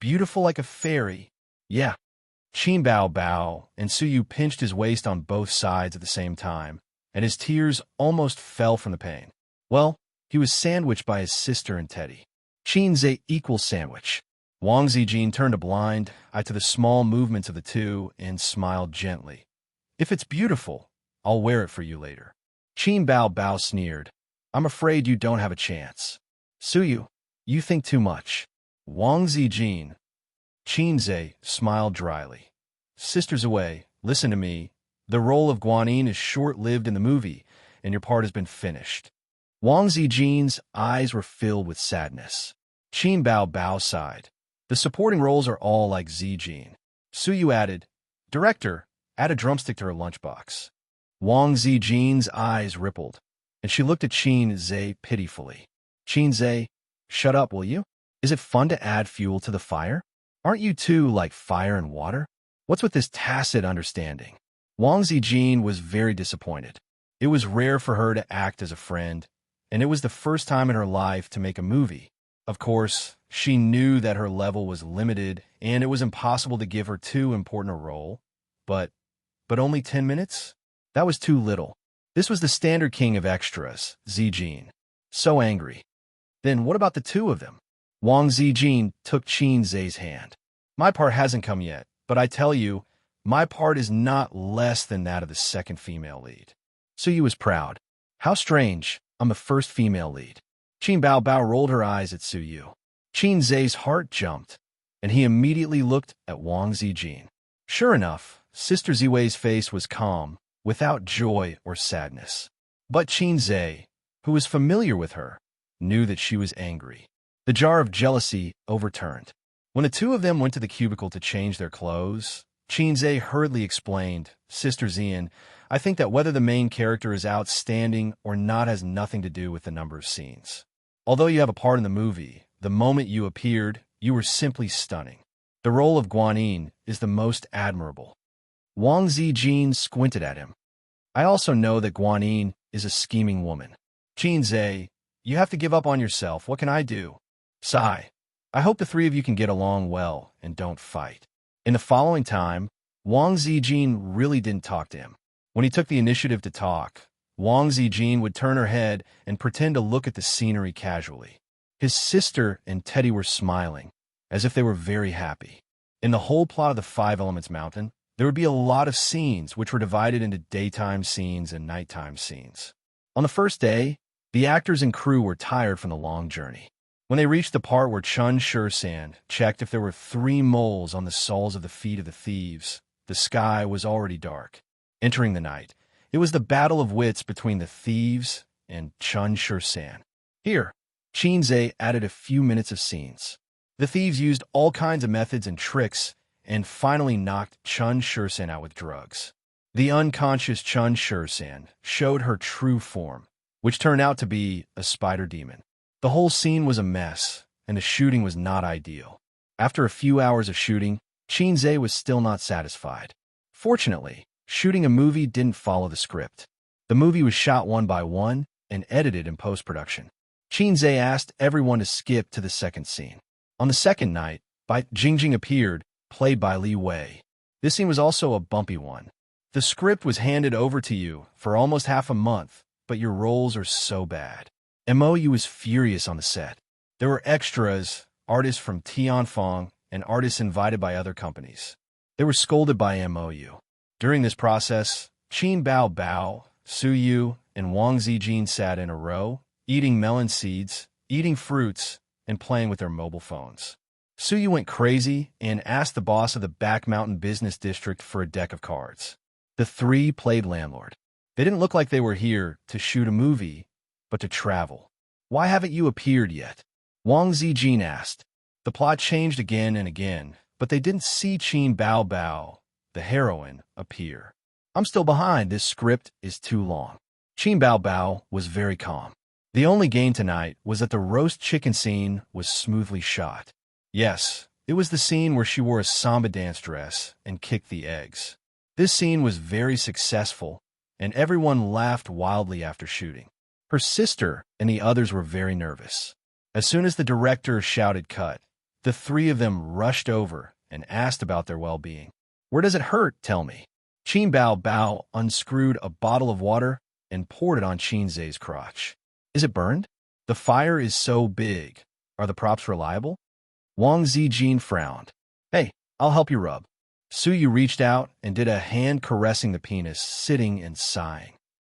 A: Beautiful like a fairy. Yeah. Qin Bao Bao and Suyu pinched his waist on both sides at the same time, and his tears almost fell from the pain. Well, he was sandwiched by his sister and Teddy. Xianxia equals sandwich. Wang Zijin turned a blind eye to the small movements of the two and smiled gently. If it's beautiful, I'll wear it for you later. Qin Bao Bao sneered. I'm afraid you don't have a chance. Suyu, you think too much. Wang Zijin. Qinze smiled dryly. Sister Zui, listen to me. The role of Guanyin is short-lived in the movie, and your part has been finished. Wang Zijin's eyes were filled with sadness. Qin Bao Bao sighed. The supporting roles are all like Zijin. Suyu added, Director, add a drumstick to her lunchbox. Wang Zijin's eyes rippled, and she looked at Qinze pitifully. Qinze, shut up, will you? Is it fun to add fuel to the fire? Aren't you two like fire and water? What's with this tacit understanding? Wang Zijin was very disappointed. It was rare for her to act as a friend, and it was the first time in her life to make a movie. Of course, she knew that her level was limited, and it was impossible to give her too important a role. But only 10 minutes? That was too little. This was the standard king of extras, Zijin. So angry. Then what about the two of them? Wang Zijin took Qinze's hand. My part hasn't come yet, but I tell you, my part is not less than that of the second female lead. Suyu was proud. How strange, I'm the first female lead. Qin Bao Bao rolled her eyes at Suyu. Qinze's heart jumped, and he immediately looked at Wang Zijin. Sure enough, Sister Ziwei's face was calm, without joy or sadness. But Qinze, who was familiar with her, knew that she was angry. The jar of jealousy overturned. When the two of them went to the cubicle to change their clothes, Qinze hurriedly explained, Sister Xian, I think that whether the main character is outstanding or not has nothing to do with the number of scenes. Although you have a part in the movie, the moment you appeared, you were simply stunning. The role of Guanyin is the most admirable. Wang Zijin squinted at him. I also know that Guanyin is a scheming woman. Qinze, you have to give up on yourself. What can I do? Sigh. I hope the three of you can get along well and don't fight. In the following time, Wang Zijin really didn't talk to him. When he took the initiative to talk, Wang Zijin would turn her head and pretend to look at the scenery casually. His sister and Teddy were smiling, as if they were very happy. In the whole plot of the Five Elements Mountain, there would be a lot of scenes which were divided into daytime scenes and nighttime scenes. On the first day, the actors and crew were tired from the long journey. When they reached the part where Chun Shursan checked if there were 3 moles on the soles of the feet of the thieves, the sky was already dark. Entering the night, it was the battle of wits between the thieves and Chun Shursan. Here, Qinze added a few minutes of scenes. The thieves used all kinds of methods and tricks and finally knocked Chun Shursan out with drugs. The unconscious Chun Shursan showed her true form, which turned out to be a spider demon. The whole scene was a mess, and the shooting was not ideal. After a few hours of shooting, Qinze was still not satisfied. Fortunately, shooting a movie didn't follow the script. The movie was shot one by one and edited in post-production. Qinze asked everyone to skip to the second scene. On the second night, Bai Jingjing appeared, played by Li Wei. This scene was also a bumpy one. The script was handed over to you for almost half a month, but your roles are so bad. MOU was furious on the set. There were extras, artists from Tianfeng, and artists invited by other companies. They were scolded by MOU. During this process, Qin Bao Bao, Suyu, and Wang Zijin sat in a row, eating melon seeds, eating fruits, and playing with their mobile phones. Suyu went crazy and asked the boss of the Back Mountain Business District for a deck of cards. The three played landlord. They didn't look like they were here to shoot a movie, but to travel. Why haven't you appeared yet? Wang Zijin asked. The plot changed again and again, but they didn't see Qin Bao Bao, the heroine, appear. I'm still behind. This script is too long. Qin Bao Bao was very calm. The only gain tonight was that the roast chicken scene was smoothly shot. Yes, it was the scene where she wore a samba dance dress and kicked the eggs. This scene was very successful, and everyone laughed wildly after shooting. Her sister and the others were very nervous. As soon as the director shouted cut, the three of them rushed over and asked about their well-being. Where does it hurt? Tell me. Qin Bao Bao unscrewed a bottle of water and poured it on Qinze's crotch. Is it burned? The fire is so big. Are the props reliable? Wang Zijin frowned. Hey, I'll help you rub. Suyu reached out and did a hand caressing the penis, sitting and sighing.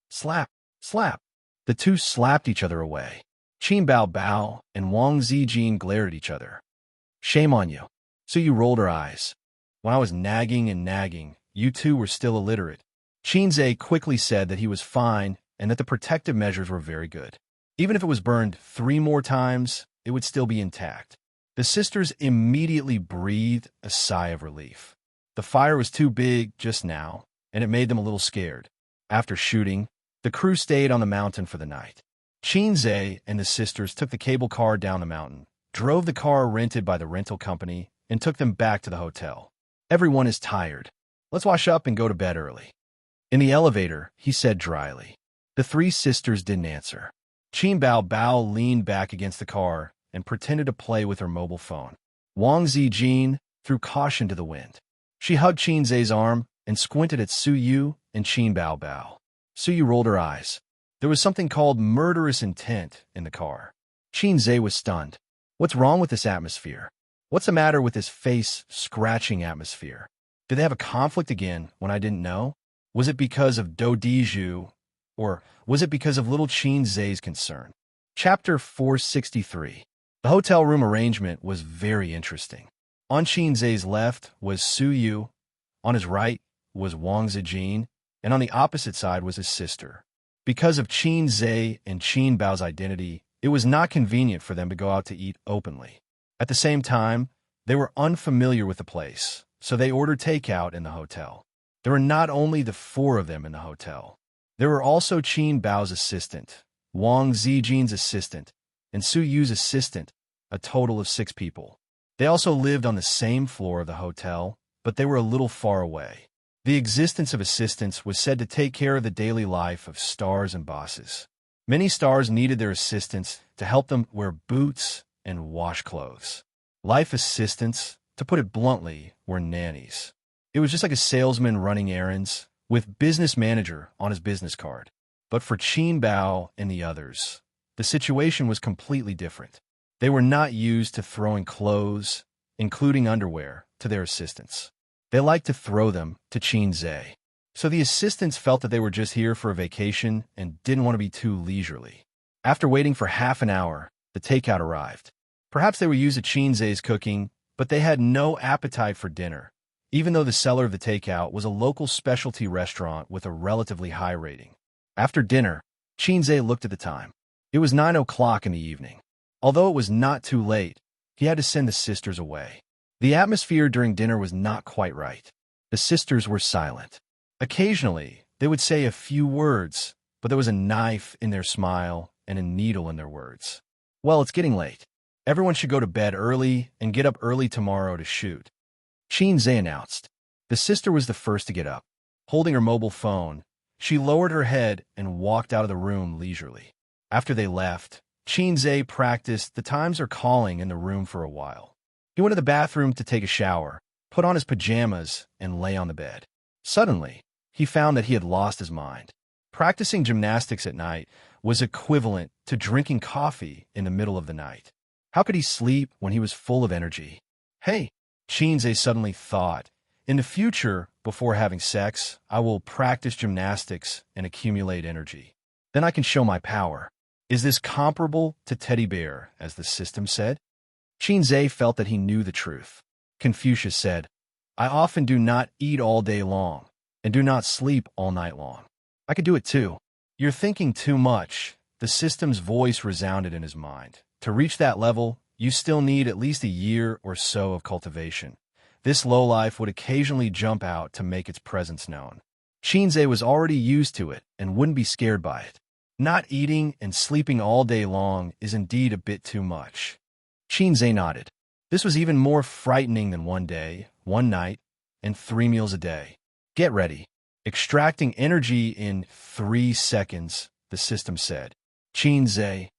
A: Slap, slap. The two slapped each other away. Qin Bao Bao and Wang Zijin glared at each other. Shame on you. Suyu rolled her eyes. When I was nagging and nagging, you two were still illiterate. Qinze quickly said that he was fine and that the protective measures were very good. Even if it was burned 3 more times, it would still be intact. The sisters immediately breathed a sigh of relief. The fire was too big just now, and it made them a little scared. After shooting, the crew stayed on the mountain for the night. Qinze and the sisters took the cable car down the mountain, drove the car rented by the rental company, and took them back to the hotel. Everyone is tired. Let's wash up and go to bed early. In the elevator, he said dryly. The 3 sisters didn't answer. Qin Bao Bao leaned back against the car and pretended to play with her mobile phone. Wang Zijin threw caution to the wind. She hugged Qinze's arm and squinted at Suyu and Qin Bao Bao. Suyu rolled her eyes. There was something called murderous intent in the car. Qinze was stunned. What's wrong with this atmosphere? What's the matter with this face-scratching atmosphere? Did they have a conflict again when I didn't know? Was it because of Dodiju, or was it because of little Qinze's concern? Chapter 463. The hotel room arrangement was very interesting. On Qinze's left was Suyu, on his right was Wang Zijin, and on the opposite side was his sister. Because of Qinze and Qin Bao's identity, it was not convenient for them to go out to eat openly. At the same time, they were unfamiliar with the place, so they ordered takeout in the hotel. There were not only the 4 of them in the hotel. There were also Qin Bao's assistant, Wang Zijin's assistant, and Suyu's assistant, a total of 6 people. They also lived on the same floor of the hotel, but they were a little far away. The existence of assistants was said to take care of the daily life of stars and bosses. Many stars needed their assistants to help them wear boots and wash clothes. Life assistants, to put it bluntly, were nannies. It was just like a salesman running errands, with business manager on his business card. But for Qin Bao and the others, the situation was completely different. They were not used to throwing clothes, including underwear, to their assistants. They liked to throw them to Qinze. So the assistants felt that they were just here for a vacation and didn't want to be too leisurely. After waiting for half an hour, the takeout arrived. Perhaps they were used to Qinze's cooking, but they had no appetite for dinner, even though the seller of the takeout was a local specialty restaurant with a relatively high rating. After dinner, Qinze looked at the time. It was 9 o'clock in the evening. Although it was not too late, he had to send the sisters away. The atmosphere during dinner was not quite right. The sisters were silent. Occasionally, they would say a few words, but there was a knife in their smile and a needle in their words. Well, it's getting late. Everyone should go to bed early and get up early tomorrow to shoot, Qinze announced. The sister was the first to get up. Holding her mobile phone, she lowered her head and walked out of the room leisurely. After they left, Qinze practiced the times are calling in the room for a while. He went to the bathroom to take a shower, put on his pajamas, and lay on the bed. Suddenly, he found that he had lost his mind. Practicing gymnastics at night was equivalent to drinking coffee in the middle of the night. How could he sleep when he was full of energy? Hey, Qinze suddenly thought, in the future, before having sex, I will practice gymnastics and accumulate energy. Then I can show my power. Is this comparable to teddy bear, as the system said? Qinze felt that he knew the truth. Confucius said, I often do not eat all day long and do not sleep all night long. I could do it too. You're thinking too much. The system's voice resounded in his mind. To reach that level, you still need at least a year or so of cultivation. This lowlife would occasionally jump out to make its presence known. Qinze was already used to it and wouldn't be scared by it. Not eating and sleeping all day long is indeed a bit too much. Qinze nodded. This was even more frightening than 1 day, 1 night, and 3 meals a day. Get ready. Extracting energy in 3 seconds, the system said. Qinze.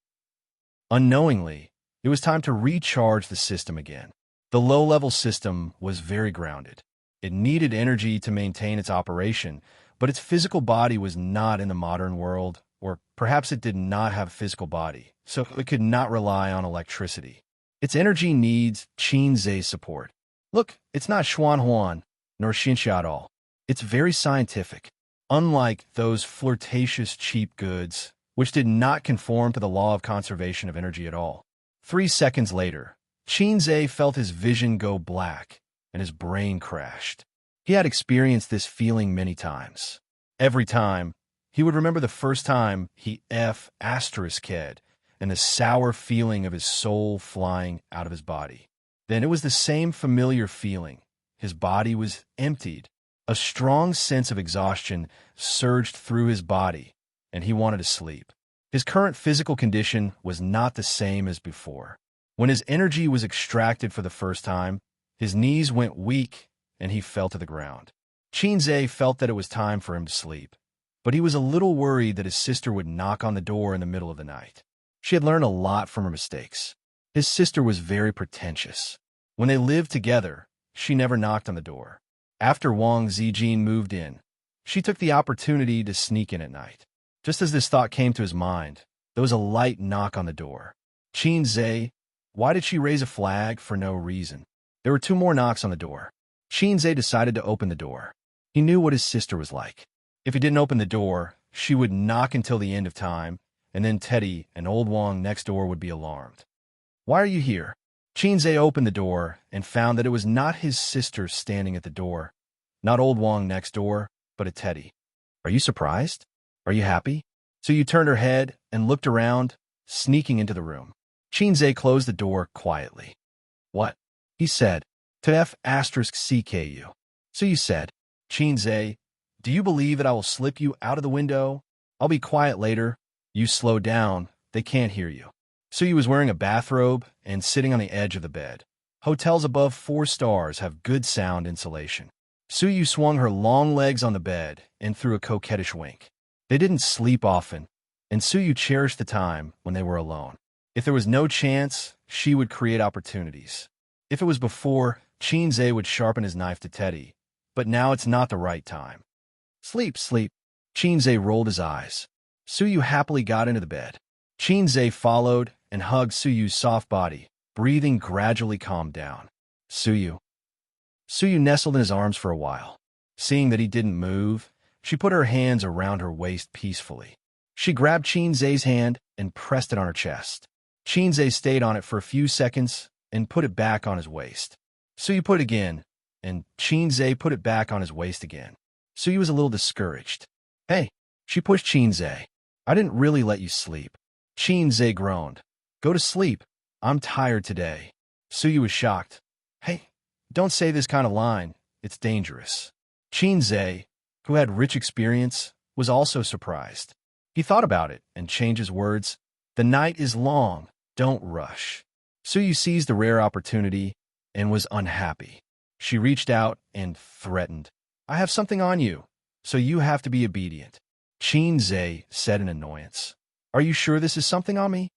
A: Unknowingly, it was time to recharge the system again. The low-level system was very grounded. It needed energy to maintain its operation, but its physical body was not in the modern world, or perhaps it did not have a physical body, so it could not rely on electricity. Its energy needs Qinze's support. Look, it's not Xuan Huan. nor Xianxia at all. It's very scientific, unlike those flirtatious cheap goods, which did not conform to the law of conservation of energy at all. 3 seconds later, Xianxia felt his vision go black, and his brain crashed. He had experienced this feeling many times. Every time, he would remember the first time he F***ed, and the sour feeling of his soul flying out of his body. Then it was the same familiar feeling. His body was emptied. A strong sense of exhaustion surged through his body, and he wanted to sleep. His current physical condition was not the same as before. When his energy was extracted for the first time, his knees went weak, and he fell to the ground. Xianxia felt that it was time for him to sleep, but he was a little worried that his sister would knock on the door in the middle of the night. She had learned a lot from her mistakes. His sister was very pretentious. When they lived together, she never knocked on the door. After Wang Zijin moved in, she took the opportunity to sneak in at night. Just as this thought came to his mind, there was a light knock on the door. Xianxia, why did she raise a flag for no reason? There were 2 more knocks on the door. Xianxia decided to open the door. He knew what his sister was like. If he didn't open the door, she would knock until the end of time, and then Teddy and old Wang next door would be alarmed. Why are you here? Xianxia opened the door and found that it was not his sister standing at the door, not old Wang next door, but a Teddy. Are you surprised? Are you happy? So you turned her head and looked around, sneaking into the room. Xianxia closed the door quietly. What? He said, to F***CKU. So you said, Xianxia, do you believe that I will slip you out of the window? I'll be quiet later. You slow down, they can't hear you. Suyu was wearing a bathrobe and sitting on the edge of the bed. Hotels above 4 stars have good sound insulation. Suyu swung her long legs on the bed and threw a coquettish wink. They didn't sleep often, and Suyu cherished the time when they were alone. If there was no chance, she would create opportunities. If it was before, Xianxia would sharpen his knife to Teddy, but now it's not the right time. Sleep, sleep. Xianxia rolled his eyes. Suyu happily got into the bed. Xianxia followed and hugged Suyu's soft body, breathing gradually calmed down. Suyu. Suyu nestled in his arms for a while. Seeing that he didn't move, she put her hands around her waist peacefully. She grabbed Xianxia's hand and pressed it on her chest. Xianxia stayed on it for a few seconds and put it back on his waist. Suyu put it again, and Xianxia put it back on his waist again. Suyu was a little discouraged. Hey, she pushed Xianxia. I didn't really let you sleep. Xianxia groaned. Go to sleep. I'm tired today. Suyu was shocked. Hey, don't say this kind of line. It's dangerous. Xianxia, who had rich experience, was also surprised. He thought about it and changed his words. The night is long. Don't rush. Suyu seized the rare opportunity and was unhappy. She reached out and threatened. I have something on you, so you have to be obedient. Xianxia said in annoyance. Are you sure this is something on me?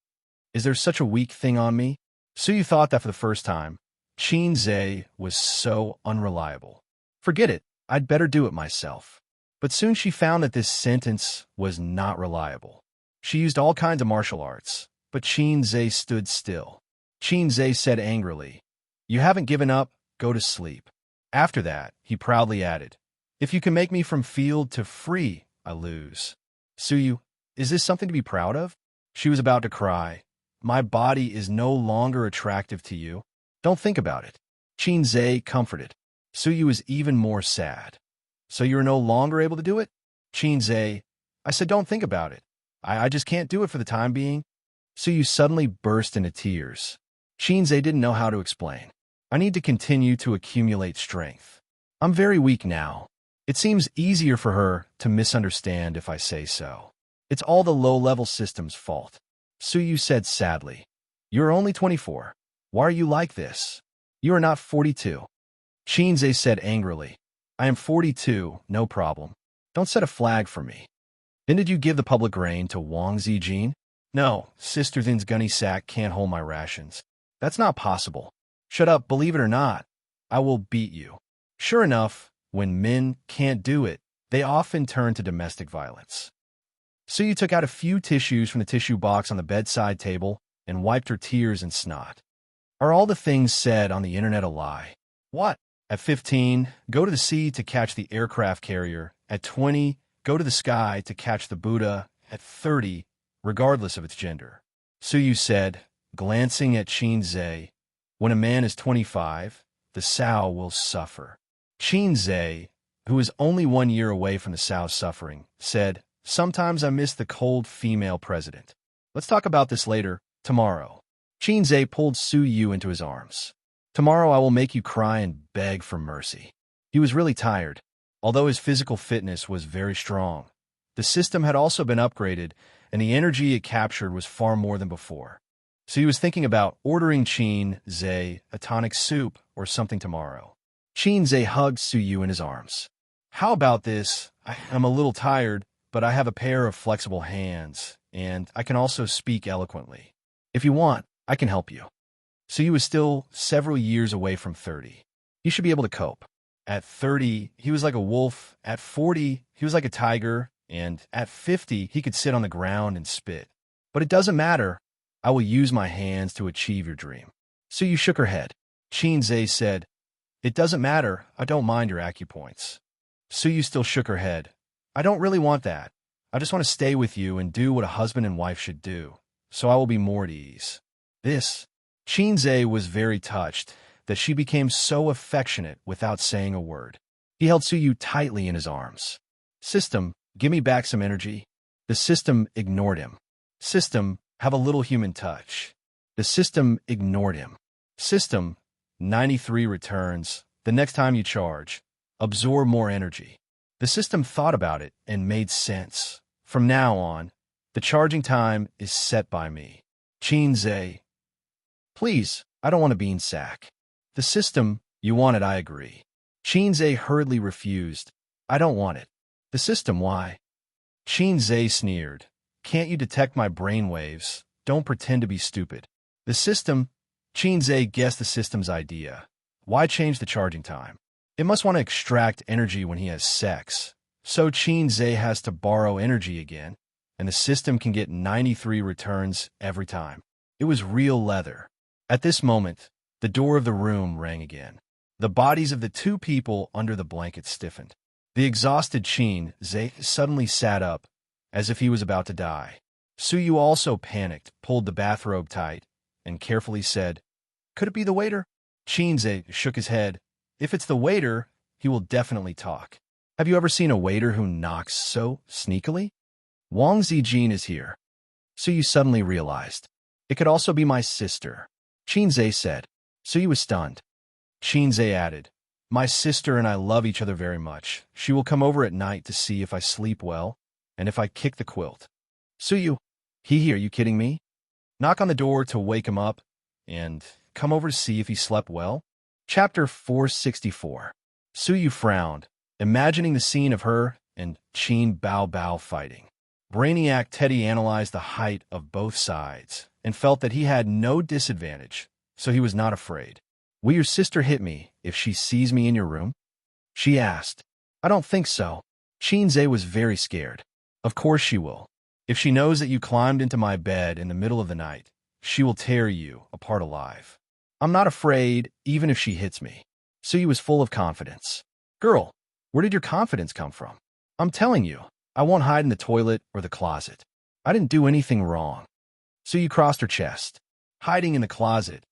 A: Is there such a weak thing on me? Suyu thought that for the first time. Xianxia was so unreliable. Forget it. I'd better do it myself. But soon she found that this sentence was not reliable. She used all kinds of martial arts, but Xianxia stood still. Xianxia said angrily, You haven't given up, go to sleep. After that, he proudly added, If you can make me from field to free, I lose. Suyu, is this something to be proud of? She was about to cry. My body is no longer attractive to you. Don't think about it. Xianxia comforted. Suyu was even more sad. So you're no longer able to do it? Xianxia, I said don't think about it. I just can't do it for the time being. Suyu suddenly burst into tears. Xianxia didn't know how to explain. I need to continue to accumulate strength. I'm very weak now. It seems easier for her to misunderstand if I say so. It's all the low-level system's fault. Suyu said sadly. You're only 24. Why are you like this? You are not 42. Xianxia said angrily. I am 42, no problem. Don't set a flag for me. Then did you give the public grain to Wang Zijin? No, Sister Thin's gunny sack can't hold my rations. That's not possible. Shut up, believe it or not. I will beat you. Sure enough, when men can't do it, they often turn to domestic violence. Suyu took out a few tissues from the tissue box on the bedside table and wiped her tears and snot. Are all the things said on the internet a lie? What? At 15, go to the sea to catch the aircraft carrier. At 20, go to the sky to catch the Buddha. At 30, regardless of its gender. Suyu said, glancing at Xianxia, when a man is 25, the Sao will suffer. Xianxia, who is only 1 year away from the Sao's suffering, said, sometimes I miss the cold female president. Let's talk about this later, tomorrow. Xianxia pulled Suyu into his arms. Tomorrow I will make you cry and beg for mercy. He was really tired. Although his physical fitness was very strong, the system had also been upgraded, and the energy it captured was far more than before. So he was thinking about ordering Xianxia a tonic soup or something tomorrow. Xianxia hugged Suyu in his arms. How about this? I'm a little tired, but I have a pair of flexible hands, and I can also speak eloquently. If you want, I can help you. Suyu was still several years away from 30. He should be able to cope. At 30, he was like a wolf. At 40, he was like a tiger. And at 50, he could sit on the ground and spit. But it doesn't matter. I will use my hands to achieve your dream. Suyu shook her head. Xianxia said, it doesn't matter. I don't mind your acupoints. Suyu still shook her head. I don't really want that. I just want to stay with you and do what a husband and wife should do. So I will be more at ease. Xianxia was very touched that she became so affectionate without saying a word. He held Suyu tightly in his arms. System, give me back some energy. The system ignored him. System, have a little human touch. The system ignored him. System, 93 returns. The next time you charge, absorb more energy. The system thought about it and made sense. From now on, the charging time is set by me. Xianxia, please, I don't want a bean sack. The system, you want it, I agree. Xianxia hurriedly refused. I don't want it. The system, why? Xianxia sneered. Can't you detect my brain waves? Don't pretend to be stupid. The system, Xianxia guessed the system's idea. Why change the charging time? It must want to extract energy when he has sex. So Xianxia has to borrow energy again, and the system can get 93 returns every time. It was real leather. At this moment, the door of the room rang again. The bodies of the two people under the blanket stiffened. The exhausted Xianxia suddenly sat up, as if he was about to die. Suyu also panicked, pulled the bathrobe tight, and carefully said, could it be the waiter? Xianxia shook his head. If it's the waiter, he will definitely talk. Have you ever seen a waiter who knocks so sneakily? Wang Zijin is here. Suyu suddenly realized. It could also be my sister. Xianxia said. Suyu was stunned. Xianxia added, my sister and I love each other very much. She will come over at night to see if I sleep well, and if I kick the quilt. Suyu, are you kidding me? Knock on the door to wake him up, and come over to see if he slept well? Chapter 464. Suyu frowned, imagining the scene of her and Qin Bao Bao fighting. Brainiac Teddy analyzed the height of both sides and felt that he had no disadvantage, so he was not afraid. Will your sister hit me if she sees me in your room? She asked. I don't think so. Xianxia was very scared. Of course she will. If she knows that you climbed into my bed in the middle of the night, she will tear you apart alive. I'm not afraid, even if she hits me. Suyu was full of confidence. Girl, where did your confidence come from? I'm telling you, I won't hide in the toilet or the closet. I didn't do anything wrong. Suyu crossed her chest. Hiding in the closet.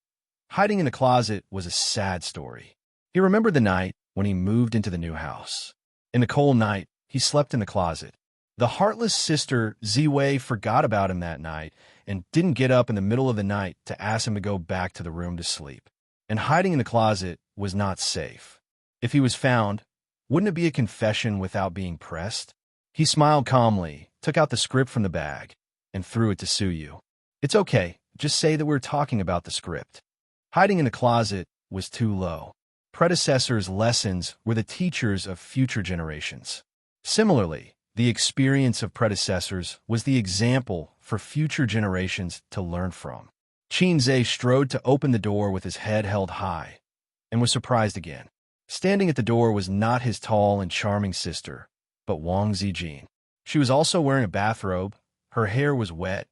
A: Hiding in the closet was a sad story. He remembered the night when he moved into the new house. In the cold night, he slept in the closet. The heartless sister Ziwei forgot about him that night and didn't get up in the middle of the night to ask him to go back to the room to sleep. And hiding in the closet was not safe. If he was found, wouldn't it be a confession without being pressed? He smiled calmly, took out the script from the bag, and threw it to Suyu. It's okay, just say that we're talking about the script. Hiding in the closet was too low. Predecessors' lessons were the teachers of future generations. Similarly, the experience of predecessors was the example for future generations to learn from. Xianxia strode to open the door with his head held high, and was surprised again. Standing at the door was not his tall and charming sister, but Wang Zijin. She was also wearing a bathrobe, her hair was wet,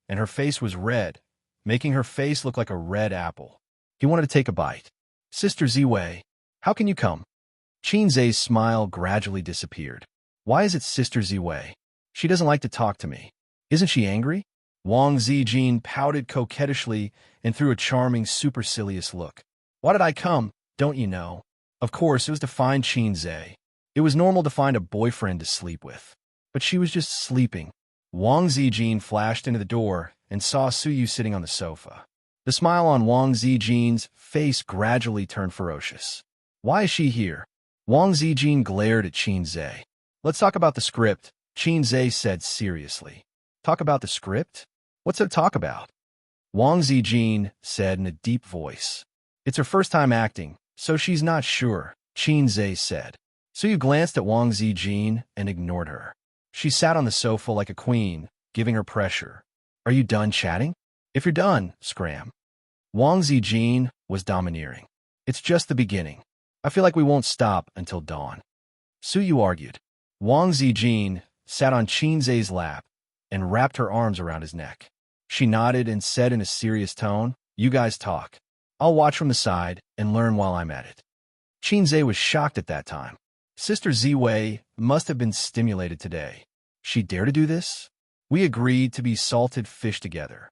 A: and her face was red, making her face look like a red apple. He wanted to take a bite. Sister Ziwei, How can you come? Qin Zhe's smile gradually disappeared. Why is it Sister Ziwei? She doesn't like to talk to me. Isn't she angry? Wang Zijin pouted coquettishly and threw a charming, supercilious look. Why did I come? Don't you know? Of course, it was to find Qin Zhe. It was normal to find a boyfriend to sleep with. But she was just sleeping. Wang Zijin flashed into the door and saw Suyu sitting on the sofa. The smile on Wang Zijin's face gradually turned ferocious. Why is she here? Wang Zijin glared at Qin Zhe. Let's talk about the script, Qin Zhe said seriously. Talk about the script? What's there to talk about? Wang Zijin said in a deep voice. It's her first time acting, so she's not sure, Qin Zhe said. Suyu glanced at Wang Zijin and ignored her. She sat on the sofa like a queen, giving her pressure. Are you done chatting? If you're done, scram. Wang Zijin was domineering. It's just the beginning. I feel like we won't stop until dawn. Suyu argued. Wang Zijin sat on Qin Zhe's lap and wrapped her arms around his neck. She nodded and said in a serious tone, You guys talk. I'll watch from the side and learn while I'm at it. Qin Zhe was shocked at that time. Sister Ziwei must have been stimulated today. She dared to do this? We agreed to be salted fish together.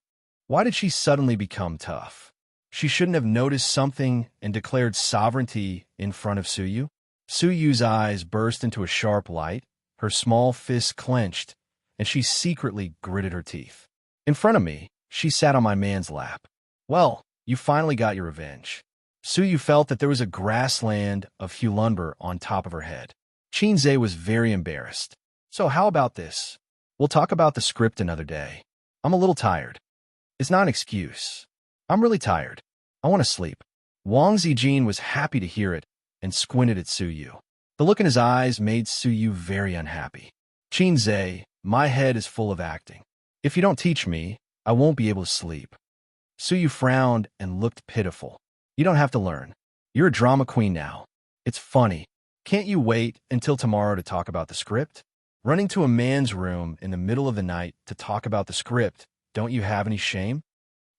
A: Why did she suddenly become tough? She shouldn't have noticed something and declared sovereignty in front of Suyu. Suyu's eyes burst into a sharp light, her small fists clenched, and she secretly gritted her teeth. In front of me, she sat on my man's lap. Well, you finally got your revenge. Suyu felt that there was a grassland of hulunber on top of her head. Qin Zhe was very embarrassed. So how about this? We'll talk about the script another day. I'm a little tired. It's not an excuse. I'm really tired. I want to sleep. Wang Zijin was happy to hear it and squinted at Suyu. The look in his eyes made Suyu very unhappy. Qin Zhe, my head is full of acting. If you don't teach me, I won't be able to sleep. Suyu frowned and looked pitiful. You don't have to learn. You're a drama queen now. It's funny. Can't you wait until tomorrow to talk about the script? Running to a man's room in the middle of the night to talk about the script, don't you have any shame?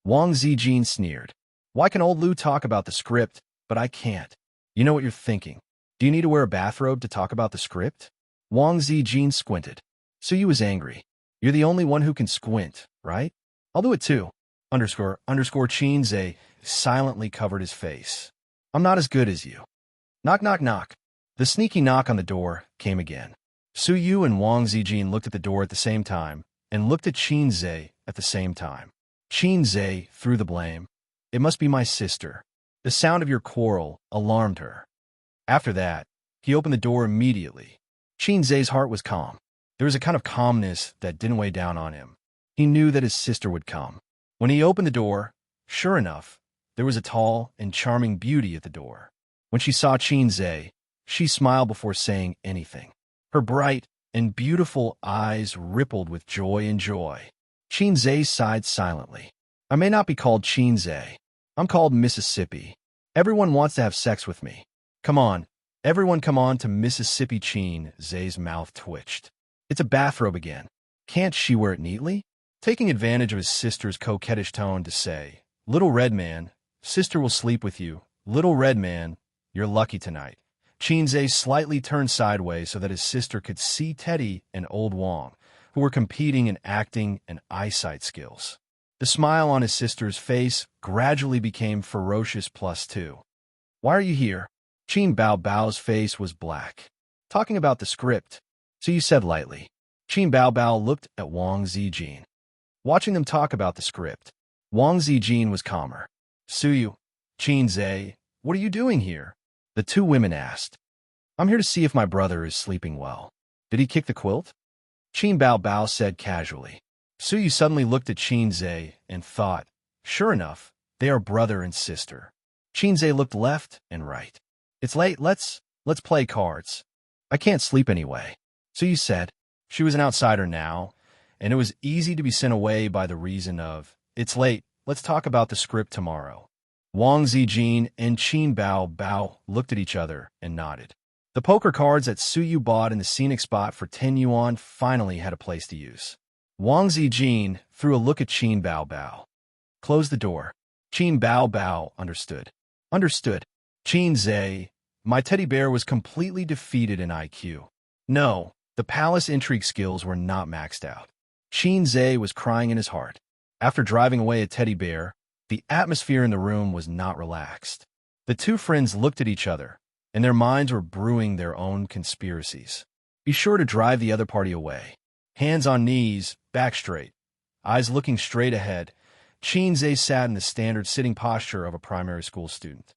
A: Wang Zijin sneered. Why can old Lu talk about the script, but I can't? You know what you're thinking. Do you need to wear a bathrobe to talk about the script? Wang Zijin squinted. Suyu was angry. You're the only one who can squint, right? I'll do it too. Qin Zhe silently covered his face. I'm not as good as you. Knock, knock, knock. The sneaky knock on the door came again. Suyu and Wang Zijin looked at the door at the same time and looked at Qin Zhe at the same time. Qin Zhe threw the blame. It must be my sister. The sound of your quarrel alarmed her. After that, he opened the door immediately. Qin Zhe's heart was calm. There was a kind of calmness that didn't weigh down on him. He knew that his sister would come. When he opened the door, sure enough, there was a tall and charming beauty at the door. When she saw Qin Zhe, she smiled before saying anything. Her bright and beautiful eyes rippled with joy and joy. Qin Zhe sighed silently. I may not be called Qin Zhe. I'm called Mississippi. Everyone wants to have sex with me. Come on, everyone come on to Mississippi. Qin Zhe's mouth twitched. It's a bathrobe again. Can't she wear it neatly? Taking advantage of his sister's coquettish tone to say, Little Red Man, sister will sleep with you. Little Red Man, you're lucky tonight. Qin Zhe slightly turned sideways so that his sister could see Teddy and Old Wang, who were competing in acting and eyesight skills. The smile on his sister's face gradually became ferocious +2. Why are you here? Qin Bao Bao's face was black. Talking about the script. So you said lightly. Qin Bao Bao looked at Wang Zijin. Watching them talk about the script, Wang Zijin was calmer. Suyu, Qin Zhe, what are you doing here? The two women asked. I'm here to see if my brother is sleeping well. Did he kick the quilt? Qin Bao Bao said casually. Suyu suddenly looked at Qin Zhe and thought, sure enough, they are brother and sister. Qin Zhe looked left and right. It's late, let's play cards. I can't sleep anyway. Suyu said. She was an outsider now, and it was easy to be sent away by the reason of, it's late, let's talk about the script tomorrow. Wang Zijin and Qin Bao Bao looked at each other and nodded. The poker cards that Suyu bought in the scenic spot for 10 yuan finally had a place to use. Wang Zijin threw a look at Qin Bao Bao. Close the door. Qin Bao Bao understood. Understood. Qin Zhe, My teddy bear was completely defeated in IQ. No, the palace intrigue skills were not maxed out. Xianxia was crying in his heart. After driving away a teddy bear, the atmosphere in the room was not relaxed. The two friends looked at each other, and their minds were brewing their own conspiracies. Be sure to drive the other party away. Hands on knees, back straight, eyes looking straight ahead, Xianxia sat in the standard sitting posture of a primary school student.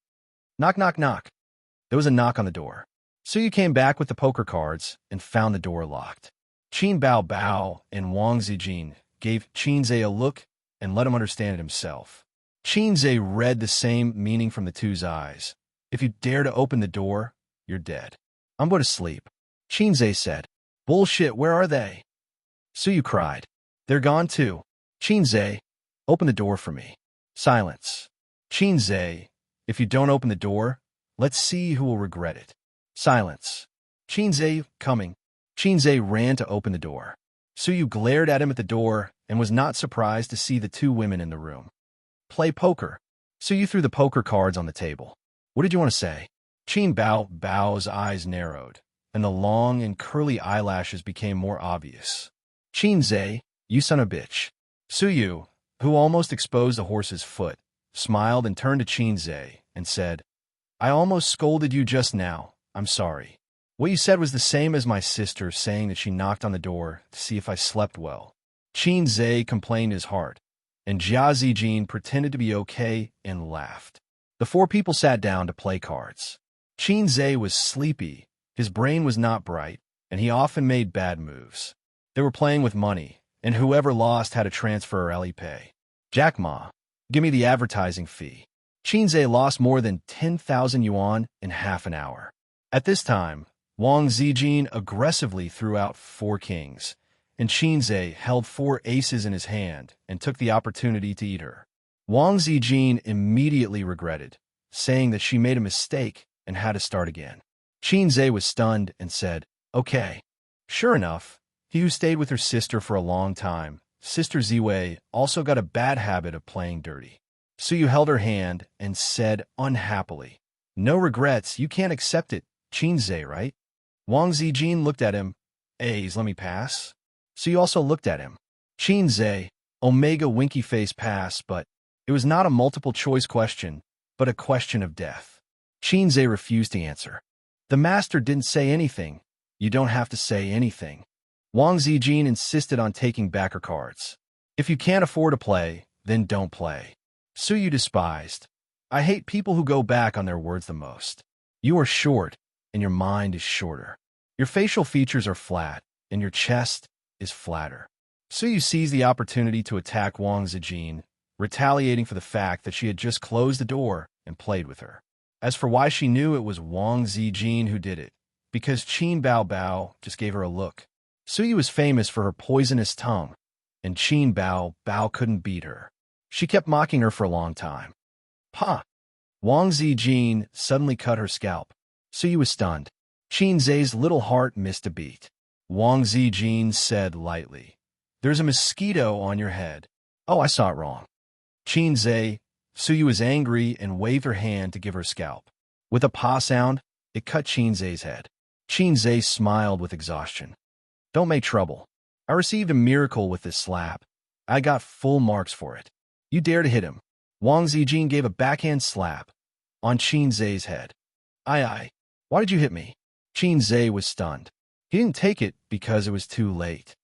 A: Knock, knock, knock. There was a knock on the door. Suyu came back with the poker cards and found the door locked. Qin Bao Bao and Wang Zijin gave Xianxia a look and let him understand it himself. Xianxia read the same meaning from the two's eyes. If you dare to open the door, you're dead. I'm going to sleep. Xianxia said. Bullshit, where are they? Suyu cried. They're gone too. Xianxia, open the door for me. Silence. Xianxia, if you don't open the door, let's see who will regret it. Silence. Xianxia, coming. Xianxia ran to open the door. Suyu glared at him at the door and was not surprised to see the two women in the room. Play poker. Suyu threw the poker cards on the table. What did you want to say? Qin Bao Bao's eyes narrowed, and the long and curly eyelashes became more obvious. Xianxia, you son of a bitch. Suyu, who almost exposed the horse's foot, smiled and turned to Xianxia and said, I almost scolded you just now. I'm sorry. What you said was the same as my sister saying that she knocked on the door to see if I slept well. Xianxia complained his heart, and Jia Zijin pretended to be okay and laughed. The four people sat down to play cards. Xianxia was sleepy, his brain was not bright, and he often made bad moves. They were playing with money, and whoever lost had to transfer Alipay. Jack Ma, give me the advertising fee. Xianxia lost more than 10,000 yuan in half an hour. At this time, Wang Zijin aggressively threw out 4 kings, and Xianxia held 4 aces in his hand and took the opportunity to eat her. Wang Zijin immediately regretted, saying that she made a mistake and had to start again. Xianxia was stunned and said, okay. Sure enough, he who stayed with her sister for a long time, Sister Ziwei, also got a bad habit of playing dirty. Suyu held her hand and said unhappily, no regrets, you can't accept it, Xianxia, right? Wang Zijin looked at him. A's, let me pass. Suyu also looked at him. Xianxia, Omega winky face pass, but it was not a multiple choice question, but a question of death. Xianxia refused to answer. The master didn't say anything. You don't have to say anything. Wang Zijin insisted on taking back her cards. If you can't afford to play, then don't play. Suyu despised. I hate people who go back on their words the most. You are short, and your mind is shorter. Your facial features are flat, and your chest is flatter. Suyu seized the opportunity to attack Wang Zijin, retaliating for the fact that she had just closed the door and played with her. As for why she knew it was Wang Zijin who did it, because Qin Bao Bao just gave her a look. Suyu was famous for her poisonous tongue, and Qin Bao Bao couldn't beat her. She kept mocking her for a long time. Pa! Wang Zijin suddenly cut her scalp. Suyu was stunned. Xianxia's little heart missed a beat. Wang Zijin said lightly, there's a mosquito on your head. Oh, I saw it wrong. Xianxia, Suyu was angry and waved her hand to give her scalp. With a pa sound, it cut Xianxia's head. Xianxia smiled with exhaustion. Don't make trouble. I received a miracle with this slap. I got full marks for it. You dare to hit him. Wang Zijin gave a backhand slap on Xianxia's head. Aye. Why did you hit me? Xianxia was stunned. He didn't take it because it was too late.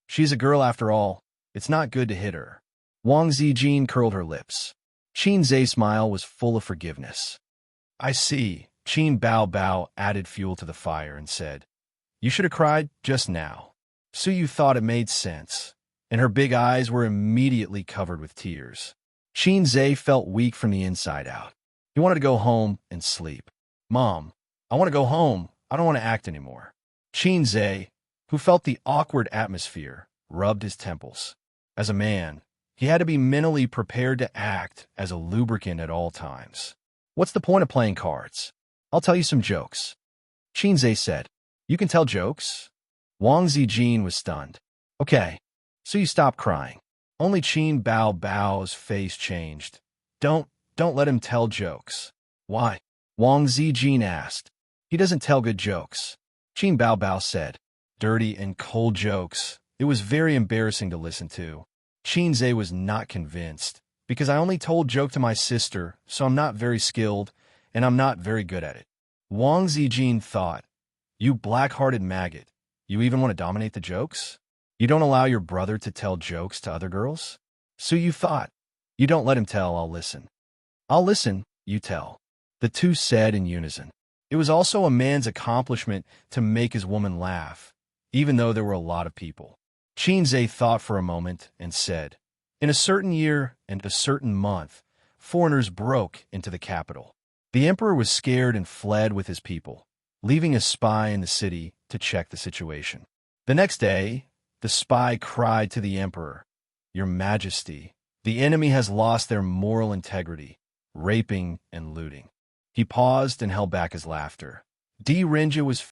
A: She's a girl after all. It's not good to hit her. Wang Zijin curled her lips. Xianxia's smile was full of forgiveness. I see. Qin Bao Bao added fuel to the fire and said, you should have cried just now. Suyu thought it made sense, and her big eyes were immediately covered with tears. Xianxia felt weak from the inside out. He wanted to go home and sleep. Mom, I want to go home. I don't want to act anymore. Xianxia, who felt the awkward atmosphere, rubbed his temples. As a man, he had to be mentally prepared to act as a lubricant at all times. What's the point of playing cards? I'll tell you some jokes. Xianxia said, you can tell jokes? Wang Zijin was stunned. Okay, so you stop crying. Only Qin Bao Bao's face changed. Don't let him tell jokes. Why? Wang Zijin asked. He doesn't tell good jokes. Qin Baobao said. Dirty and cold jokes. It was very embarrassing to listen to. Qin Zhe was not convinced, because I only told joke to my sister, so I'm not very skilled, and I'm not very good at it. Wang Zijin thought, you black-hearted maggot, you even want to dominate the jokes? You don't allow your brother to tell jokes to other girls? So you thought, you don't let him tell, I'll listen. I'll listen, you tell. The two said in unison. It was also a man's accomplishment to make his woman laugh, even though there were a lot of people. Qin Zhe thought for a moment and said, in a certain year and a certain month, foreigners broke into the capital. The emperor was scared and fled with his people, leaving a spy in the city to check the situation. The next day, the spy cried to the emperor, Your Majesty, the enemy has lost their moral integrity, raping and looting. He paused and held back his laughter. Di Renja was